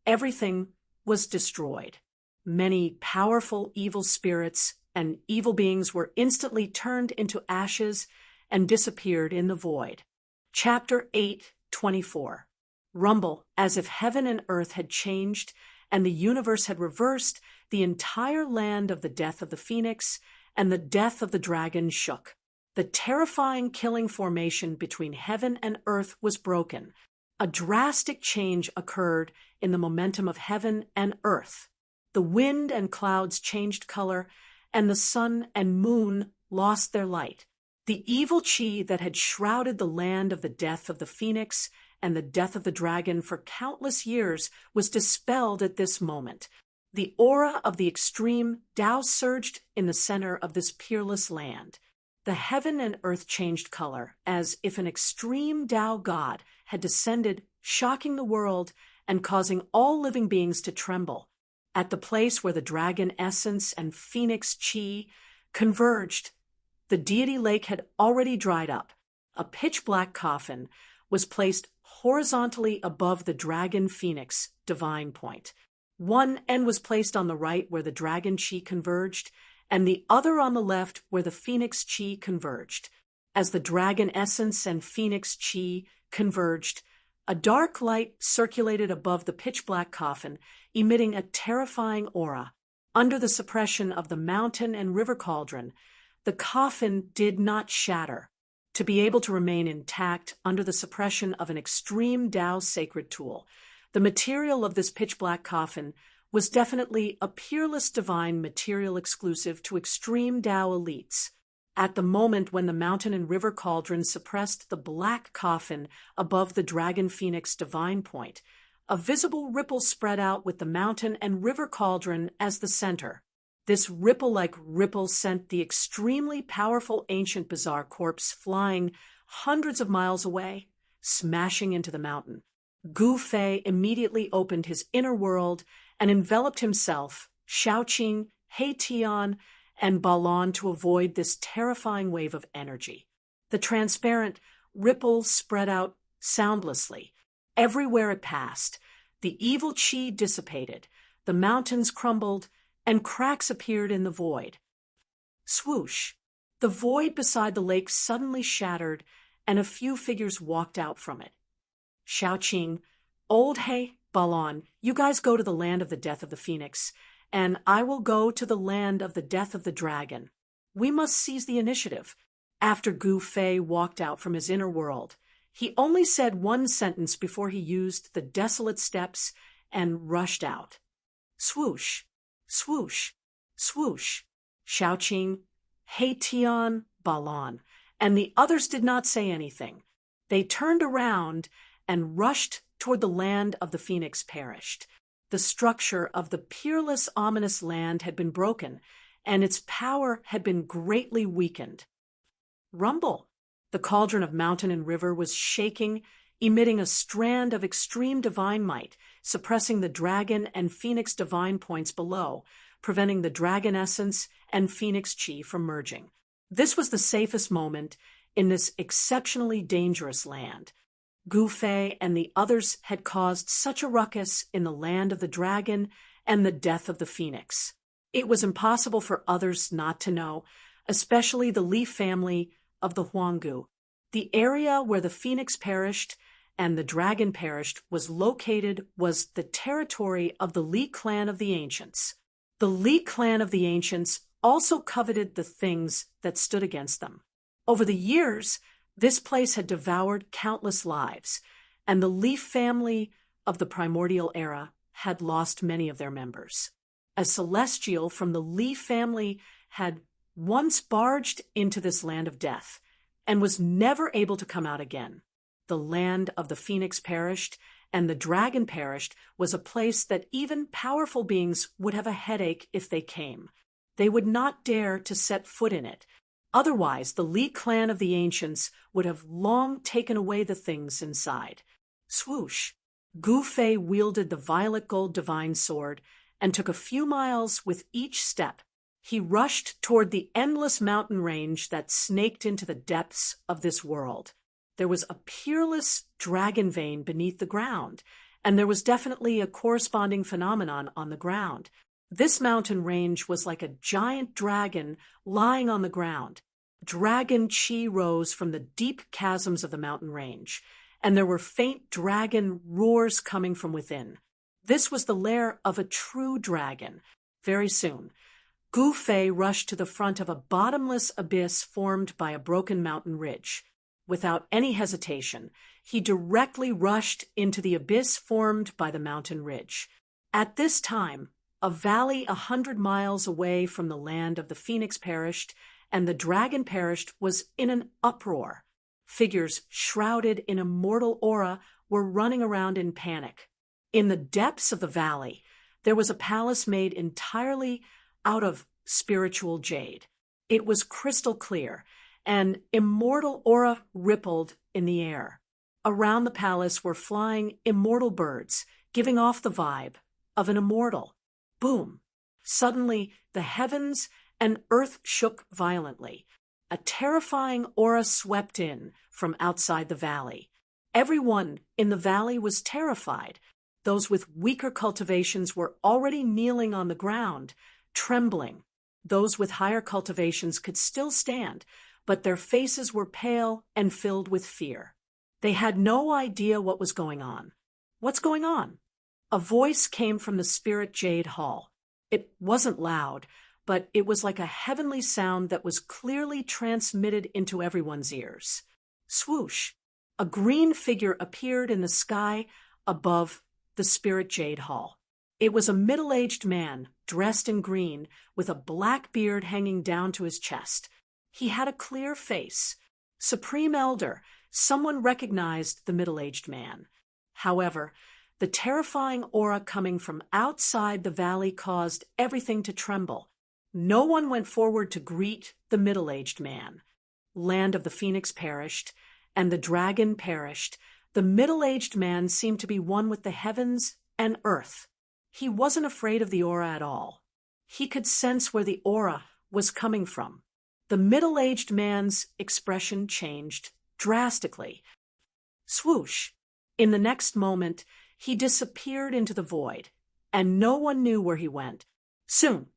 everything was destroyed. Many powerful evil spirits and evil beings were instantly turned into ashes and disappeared in the void. Chapter 8:24. Rumble, as if heaven and earth had changed and the universe had reversed, the entire land of the death of the phoenix and the death of the dragon shook. The terrifying killing formation between heaven and earth was broken. A drastic change occurred in the momentum of heaven and earth. The wind and clouds changed color, and the sun and moon lost their light. The evil chi that had shrouded the land of the death of the phoenix and the death of the dragon for countless years was dispelled at this moment. The aura of the extreme Tao surged in the center of this peerless land. The heaven and earth changed color, as if an extreme Tao god had descended, shocking the world and causing all living beings to tremble. At the place where the dragon essence and phoenix chi converged, the deity lake had already dried up. A pitch-black coffin was placed horizontally above the dragon phoenix divine point. One end was placed on the right where the dragon chi converged, and the other on the left where the phoenix chi converged. As the dragon essence and phoenix chi converged, a dark light circulated above the pitch-black coffin, emitting a terrifying aura. Under the suppression of the mountain and river cauldron, the coffin did not shatter. To be able to remain intact under the suppression of an extreme Tao sacred tool, the material of this pitch-black coffin was definitely a peerless divine material exclusive to extreme Tao elites. At the moment when the mountain and river cauldron suppressed the black coffin above the dragon phoenix divine point, a visible ripple spread out with the mountain and river cauldron as the center. This ripple-like ripple sent the extremely powerful ancient bizarre corpse flying hundreds of miles away, smashing into the mountain. Gu Fei immediately opened his inner world and enveloped himself, Shaoqing, He Tian, and Balon to avoid this terrifying wave of energy. The transparent ripple spread out soundlessly. Everywhere it passed, the evil chi dissipated, the mountains crumbled, and cracks appeared in the void. Swoosh! The void beside the lake suddenly shattered, and a few figures walked out from it. Shaoqing, Old He, Balon, you guys go to the land of the death of the phoenix, and I will go to the land of the death of the dragon. We must seize the initiative. After Gu Fei walked out from his inner world, he only said one sentence before he used the desolate steps and rushed out. Swoosh! Swoosh! Swoosh! Shaoqing, He Tian, Balon, and the others did not say anything. They turned around and rushed toward the land of the phoenix perished. The structure of the peerless, ominous land had been broken, and its power had been greatly weakened. Rumble! The cauldron of mountain and river was shaking, emitting a strand of extreme divine might, suppressing the dragon and phoenix divine points below, preventing the dragon essence and phoenix chi from merging. This was the safest moment in this exceptionally dangerous land. Gu Fei and the others had caused such a ruckus in the land of the dragon and the death of the phoenix. It was impossible for others not to know, especially the Li family of the Huanggu. The area where the phoenix perished and the dragon perished was the territory of the Li clan of the ancients. The Li clan of the ancients also coveted the things that stood against them. Over the years, this place had devoured countless lives, and the Li family of the primordial era had lost many of their members. A celestial from the Li family had once barged into this land of death and was never able to come out again. The land of the phoenix perished, and the dragon perished was a place that even powerful beings would have a headache if they came. They would not dare to set foot in it. Otherwise, the Li clan of the ancients would have long taken away the things inside. Swoosh! Gu Fei wielded the violet gold divine sword and took a few miles with each step. He rushed toward the endless mountain range that snaked into the depths of this world. There was a peerless dragon vein beneath the ground, and there was definitely a corresponding phenomenon on the ground. This mountain range was like a giant dragon lying on the ground. Dragon chi rose from the deep chasms of the mountain range, and there were faint dragon roars coming from within. This was the lair of a true dragon. Very soon, Gu Fei rushed to the front of a bottomless abyss formed by a broken mountain ridge. Without any hesitation, he directly rushed into the abyss formed by the mountain ridge. At this time, a valley 100 miles away from the land of the phoenix perished, and the dragon perished was in an uproar. Figures shrouded in immortal aura were running around in panic. In the depths of the valley, there was a palace made entirely out of spiritual jade. It was crystal clear, and immortal aura rippled in the air. Around the palace were flying immortal birds, giving off the vibe of an immortal. Boom! Suddenly, the heavens and earth shook violently. A terrifying aura swept in from outside the valley. Everyone in the valley was terrified. Those with weaker cultivations were already kneeling on the ground, trembling. Those with higher cultivations could still stand, but their faces were pale and filled with fear. They had no idea what was going on. What's going on? A voice came from the Spirit Jade Hall. It wasn't loud, but it was like a heavenly sound that was clearly transmitted into everyone's ears. Swoosh! A green figure appeared in the sky above the Spirit Jade Hall. It was a middle-aged man, dressed in green, with a black beard hanging down to his chest. He had a clear face. Supreme Elder, someone recognized the middle-aged man. However, the terrifying aura coming from outside the valley caused everything to tremble. No one went forward to greet the middle-aged man. Land of the Phoenix perished, and the dragon perished. The middle-aged man seemed to be one with the heavens and earth. He wasn't afraid of the aura at all. He could sense where the aura was coming from. The middle-aged man's expression changed drastically. Swoosh! In the next moment, he disappeared into the void, and no one knew where he went. Soon,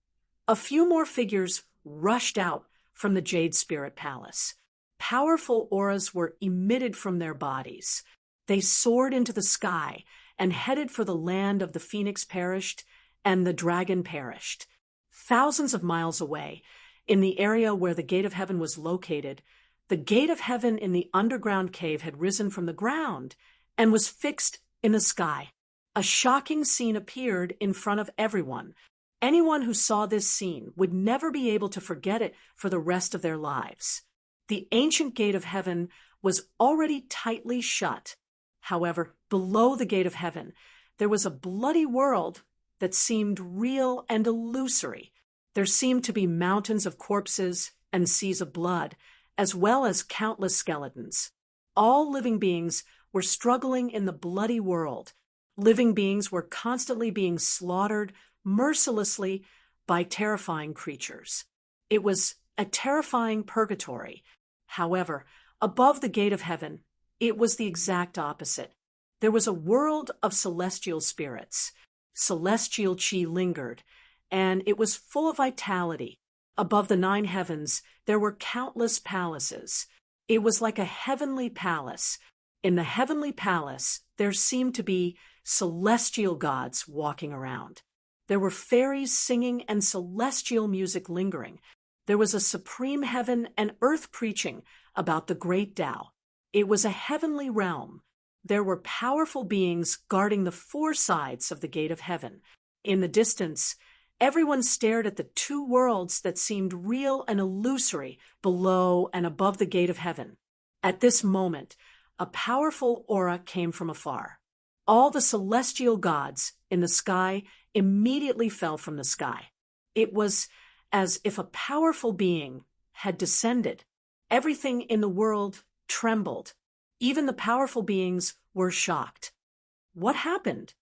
a few more figures rushed out from the Jade Spirit Palace. Powerful auras were emitted from their bodies. They soared into the sky and headed for the land of the Phoenix perished and the dragon perished. Thousands of miles away, in the area where the Gate of Heaven was located, the Gate of Heaven in the underground cave had risen from the ground and was fixed in the sky. A shocking scene appeared in front of everyone. Anyone who saw this scene would never be able to forget it for the rest of their lives. The ancient Gate of Heaven was already tightly shut. However, below the Gate of Heaven, there was a bloody world that seemed real and illusory. There seemed to be mountains of corpses and seas of blood, as well as countless skeletons. All living beings were struggling in the bloody world. Living beings were constantly being slaughtered mercilessly by terrifying creatures. It was a terrifying purgatory. However, above the Gate of Heaven, it was the exact opposite. There was a world of celestial spirits. Celestial chi lingered, and it was full of vitality. Above the 9 heavens, there were countless palaces. It was like a heavenly palace. In the heavenly palace, there seemed to be celestial gods walking around. There were fairies singing and celestial music lingering. There was a supreme heaven and earth preaching about the great Tao. It was a heavenly realm. There were powerful beings guarding the 4 sides of the Gate of Heaven. In the distance, everyone stared at the 2 worlds that seemed real and illusory below and above the Gate of Heaven. At this moment, a powerful aura came from afar. All the celestial gods in the sky immediately fell from the sky. It was as if a powerful being had descended. Everything in the world trembled. Even the powerful beings were shocked. What happened?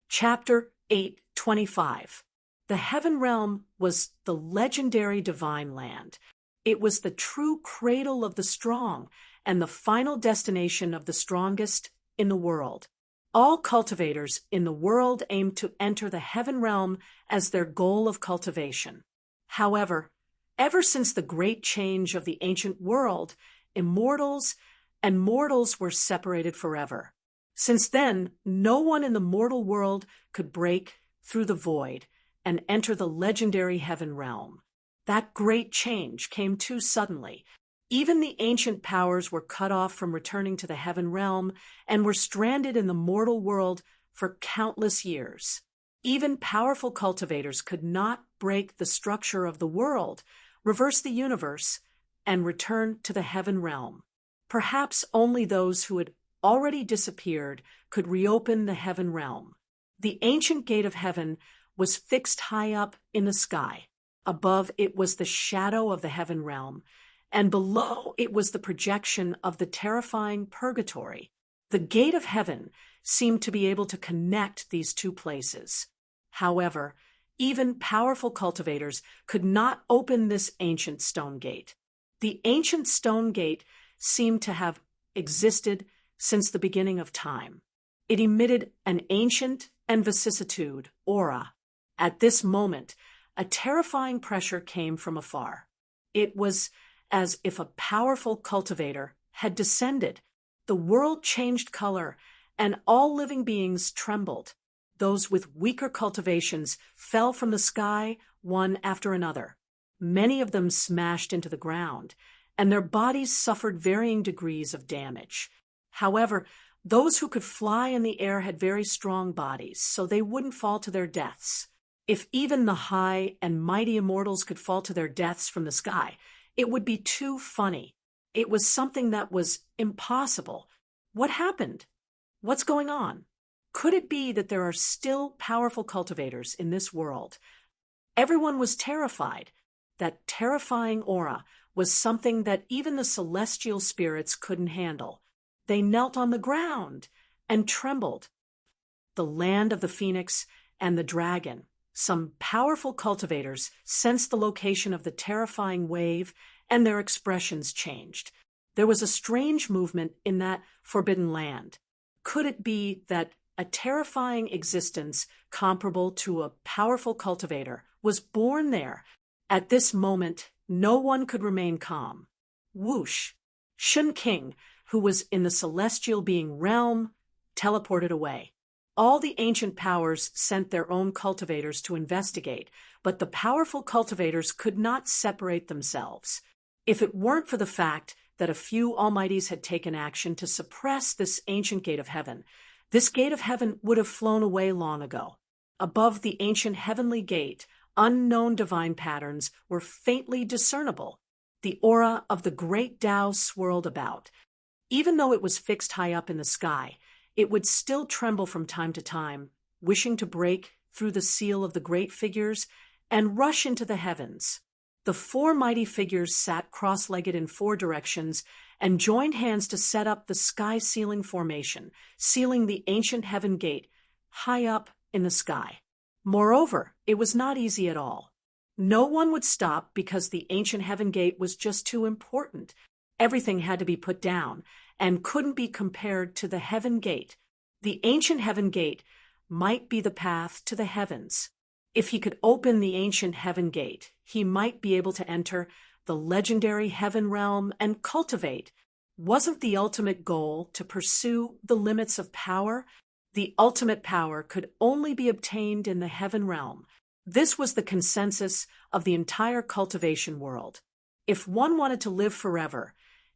Chapter 8:25. The heaven realm was the legendary divine land. It was the true cradle of the strong and the final destination of the strongest in the world. All cultivators in the world aimed to enter the heaven realm as their goal of cultivation. However, ever since the great change of the ancient world, immortals and mortals were separated forever. Since then, no one in the mortal world could break through the void and enter the legendary heaven realm. That great change came too suddenly. Even the ancient powers were cut off from returning to the heaven realm and were stranded in the mortal world for countless years. Even powerful cultivators could not break the structure of the world, reverse the universe, and return to the heaven realm. Perhaps only those who had already disappeared could reopen the heaven realm. The ancient gate of heaven was fixed high up in the sky. Above it was the shadow of the heaven realm, and below it was the projection of the terrifying purgatory. The gate of heaven seemed to be able to connect these two places. However, even powerful cultivators could not open this ancient stone gate. The ancient stone gate seemed to have existed since the beginning of time. It emitted an ancient and vicissitude aura. At this moment, a terrifying pressure came from afar. It was as if a powerful cultivator had descended. The world changed color, and all living beings trembled. Those with weaker cultivations fell from the sky one after another. Many of them smashed into the ground, and their bodies suffered varying degrees of damage. However, those who could fly in the air had very strong bodies, so they wouldn't fall to their deaths. If even the high and mighty immortals could fall to their deaths from the sky, it would be too funny. It was something that was impossible. What happened? What's going on? Could it be that there are still powerful cultivators in this world? Everyone was terrified. That terrifying aura was something that even the celestial spirits couldn't handle. They knelt on the ground and trembled. The land of the phoenix and the dragon. Some powerful cultivators sensed the location of the terrifying wave, and their expressions changed. There was a strange movement in that forbidden land. Could it be that a terrifying existence comparable to a powerful cultivator was born there? At this moment, no one could remain calm. Whoosh! Shun King, who was in the celestial being realm, teleported away. All the ancient powers sent their own cultivators to investigate, but the powerful cultivators could not separate themselves. If it weren't for the fact that a few almighties had taken action to suppress this ancient gate of heaven, this gate of heaven would have flown away long ago. Above the ancient heavenly gate, unknown divine patterns were faintly discernible. The aura of the great Tao swirled about. Even though it was fixed high up in the sky, it would still tremble from time to time, wishing to break through the seal of the great figures and rush into the heavens. The four mighty figures sat cross-legged in four directions and joined hands to set up the sky-sealing formation, sealing the ancient heaven gate high up in the sky. Moreover, it was not easy at all. No one would stop because the ancient heaven gate was just too important. Everything had to be put down and couldn't be compared to the heaven gate. The ancient heaven gate might be the path to the heavens. If he could open the ancient heaven gate, he might be able to enter the legendary heaven realm and cultivate. Wasn't the ultimate goal to pursue the limits of power? The ultimate power could only be obtained in the heaven realm. This was the consensus of the entire cultivation world. If one wanted to live forever,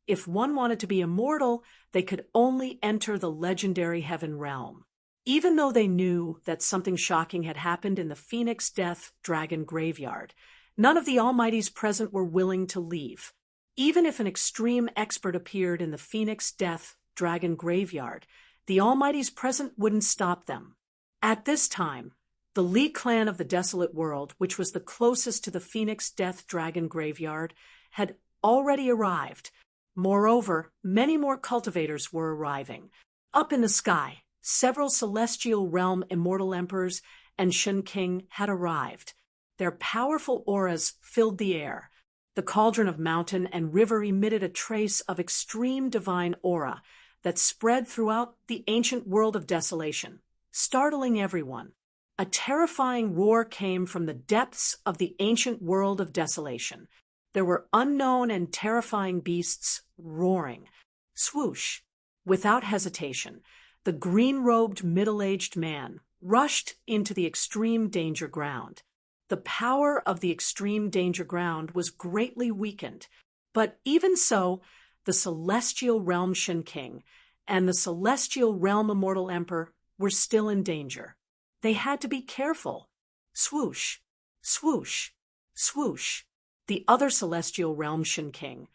if one wanted to be immortal, they could only enter the legendary heaven realm. Even though they knew that something shocking had happened in the Phoenix Death Dragon graveyard, none of the Almighties present were willing to leave. Even if an extreme expert appeared in the Phoenix Death Dragon graveyard, the Almighties present wouldn't stop them. At this time, the Li clan of the Desolate World, which was the closest to the Phoenix Death Dragon graveyard, had already arrived. Moreover, many more cultivators were arriving. Up in the sky, several celestial realm immortal emperors and Shun King had arrived. Their powerful auras filled the air. The cauldron of mountain and river emitted a trace of extreme divine aura that spread throughout the ancient world of desolation, startling everyone. A terrifying roar came from the depths of the ancient world of desolation. There were unknown and terrifying beasts roaring. Swoosh! Without hesitation, the green-robed middle-aged man rushed into the extreme danger ground. The power of the extreme danger ground was greatly weakened, but even so, the celestial realm Shin King and the celestial realm immortal emperor were still in danger. They had to be careful. Swoosh! Swoosh! Swoosh! The other celestial realm Shin King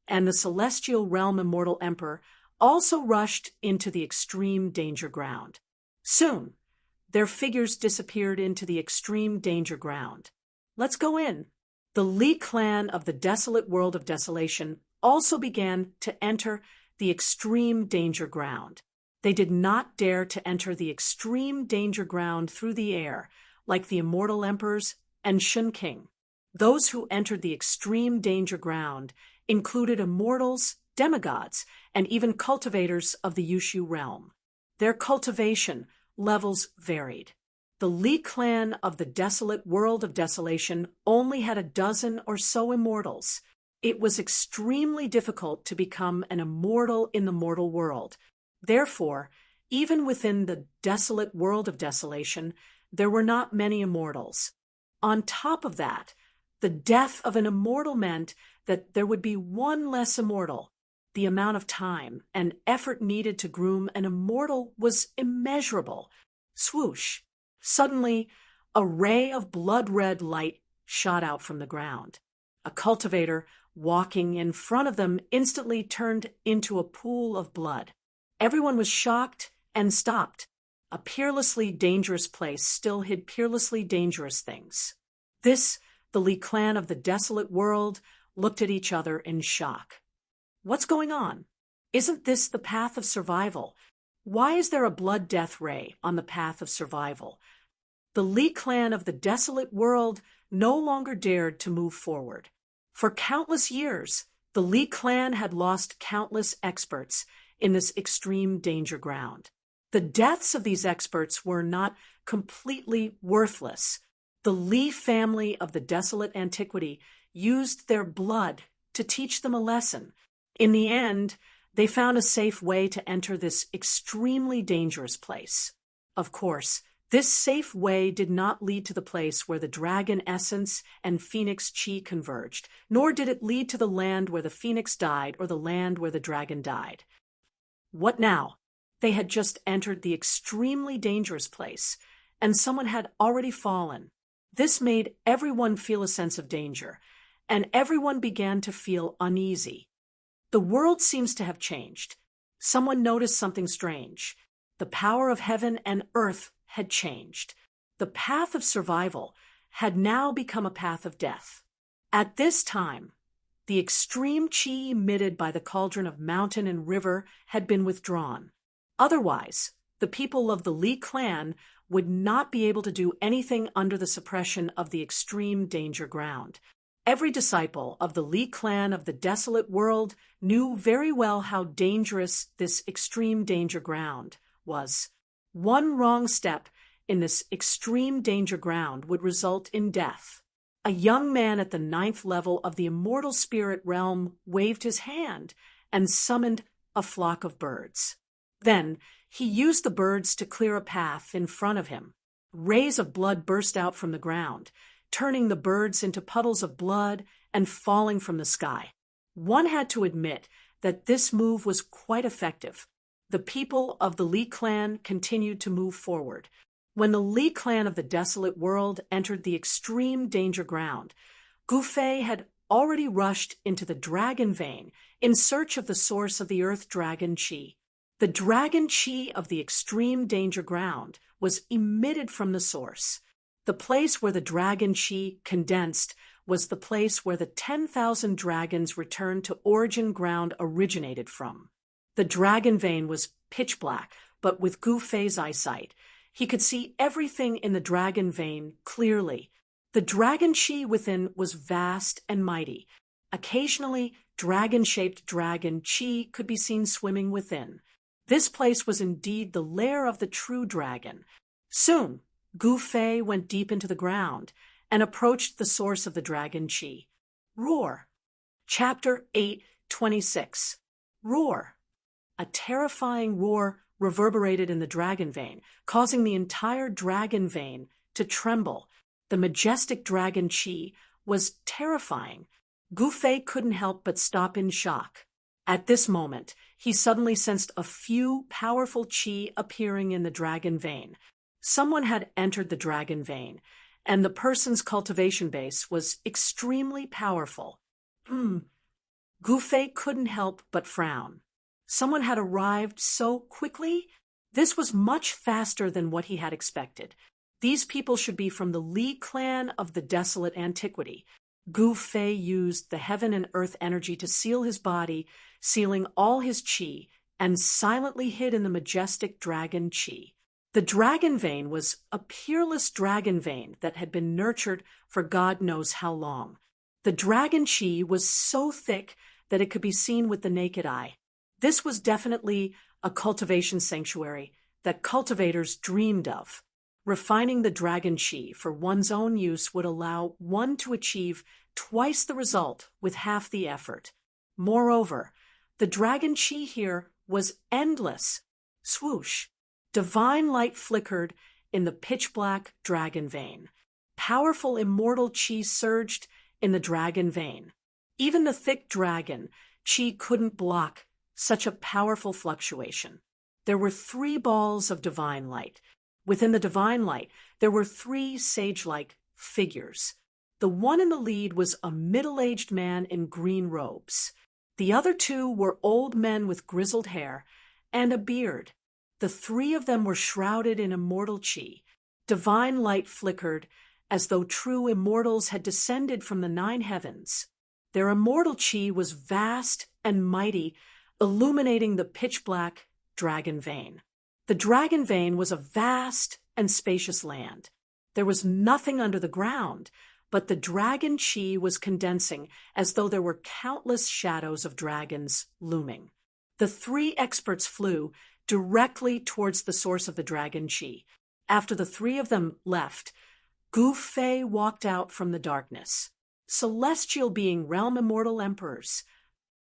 and the celestial realm immortal emperor also rushed into the extreme danger ground. Soon, their figures disappeared into the extreme danger ground. Let's go in. The Li clan of the desolate world of desolation also began to enter the extreme danger ground. They did not dare to enter the extreme danger ground through the air, like the immortal emperors and Shun King. Those who entered the extreme danger ground included immortals, demigods, and even cultivators of the Yushu realm. Their cultivation levels varied. The Li clan of the desolate world of desolation only had a dozen or so immortals. It was extremely difficult to become an immortal in the mortal world. Therefore, even within the desolate world of desolation, there were not many immortals. On top of that, the death of an immortal meant that there would be one less immortal. The amount of time and effort needed to groom an immortal was immeasurable. Swoosh! Suddenly, a ray of blood-red light shot out from the ground. A cultivator walking in front of them instantly turned into a pool of blood. Everyone was shocked and stopped. A peerlessly dangerous place still hid peerlessly dangerous things. The Li clan of the desolate world, looked at each other in shock. What's going on? Isn't this the path of survival? Why is there a blood death ray on the path of survival? The Li clan of the desolate world no longer dared to move forward. For countless years, the Li clan had lost countless experts in this extreme danger ground. The deaths of these experts were not completely worthless. The Li family of the desolate antiquity used their blood to teach them a lesson. In the end, they found a safe way to enter this extremely dangerous place. Of course, this safe way did not lead to the place where the dragon essence and phoenix chi converged, nor did it lead to the land where the phoenix died or the land where the dragon died. What now? They had just entered the extremely dangerous place, and someone had already fallen. This made everyone feel a sense of danger, and everyone began to feel uneasy. The world seems to have changed. Someone noticed something strange. The power of heaven and earth had changed. The path of survival had now become a path of death. At this time, the extreme chi emitted by the cauldron of mountain and river had been withdrawn. Otherwise, the people of the Li clan would not be able to do anything under the suppression of the extreme danger ground. Every disciple of the Li clan of the desolate world knew very well how dangerous this extreme danger ground was. One wrong step in this extreme danger ground would result in death. A young man at the 9th level of the immortal spirit realm waved his hand and summoned a flock of birds. Then he used the birds to clear a path in front of him. Rays of blood burst out from the ground, turning the birds into puddles of blood and falling from the sky. One had to admit that this move was quite effective. The people of the Li clan continued to move forward. When the Li clan of the desolate world entered the extreme danger ground, Gu Fei had already rushed into the dragon vein in search of the source of the earth dragon chi. The dragon chi of the extreme danger ground was emitted from the source. The place where the dragon chi condensed was the place where the 10,000 dragons returned to origin ground originated from. The dragon vein was pitch black, but with Gu Fei's eyesight, he could see everything in the dragon vein clearly. The dragon chi within was vast and mighty. Occasionally, dragon-shaped dragon chi could be seen swimming within. This place was indeed the lair of the true dragon. Soon, Gu Fei went deep into the ground and approached the source of the dragon chi. Roar. Chapter 8:26. Roar. A terrifying roar reverberated in the dragon vein, causing the entire dragon vein to tremble. The majestic dragon chi was terrifying. Gu Fei couldn't help but stop in shock. At this moment, he suddenly sensed a few powerful chi appearing in the dragon vein. Someone had entered the dragon vein, and the person's cultivation base was extremely powerful. Gu Fei couldn't help but frown. Someone had arrived so quickly? This was much faster than what he had expected. These people should be from the Li clan of the desolate antiquity. Gu Fei used the heaven and earth energy to seal his body, sealing all his chi, and silently hid in the majestic dragon chi. The dragon vein was a peerless dragon vein that had been nurtured for God knows how long. The dragon chi was so thick that it could be seen with the naked eye. This was definitely a cultivation sanctuary that cultivators dreamed of. Refining the dragon chi for one's own use would allow one to achieve twice the result with half the effort. Moreover, the dragon chi here was endless. Swoosh. Divine light flickered in the pitch-black dragon vein. Powerful immortal chi surged in the dragon vein. Even the thick dragon chi couldn't block such a powerful fluctuation. There were 3 balls of divine light. Within the divine light, there were 3 sage-like figures. The one in the lead was a middle-aged man in green robes. The other 2 were old men with grizzled hair and a beard. The 3 of them were shrouded in immortal chi. Divine light flickered as though true immortals had descended from the 9 heavens. Their immortal chi was vast and mighty, illuminating the pitch-black dragon vein. The dragon vein was a vast and spacious land. There was nothing under the ground, but the dragon chi was condensing as though there were countless shadows of dragons looming. The 3 experts flew directly towards the source of the dragon chi. After the 3 of them left, Gu Fei walked out from the darkness. Celestial being realm immortal emperors.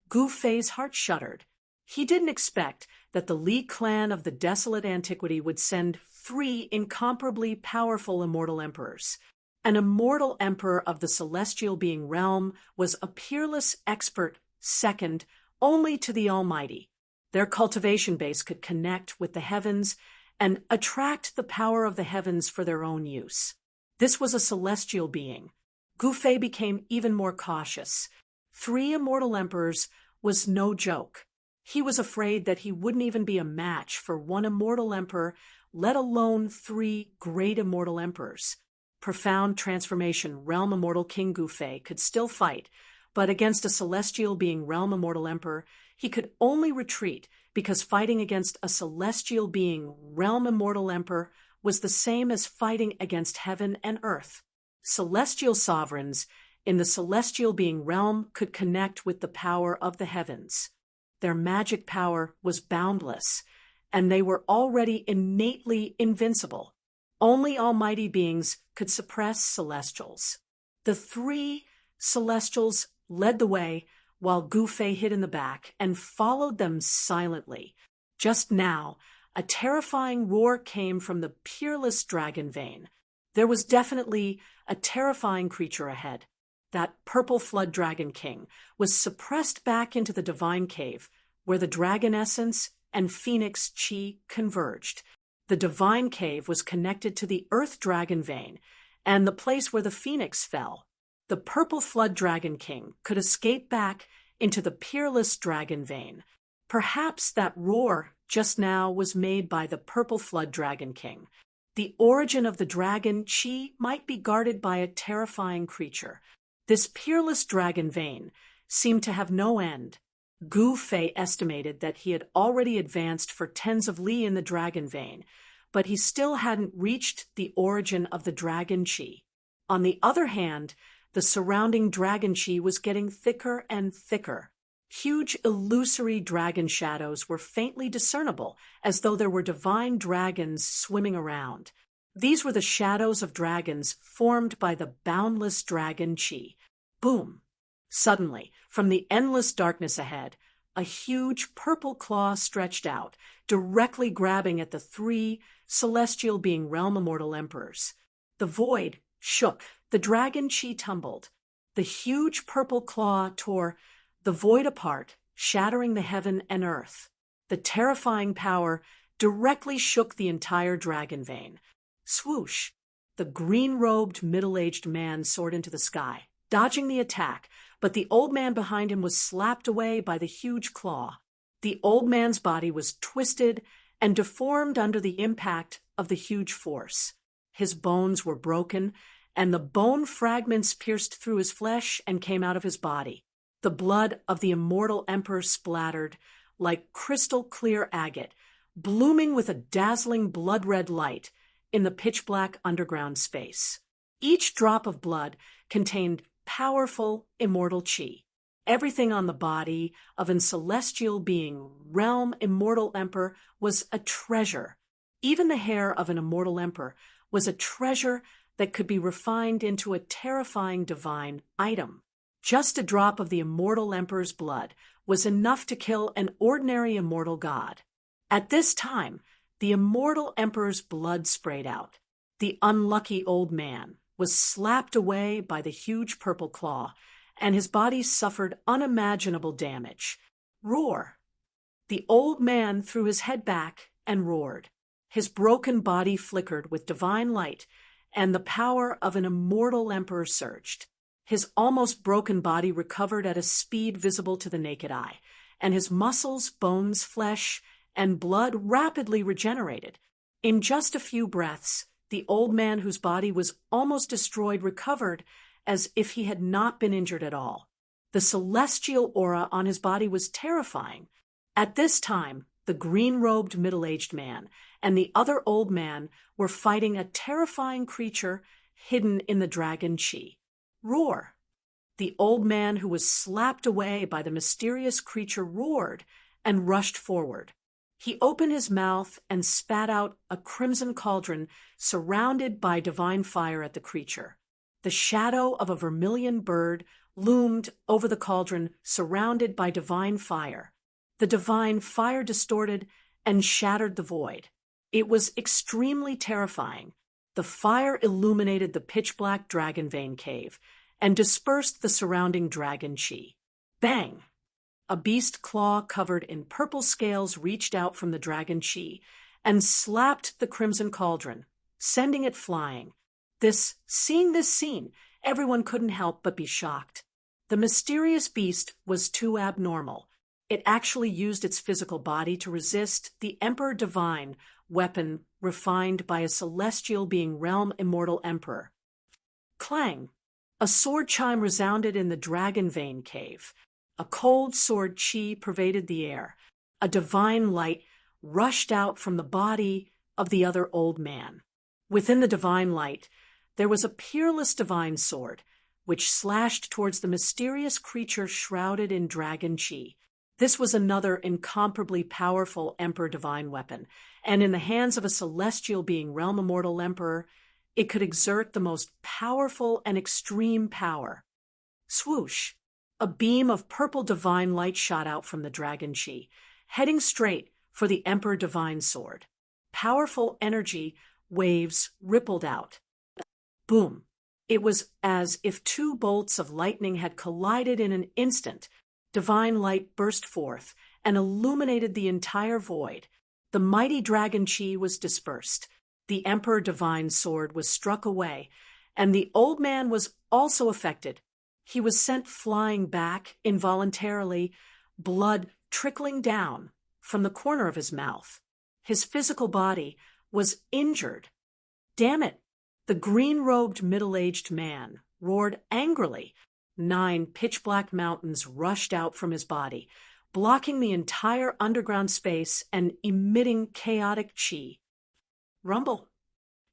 Gu Fei's heart shuddered. He didn't expect that the Li clan of the desolate antiquity would send 3 incomparably powerful immortal emperors. An immortal emperor of the celestial being realm was a peerless expert second only to the Almighty. Their cultivation base could connect with the heavens and attract the power of the heavens for their own use. This was a celestial being. Gu Fei became even more cautious. 3 immortal emperors was no joke. He was afraid that he wouldn't even be a match for 1 immortal emperor, let alone 3 great immortal emperors. Profound transformation realm immortal King Gu Fei could still fight, but against a celestial being realm immortal emperor, he could only retreat because fighting against a celestial being realm immortal emperor was the same as fighting against heaven and earth. Celestial sovereigns in the celestial being realm could connect with the power of the heavens. Their magic power was boundless, and they were already innately invincible. Only almighty beings could suppress celestials. The 3 celestials led the way while Gu Fei hid in the back and followed them silently. Just now, a terrifying roar came from the peerless dragon vein. There was definitely a terrifying creature ahead. That purple flood dragon king was suppressed back into the divine cave, where the dragon essence and phoenix chi converged. The divine cave was connected to the earth dragon vein and the place where the phoenix fell. The purple flood dragon king could escape back into the peerless dragon vein. Perhaps that roar just now was made by the purple flood dragon king. The origin of the dragon chi might be guarded by a terrifying creature. This peerless dragon vein seemed to have no end. Gu Fei estimated that he had already advanced for tens of li in the dragon vein, but he still hadn't reached the origin of the dragon chi. On the other hand, the surrounding dragon chi was getting thicker and thicker. Huge illusory dragon shadows were faintly discernible, as though there were divine dragons swimming around. These were the shadows of dragons formed by the boundless dragon chi. Boom! Suddenly, from the endless darkness ahead, a huge purple claw stretched out, directly grabbing at the three celestial being realm immortal emperors. The void shook, the dragon chi tumbled. The huge purple claw tore the void apart, shattering the heaven and earth. The terrifying power directly shook the entire dragon vein. Swoosh! The green-robed, middle-aged man soared into the sky, dodging the attack, but the old man behind him was slapped away by the huge claw. The old man's body was twisted and deformed under the impact of the huge force. His bones were broken, and the bone fragments pierced through his flesh and came out of his body. The blood of the immortal emperor splattered like crystal-clear agate, blooming with a dazzling blood-red light in the pitch-black underground space. Each drop of blood contained powerful immortal chi. Everything on the body of a celestial being, realm immortal emperor, was a treasure. Even the hair of an immortal emperor was a treasure that could be refined into a terrifying divine item. Just a drop of the immortal emperor's blood was enough to kill an ordinary immortal god. At this time, the immortal emperor's blood sprayed out. The unlucky old man was slapped away by the huge purple claw, and his body suffered unimaginable damage. Roar! The old man threw his head back and roared. His broken body flickered with divine light, and the power of an immortal emperor surged. His almost broken body recovered at a speed visible to the naked eye, and his muscles, bones, flesh, and blood rapidly regenerated. In just a few breaths, the old man whose body was almost destroyed recovered as if he had not been injured at all. The celestial aura on his body was terrifying. At this time, the green-robed middle-aged man and the other old man were fighting a terrifying creature hidden in the dragon chi. Roar! The old man who was slapped away by the mysterious creature roared and rushed forward. He opened his mouth and spat out a crimson cauldron surrounded by divine fire at the creature. The shadow of a vermilion bird loomed over the cauldron, surrounded by divine fire. The divine fire distorted and shattered the void. It was extremely terrifying. The fire illuminated the pitch-black dragon vein cave and dispersed the surrounding dragon chi. Bang! A beast claw covered in purple scales reached out from the dragon chi and slapped the crimson cauldron, sending it flying. Seeing this scene, everyone couldn't help but be shocked. The mysterious beast was too abnormal. It actually used its physical body to resist the Emperor Divine weapon refined by a celestial being realm immortal emperor. Clang! A sword chime resounded in the dragon vein cave. A cold sword chi pervaded the air. A divine light rushed out from the body of the other old man. Within the divine light, there was a peerless divine sword, which slashed towards the mysterious creature shrouded in dragon chi. This was another incomparably powerful Emperor Divine weapon, and in the hands of a celestial being realm immortal emperor, it could exert the most powerful and extreme power. Swoosh! A beam of purple divine light shot out from the dragon chi, heading straight for the Emperor Divine sword. Powerful energy waves rippled out. Boom! It was as if two bolts of lightning had collided in an instant. Divine light burst forth and illuminated the entire void. The mighty dragon chi was dispersed. The Emperor Divine sword was struck away, and the old man was also affected. He was sent flying back involuntarily, blood trickling down from the corner of his mouth. His physical body was injured. Damn it! The green-robed middle-aged man roared angrily, 9 pitch-black mountains rushed out from his body, blocking the entire underground space and emitting chaotic chi. Rumble.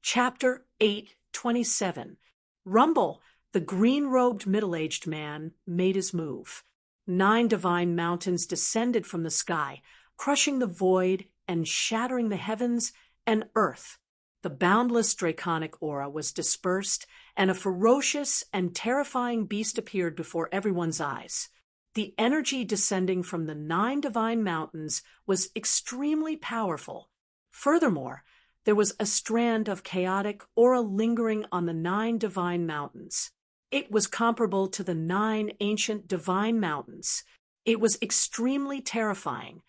Chapter 8:27. Rumble, the green-robed middle-aged man, made his move. 9 divine mountains descended from the sky, crushing the void and shattering the heavens and earth. The boundless draconic aura was dispersed, and a ferocious and terrifying beast appeared before everyone's eyes. The energy descending from the 9 divine mountains was extremely powerful. Furthermore, there was a strand of chaotic aura lingering on the 9 divine mountains. It was comparable to the 9 ancient divine mountains. It was extremely terrifying.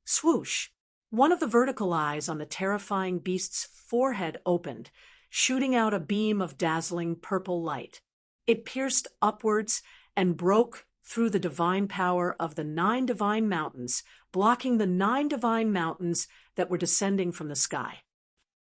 Swoosh! One of the vertical eyes on the terrifying beast's forehead opened, shooting out a beam of dazzling purple light. It pierced upwards and broke through the divine power of the 9 divine mountains, blocking the 9 divine mountains that were descending from the sky.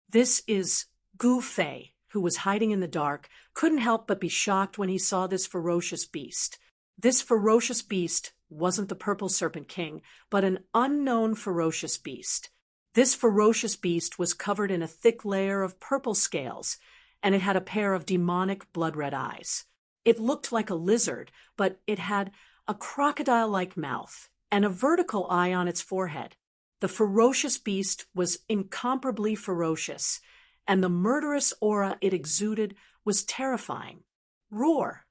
This is Gu Fei, who was hiding in the dark, couldn't help but be shocked when he saw this ferocious beast. This ferocious beast wasn't the Purple Serpent King, but an unknown ferocious beast. This ferocious beast was covered in a thick layer of purple scales, and it had a pair of demonic blood-red eyes. It looked like a lizard, but it had a crocodile-like mouth and a vertical eye on its forehead. The ferocious beast was incomparably ferocious, and the murderous aura it exuded was terrifying. Roar!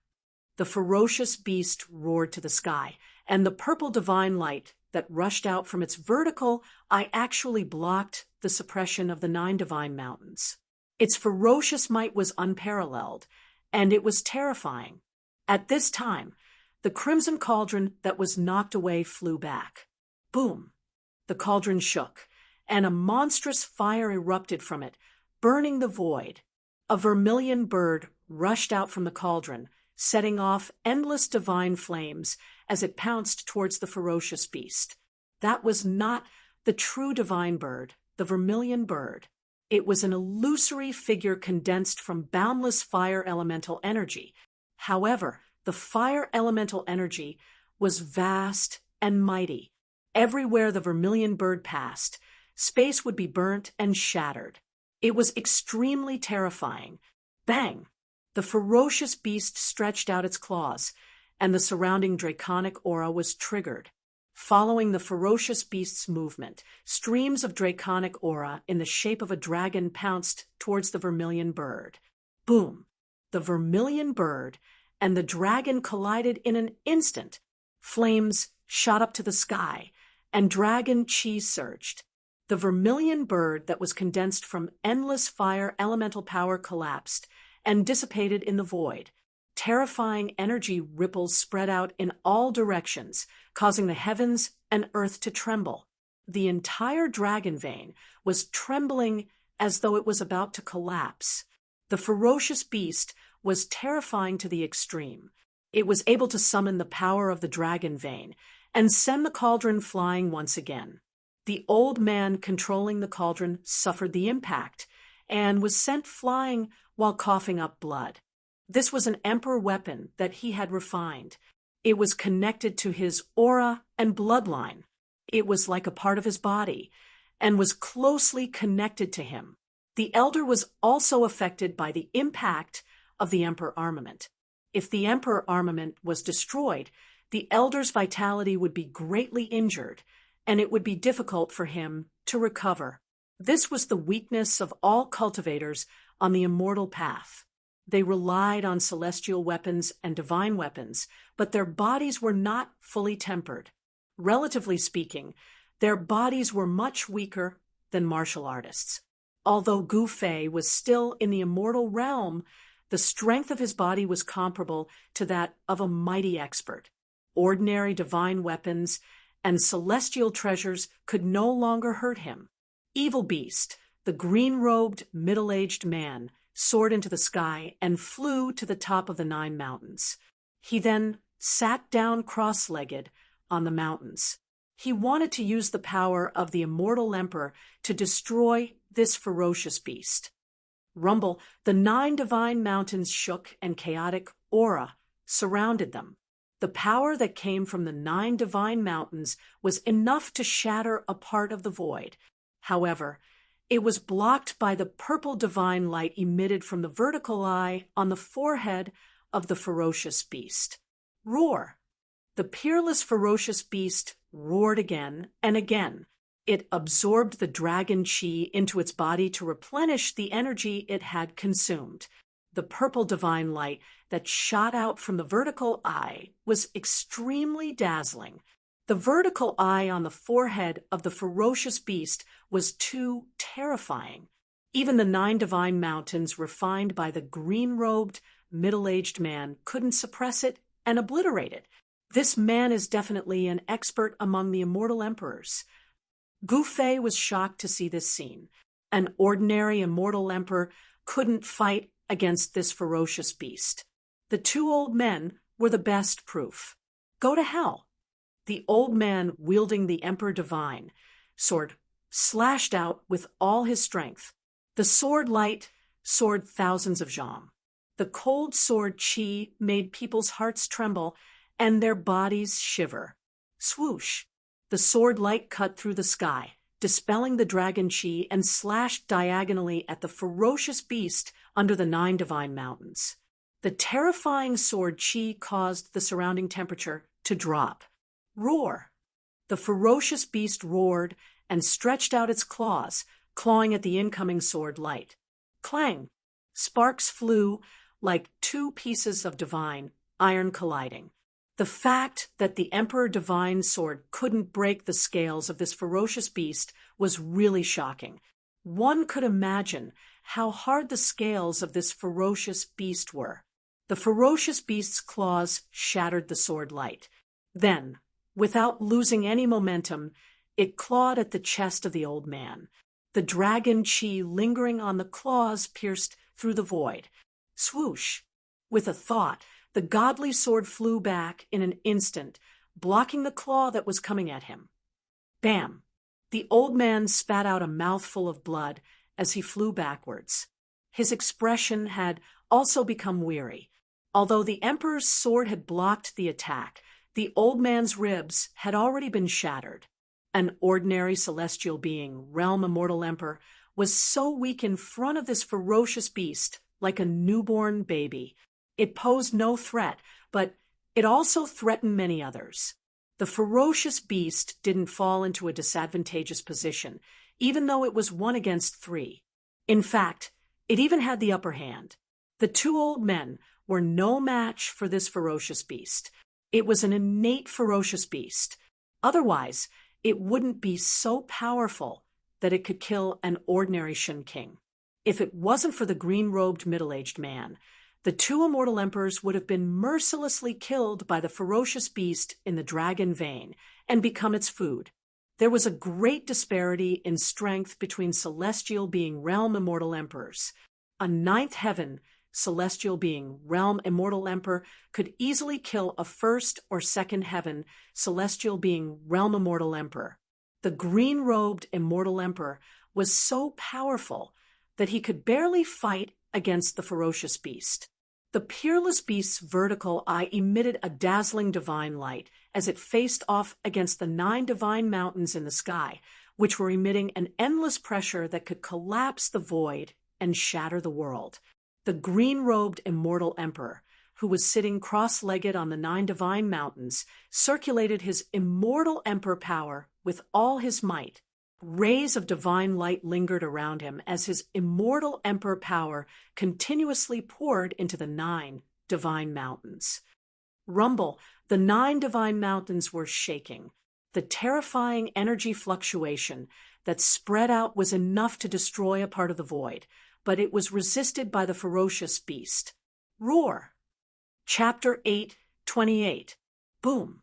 The ferocious beast roared to the sky, and the purple divine light that rushed out from its vertical eye actually blocked the suppression of the 9 divine mountains. Its ferocious might was unparalleled, and it was terrifying. At this time, the crimson cauldron that was knocked away flew back. Boom! The cauldron shook, and a monstrous fire erupted from it, burning the void. A vermilion bird rushed out from the cauldron, setting off endless divine flames as it pounced towards the ferocious beast. That was not the true divine bird, the vermilion bird. It was an illusory figure condensed from boundless fire elemental energy. However, the fire elemental energy was vast and mighty. Everywhere the vermilion bird passed, space would be burnt and shattered. It was extremely terrifying. Bang! The ferocious beast stretched out its claws, and the surrounding draconic aura was triggered. Following the ferocious beast's movement, streams of draconic aura in the shape of a dragon pounced towards the vermilion bird. Boom! The vermilion bird and the dragon collided in an instant. Flames shot up to the sky, and dragon chi surged. The vermilion bird that was condensed from endless fire elemental power collapsed and dissipated in the void. Terrifying energy ripples spread out in all directions, causing the heavens and earth to tremble. The entire dragon vein was trembling as though it was about to collapse. The ferocious beast was terrifying to the extreme. It was able to summon the power of the dragon vein and send the cauldron flying once again. The old man controlling the cauldron suffered the impact and was sent flying while coughing up blood. This was an emperor weapon that he had refined. It was connected to his aura and bloodline. It was like a part of his body and was closely connected to him. The elder was also affected by the impact of the emperor armament. If the emperor armament was destroyed, the elder's vitality would be greatly injured, and it would be difficult for him to recover. This was the weakness of all cultivators on the immortal path. They relied on celestial weapons and divine weapons, but their bodies were not fully tempered. Relatively speaking, their bodies were much weaker than martial artists. Although Gu Fei was still in the immortal realm, the strength of his body was comparable to that of a mighty expert. Ordinary divine weapons and celestial treasures could no longer hurt him. Evil Beast, the green-robed, middle-aged man, soared into the sky and flew to the top of the 9 mountains. He then sat down cross-legged on the mountains. He wanted to use the power of the immortal emperor to destroy this ferocious beast. Rumble, the 9 divine mountains shook and chaotic aura surrounded them. The power that came from the 9 divine mountains was enough to shatter a part of the void. However, it was blocked by the purple divine light emitted from the vertical eye on the forehead of the ferocious beast. Roar! The peerless ferocious beast roared again and again. It absorbed the dragon chi into its body to replenish the energy it had consumed. The purple divine light that shot out from the vertical eye was extremely dazzling. The vertical eye on the forehead of the ferocious beast was too terrifying. Even the 9 divine mountains refined by the green-robed, middle-aged man couldn't suppress it and obliterate it. This man is definitely an expert among the immortal emperors. Gu Fei was shocked to see this scene. An ordinary immortal emperor couldn't fight against this ferocious beast. The 2 old men were the best proof. Go to hell. The old man, wielding the Emperor Divine sword, slashed out with all his strength. The sword light soared thousands of jam. The cold sword chi made people's hearts tremble and their bodies shiver. Swoosh! The sword light cut through the sky, dispelling the dragon chi, and slashed diagonally at the ferocious beast under the 9 divine mountains. The terrifying sword chi caused the surrounding temperature to drop. Roar! The ferocious beast roared and stretched out its claws, clawing at the incoming sword light. Clang! Sparks flew like 2 pieces of divine iron colliding. The fact that the Emperor Divine sword couldn't break the scales of this ferocious beast was really shocking. One could imagine how hard the scales of this ferocious beast were. The ferocious beast's claws shattered the sword light. Then, without losing any momentum, it clawed at the chest of the old man. The dragon chi lingering on the claws pierced through the void. Swoosh! With a thought, the godly sword flew back in an instant, blocking the claw that was coming at him. Bam! The old man spat out a mouthful of blood as he flew backwards. His expression had also become weary. Although the Emperor's sword had blocked the attack, the old man's ribs had already been shattered. An ordinary celestial being, Realm Immortal Emperor, was so weak in front of this ferocious beast, like a newborn baby. It posed no threat, but it also threatened many others. The ferocious beast didn't fall into a disadvantageous position, even though it was 1 against 3. In fact, it even had the upper hand. The 2 old men were no match for this ferocious beast. It was an innate ferocious beast. Otherwise, it wouldn't be so powerful that it could kill an ordinary Shen King. If it wasn't for the green-robed middle-aged man, the 2 immortal emperors would have been mercilessly killed by the ferocious beast in the dragon vein and become its food. There was a great disparity in strength between celestial being Realm Immortal Emperors. A 9th heaven celestial being Realm Immortal Emperor could easily kill a 1st or 2nd heaven celestial being Realm Immortal Emperor. The green-robed Immortal Emperor was so powerful that he could barely fight against the ferocious beast. The peerless beast's vertical eye emitted a dazzling divine light as it faced off against the 9 divine mountains in the sky, which were emitting an endless pressure that could collapse the void and shatter the world. The green-robed immortal emperor, who was sitting cross-legged on the 9 divine mountains, circulated his immortal emperor power with all his might. Rays of divine light lingered around him as his immortal emperor power continuously poured into the 9 divine mountains. Rumble, the 9 divine mountains were shaking. The terrifying energy fluctuation that spread out was enough to destroy a part of the void, but it was resisted by the ferocious beast. Roar! Chapter 8:28. Boom!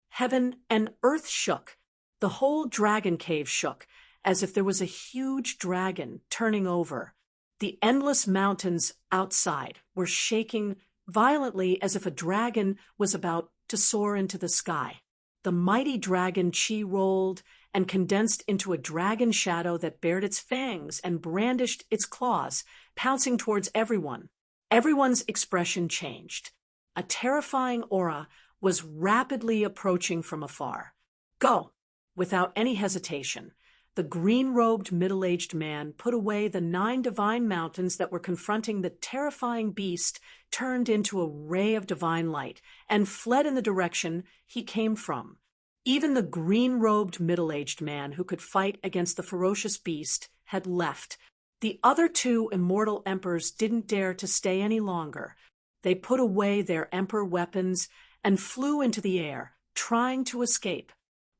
Heaven and earth shook. The whole dragon cave shook, as if there was a huge dragon turning over. The endless mountains outside were shaking violently as if a dragon was about to soar into the sky. The mighty dragon chi rolled and condensed into a dragon shadow that bared its fangs and brandished its claws, pouncing towards everyone. Everyone's expression changed. A terrifying aura was rapidly approaching from afar. Go! Without any hesitation, the green-robed middle-aged man put away the 9 divine mountains that were confronting the terrifying beast, turned into a ray of divine light, and fled in the direction he came from. Even the green-robed middle-aged man who could fight against the ferocious beast had left. The other 2 immortal emperors didn't dare to stay any longer. They put away their emperor weapons and flew into the air, trying to escape.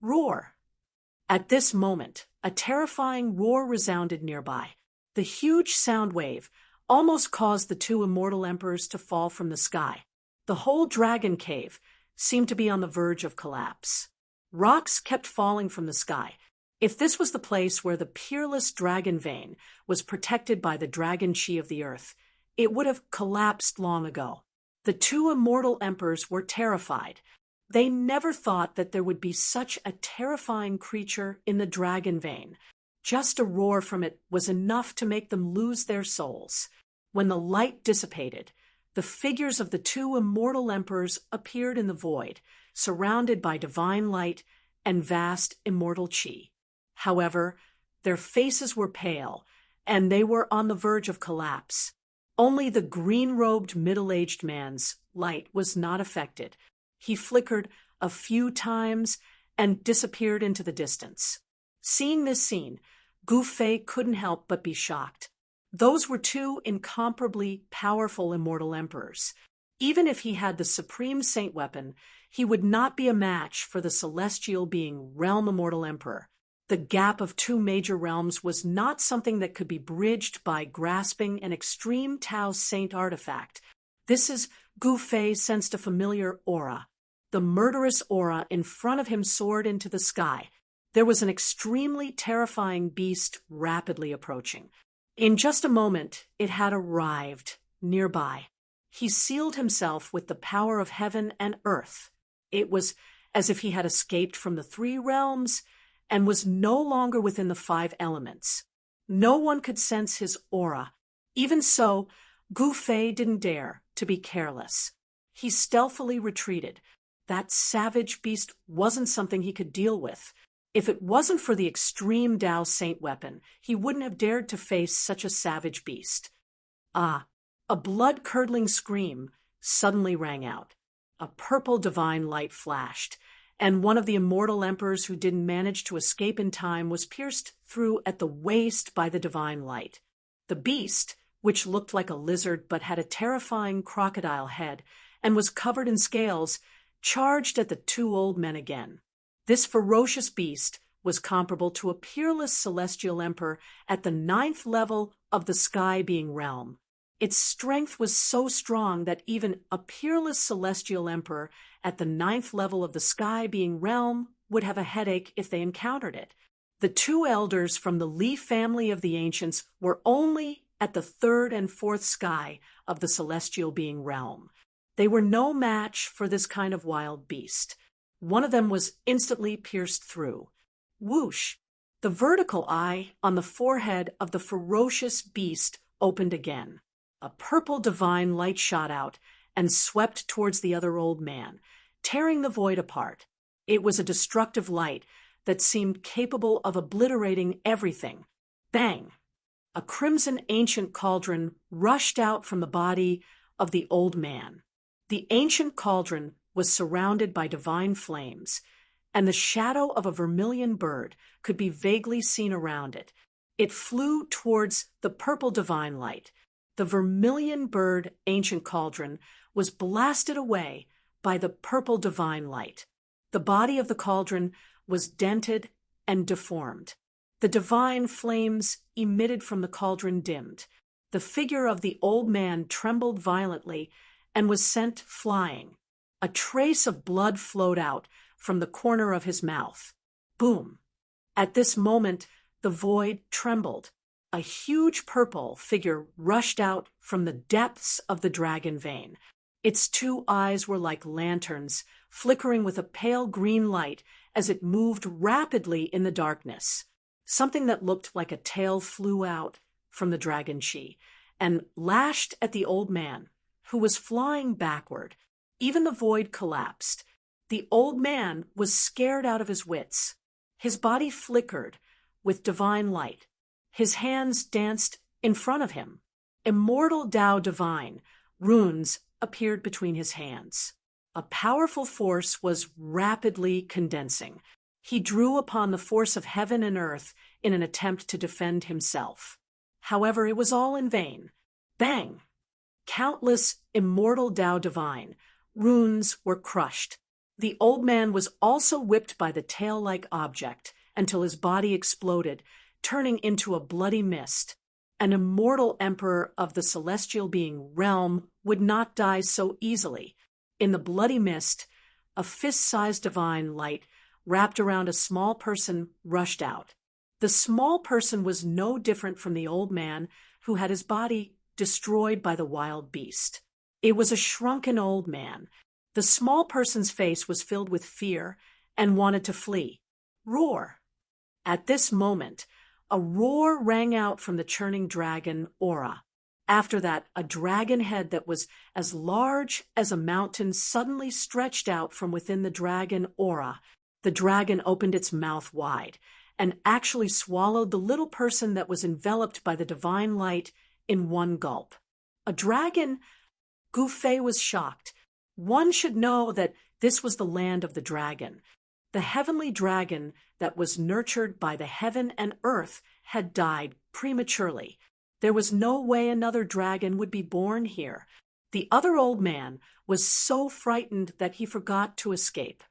Roar! At this moment, a terrifying roar resounded nearby. The huge sound wave almost caused the 2 immortal emperors to fall from the sky. The whole dragon cave seemed to be on the verge of collapse. Rocks kept falling from the sky. If this was the place where the peerless dragon vein was protected by the dragon chi of the earth, it would have collapsed long ago. The 2 immortal emperors were terrified. They never thought that there would be such a terrifying creature in the dragon vein. Just a roar from it was enough to make them lose their souls. When the light dissipated, the figures of the 2 immortal emperors appeared in the void, surrounded by divine light and vast immortal chi. However, their faces were pale, and they were on the verge of collapse. Only the green-robed middle-aged man's light was not affected. He flickered a few times and disappeared into the distance. Seeing this scene, Gu Fei couldn't help but be shocked. Those were 2 incomparably powerful immortal emperors. Even if he had the supreme saint weapon, he would not be a match for the celestial being Realm Immortal Emperor. The gap of 2 major realms was not something that could be bridged by grasping an extreme Tao saint artifact. This is Gu Fei sensed a familiar aura. The murderous aura in front of him soared into the sky. There was an extremely terrifying beast rapidly approaching. In just a moment, it had arrived nearby. He sealed himself with the power of heaven and earth. It was as if he had escaped from the 3 realms and was no longer within the 5 elements. No one could sense his aura. Even so, Gu Fei didn't dare to be careless. He stealthily retreated. That savage beast wasn't something he could deal with. If it wasn't for the extreme Tao saint weapon, he wouldn't have dared to face such a savage beast. Ah, a blood-curdling scream suddenly rang out. A purple divine light flashed, and one of the immortal emperors who didn't manage to escape in time was pierced through at the waist by the divine light. The beast, which looked like a lizard but had a terrifying crocodile head and was covered in scales, charged at the 2 old men again. This ferocious beast was comparable to a peerless celestial emperor at the 9th level of the sky being realm. Its strength was so strong that even a peerless celestial emperor at the 9th level of the sky being realm would have a headache if they encountered it. The 2 elders from the Li family of the ancients were only at the 3rd and 4th sky of the celestial being realm. They were no match for this kind of wild beast. One of them was instantly pierced through. Whoosh! The vertical eye on the forehead of the ferocious beast opened again. A purple divine light shot out and swept towards the other old man, tearing the void apart. It was a destructive light that seemed capable of obliterating everything. Bang! A crimson ancient cauldron rushed out from the body of the old man. The ancient cauldron was surrounded by divine flames, and the shadow of a vermilion bird could be vaguely seen around it. It flew towards the purple divine light. The vermilion bird ancient cauldron was blasted away by the purple divine light. The body of the cauldron was dented and deformed. The divine flames emitted from the cauldron dimmed. The figure of the old man trembled violently and was sent flying. A trace of blood flowed out from the corner of his mouth. Boom! At this moment, the void trembled. A huge purple figure rushed out from the depths of the dragon vein. Its 2 eyes were like lanterns, flickering with a pale green light as it moved rapidly in the darkness. Something that looked like a tail flew out from the dragon chi and lashed at the old man, who was flying backward. Even the void collapsed. The old man was scared out of his wits. His body flickered with divine light. His hands danced in front of him. Immortal Tao divine, runes appeared between his hands. A powerful force was rapidly condensing. He drew upon the force of heaven and earth in an attempt to defend himself. However, it was all in vain. Bang! Countless immortal Tao divine runes were crushed. The old man was also whipped by the tail-like object until his body exploded, turning into a bloody mist. An immortal emperor of the celestial being realm would not die so easily. In the bloody mist, a fist-sized divine light wrapped around a small person rushed out. The small person was no different from the old man who had his body destroyed by the wild beast. It was a shrunken old man. The small person's face was filled with fear and wanted to flee. Roar! At this moment, a roar rang out from the churning dragon aura. After that, a dragon head that was as large as a mountain suddenly stretched out from within the dragon aura. The dragon opened its mouth wide and actually swallowed the little person that was enveloped by the divine light in one gulp. A dragon? Gu Fei was shocked. One should know that this was the land of the dragon. The heavenly dragon that was nurtured by the heaven and earth had died prematurely. There was no way another dragon would be born here. The other old man was so frightened that he forgot to escape.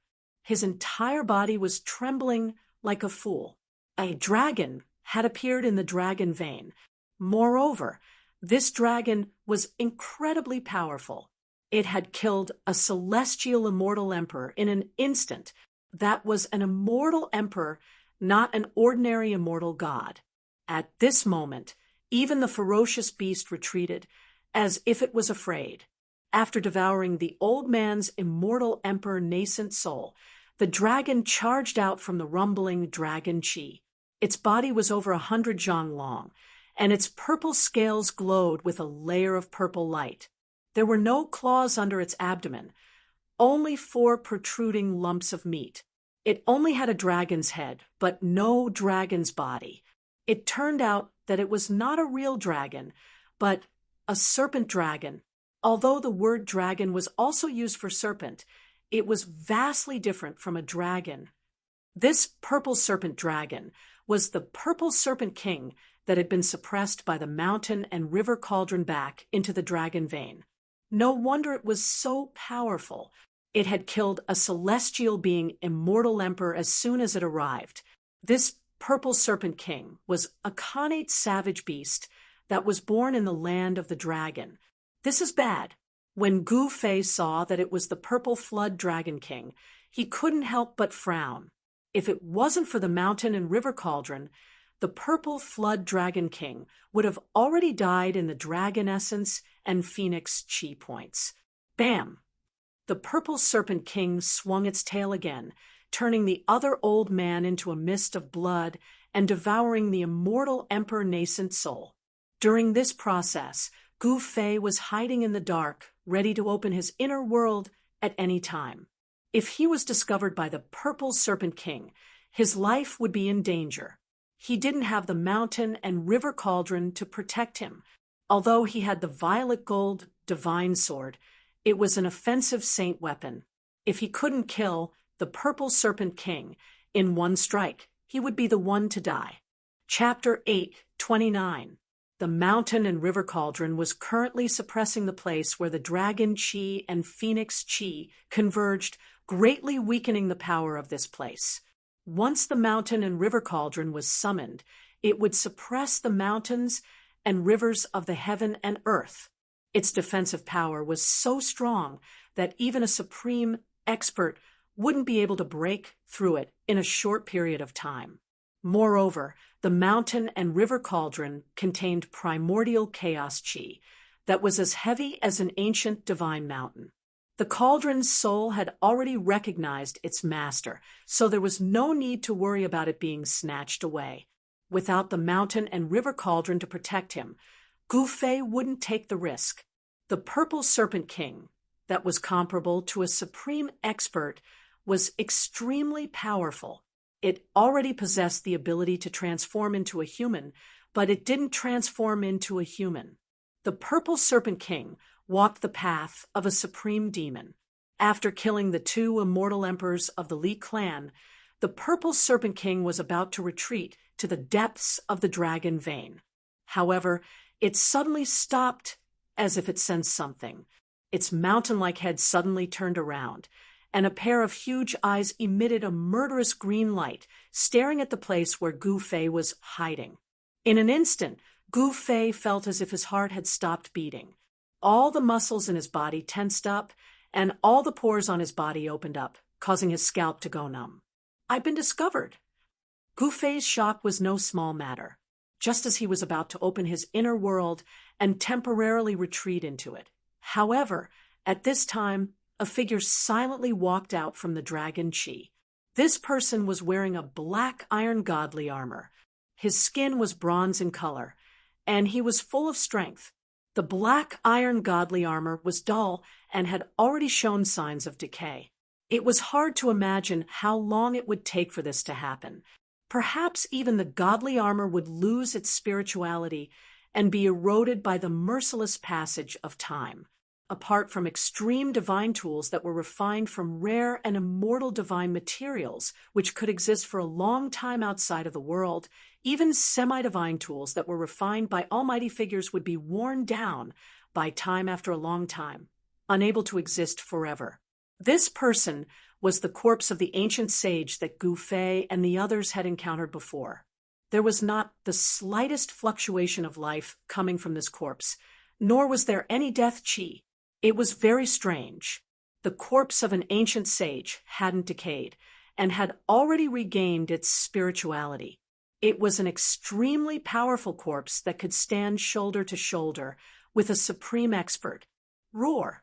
His entire body was trembling like a fool. A dragon had appeared in the dragon vein. Moreover, this dragon was incredibly powerful. It had killed a celestial immortal emperor in an instant. That was an immortal emperor, not an ordinary immortal god. At this moment, even the ferocious beast retreated, as if it was afraid. After devouring the old man's immortal emperor nascent soul, the dragon charged out from the rumbling dragon chi. Its body was over 100 zhang long, and its purple scales glowed with a layer of purple light. There were no claws under its abdomen, only 4 protruding lumps of meat. It only had a dragon's head, but no dragon's body. It turned out that it was not a real dragon, but a serpent dragon. Although the word dragon was also used for serpent, it was vastly different from a dragon. This purple serpent dragon was the purple serpent king that had been suppressed by the mountain and river cauldron back into the dragon vein. No wonder it was so powerful. It had killed a celestial being immortal emperor as soon as it arrived. This purple serpent king was a connate savage beast that was born in the land of the dragon. This is bad. When Gu Fei saw that it was the purple flood dragon king, he couldn't help but frown. If it wasn't for the mountain and river cauldron, the purple flood dragon king would have already died in the dragon essence and phoenix chi points. Bam! The purple serpent king swung its tail again, turning the other old man into a mist of blood and devouring the immortal emperor nascent soul. During this process, Gu Fei was hiding in the dark, ready to open his inner world at any time. If he was discovered by the purple serpent king, his life would be in danger. He didn't have the mountain and river cauldron to protect him. Although he had the violet gold divine sword, it was an offensive saint weapon. If he couldn't kill the purple serpent king in one strike, he would be the one to die. Chapter 8:29. The mountain and river cauldron was currently suppressing the place where the dragon chi and phoenix chi converged, greatly weakening the power of this place. Once the mountain and river cauldron was summoned, it would suppress the mountains and rivers of the heaven and earth. Its defensive power was so strong that even a supreme expert wouldn't be able to break through it in a short period of time. Moreover, the mountain and river cauldron contained primordial chaos chi that was as heavy as an ancient divine mountain. The cauldron's soul had already recognized its master, so there was no need to worry about it being snatched away. Without the mountain and river cauldron to protect him, Gu Fei wouldn't take the risk. The purple serpent king that was comparable to a supreme expert was extremely powerful. It already possessed the ability to transform into a human, but it didn't transform into a human. The Purple Serpent King walked the path of a supreme demon. After killing the two immortal emperors of the Li clan, the Purple Serpent King was about to retreat to the depths of the dragon vein. However, it suddenly stopped as if it sensed something. Its mountain-like head suddenly turned around, and a pair of huge eyes emitted a murderous green light, staring at the place where Gu Fei was hiding. In an instant, Gu Fei felt as if his heart had stopped beating. All the muscles in his body tensed up, and all the pores on his body opened up, causing his scalp to go numb. "I've been discovered." Gu Fei's shock was no small matter, just as he was about to open his inner world and temporarily retreat into it. However, at this time, a figure silently walked out from the dragon Qi. This person was wearing a black iron godly armor. His skin was bronze in color, and he was full of strength. The black iron godly armor was dull and had already shown signs of decay. It was hard to imagine how long it would take for this to happen. Perhaps even the godly armor would lose its spirituality and be eroded by the merciless passage of time. Apart from extreme divine tools that were refined from rare and immortal divine materials, which could exist for a long time outside of the world, even semi-divine tools that were refined by almighty figures would be worn down by time after a long time, unable to exist forever. This person was the corpse of the ancient sage that Gu Fei and the others had encountered before. There was not the slightest fluctuation of life coming from this corpse, nor was there any death qi. It was very strange. The corpse of an ancient sage hadn't decayed and had already regained its spirituality. It was an extremely powerful corpse that could stand shoulder to shoulder with a supreme expert. Roar!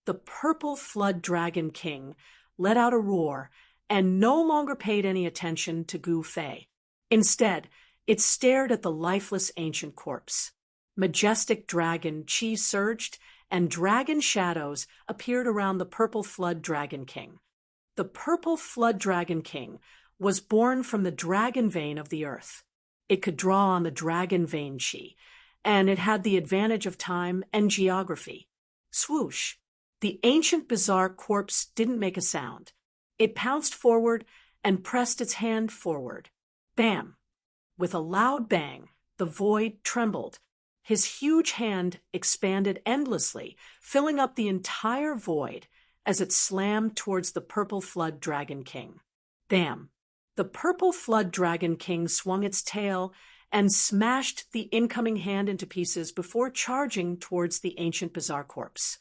The Purple Flood Dragon King let out a roar and no longer paid any attention to Gu Fei. Instead, it stared at the lifeless ancient corpse. Majestic dragon Qi surged, and dragon shadows appeared around the Purple Flood Dragon King. The Purple Flood Dragon King was born from the dragon vein of the earth. It could draw on the dragon vein Qi, and it had the advantage of time and geography. Swoosh! The ancient bizarre corpse didn't make a sound. It pounced forward and pressed its hand forward. Bam! With a loud bang, the void trembled. His huge hand expanded endlessly, filling up the entire void as it slammed towards the Purple Flood Dragon King. Bam! The Purple Flood Dragon King swung its tail and smashed the incoming hand into pieces before charging towards the ancient bizarre corpse.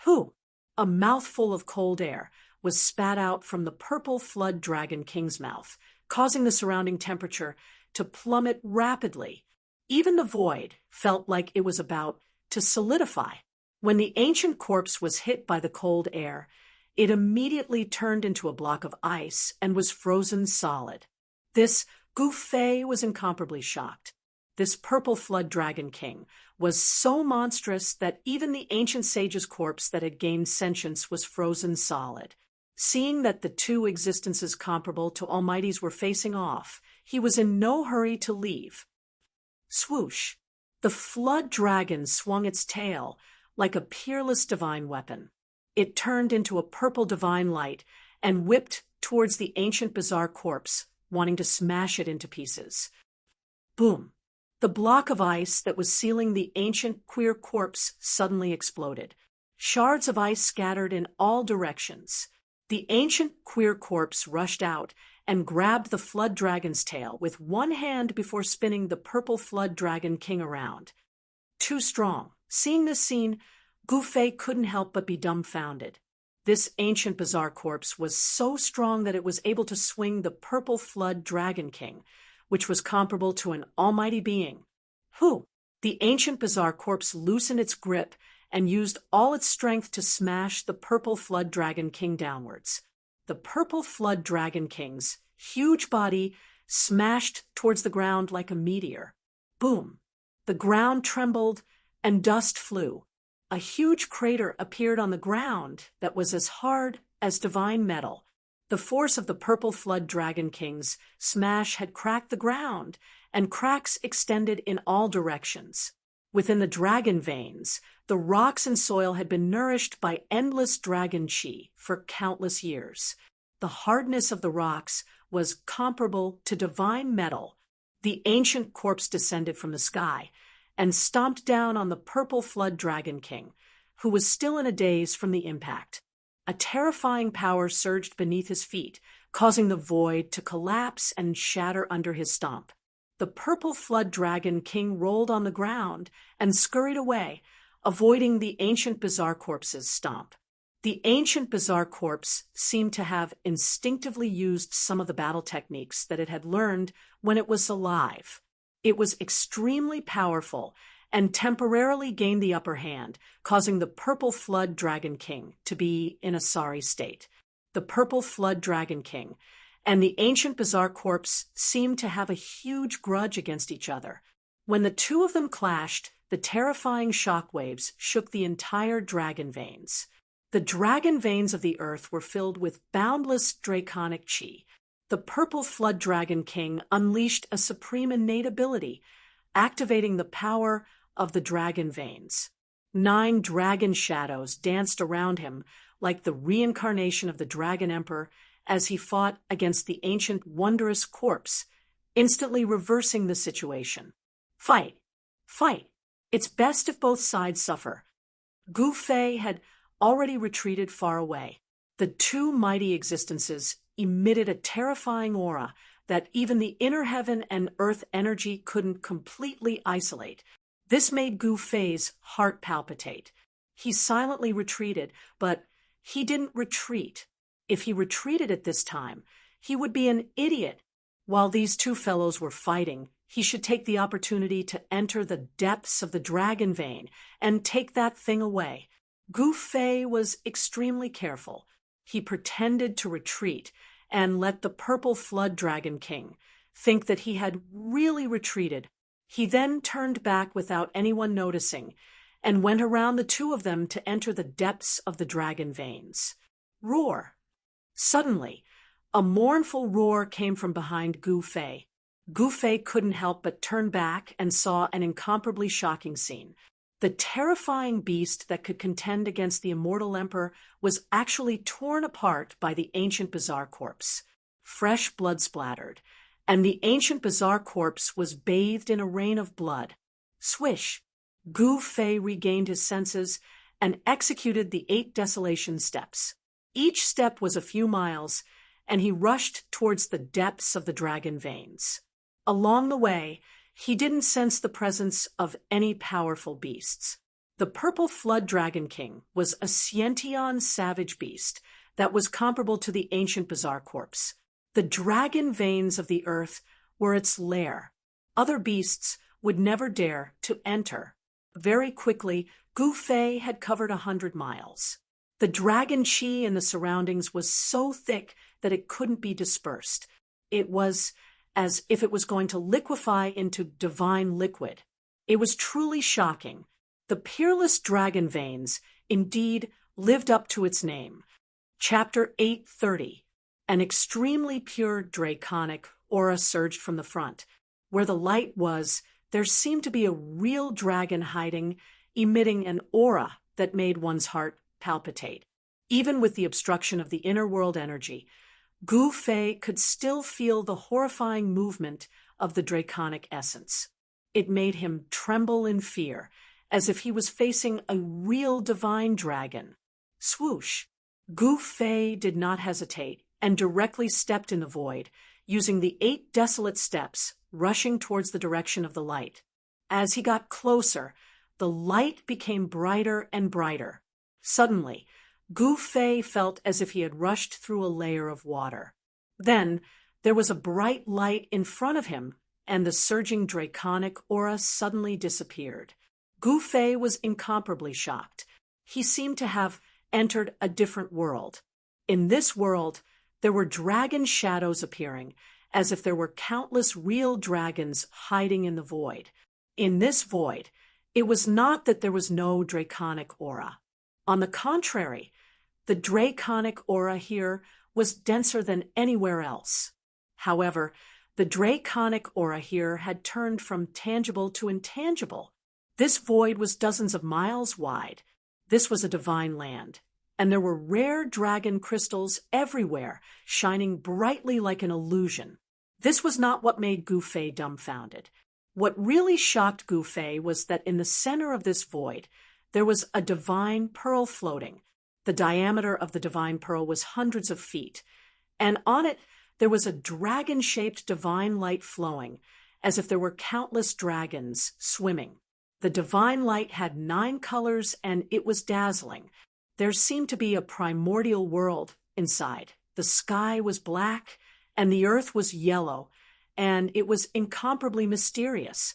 Whew! A mouthful of cold air was spat out from the Purple Flood Dragon King's mouth, causing the surrounding temperature to plummet rapidly. Even the void felt like it was about to solidify. When the ancient corpse was hit by the cold air, it immediately turned into a block of ice and was frozen solid. This Gu Fei was incomparably shocked. This Purple Flood Dragon King was so monstrous that even the ancient sage's corpse that had gained sentience was frozen solid. Seeing that the two existences comparable to Almighty's were facing off, he was in no hurry to leave. Swoosh! The flood dragon swung its tail like a peerless divine weapon. It turned into a purple divine light and whipped towards the ancient bizarre corpse, wanting to smash it into pieces. Boom! The block of ice that was sealing the ancient queer corpse suddenly exploded. Shards of ice scattered in all directions. The ancient queer corpse rushed out and grabbed the flood dragon's tail with one hand before spinning the Purple Flood Dragon King around. Too strong. Seeing this scene, Gu Fei couldn't help but be dumbfounded. This ancient bizarre corpse was so strong that it was able to swing the Purple Flood Dragon King, which was comparable to an almighty being. Whew! The ancient bizarre corpse loosened its grip and used all its strength to smash the Purple Flood Dragon King downwards. The Purple Flood Dragon King's huge body smashed towards the ground like a meteor. Boom! The ground trembled and dust flew. a huge crater appeared on the ground that was as hard as divine metal. The force of the purple flood dragon king's smash had cracked the ground, and cracks extended in all directions. Within the dragon veins, the rocks and soil had been nourished by endless dragon chi for countless years. The hardness of the rocks was comparable to divine metal. The ancient corpse descended from the sky and stomped down on the purple flood dragon king, who was still in a daze from the impact. A terrifying power surged beneath his feet, causing the void to collapse and shatter under his stomp. The purple flood dragon king rolled on the ground and scurried away, avoiding the ancient bizarre corpse's stomp. The ancient bizarre corpse seemed to have instinctively used some of the battle techniques that it had learned when it was alive. It was extremely powerful and temporarily gained the upper hand, causing the purple flood dragon king to be in a sorry state. The purple flood dragon king and the ancient bizarre corpse seemed to have a huge grudge against each other. When the two of them clashed, the terrifying shockwaves shook the entire dragon veins. The dragon veins of the earth were filled with boundless draconic chi. The purple flood dragon king unleashed a supreme innate ability, activating the power of the dragon veins. 9 dragon shadows danced around him like the reincarnation of the dragon emperor as he fought against the ancient wondrous corpse, instantly reversing the situation. Fight! Fight! It's best if both sides suffer. Gu Fei had already retreated far away. The two mighty existences emitted a terrifying aura that even the inner heaven and earth energy couldn't completely isolate. This made Gu Fei's heart palpitate. He silently retreated, but he didn't retreat. If he retreated at this time, he would be an idiot. While these two fellows were fighting, he should take the opportunity to enter the depths of the dragon vein and take that thing away. Gu Fei was extremely careful. He pretended to retreat and let the purple flood dragon king think that he had really retreated. He then turned back without anyone noticing and went around the two of them to enter the depths of the dragon veins. Roar! Suddenly, a mournful roar came from behind Gu Fei. Gu Fei couldn't help but turn back and saw an incomparably shocking scene. The terrifying beast that could contend against the immortal emperor was actually torn apart by the ancient bizarre corpse. Fresh blood splattered, and the ancient bizarre corpse was bathed in a rain of blood. Swish! Gu Fei regained his senses and executed the 8 desolation steps. Each step was a few miles, and he rushed towards the depths of the dragon veins. Along the way, he didn't sense the presence of any powerful beasts. The purple flood dragon king was a sentient savage beast that was comparable to the ancient bizarre corpse. The dragon veins of the earth were its lair. Other beasts would never dare to enter. Very quickly, Gu Fei had covered 100 miles. The dragon chi in the surroundings was so thick that it couldn't be dispersed. It was as if it was going to liquefy into divine liquid. It was truly shocking. The peerless dragon veins indeed lived up to its name. Chapter 830. An extremely pure draconic aura surged from the front. Where the light was, there seemed to be a real dragon hiding, emitting an aura that made one's heart palpitate. Even with the obstruction of the inner world energy, Gu Fei could still feel the horrifying movement of the draconic essence. It made him tremble in fear, as if he was facing a real divine dragon. Swoosh! Gu Fei did not hesitate and directly stepped in the void, using the 8 desolate steps, rushing towards the direction of the light. As he got closer, the light became brighter and brighter. Suddenly, Gu Fei felt as if he had rushed through a layer of water. Then, there was a bright light in front of him, and the surging draconic aura suddenly disappeared. Gu Fei was incomparably shocked. He seemed to have entered a different world. In this world, there were dragon shadows appearing, as if there were countless real dragons hiding in the void. In this void, It was not that there was no draconic aura. On the contrary, the draconic aura here was denser than anywhere else. However, the draconic aura here had turned from tangible to intangible. This void was dozens of miles wide. This was a divine land, and there were rare dragon crystals everywhere, shining brightly like an illusion. This was not what made Gu Fei dumbfounded. What really shocked Gu Fei was that in the center of this void, there was a divine pearl floating. The diameter of the divine pearl was hundreds of feet, and on it there was a dragon-shaped divine light flowing, as if there were countless dragons swimming. The divine light had 9 colors, and it was dazzling. There seemed to be a primordial world inside. The sky was black, and the earth was yellow, and it was incomparably mysterious.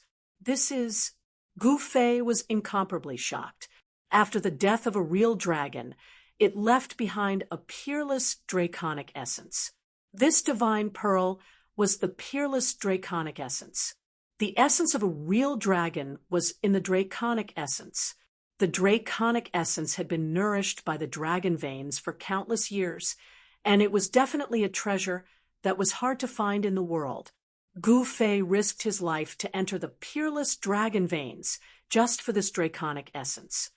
Gu Fei was incomparably shocked. After the death of a real dragon, it left behind a peerless draconic essence. This divine pearl was the peerless draconic essence. The essence of a real dragon was in the draconic essence. The draconic essence had been nourished by the dragon veins for countless years, and it was definitely a treasure that was hard to find in the world. Gu Fei risked his life to enter the peerless dragon veins just for this draconic essence.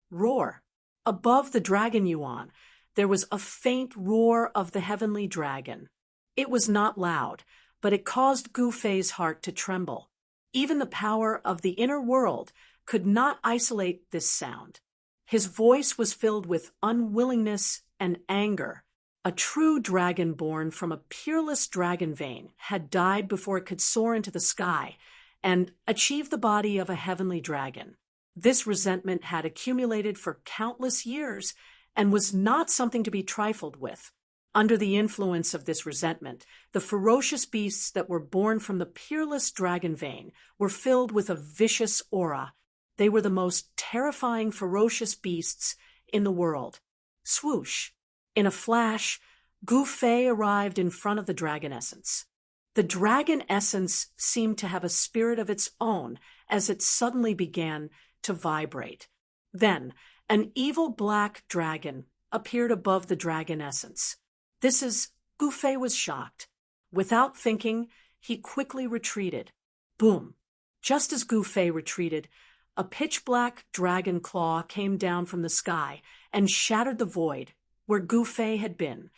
Roar. Above the dragon yuan, there was a faint roar of the heavenly dragon. It was not loud, but it caused Gu Fei's heart to tremble. Even the power of the inner world could not isolate this sound. His voice was filled with unwillingness and anger. A true dragon born from a peerless dragon vein had died before it could soar into the sky and achieve the body of a heavenly dragon. This resentment had accumulated for countless years and was not something to be trifled with. Under the influence of this resentment, the ferocious beasts that were born from the peerless dragon vein were filled with a vicious aura. They were the most terrifying, ferocious beasts in the world. Swoosh! In a flash, Gu Fei arrived in front of the dragon essence. The dragon essence seemed to have a spirit of its own as it suddenly began to vibrate. Then, an evil black dragon appeared above the dragon essence. Gu Fei was shocked. Without thinking, he quickly retreated. Boom! Just as Gu Fei retreated, a pitch-black dragon claw came down from the sky and shattered the void where Gu Fei had been.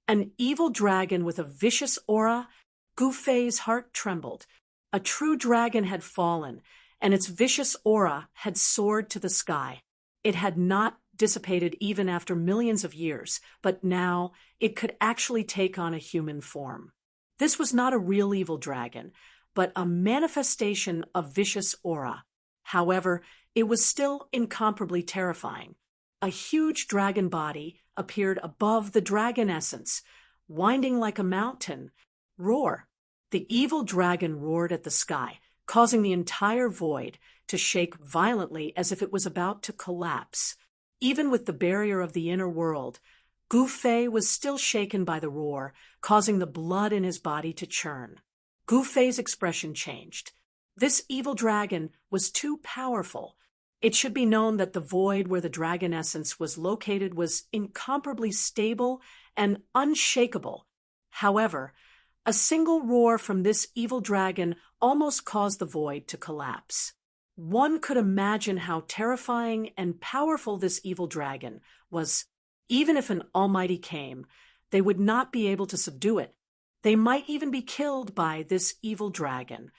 An evil dragon with a vicious aura. Gu Fei's heart trembled. A true dragon had fallen, and its vicious aura had soared to the sky. It had not dissipated even after millions of years, but now it could actually take on a human form. This was not a real evil dragon, but a manifestation of vicious aura. However, it was still incomparably terrifying. A huge dragon body appeared above the dragon essence, winding like a mountain. Roar! The evil dragon roared at the sky, causing the entire void to shake violently as if it was about to collapse. Even with the barrier of the inner world, Gu Fei was still shaken by the roar, causing the blood in his body to churn. Gu Fei's expression changed. This evil dragon was too powerful. It should be known that the void where the dragon essence was located was incomparably stable and unshakable. However, a single roar from this evil dragon almost caused the void to collapse. One could imagine how terrifying and powerful this evil dragon was. Even if an almighty came, they would not be able to subdue it. They might even be killed by this evil dragon.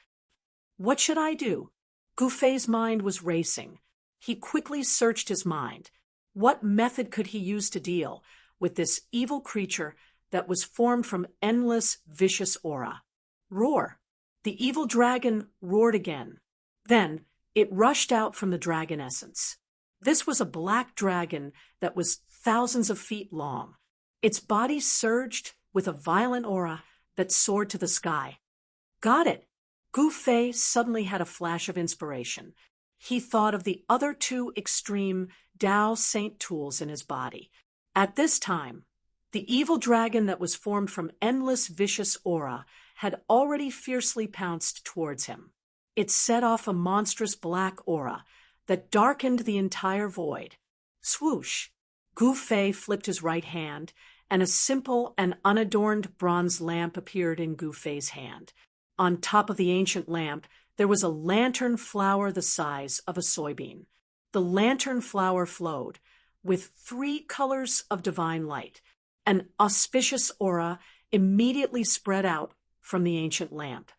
What should I do? Gu Fei's mind was racing. He quickly searched his mind. What method could he use to deal with this evil creature that was formed from endless, vicious aura? Roar! The evil dragon roared again. Then it rushed out from the dragon essence. This was a black dragon that was thousands of feet long. Its body surged with a violent aura that soared to the sky. Got it! Gu Fei suddenly had a flash of inspiration. He thought of the other 2 extreme Tao Saint tools in his body. At this time, the evil dragon that was formed from endless vicious aura had already fiercely pounced towards him. It set off a monstrous black aura that darkened the entire void. Swoosh! Gu Fei flipped his right hand, and a simple and unadorned bronze lamp appeared in Gu Fei's hand. On top of the ancient lamp, there was a lantern flower the size of a soybean. The lantern flower flowed, with 3 colors of divine light. An auspicious aura immediately spread out from the ancient lamp.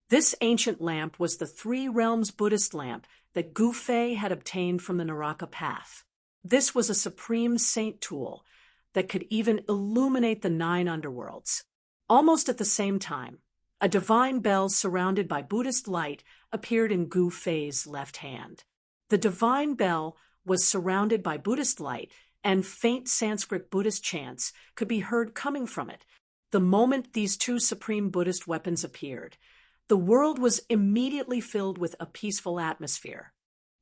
This ancient lamp was the 3 Realms Buddhist lamp that Gu Fei had obtained from the Naraka path. This was a supreme saint tool that could even illuminate the 9 underworlds. Almost at the same time, a divine bell surrounded by Buddhist light appeared in Gu Fei's left hand. The divine bell was surrounded by Buddhist light, and faint Sanskrit Buddhist chants could be heard coming from it. The moment these 2 supreme Buddhist weapons appeared, the world was immediately filled with a peaceful atmosphere.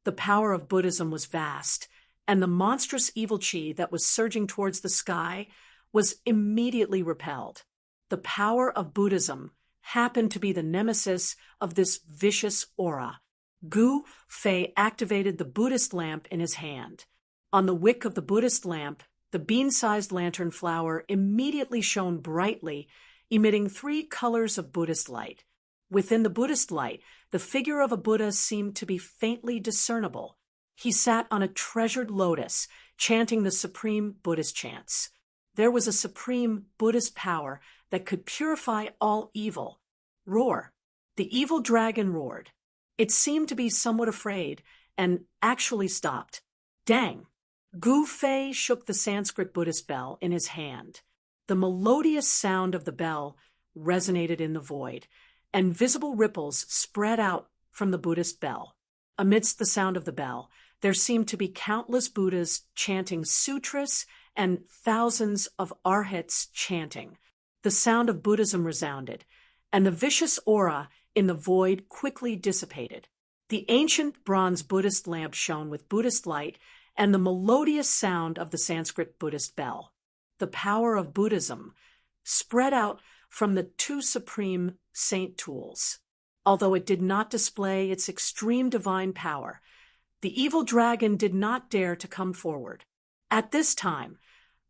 The power of Buddhism was vast, and the monstrous evil chi that was surging towards the sky was immediately repelled. The power of Buddhism happened to be the nemesis of this vicious aura. Gu Fei activated the Buddhist lamp in his hand. On the wick of the Buddhist lamp, the bean-sized lantern flower immediately shone brightly, emitting 3 colors of Buddhist light. Within the Buddhist light, the figure of a Buddha seemed to be faintly discernible. He sat on a treasured lotus, chanting the supreme Buddhist chants. There was a supreme Buddhist power that could purify all evil. Roar! The evil dragon roared. It seemed to be somewhat afraid, and actually stopped. Dang! Gu Fei shook the Sanskrit Buddhist bell in his hand. The melodious sound of the bell resonated in the void, and visible ripples spread out from the Buddhist bell. Amidst the sound of the bell, there seemed to be countless Buddhas chanting sutras and thousands of arhats chanting. The sound of Buddhism resounded, and the vicious aura in the void quickly dissipated. The ancient bronze Buddhist lamp shone with Buddhist light and the melodious sound of the Sanskrit Buddhist bell. The power of Buddhism spread out from the 2 supreme saint tools. Although it did not display its extreme divine power, the evil dragon did not dare to come forward. At this time,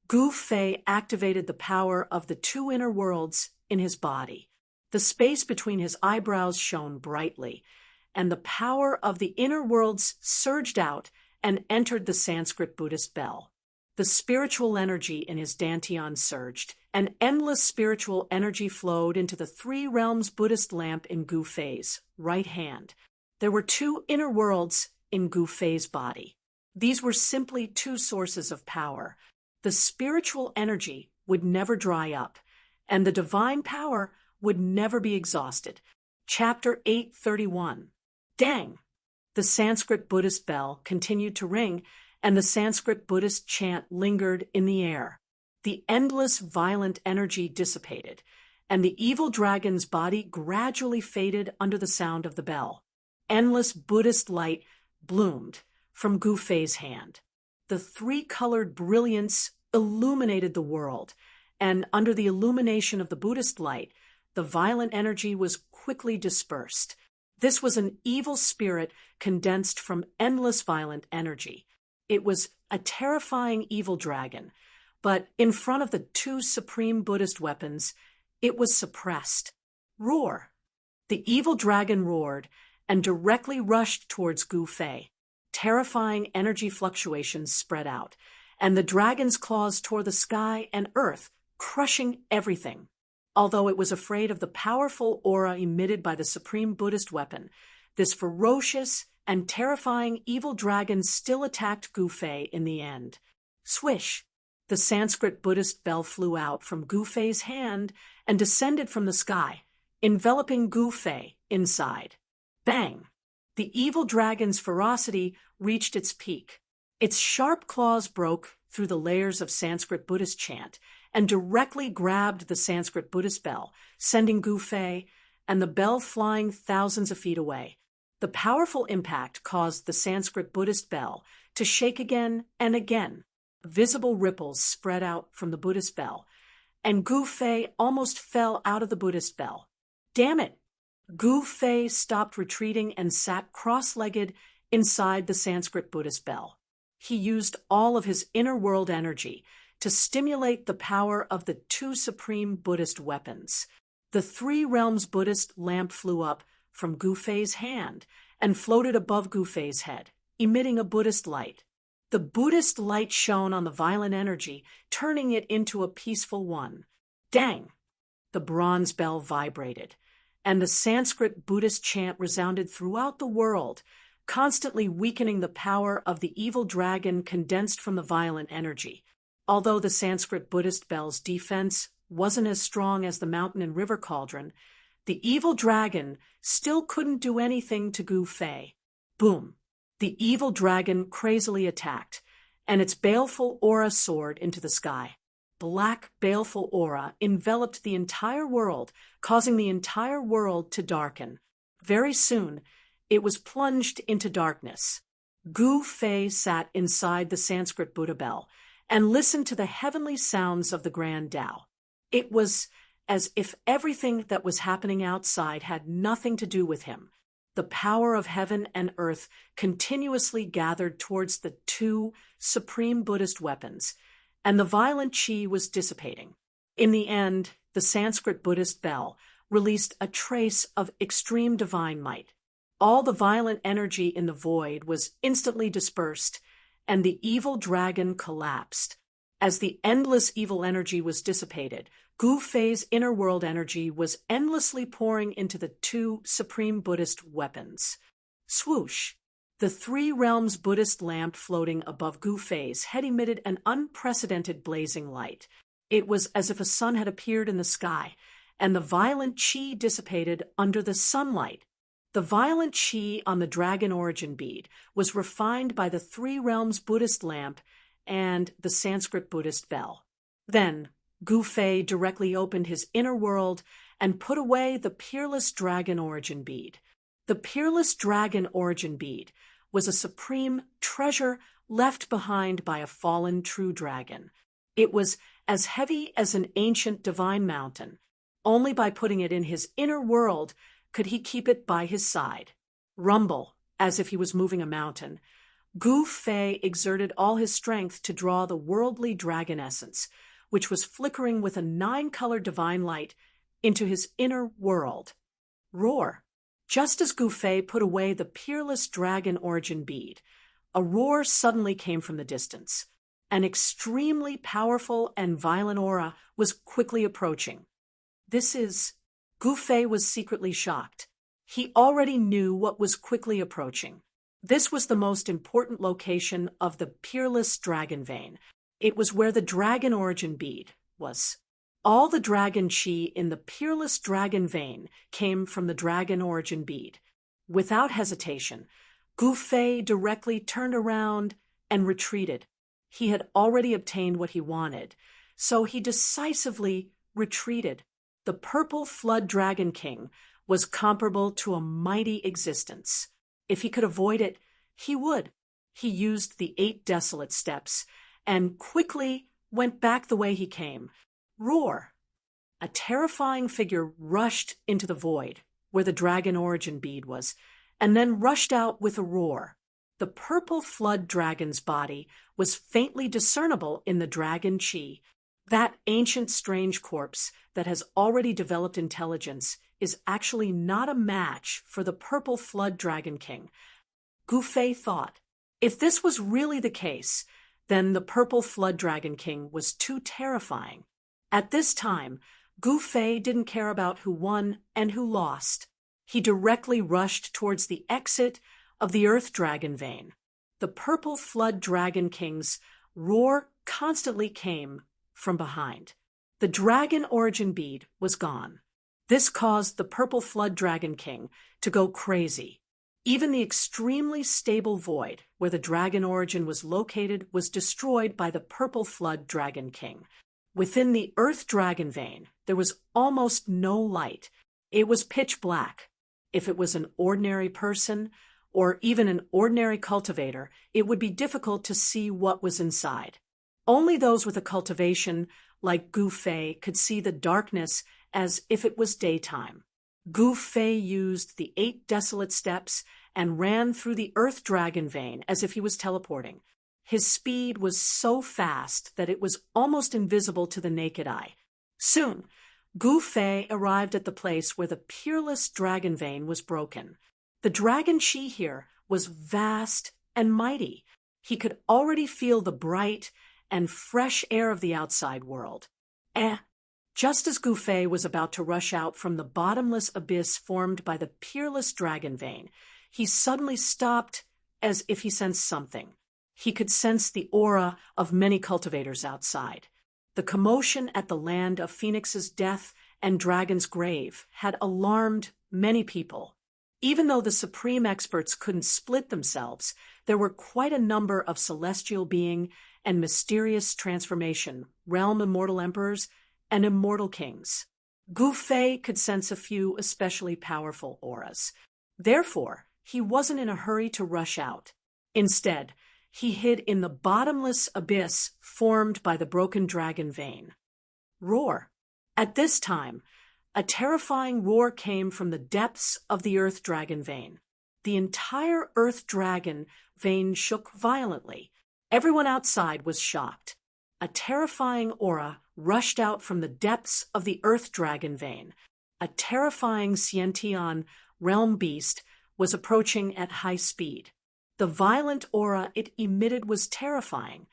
Gu Fei activated the power of the 2 inner worlds in his body. The space between his eyebrows shone brightly, and the power of the inner worlds surged out and entered the Sanskrit Buddhist bell. The spiritual energy in his dantian surged, and endless spiritual energy flowed into the 3 Realms Buddhist lamp in Gu Fei's right hand. There were 2 inner worlds in Gu Fei's body. These were simply 2 sources of power. The spiritual energy would never dry up, and the divine power would never be exhausted. Chapter 831. Dang! The Sanskrit Buddhist bell continued to ring, and the Sanskrit Buddhist chant lingered in the air. The endless violent energy dissipated, and the evil dragon's body gradually faded under the sound of the bell. Endless Buddhist light bloomed from Gu Fei's hand. The 3-colored brilliance illuminated the world, and under the illumination of the Buddhist light, the violent energy was quickly dispersed. This was an evil spirit condensed from endless violent energy. It was a terrifying evil dragon, but in front of the 2 supreme Buddhist weapons, it was suppressed. Roar! The evil dragon roared and directly rushed towards Gu Fei. Terrifying energy fluctuations spread out, and the dragon's claws tore the sky and earth, crushing everything. Although it was afraid of the powerful aura emitted by the supreme Buddhist weapon, this ferocious and terrifying evil dragon still attacked Gu Fei in the end. Swish! The Sanskrit Buddhist bell flew out from Gu Fei's hand and descended from the sky, enveloping Gu Fei inside. Bang! The evil dragon's ferocity reached its peak. Its sharp claws broke through the layers of Sanskrit Buddhist chant and directly grabbed the Sanskrit Buddhist bell, sending Gu Fei and the bell flying thousands of feet away. The powerful impact caused the Sanskrit Buddhist bell to shake again and again. Visible ripples spread out from the Buddhist bell, and Gu Fei almost fell out of the Buddhist bell. Damn it! Gu Fei stopped retreating and sat cross-legged inside the Sanskrit Buddhist bell. He used all of his inner world energy to stimulate the power of the two supreme Buddhist weapons. The Three Realms Buddhist lamp flew up from Gu Fei's hand and floated above Gu Fei's head, emitting a Buddhist light. The Buddhist light shone on the violent energy, turning it into a peaceful one. Dang! The bronze bell vibrated, and the Sanskrit Buddhist chant resounded throughout the world, constantly weakening the power of the evil dragon condensed from the violent energy. Although the Sanskrit Buddhist bell's defense wasn't as strong as the mountain and river cauldron, the evil dragon still couldn't do anything to Gu Fei. Boom! The evil dragon crazily attacked, and its baleful aura soared into the sky. Black, baleful aura enveloped the entire world, causing the entire world to darken. Very soon, it was plunged into darkness. Gu Fei sat inside the Sanskrit Buddha bell and listened to the heavenly sounds of the Grand Tao. It was as if everything that was happening outside had nothing to do with him. The power of heaven and earth continuously gathered towards the two supreme Buddhist weapons, and the violent chi was dissipating. In the end, the Sanskrit Buddhist bell released a trace of extreme divine might. All the violent energy in the void was instantly dispersed, and the evil dragon collapsed. As the endless evil energy was dissipated, Gu Fei's inner world energy was endlessly pouring into the two supreme Buddhist weapons. Swoosh! The Three Realms Buddhist lamp floating above Gu Fei's head emitted an unprecedented blazing light. It was as if a sun had appeared in the sky, and the violent chi dissipated under the sunlight. The violent chi on the dragon origin bead was refined by the Three Realms Buddhist lamp and the Sanskrit Buddhist bell. Then, Gu Fei directly opened his inner world and put away the Peerless Dragon Origin Bead. The Peerless Dragon Origin Bead was a supreme treasure left behind by a fallen true dragon. It was as heavy as an ancient divine mountain. Only by putting it in his inner world could he keep it by his side. Rumble, as if he was moving a mountain, Gu Fei exerted all his strength to draw the worldly dragon essence, which was flickering with a 9-color divine light, into his inner world. Roar! Just as Gu Fei put away the Peerless Dragon Origin Bead, a roar suddenly came from the distance. An extremely powerful and violent aura was quickly approaching. Gu Fei was secretly shocked. He already knew what was quickly approaching. This was the most important location of the Peerless Dragon Vein. It was where the Dragon Origin Bead was. All the dragon chi in the Peerless Dragon Vein came from the Dragon Origin Bead. Without hesitation, Gu Fei directly turned around and retreated. He had already obtained what he wanted, so he decisively retreated. The Purple Flood Dragon King was comparable to a mighty existence. If he could avoid it, he would. He used the 8 desolate steps and quickly went back the way he came. Roar! A terrifying figure rushed into the void, where the Dragon Origin Bead was, and then rushed out with a roar. The Purple Flood Dragon's body was faintly discernible in the dragon chi. That ancient strange corpse that has already developed intelligence is actually not a match for the Purple Flood Dragon King. Gu Fei thought, if this was really the case, then the Purple Flood Dragon King was too terrifying. At this time, Gu Fei didn't care about who won and who lost. He directly rushed towards the exit of the Earth Dragon Vein. The Purple Flood Dragon King's roar constantly came from behind. The Dragon Origin Bead was gone. This caused the Purple Flood Dragon King to go crazy. Even the extremely stable void where the Dragon Origin was located was destroyed by the Purple Flood Dragon King. Within the Earth Dragon Vein, there was almost no light. It was pitch black. If it was an ordinary person, or even an ordinary cultivator, it would be difficult to see what was inside. Only those with a cultivation, like Gu Fei, could see the darkness as if it was daytime. Gu Fei used the 8 desolate steps and ran through the earth dragon vein as if he was teleporting. His speed was so fast that it was almost invisible to the naked eye. Soon, Gu Fei arrived at the place where the peerless dragon vein was broken. The dragon chi here was vast and mighty. He could already feel the bright and fresh air of the outside world. Just as Gu Fei was about to rush out from the bottomless abyss formed by the peerless dragon vein, he suddenly stopped as if he sensed something. He could sense the aura of many cultivators outside. The commotion at the land of Phoenix's death and Dragon's grave had alarmed many people. Even though the supreme experts couldn't split themselves, there were quite a number of celestial being and mysterious transformation, realm immortal emperors, and immortal kings. Gu Fei could sense a few especially powerful auras. Therefore, he wasn't in a hurry to rush out. Instead, he hid in the bottomless abyss formed by the broken dragon vein. Roar. At this time, a terrifying roar came from the depths of the earth dragon vein. The entire earth dragon vein shook violently. Everyone outside was shocked. A terrifying aura rushed out from the depths of the earth dragon vein. A terrifying Xiantian realm beast was approaching at high speed. The violent aura it emitted was terrifying.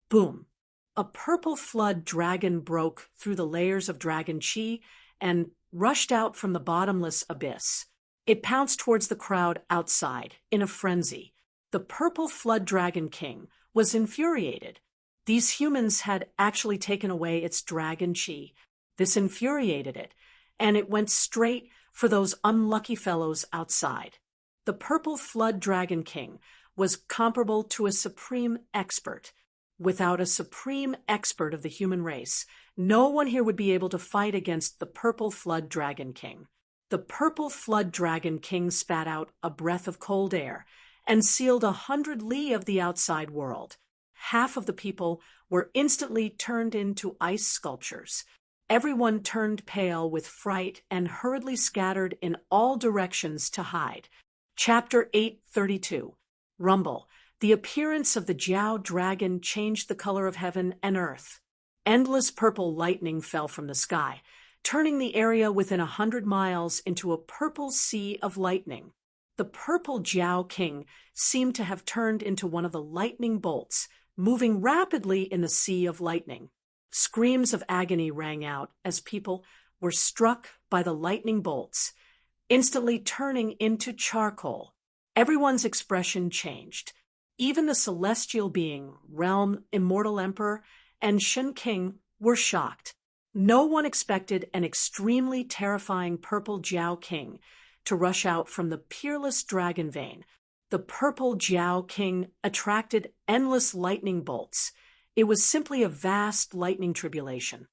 Boom! A purple flood dragon broke through the layers of dragon chi and rushed out from the bottomless abyss. It pounced towards the crowd outside in a frenzy. The purple flood dragon king was infuriated. These humans had actually taken away its dragon chi. This infuriated it, and it went straight for those unlucky fellows outside. The purple flood dragon king was comparable to a supreme expert. Without a supreme expert of the human race, no one here would be able to fight against the purple flood dragon king. The purple flood dragon king spat out a breath of cold air and sealed 100 li of the outside world. Half of the people were instantly turned into ice sculptures. Everyone turned pale with fright and hurriedly scattered in all directions to hide. Chapter 832. Rumble. The appearance of the Jiao dragon changed the color of heaven and earth. Endless purple lightning fell from the sky, turning the area within 100 miles into a purple sea of lightning. The purple Jiao king seemed to have turned into one of the lightning bolts, moving rapidly in the sea of lightning. Screams of agony rang out as people were struck by the lightning bolts, instantly turning into charcoal. Everyone's expression changed. Even the celestial being, realm immortal emperor, and Shen King were shocked. No one expected an extremely terrifying purple Jiao king to rush out from the peerless dragon vein. The purple Jiao king attracted endless lightning bolts. It was simply a vast lightning tribulation.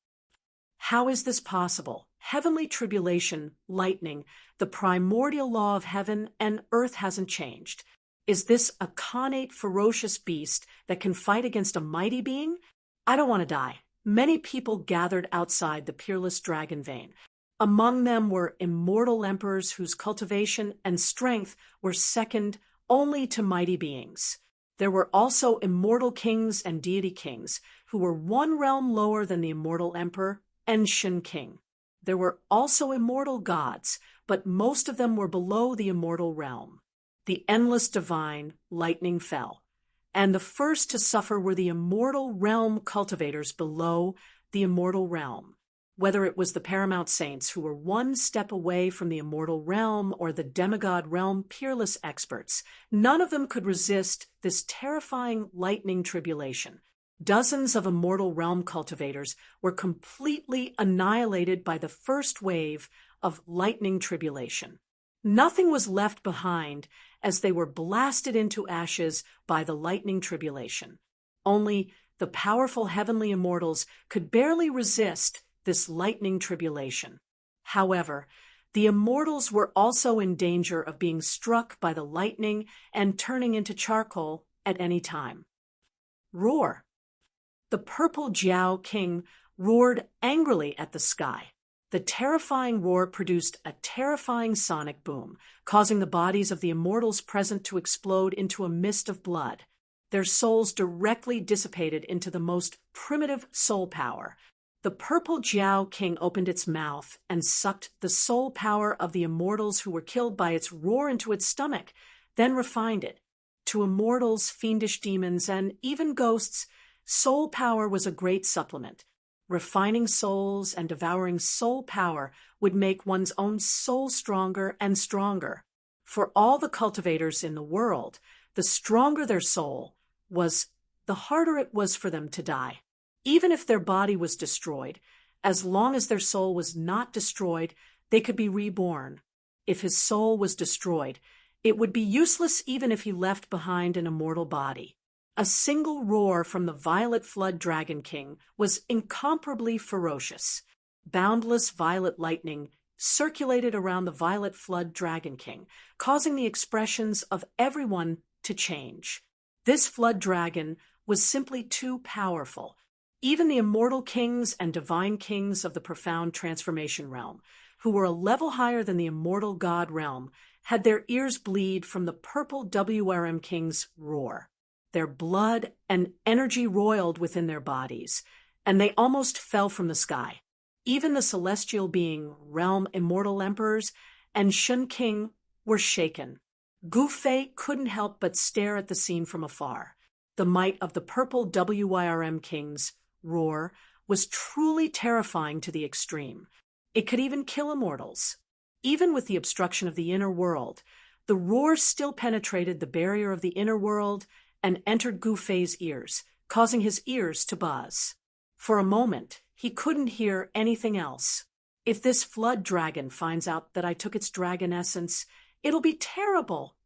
How is this possible? Heavenly tribulation, lightning, the primordial law of heaven and earth hasn't changed. Is this a connate ferocious beast that can fight against a mighty being? I don't want to die. Many people gathered outside the peerless dragon vein. Among them were immortal emperors whose cultivation and strength were second only to mighty beings. There were also immortal kings and deity kings who were one realm lower than the immortal emperor and Shen King. There were also immortal gods, but most of them were below the immortal realm. The endless divine lightning fell, and the first to suffer were the immortal realm cultivators below the immortal realm. Whether it was the paramount saints who were one step away from the immortal realm or the demigod realm peerless experts, none of them could resist this terrifying lightning tribulation. Dozens of immortal realm cultivators were completely annihilated by the first wave of lightning tribulation. Nothing was left behind as they were blasted into ashes by the lightning tribulation. Only the powerful heavenly immortals could barely resist this lightning tribulation. However, the immortals were also in danger of being struck by the lightning and turning into charcoal at any time. Roar. The purple Jiao king roared angrily at the sky. The terrifying roar produced a terrifying sonic boom, causing the bodies of the immortals present to explode into a mist of blood. Their souls directly dissipated into the most primitive soul power. The purple Jiao King opened its mouth and sucked the soul power of the immortals who were killed by its roar into its stomach, then refined it. To immortals, fiendish demons, and even ghosts, soul power was a great supplement. Refining souls and devouring soul power would make one's own soul stronger and stronger. For all the cultivators in the world, the stronger their soul was, the harder it was for them to die. Even if their body was destroyed, as long as their soul was not destroyed, they could be reborn. If his soul was destroyed, it would be useless even if he left behind an immortal body. A single roar from the Violet Flood Dragon King was incomparably ferocious. Boundless violet lightning circulated around the Violet Flood Dragon King, causing the expressions of everyone to change. This flood dragon was simply too powerful. Even the immortal kings and divine kings of the profound transformation realm, who were a level higher than the immortal god realm, had their ears bleed from the purple WRM King's roar. Their blood and energy roiled within their bodies, and they almost fell from the sky. Even the celestial being, realm immortal emperors, and Shun King were shaken. Gu Fei couldn't help but stare at the scene from afar. The might of the purple WRM King's roar was truly terrifying to the extreme. It could even kill immortals. Even with the obstruction of the inner world, the roar still penetrated the barrier of the inner world and entered Gu Fei's ears, causing his ears to buzz. For a moment, he couldn't hear anything else. If this flood dragon finds out that I took its dragon essence, it'll be terrible.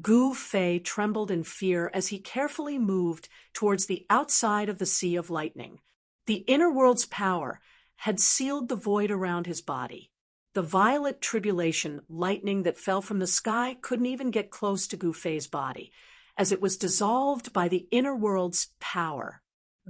Gu Fei trembled in fear as he carefully moved towards the outside of the Sea of Lightning. The inner world's power had sealed the void around his body. The violet tribulation lightning that fell from the sky couldn't even get close to Gu Fei's body, as it was dissolved by the inner world's power.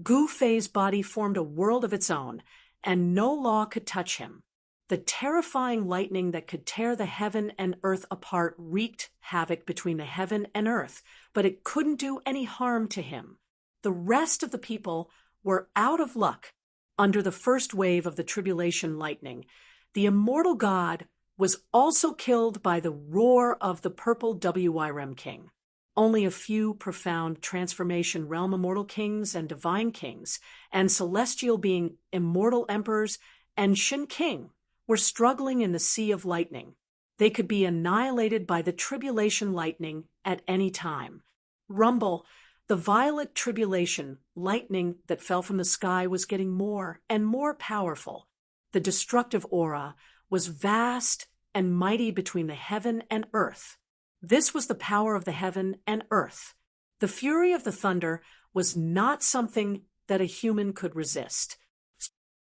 Gu Fei's body formed a world of its own, and no law could touch him. The terrifying lightning that could tear the heaven and earth apart wreaked havoc between the heaven and earth, but it couldn't do any harm to him. The rest of the people were out of luck. Under the first wave of the tribulation lightning, the immortal god was also killed by the roar of the purple WRM King. Only a few profound transformation realm immortal kings and divine kings, and celestial being immortal emperors and Shin King were struggling in the Sea of Lightning. They could be annihilated by the tribulation lightning at any time. Rumble, the violet tribulation lightning that fell from the sky, was getting more and more powerful. The destructive aura was vast and mighty between the heaven and earth. This was the power of the heaven and earth. The fury of the thunder was not something that a human could resist.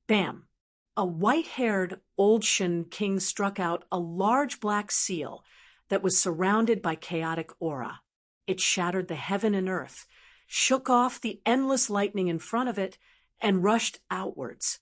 Bam! A white-haired old Shin King struck out a large black seal that was surrounded by chaotic aura. It shattered the heaven and earth, shook off the endless lightning in front of it, and rushed outwards.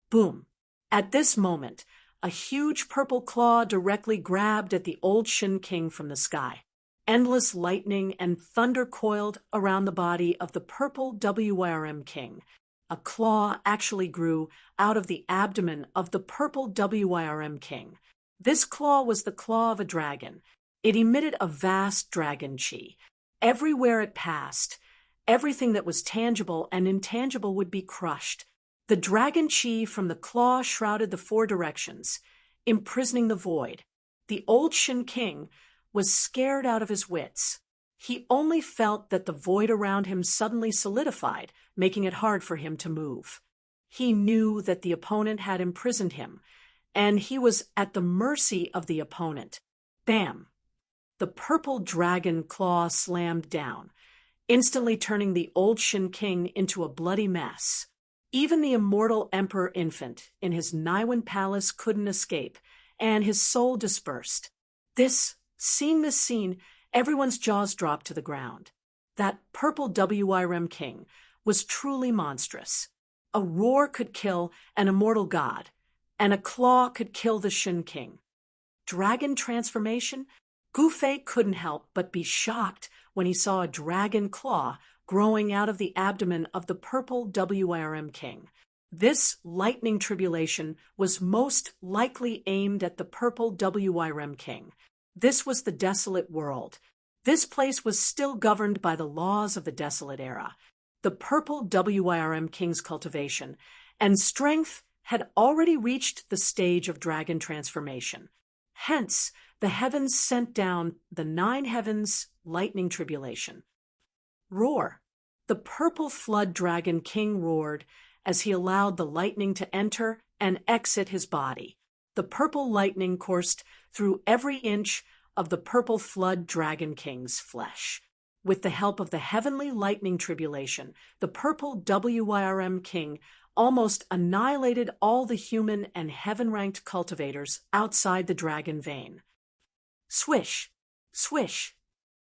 Boom! At this moment, a huge purple claw directly grabbed at the old Shin King from the sky. Endless lightning and thunder coiled around the body of the purple WRM King. A claw actually grew out of the abdomen of the purple WRM King. This claw was the claw of a dragon. It emitted a vast dragon chi. Everywhere it passed, everything that was tangible and intangible would be crushed. The dragon chi from the claw shrouded the four directions, imprisoning the void. The old Shin King was scared out of his wits. He only felt that the void around him suddenly solidified, making it hard for him to move. He knew that the opponent had imprisoned him, and he was at the mercy of the opponent. Bam! The purple dragon claw slammed down, instantly turning the old Shin King into a bloody mess. Even the immortal Emperor Infant in his Naiwan palace couldn't escape, and his soul dispersed. Seeing this scene, everyone's jaws dropped to the ground. That purple WRM King was truly monstrous. A roar could kill an immortal god, and a claw could kill the Shin King. Dragon transformation? Gu Fei couldn't help but be shocked when he saw a dragon claw growing out of the abdomen of the purple WRM King. This lightning tribulation was most likely aimed at the purple WRM King. This was the desolate world. This place was still governed by the laws of the desolate era. The purple WRM King's cultivation and strength had already reached the stage of dragon transformation. Hence, the heavens sent down the 9 heavens lightning tribulation. Roar. The purple flood dragon king roared as he allowed the lightning to enter and exit his body. The purple lightning coursed through every inch of the purple flood dragon king's flesh. With the help of the heavenly lightning tribulation, the purple WRM king almost annihilated all the human and heaven-ranked cultivators outside the dragon vein. Swish, swish,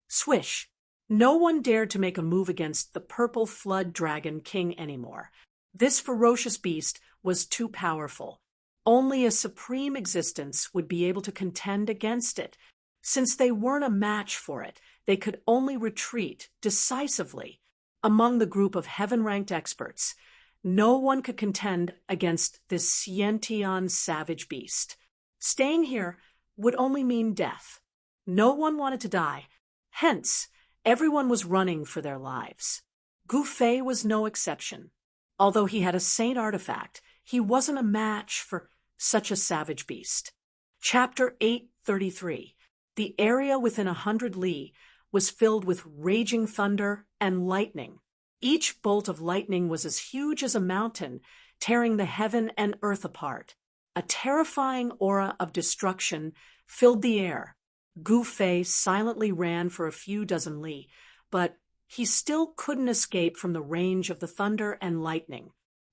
swish. No one dared to make a move against the purple flood dragon king anymore. This ferocious beast was too powerful. Only a supreme existence would be able to contend against it. Since they weren't a match for it, they could only retreat decisively. Among the group of heaven-ranked experts, no one could contend against this Xiantian savage beast. Staying here would only mean death. No one wanted to die. Hence, everyone was running for their lives. Gu Fei was no exception. Although he had a saint artifact, he wasn't a match for such a savage beast. Chapter 833. The area within 100 li was filled with raging thunder and lightning. Each bolt of lightning was as huge as a mountain, tearing the heaven and earth apart. A terrifying aura of destruction filled the air. Gu Fei silently ran for a few dozen li, but he still couldn't escape from the range of the thunder and lightning.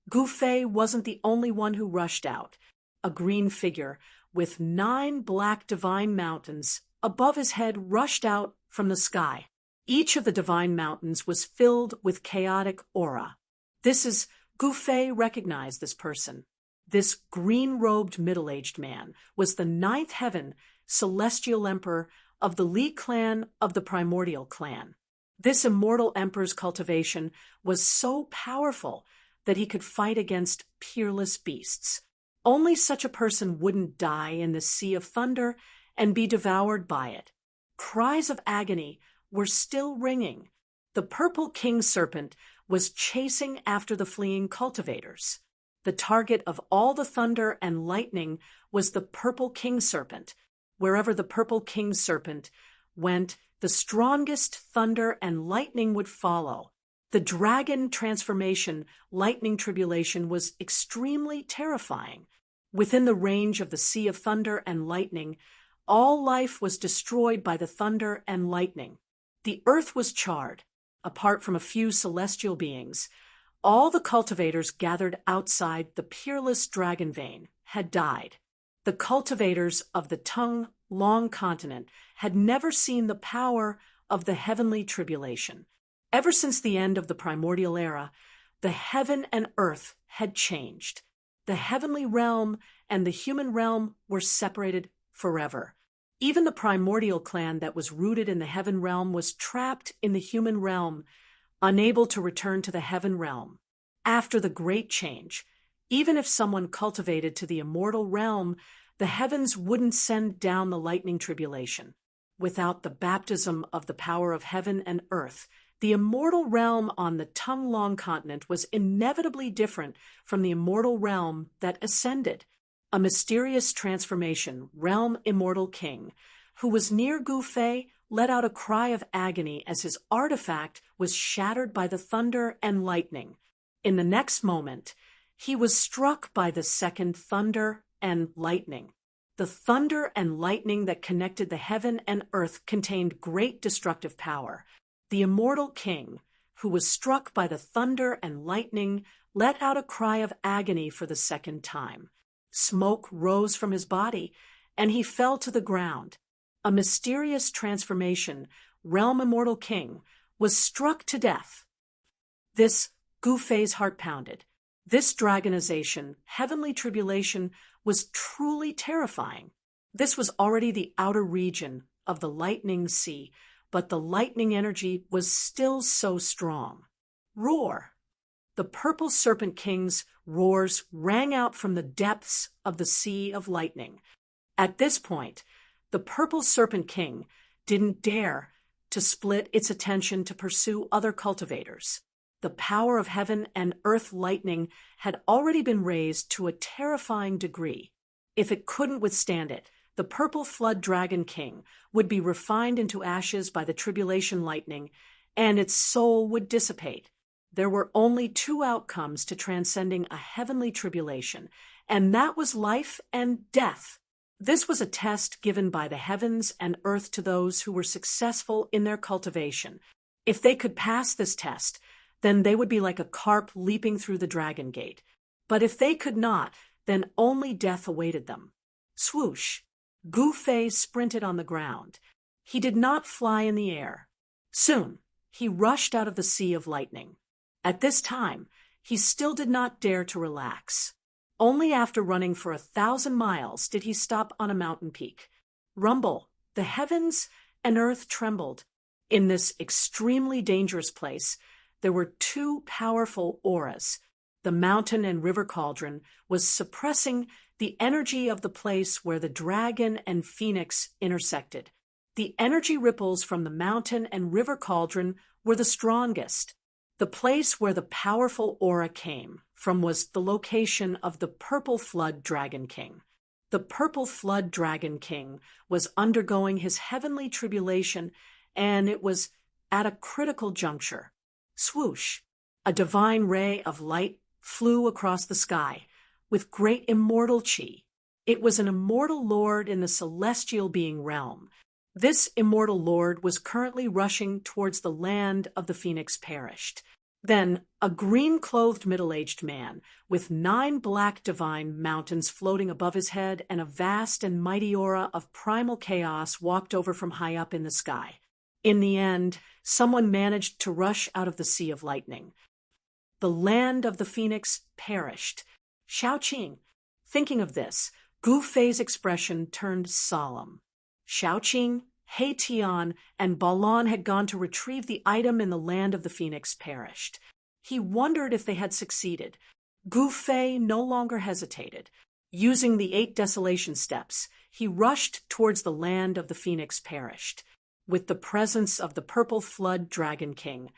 Gu Fei wasn't the only one who rushed out. A green figure with 9 black divine mountains above his head rushed out from the sky. Each of the divine mountains was filled with chaotic aura. Gu Fei recognized this person. This green-robed middle-aged man was the 9th heaven celestial emperor of the Li clan of the primordial clan. This immortal emperor's cultivation was so powerful that he could fight against peerless beasts. Only such a person wouldn't die in the sea of thunder and be devoured by it. Cries of agony were still ringing. The purple king serpent was chasing after the fleeing cultivators. The target of all the thunder and lightning was the purple king serpent. Wherever the purple king serpent went, the strongest thunder and lightning would follow. The dragon transformation lightning tribulation was extremely terrifying. Within the range of the sea of thunder and lightning, all life was destroyed by the thunder and lightning. The earth was charred. Apart from a few celestial beings, all the cultivators gathered outside the peerless dragon vein had died. The cultivators of the tongue-long continent had never seen the power of the heavenly tribulation. Ever since the end of the primordial era, the heaven and earth had changed. The heavenly realm and the human realm were separated forever. Even the primordial clan that was rooted in the heaven realm was trapped in the human realm, unable to return to the heaven realm. After the great change, even if someone cultivated to the immortal realm, the heavens wouldn't send down the lightning tribulation. Without the baptism of the power of heaven and earth, the immortal realm on the tongue-long continent was inevitably different from the immortal realm that ascended. A mysterious transformation, realm immortal king, who was near Gu Fei, let out a cry of agony as his artifact was shattered by the thunder and lightning. In the next moment, he was struck by the second thunder and lightning. The thunder and lightning that connected the heaven and earth contained great destructive power. The immortal king, who was struck by the thunder and lightning, let out a cry of agony for the second time. Smoke rose from his body, and he fell to the ground. A mysterious transformation, realm immortal king, was struck to death. Gu Fei's heart pounded. This dragonization, heavenly tribulation, was truly terrifying. This was already the outer region of the lightning sea, but the lightning energy was still so strong. Roar! The purple serpent king's roars rang out from the depths of the sea of lightning. At this point, the purple serpent king didn't dare to split its attention to pursue other cultivators. The power of heaven and earth lightning had already been raised to a terrifying degree. If it couldn't withstand it, the purple flood dragon king would be refined into ashes by the tribulation lightning, and its soul would dissipate. There were only two outcomes to transcending a heavenly tribulation, and that was life and death. This was a test given by the heavens and earth to those who were successful in their cultivation. If they could pass this test, then they would be like a carp leaping through the dragon gate. But if they could not, then only death awaited them. Swoosh! Gu Fei sprinted on the ground. He did not fly in the air. Soon, he rushed out of the sea of lightning. At this time, he still did not dare to relax. Only after running for 1,000 miles did he stop on a mountain peak. Rumble! The heavens and earth trembled. In this extremely dangerous place, there were two powerful auras. The mountain and river cauldron was suppressing the energy of the place where the dragon and phoenix intersected. The energy ripples from the mountain and river cauldron were the strongest. The place where the powerful aura came from was the location of the purple flood dragon king. The purple flood dragon king was undergoing his heavenly tribulation, and it was at a critical juncture. Swoosh! A divine ray of light flew across the sky with great immortal chi. It was an immortal lord in the celestial being realm. This immortal lord was currently rushing towards the land of the phoenix perished. Then a green-clothed middle-aged man with 9 black divine mountains floating above his head and a vast and mighty aura of primal chaos walked over from high up in the sky. In the end, someone managed to rush out of the sea of lightning. The land of the phoenix perished. Xiaoqing. Thinking of this, Gu Fei's expression turned solemn. Xiaoqing, He Tian, and Balon had gone to retrieve the item in the land of the phoenix perished. He wondered if they had succeeded. Gu Fei no longer hesitated. Using the 8 desolation steps, he rushed towards the land of the phoenix perished, with the presence of the purple flood dragon king.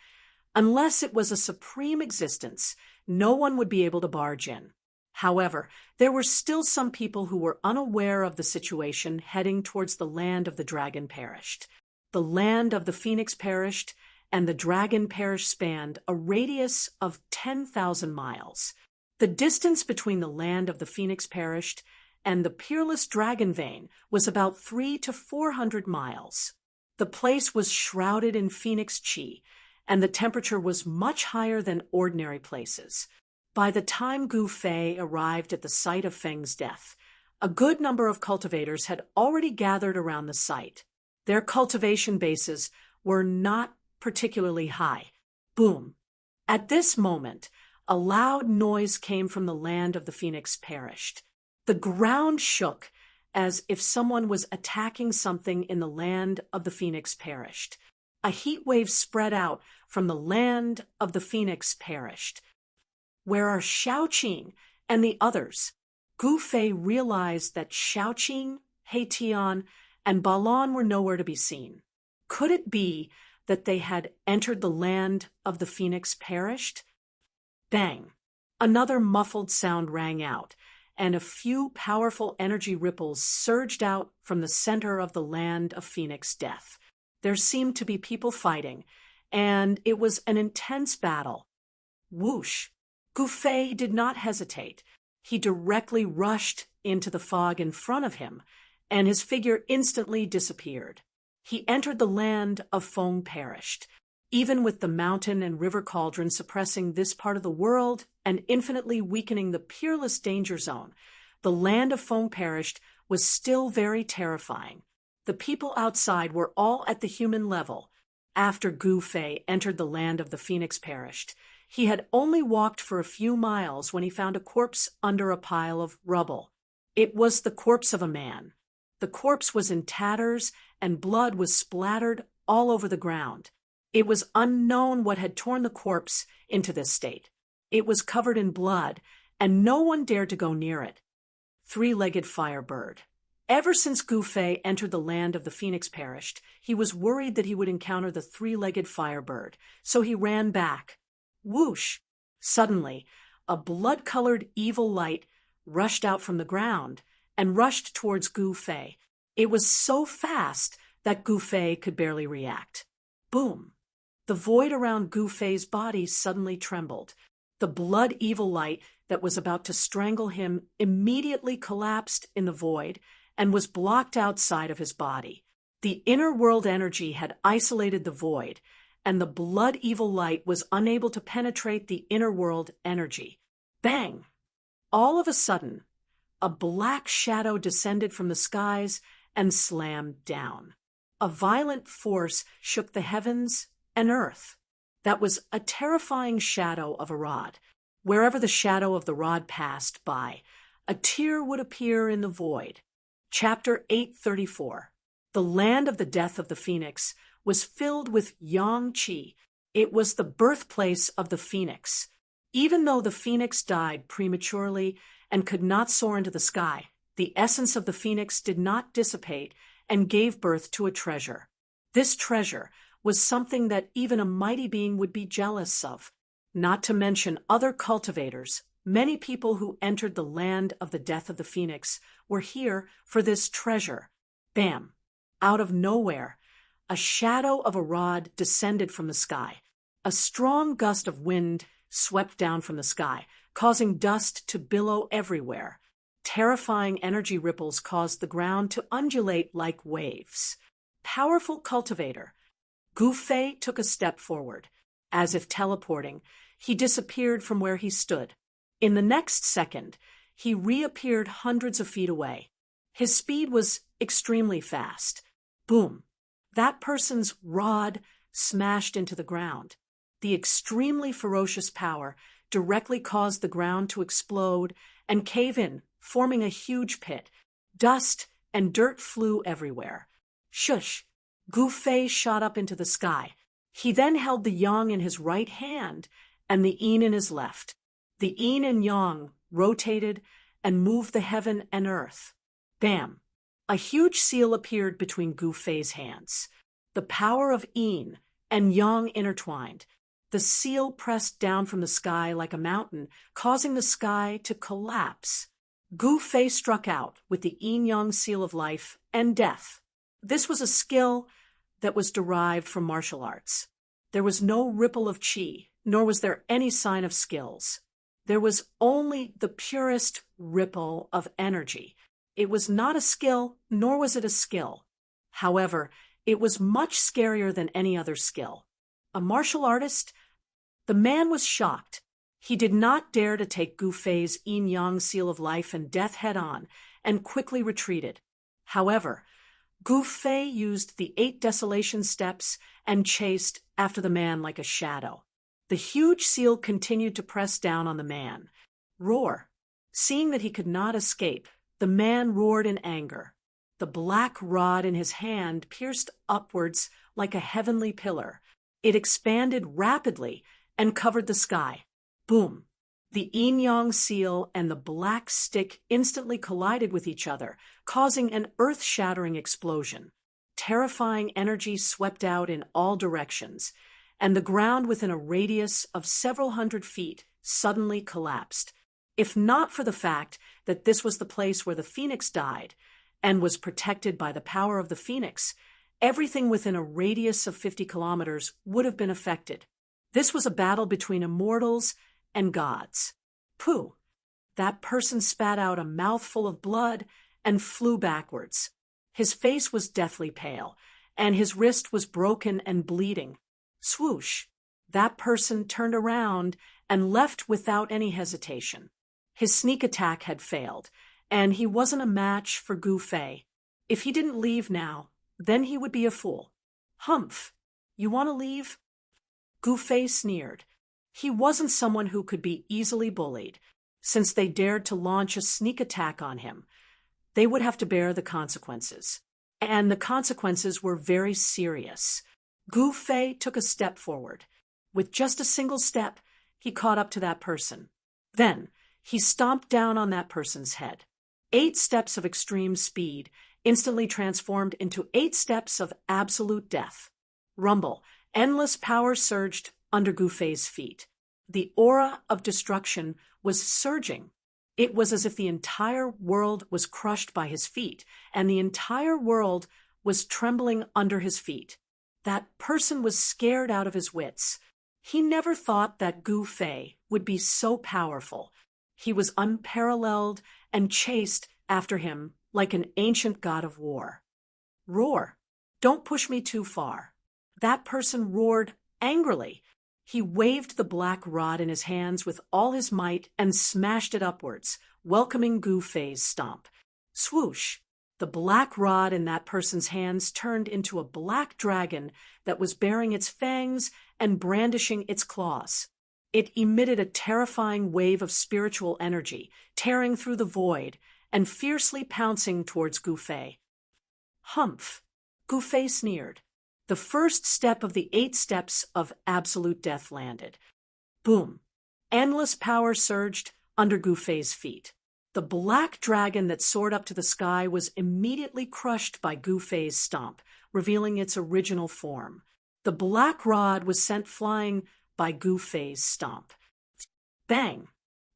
Unless it was a supreme existence, no one would be able to barge in. However, there were still some people who were unaware of the situation heading towards the land of the dragon perished. The land of the phoenix perished, and the dragon perished spanned a radius of 10,000 miles. The distance between the land of the phoenix perished and the peerless dragon vein was about 300 to 400 miles. The place was shrouded in phoenix chi, and the temperature was much higher than ordinary places. By the time Gu Fei arrived at the site of Feng's death, a good number of cultivators had already gathered around the site. Their cultivation bases were not particularly high. Boom! At this moment, a loud noise came from the land of the phoenix perished. The ground shook as if someone was attacking something in the land of the phoenix perished. A heat wave spread out from the land of the phoenix perished. Where are Xiaoqing and the others? Gu Fei realized that Xiaoqing, He Tian, and Balon were nowhere to be seen. Could it be that they had entered the land of the phoenix perished? Bang! Another muffled sound rang out, and a few powerful energy ripples surged out from the center of the land of phoenix death. There seemed to be people fighting, and it was an intense battle. Whoosh! Gu Fei did not hesitate. He directly rushed into the fog in front of him, and his figure instantly disappeared. He entered the land of Feng perished. Even with the mountain and river cauldron suppressing this part of the world and infinitely weakening the peerless danger zone, the land of Feng perished was still very terrifying. The people outside were all at the human level. After Gu Fei entered the land of the phoenix perished, He had only walked for a few miles when he found a corpse under a pile of rubble. It was the corpse of a man. The corpse was in tatters, and blood was splattered all over the ground. It was unknown what had torn the corpse into this state. It was covered in blood, and no one dared to go near it. Three-legged firebird. Ever since Gufei entered the land of the phoenix perished, he was worried that he would encounter the three-legged firebird, so he ran back. Whoosh! Suddenly, a blood-colored evil light rushed out from the ground and rushed towards Gufei. It was so fast that Gufei could barely react. Boom! The void around Gufei's body suddenly trembled. The blood-evil light that was about to strangle him immediately collapsed in the void and was blocked outside of his body. The inner world energy had isolated the void, and the blood-evil light was unable to penetrate the inner world energy. Bang! All of a sudden, a black shadow descended from the skies and slammed down. A violent force shook the heavens and earth. That was a terrifying shadow of a rod. Wherever the shadow of the rod passed by, a tear would appear in the void. Chapter 834. The land of the death of the phoenix was filled with yang qi. It was the birthplace of the phoenix. Even though the phoenix died prematurely and could not soar into the sky, the essence of the phoenix did not dissipate and gave birth to a treasure. This treasure was something that even a mighty being would be jealous of. Not to mention other cultivators, many people who entered the land of the death of the phoenix were here for this treasure. Bam! Out of nowhere, a shadow of a rod descended from the sky. A strong gust of wind swept down from the sky, causing dust to billow everywhere. Terrifying energy ripples caused the ground to undulate like waves. Powerful cultivator. Gufei took a step forward. As if teleporting, he disappeared from where he stood. In the next second, he reappeared hundreds of feet away. His speed was extremely fast. Boom! That person's rod smashed into the ground. The extremely ferocious power directly caused the ground to explode and cave in, forming a huge pit. Dust and dirt flew everywhere. Shush! Gufei shot up into the sky. He then held the yang in his right hand and the yin in his left. The yin and yang rotated and moved the heaven and earth. Bam! A huge seal appeared between Gufei's hands. The power of yin and yang intertwined. The seal pressed down from the sky like a mountain, causing the sky to collapse. Gufei struck out with the yin-yang seal of life and death. This was a skill that was derived from martial arts. There was no ripple of qi, nor was there any sign of skills. There was only the purest ripple of energy. It was not a skill, nor was it a skill. However, it was much scarier than any other skill. A martial artist? The man was shocked. He did not dare to take Gufei's yin-yang seal of life and death head-on, and quickly retreated. However, Gufei used the 8 desolation steps and chased after the man like a shadow. The huge seal continued to press down on the man. Roar! Seeing that he could not escape, the man roared in anger. The black rod in his hand pierced upwards like a heavenly pillar. It expanded rapidly and covered the sky. Boom! The yin-yang seal and the black stick instantly collided with each other, causing an earth-shattering explosion. Terrifying energy swept out in all directions, and the ground within a radius of several hundred feet suddenly collapsed. If not for the fact that this was the place where the phoenix died and was protected by the power of the phoenix, everything within a radius of 50 kilometers would have been affected. This was a battle between immortals and gods. Pooh! That person spat out a mouthful of blood and flew backwards. His face was deathly pale, and his wrist was broken and bleeding. Swoosh! That person turned around and left without any hesitation. His sneak attack had failed, and he wasn't a match for Gufei. If he didn't leave now, then he would be a fool. Humph! You want to leave? Gufei sneered. He wasn't someone who could be easily bullied. Since they dared to launch a sneak attack on him, they would have to bear the consequences. And the consequences were very serious. Gu Fei took a step forward. With just a single step, he caught up to that person. Then, he stomped down on that person's head. 8 steps of extreme speed instantly transformed into 8 steps of absolute death. Rumble, endless power surged under Gu Fei's feet. The aura of destruction was surging. It was as if the entire world was crushed by his feet, and the entire world was trembling under his feet. That person was scared out of his wits. He never thought that Gu Fei would be so powerful. He was unparalleled and chased after him like an ancient god of war. Roar! Don't push me too far. That person roared angrily. He waved the black rod in his hands with all his might and smashed it upwards, welcoming Gu Fei's stomp. Swoosh! The black rod in that person's hands turned into a black dragon that was baring its fangs and brandishing its claws. It emitted a terrifying wave of spiritual energy, tearing through the void and fiercely pouncing towards Gu Fei. Humph! Gu Fei sneered. The first step of the 8 steps of absolute death landed. Boom! Endless power surged under Gu Fei's feet. The black dragon that soared up to the sky was immediately crushed by Gu Fei's stomp, revealing its original form. The black rod was sent flying by Gu Fei's stomp. Bang!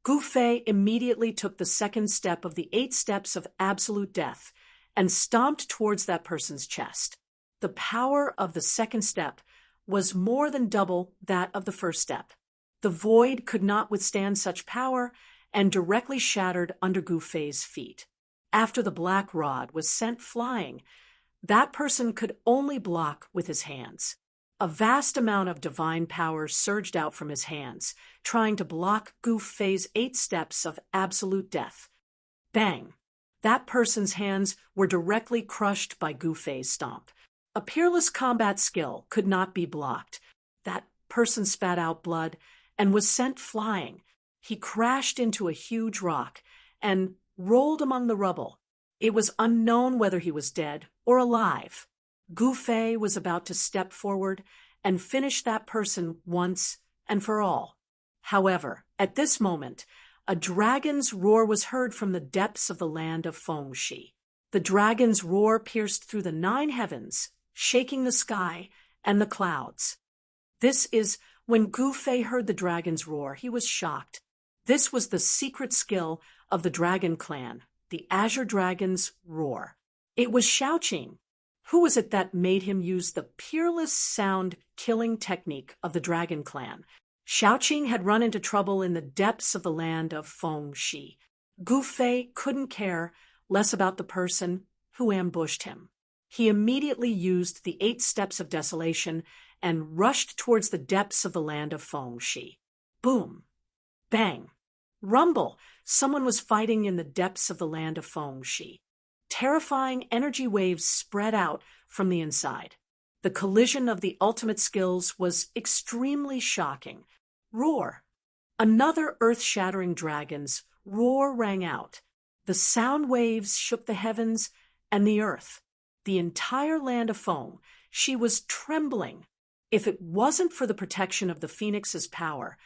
Gu Fei immediately took the second step of the 8 steps of absolute death and stomped towards that person's chest. The power of the second step was more than double that of the first step. The void could not withstand such power and directly shattered under Gu Fei's feet. After the black rod was sent flying, that person could only block with his hands. A vast amount of divine power surged out from his hands, trying to block Gu Fei's 8 steps of absolute death. Bang! That person's hands were directly crushed by Gu Fei's stomp. A peerless combat skill could not be blocked. That person spat out blood and was sent flying. He crashed into a huge rock and rolled among the rubble. It was unknown whether he was dead or alive. Gu Fei was about to step forward and finish that person once and for all. However, at this moment, a dragon's roar was heard from the depths of the land of Fengxi. The dragon's roar pierced through the 9 heavens, shaking the sky and the clouds. This is when Gu Fei heard the dragon's roar, he was shocked. This was the secret skill of the dragon clan, the Azure Dragon's roar. It was Xiaoqing. Who was it that made him use the peerless sound-killing technique of the dragon clan? Xiaoqing had run into trouble in the depths of the land of Fengxi. Gu Fei couldn't care less about the person who ambushed him. He immediately used the 8 steps of desolation and rushed towards the depths of the land of Fengxi. Boom! Bang! Rumble! Someone was fighting in the depths of the land of Fengxi. Terrifying energy waves spread out from the inside. The collision of the ultimate skills was extremely shocking. Roar! Another earth-shattering dragon's roar rang out. The sound waves shook the heavens and the earth. The entire land of Fengxi was trembling. If it wasn't for the protection of the phoenix's power,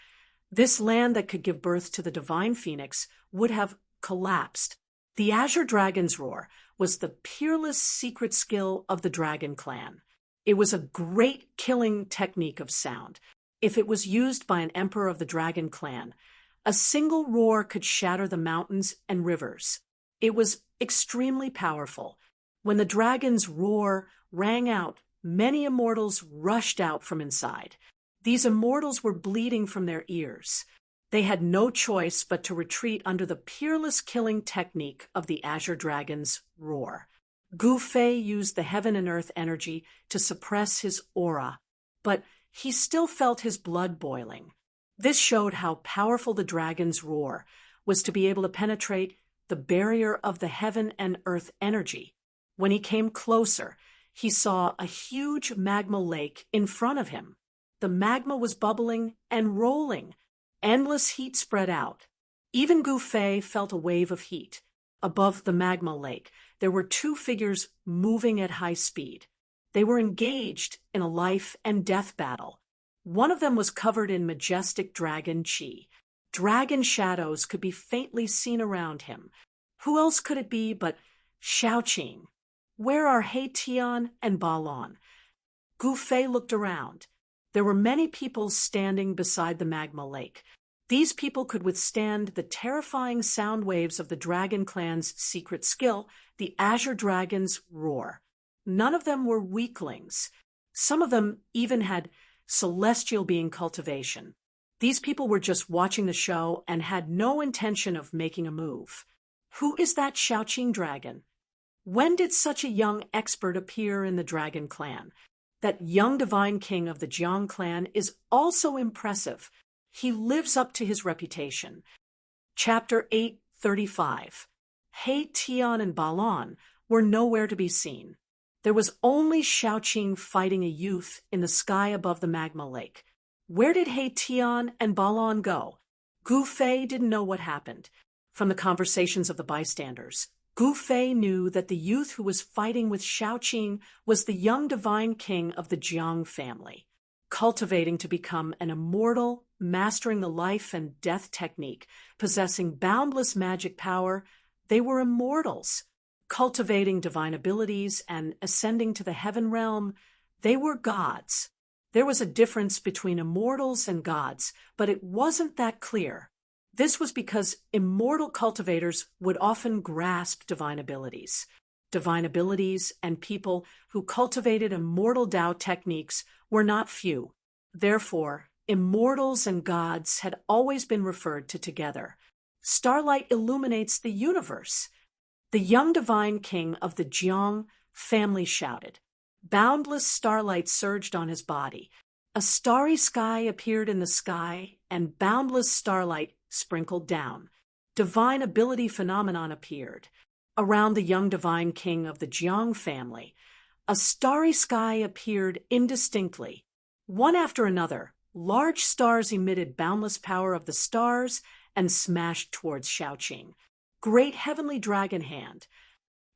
this land that could give birth to the divine phoenix would have collapsed. The Azure Dragon's roar was the peerless secret skill of the dragon clan. It was a great killing technique of sound. If it was used by an emperor of the dragon clan, a single roar could shatter the mountains and rivers. It was extremely powerful. When the dragon's roar rang out, many immortals rushed out from inside. These immortals were bleeding from their ears. They had no choice but to retreat under the peerless killing technique of the Azure Dragon's roar. Gu Fei used the heaven and earth energy to suppress his aura, but he still felt his blood boiling. This showed how powerful the dragon's roar was to be able to penetrate the barrier of the heaven and earth energy. When he came closer, he saw a huge magma lake in front of him. The magma was bubbling and rolling. Endless heat spread out. Even Gu Fei felt a wave of heat. Above the magma lake, there were two figures moving at high speed. They were engaged in a life and death battle. One of them was covered in majestic dragon chi. Dragon shadows could be faintly seen around him. Who else could it be but Xiaoqing? Where are He Tian and Ba Lan? Gu Fei looked around. There were many people standing beside the magma lake. These people could withstand the terrifying sound waves of the Dragon Clan's secret skill, the Azure Dragon's roar. None of them were weaklings. Some of them even had celestial being cultivation. These people were just watching the show and had no intention of making a move. Who is that Xiaoqing dragon? When did such a young expert appear in the Dragon Clan? That young divine king of the Jiang clan is also impressive. He lives up to his reputation. Chapter 8:35. He Tian and Ba Lan were nowhere to be seen. There was only Xiaoqing fighting a youth in the sky above the magma lake. Where did He Tian and Ba Lan go? Gu Fei didn't know what happened. From the conversations of the bystanders, Gu Fei knew that the youth who was fighting with Xiaoqing was the young divine king of the Jiang family. Cultivating to become an immortal, mastering the life and death technique, possessing boundless magic power, they were immortals. Cultivating divine abilities and ascending to the heaven realm, they were gods. There was a difference between immortals and gods, but it wasn't that clear. This was because immortal cultivators would often grasp divine abilities. Divine abilities and people who cultivated immortal Tao techniques were not few. Therefore, immortals and gods had always been referred to together. Starlight illuminates the universe. The young divine king of the Jiang family shouted. Boundless starlight surged on his body. A starry sky appeared in the sky, and boundless starlight sprinkled down. Divine ability phenomenon appeared. Around the young divine king of the Jiang family, a starry sky appeared indistinctly. One after another, large stars emitted boundless power of the stars and smashed towards Xiaoqing. Great heavenly dragon hand.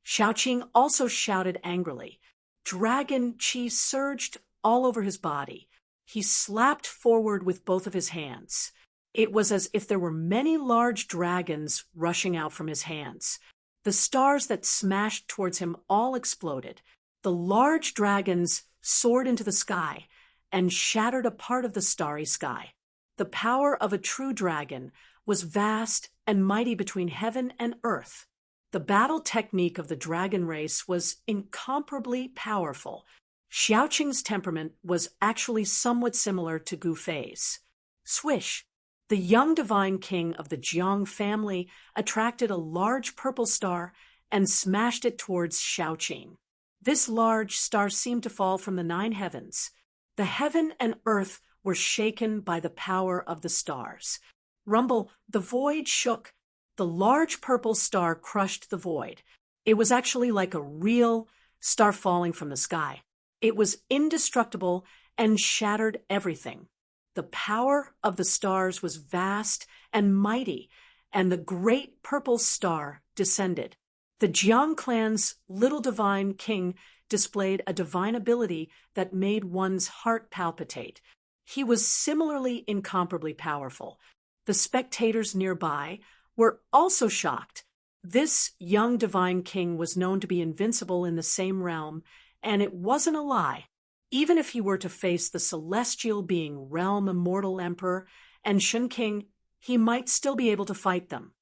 Xiaoqing also shouted angrily. Dragon chi surged all over his body. He slapped forward with both of his hands. It was as if there were many large dragons rushing out from his hands. The stars that smashed towards him all exploded. The large dragons soared into the sky and shattered a part of the starry sky. The power of a true dragon was vast and mighty between heaven and earth. The battle technique of the dragon race was incomparably powerful. Xiaoqing's temperament was actually somewhat similar to Gu Fei's. Swish! The young divine king of the Jiang family attracted a large purple star and smashed it towards Xiaoqing. This large star seemed to fall from the 9 heavens. The heaven and earth were shaken by the power of the stars. Rumble, the void shook. The large purple star crushed the void. It was actually like a real star falling from the sky. It was indestructible and shattered everything. The power of the stars was vast and mighty, and the great purple star descended. The Jiang clan's little divine king displayed a divine ability that made one's heart palpitate. He was similarly incomparably powerful. The spectators nearby were also shocked. This young divine king was known to be invincible in the same realm, and it wasn't a lie. Even if he were to face the celestial being realm immortal emperor and Shun King, he might still be able to fight them.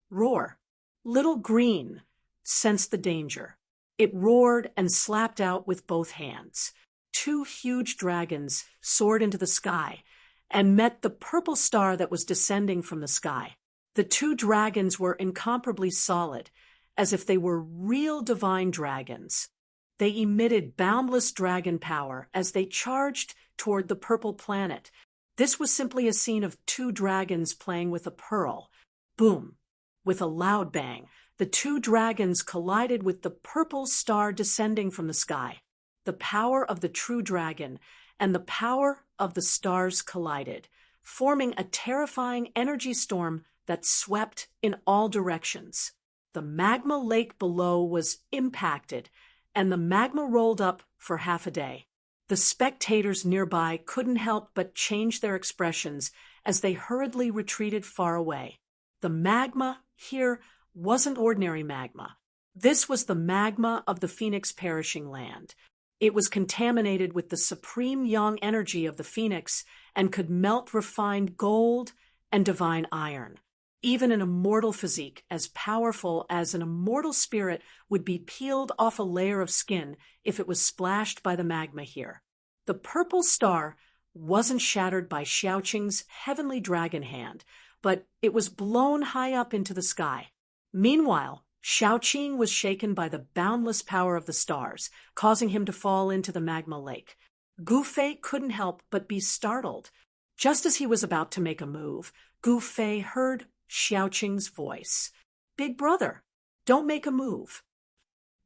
Roar. Little Green sensed the danger. It roared and slapped out with both hands. 2 huge dragons soared into the sky and met the purple star that was descending from the sky. The 2 dragons were incomparably solid, as if they were real divine dragons. They emitted boundless dragon power as they charged toward the purple planet. This was simply a scene of 2 dragons playing with a pearl. Boom! With a loud bang, the 2 dragons collided with the purple star descending from the sky. The power of the true dragon and the power of the stars collided, forming a terrifying energy storm that swept in all directions. The magma lake below was impacted, and the magma rolled up for half a day. The spectators nearby couldn't help but change their expressions as they hurriedly retreated far away. The magma here wasn't ordinary magma. This was the magma of the Phoenix perishing land. It was contaminated with the supreme yang energy of the Phoenix and could melt refined gold and divine iron. Even an immortal physique as powerful as an immortal spirit would be peeled off a layer of skin if it was splashed by the magma here. The purple star wasn't shattered by Xiaoqing's heavenly dragon hand, but it was blown high up into the sky. Meanwhile, Xiaoqing was shaken by the boundless power of the stars, causing him to fall into the magma lake. Gu Fei couldn't help but be startled. Just as he was about to make a move, Gu Fei heard Xiaoqing's voice. "Big brother, don't make a move."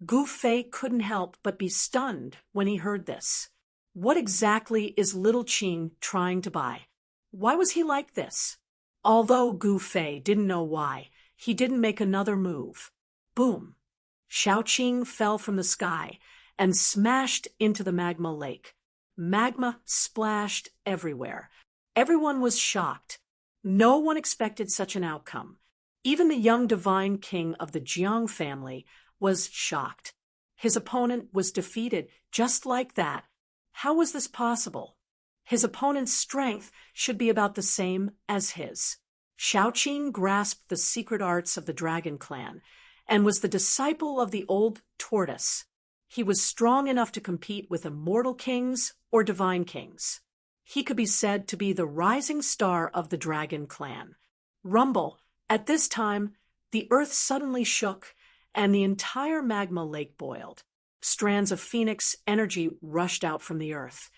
Gu Fei couldn't help but be stunned when he heard this. What exactly is little Qing trying to buy? Why was he like this? Although Gu Fei didn't know why, he didn't make another move. Boom! Xiaoqing fell from the sky and smashed into the magma lake. Magma splashed everywhere. Everyone was shocked. No one expected such an outcome. Even the young divine king of the Jiang family was shocked. His opponent was defeated just like that. How was this possible? His opponent's strength should be about the same as his. Xiaoqing grasped the secret arts of the dragon clan and was the disciple of the old tortoise. He was strong enough to compete with immortal kings or divine kings. He could be said to be the rising star of the dragon clan. Rumble. At this time, the earth suddenly shook and the entire magma lake boiled. Strands of phoenix energy rushed out from the earth,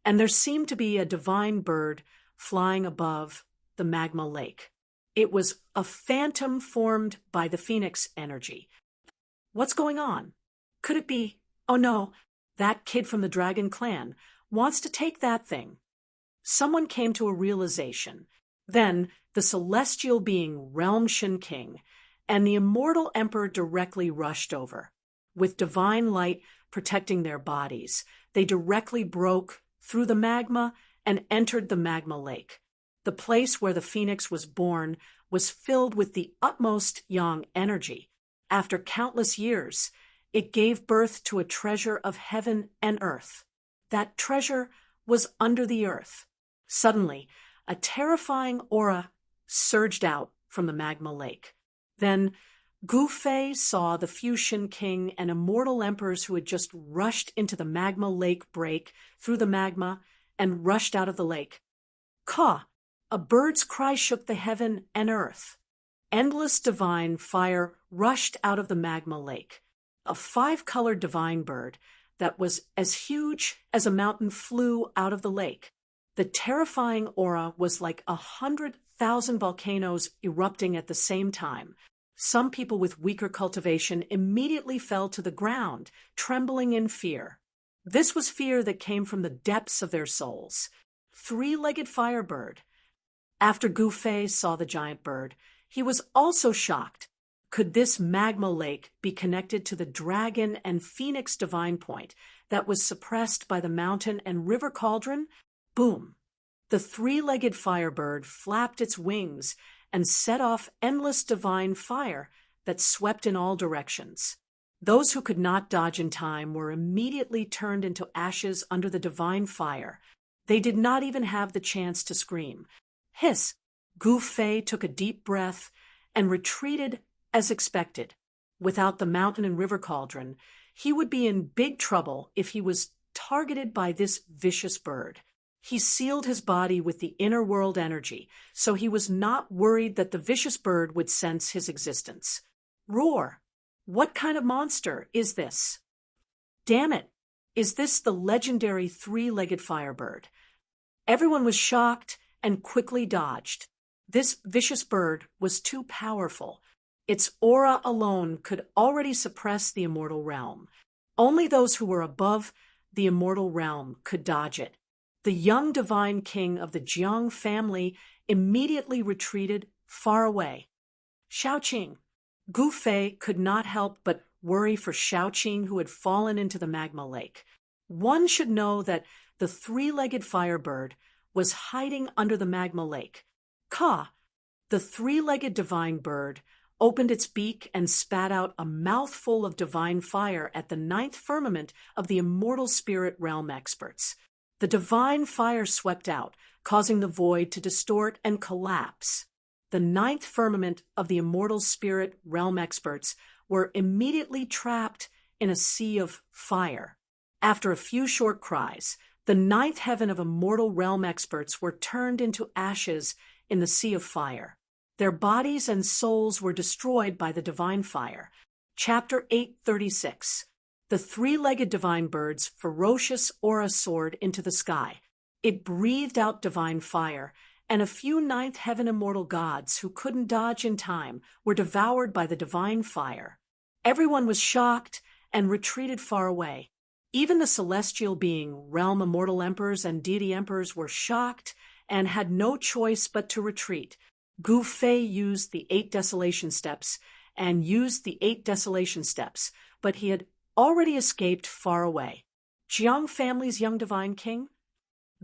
and there seemed to be a divine bird flying above the magma lake. It was a phantom formed by the phoenix energy. What's going on? Could it be, oh no, that kid from the dragon clan wants to take that thing? Someone came to a realization. Then the celestial being Realm Shin King and the immortal emperor directly rushed over. With divine light protecting their bodies, they directly broke through the magma and entered the magma lake. The place where the phoenix was born was filled with the utmost yang energy. After countless years, it gave birth to a treasure of heaven and earth. That treasure was under the earth. Suddenly, a terrifying aura surged out from the magma lake. Then, Gu Fei saw the Fusion King and immortal emperors who had just rushed into the magma lake break through the magma and rushed out of the lake. Caw! A bird's cry shook the heaven and earth. Endless divine fire rushed out of the magma lake. A 5-colored divine bird that was as huge as a mountain flew out of the lake. The terrifying aura was like 100,000 volcanoes erupting at the same time. Some people with weaker cultivation immediately fell to the ground, trembling in fear. This was fear that came from the depths of their souls. 3-legged firebird. After Gu Fei saw the giant bird, he was also shocked. Could this magma lake be connected to the dragon and phoenix divine point that was suppressed by the mountain and river cauldron? Boom! The 3-legged firebird flapped its wings and set off endless divine fire that swept in all directions. Those who could not dodge in time were immediately turned into ashes under the divine fire. They did not even have the chance to scream. Hiss! Gu Fei took a deep breath and retreated as expected. Without the mountain and river cauldron, he would be in big trouble if he was targeted by this vicious bird. He sealed his body with the inner world energy, so he was not worried that the vicious bird would sense his existence. Roar! What kind of monster is this? Damn it! Is this the legendary 3-legged firebird? Everyone was shocked and quickly dodged. This vicious bird was too powerful. Its aura alone could already suppress the immortal realm. Only those who were above the immortal realm could dodge it. The young divine king of the Jiang family immediately retreated far away. Shaoqing. Gu Fei could not help but worry for Shaoqing, who had fallen into the magma lake. One should know that the three-legged firebird was hiding under the magma lake. Ka, the three-legged divine bird, opened its beak and spat out a mouthful of divine fire at the ninth firmament of the immortal spirit realm experts. The divine fire swept out, causing the void to distort and collapse. The ninth firmament of the immortal spirit realm experts were immediately trapped in a sea of fire. After a few short cries, the ninth heaven of immortal realm experts were turned into ashes in the sea of fire. Their bodies and souls were destroyed by the divine fire. Chapter 836. The three-legged divine bird's ferocious aura soared into the sky. It breathed out divine fire, and a few ninth heaven immortal gods who couldn't dodge in time were devoured by the divine fire. Everyone was shocked and retreated far away. Even the celestial being, realm immortal emperors and deity emperors were shocked and had no choice but to retreat. Gu Fei used the 8 desolation steps but he had already escaped far away. Jiang family's young divine king?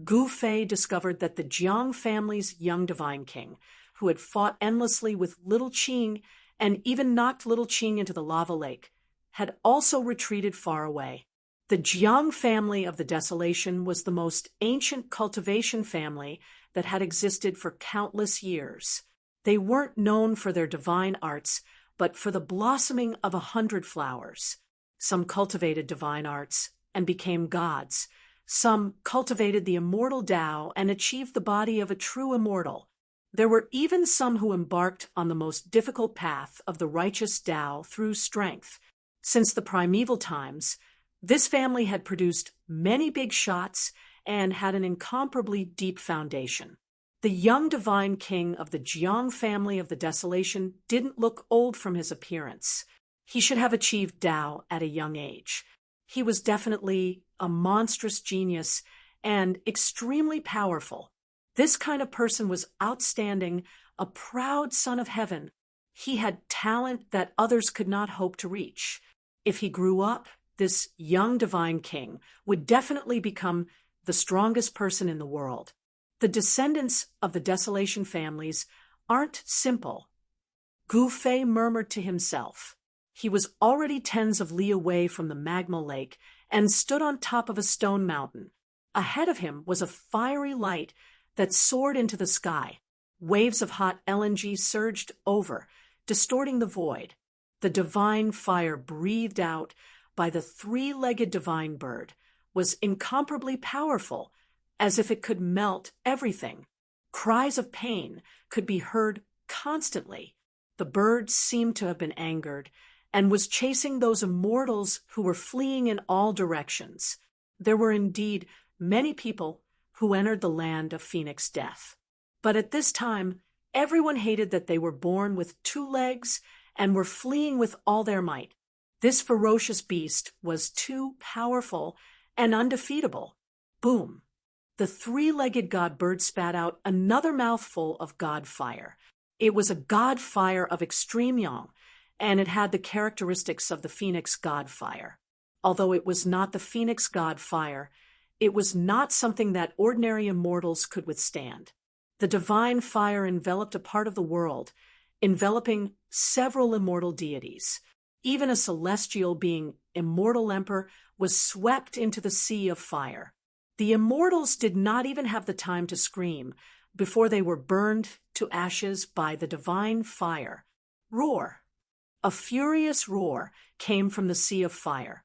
Gu Fei discovered that the Jiang family's young divine king, who had fought endlessly with Little Qing and even knocked Little Qing into the lava lake, had also retreated far away. The Jiang family of the Desolation was the most ancient cultivation family that had existed for countless years. They weren't known for their divine arts, but for the blossoming of 100 flowers. Some cultivated divine arts and became gods. Some cultivated the immortal Tao and achieved the body of a true immortal. There were even some who embarked on the most difficult path of the righteous Tao through strength. Since the primeval times, this family had produced many big shots and had an incomparably deep foundation. The young divine king of the Jiang family of the Desolation didn't look old from his appearance. He should have achieved Tao at a young age. He was definitely a monstrous genius and extremely powerful. This kind of person was outstanding, a proud son of heaven. He had talent that others could not hope to reach. If he grew up, this young divine king would definitely become the strongest person in the world. The descendants of the Desolation families aren't simple. Gu Fei murmured to himself. He was already tens of li away from the magma lake and stood on top of a stone mountain. Ahead of him was a fiery light that soared into the sky. Waves of hot LNG surged over, distorting the void. The divine fire breathed out by the three-legged divine bird was incomparably powerful, as if it could melt everything. Cries of pain could be heard constantly. The bird seemed to have been angered and was chasing those immortals who were fleeing in all directions. There were indeed many people who entered the land of Phoenix Death. But at this time, everyone hated that they were born with 2 legs and were fleeing with all their might. This ferocious beast was too powerful and undefeatable. Boom! The three-legged god bird spat out another mouthful of god fire. It was a god fire of extreme yang, and it had the characteristics of the phoenix god fire. Although it was not the phoenix god fire, it was not something that ordinary immortals could withstand. The divine fire enveloped a part of the world, enveloping several immortal deities. Even a celestial being, Immortal Emperor, was swept into the sea of fire. The immortals did not even have the time to scream before they were burned to ashes by the divine fire. Roar! A furious roar came from the sea of fire.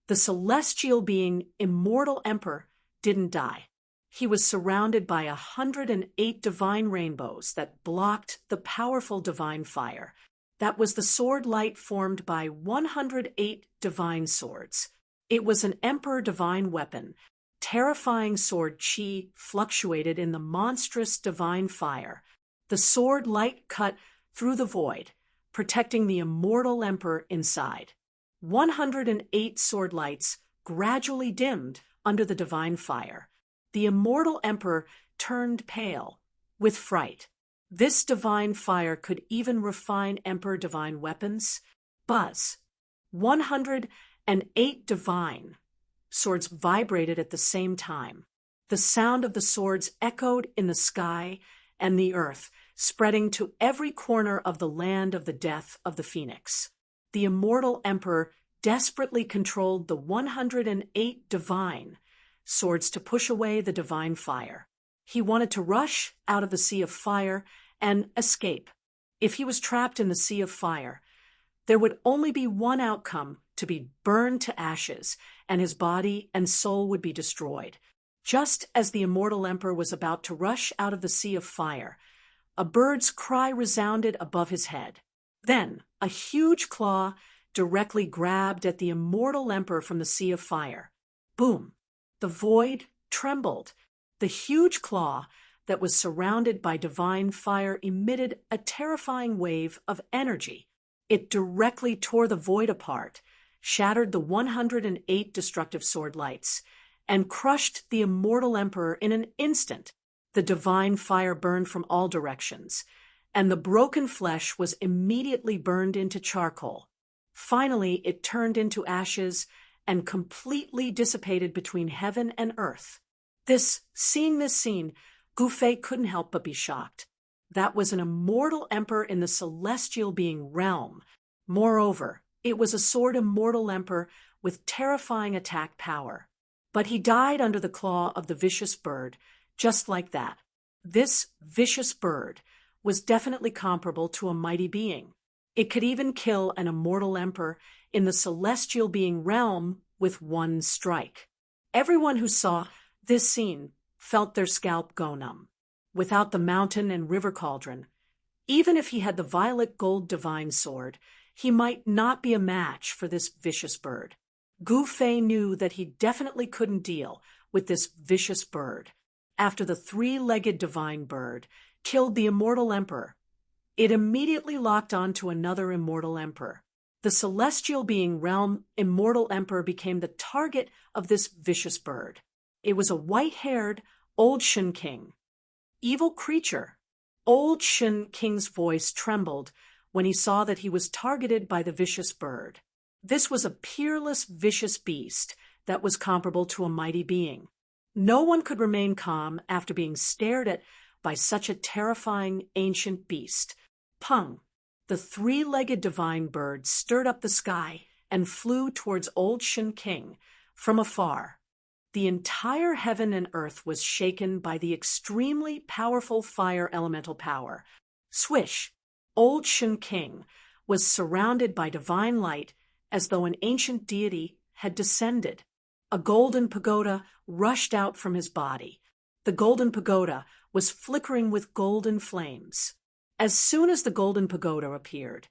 The celestial being, Immortal Emperor, didn't die. He was surrounded by 108 divine rainbows that blocked the powerful divine fire. That was the sword light formed by 108 divine swords. It was an emperor divine weapon. Terrifying sword chi fluctuated in the monstrous divine fire. The sword light cut through the void, protecting the immortal emperor inside. 108 sword lights gradually dimmed under the divine fire. The immortal emperor turned pale with fright. This divine fire could even refine Emperor divine weapons. Buzz. 108 divine swords vibrated at the same time. The sound of the swords echoed in the sky and the earth, spreading to every corner of the land of the death of the phoenix. The immortal emperor desperately controlled the 108 divine swords to push away the divine fire. He wanted to rush out of the sea of fire and escape. If he was trapped in the sea of fire, there would only be one outcome: to be burned to ashes, and his body and soul would be destroyed. Just as the immortal emperor was about to rush out of the sea of fire, a bird's cry resounded above his head. Then a huge claw directly grabbed at the immortal emperor from the sea of fire. Boom! The void trembled. The huge claw that was surrounded by divine fire emitted a terrifying wave of energy. It directly tore the void apart, shattered the 108 destructive sword lights, and crushed the immortal emperor in an instant. The divine fire burned from all directions, and the broken flesh was immediately burned into charcoal. Finally, it turned into ashes and completely dissipated between heaven and earth. Seeing this scene, Gufei couldn't help but be shocked. That was an immortal emperor in the celestial being realm. Moreover, it was a sword immortal emperor with terrifying attack power. But he died under the claw of the vicious bird, just like that. This vicious bird was definitely comparable to a mighty being. It could even kill an immortal emperor in the celestial being realm with one strike. Everyone who saw this scene felt their scalp go numb. Without the mountain and river cauldron, even if he had the violet gold divine sword, he might not be a match for this vicious bird. Gufei knew that he definitely couldn't deal with this vicious bird. After the three-legged divine bird killed the immortal emperor, it immediately locked on to another immortal emperor. The celestial being realm immortal emperor became the target of this vicious bird. It was a white-haired old Shen King. Evil creature. Old Shen King's voice trembled when he saw that he was targeted by the vicious bird. This was a peerless, vicious beast that was comparable to a mighty being. No one could remain calm after being stared at by such a terrifying ancient beast. Pung! The three-legged divine bird stirred up the sky and flew towards old Shen King from afar. The entire heaven and earth was shaken by the extremely powerful fire elemental power. Swish! Old Shen King was surrounded by divine light as though an ancient deity had descended. A golden pagoda rushed out from his body. The golden pagoda was flickering with golden flames. As soon as the golden pagoda appeared,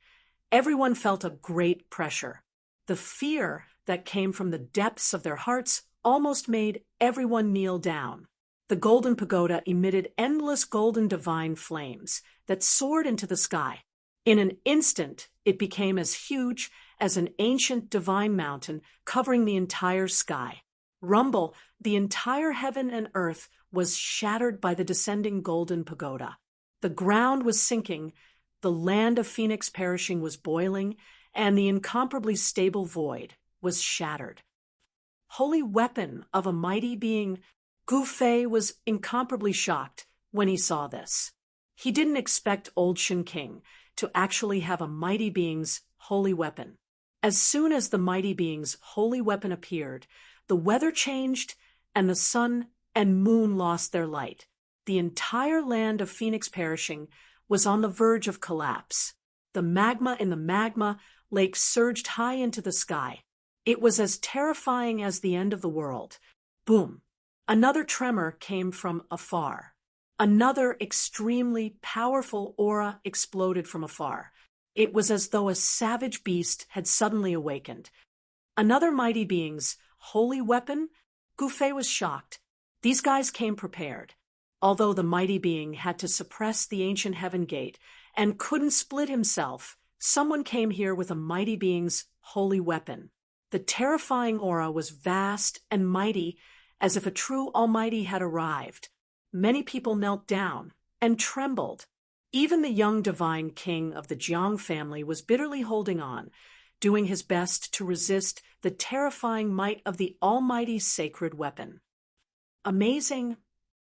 everyone felt a great pressure. The fear that came from the depths of their hearts almost made everyone kneel down. The golden pagoda emitted endless golden divine flames that soared into the sky. In an instant, it became as huge as an ancient divine mountain covering the entire sky. Rumble, the entire heaven and earth was shattered by the descending golden pagoda. The ground was sinking, the land of Phoenix perishing was boiling, and the incomparably stable void was shattered. Holy weapon of a mighty being, Gufei was incomparably shocked when he saw this. He didn't expect old Shen King to actually have a mighty being's holy weapon. As soon as the mighty being's holy weapon appeared, the weather changed and the sun and moon lost their light. The entire land of Phoenix perishing was on the verge of collapse. The magma in the magma lake surged high into the sky. It was as terrifying as the end of the world. Boom! Another tremor came from afar. Another extremely powerful aura exploded from afar. It was as though a savage beast had suddenly awakened. Another mighty being's holy weapon? Gufei was shocked. These guys came prepared. Although the mighty being had to suppress the ancient heaven gate and couldn't split himself, someone came here with a mighty being's holy weapon. The terrifying aura was vast and mighty as if a true Almighty had arrived. Many people knelt down and trembled. Even the young divine king of the Jiang family was bitterly holding on, doing his best to resist the terrifying might of the Almighty's sacred weapon. Amazing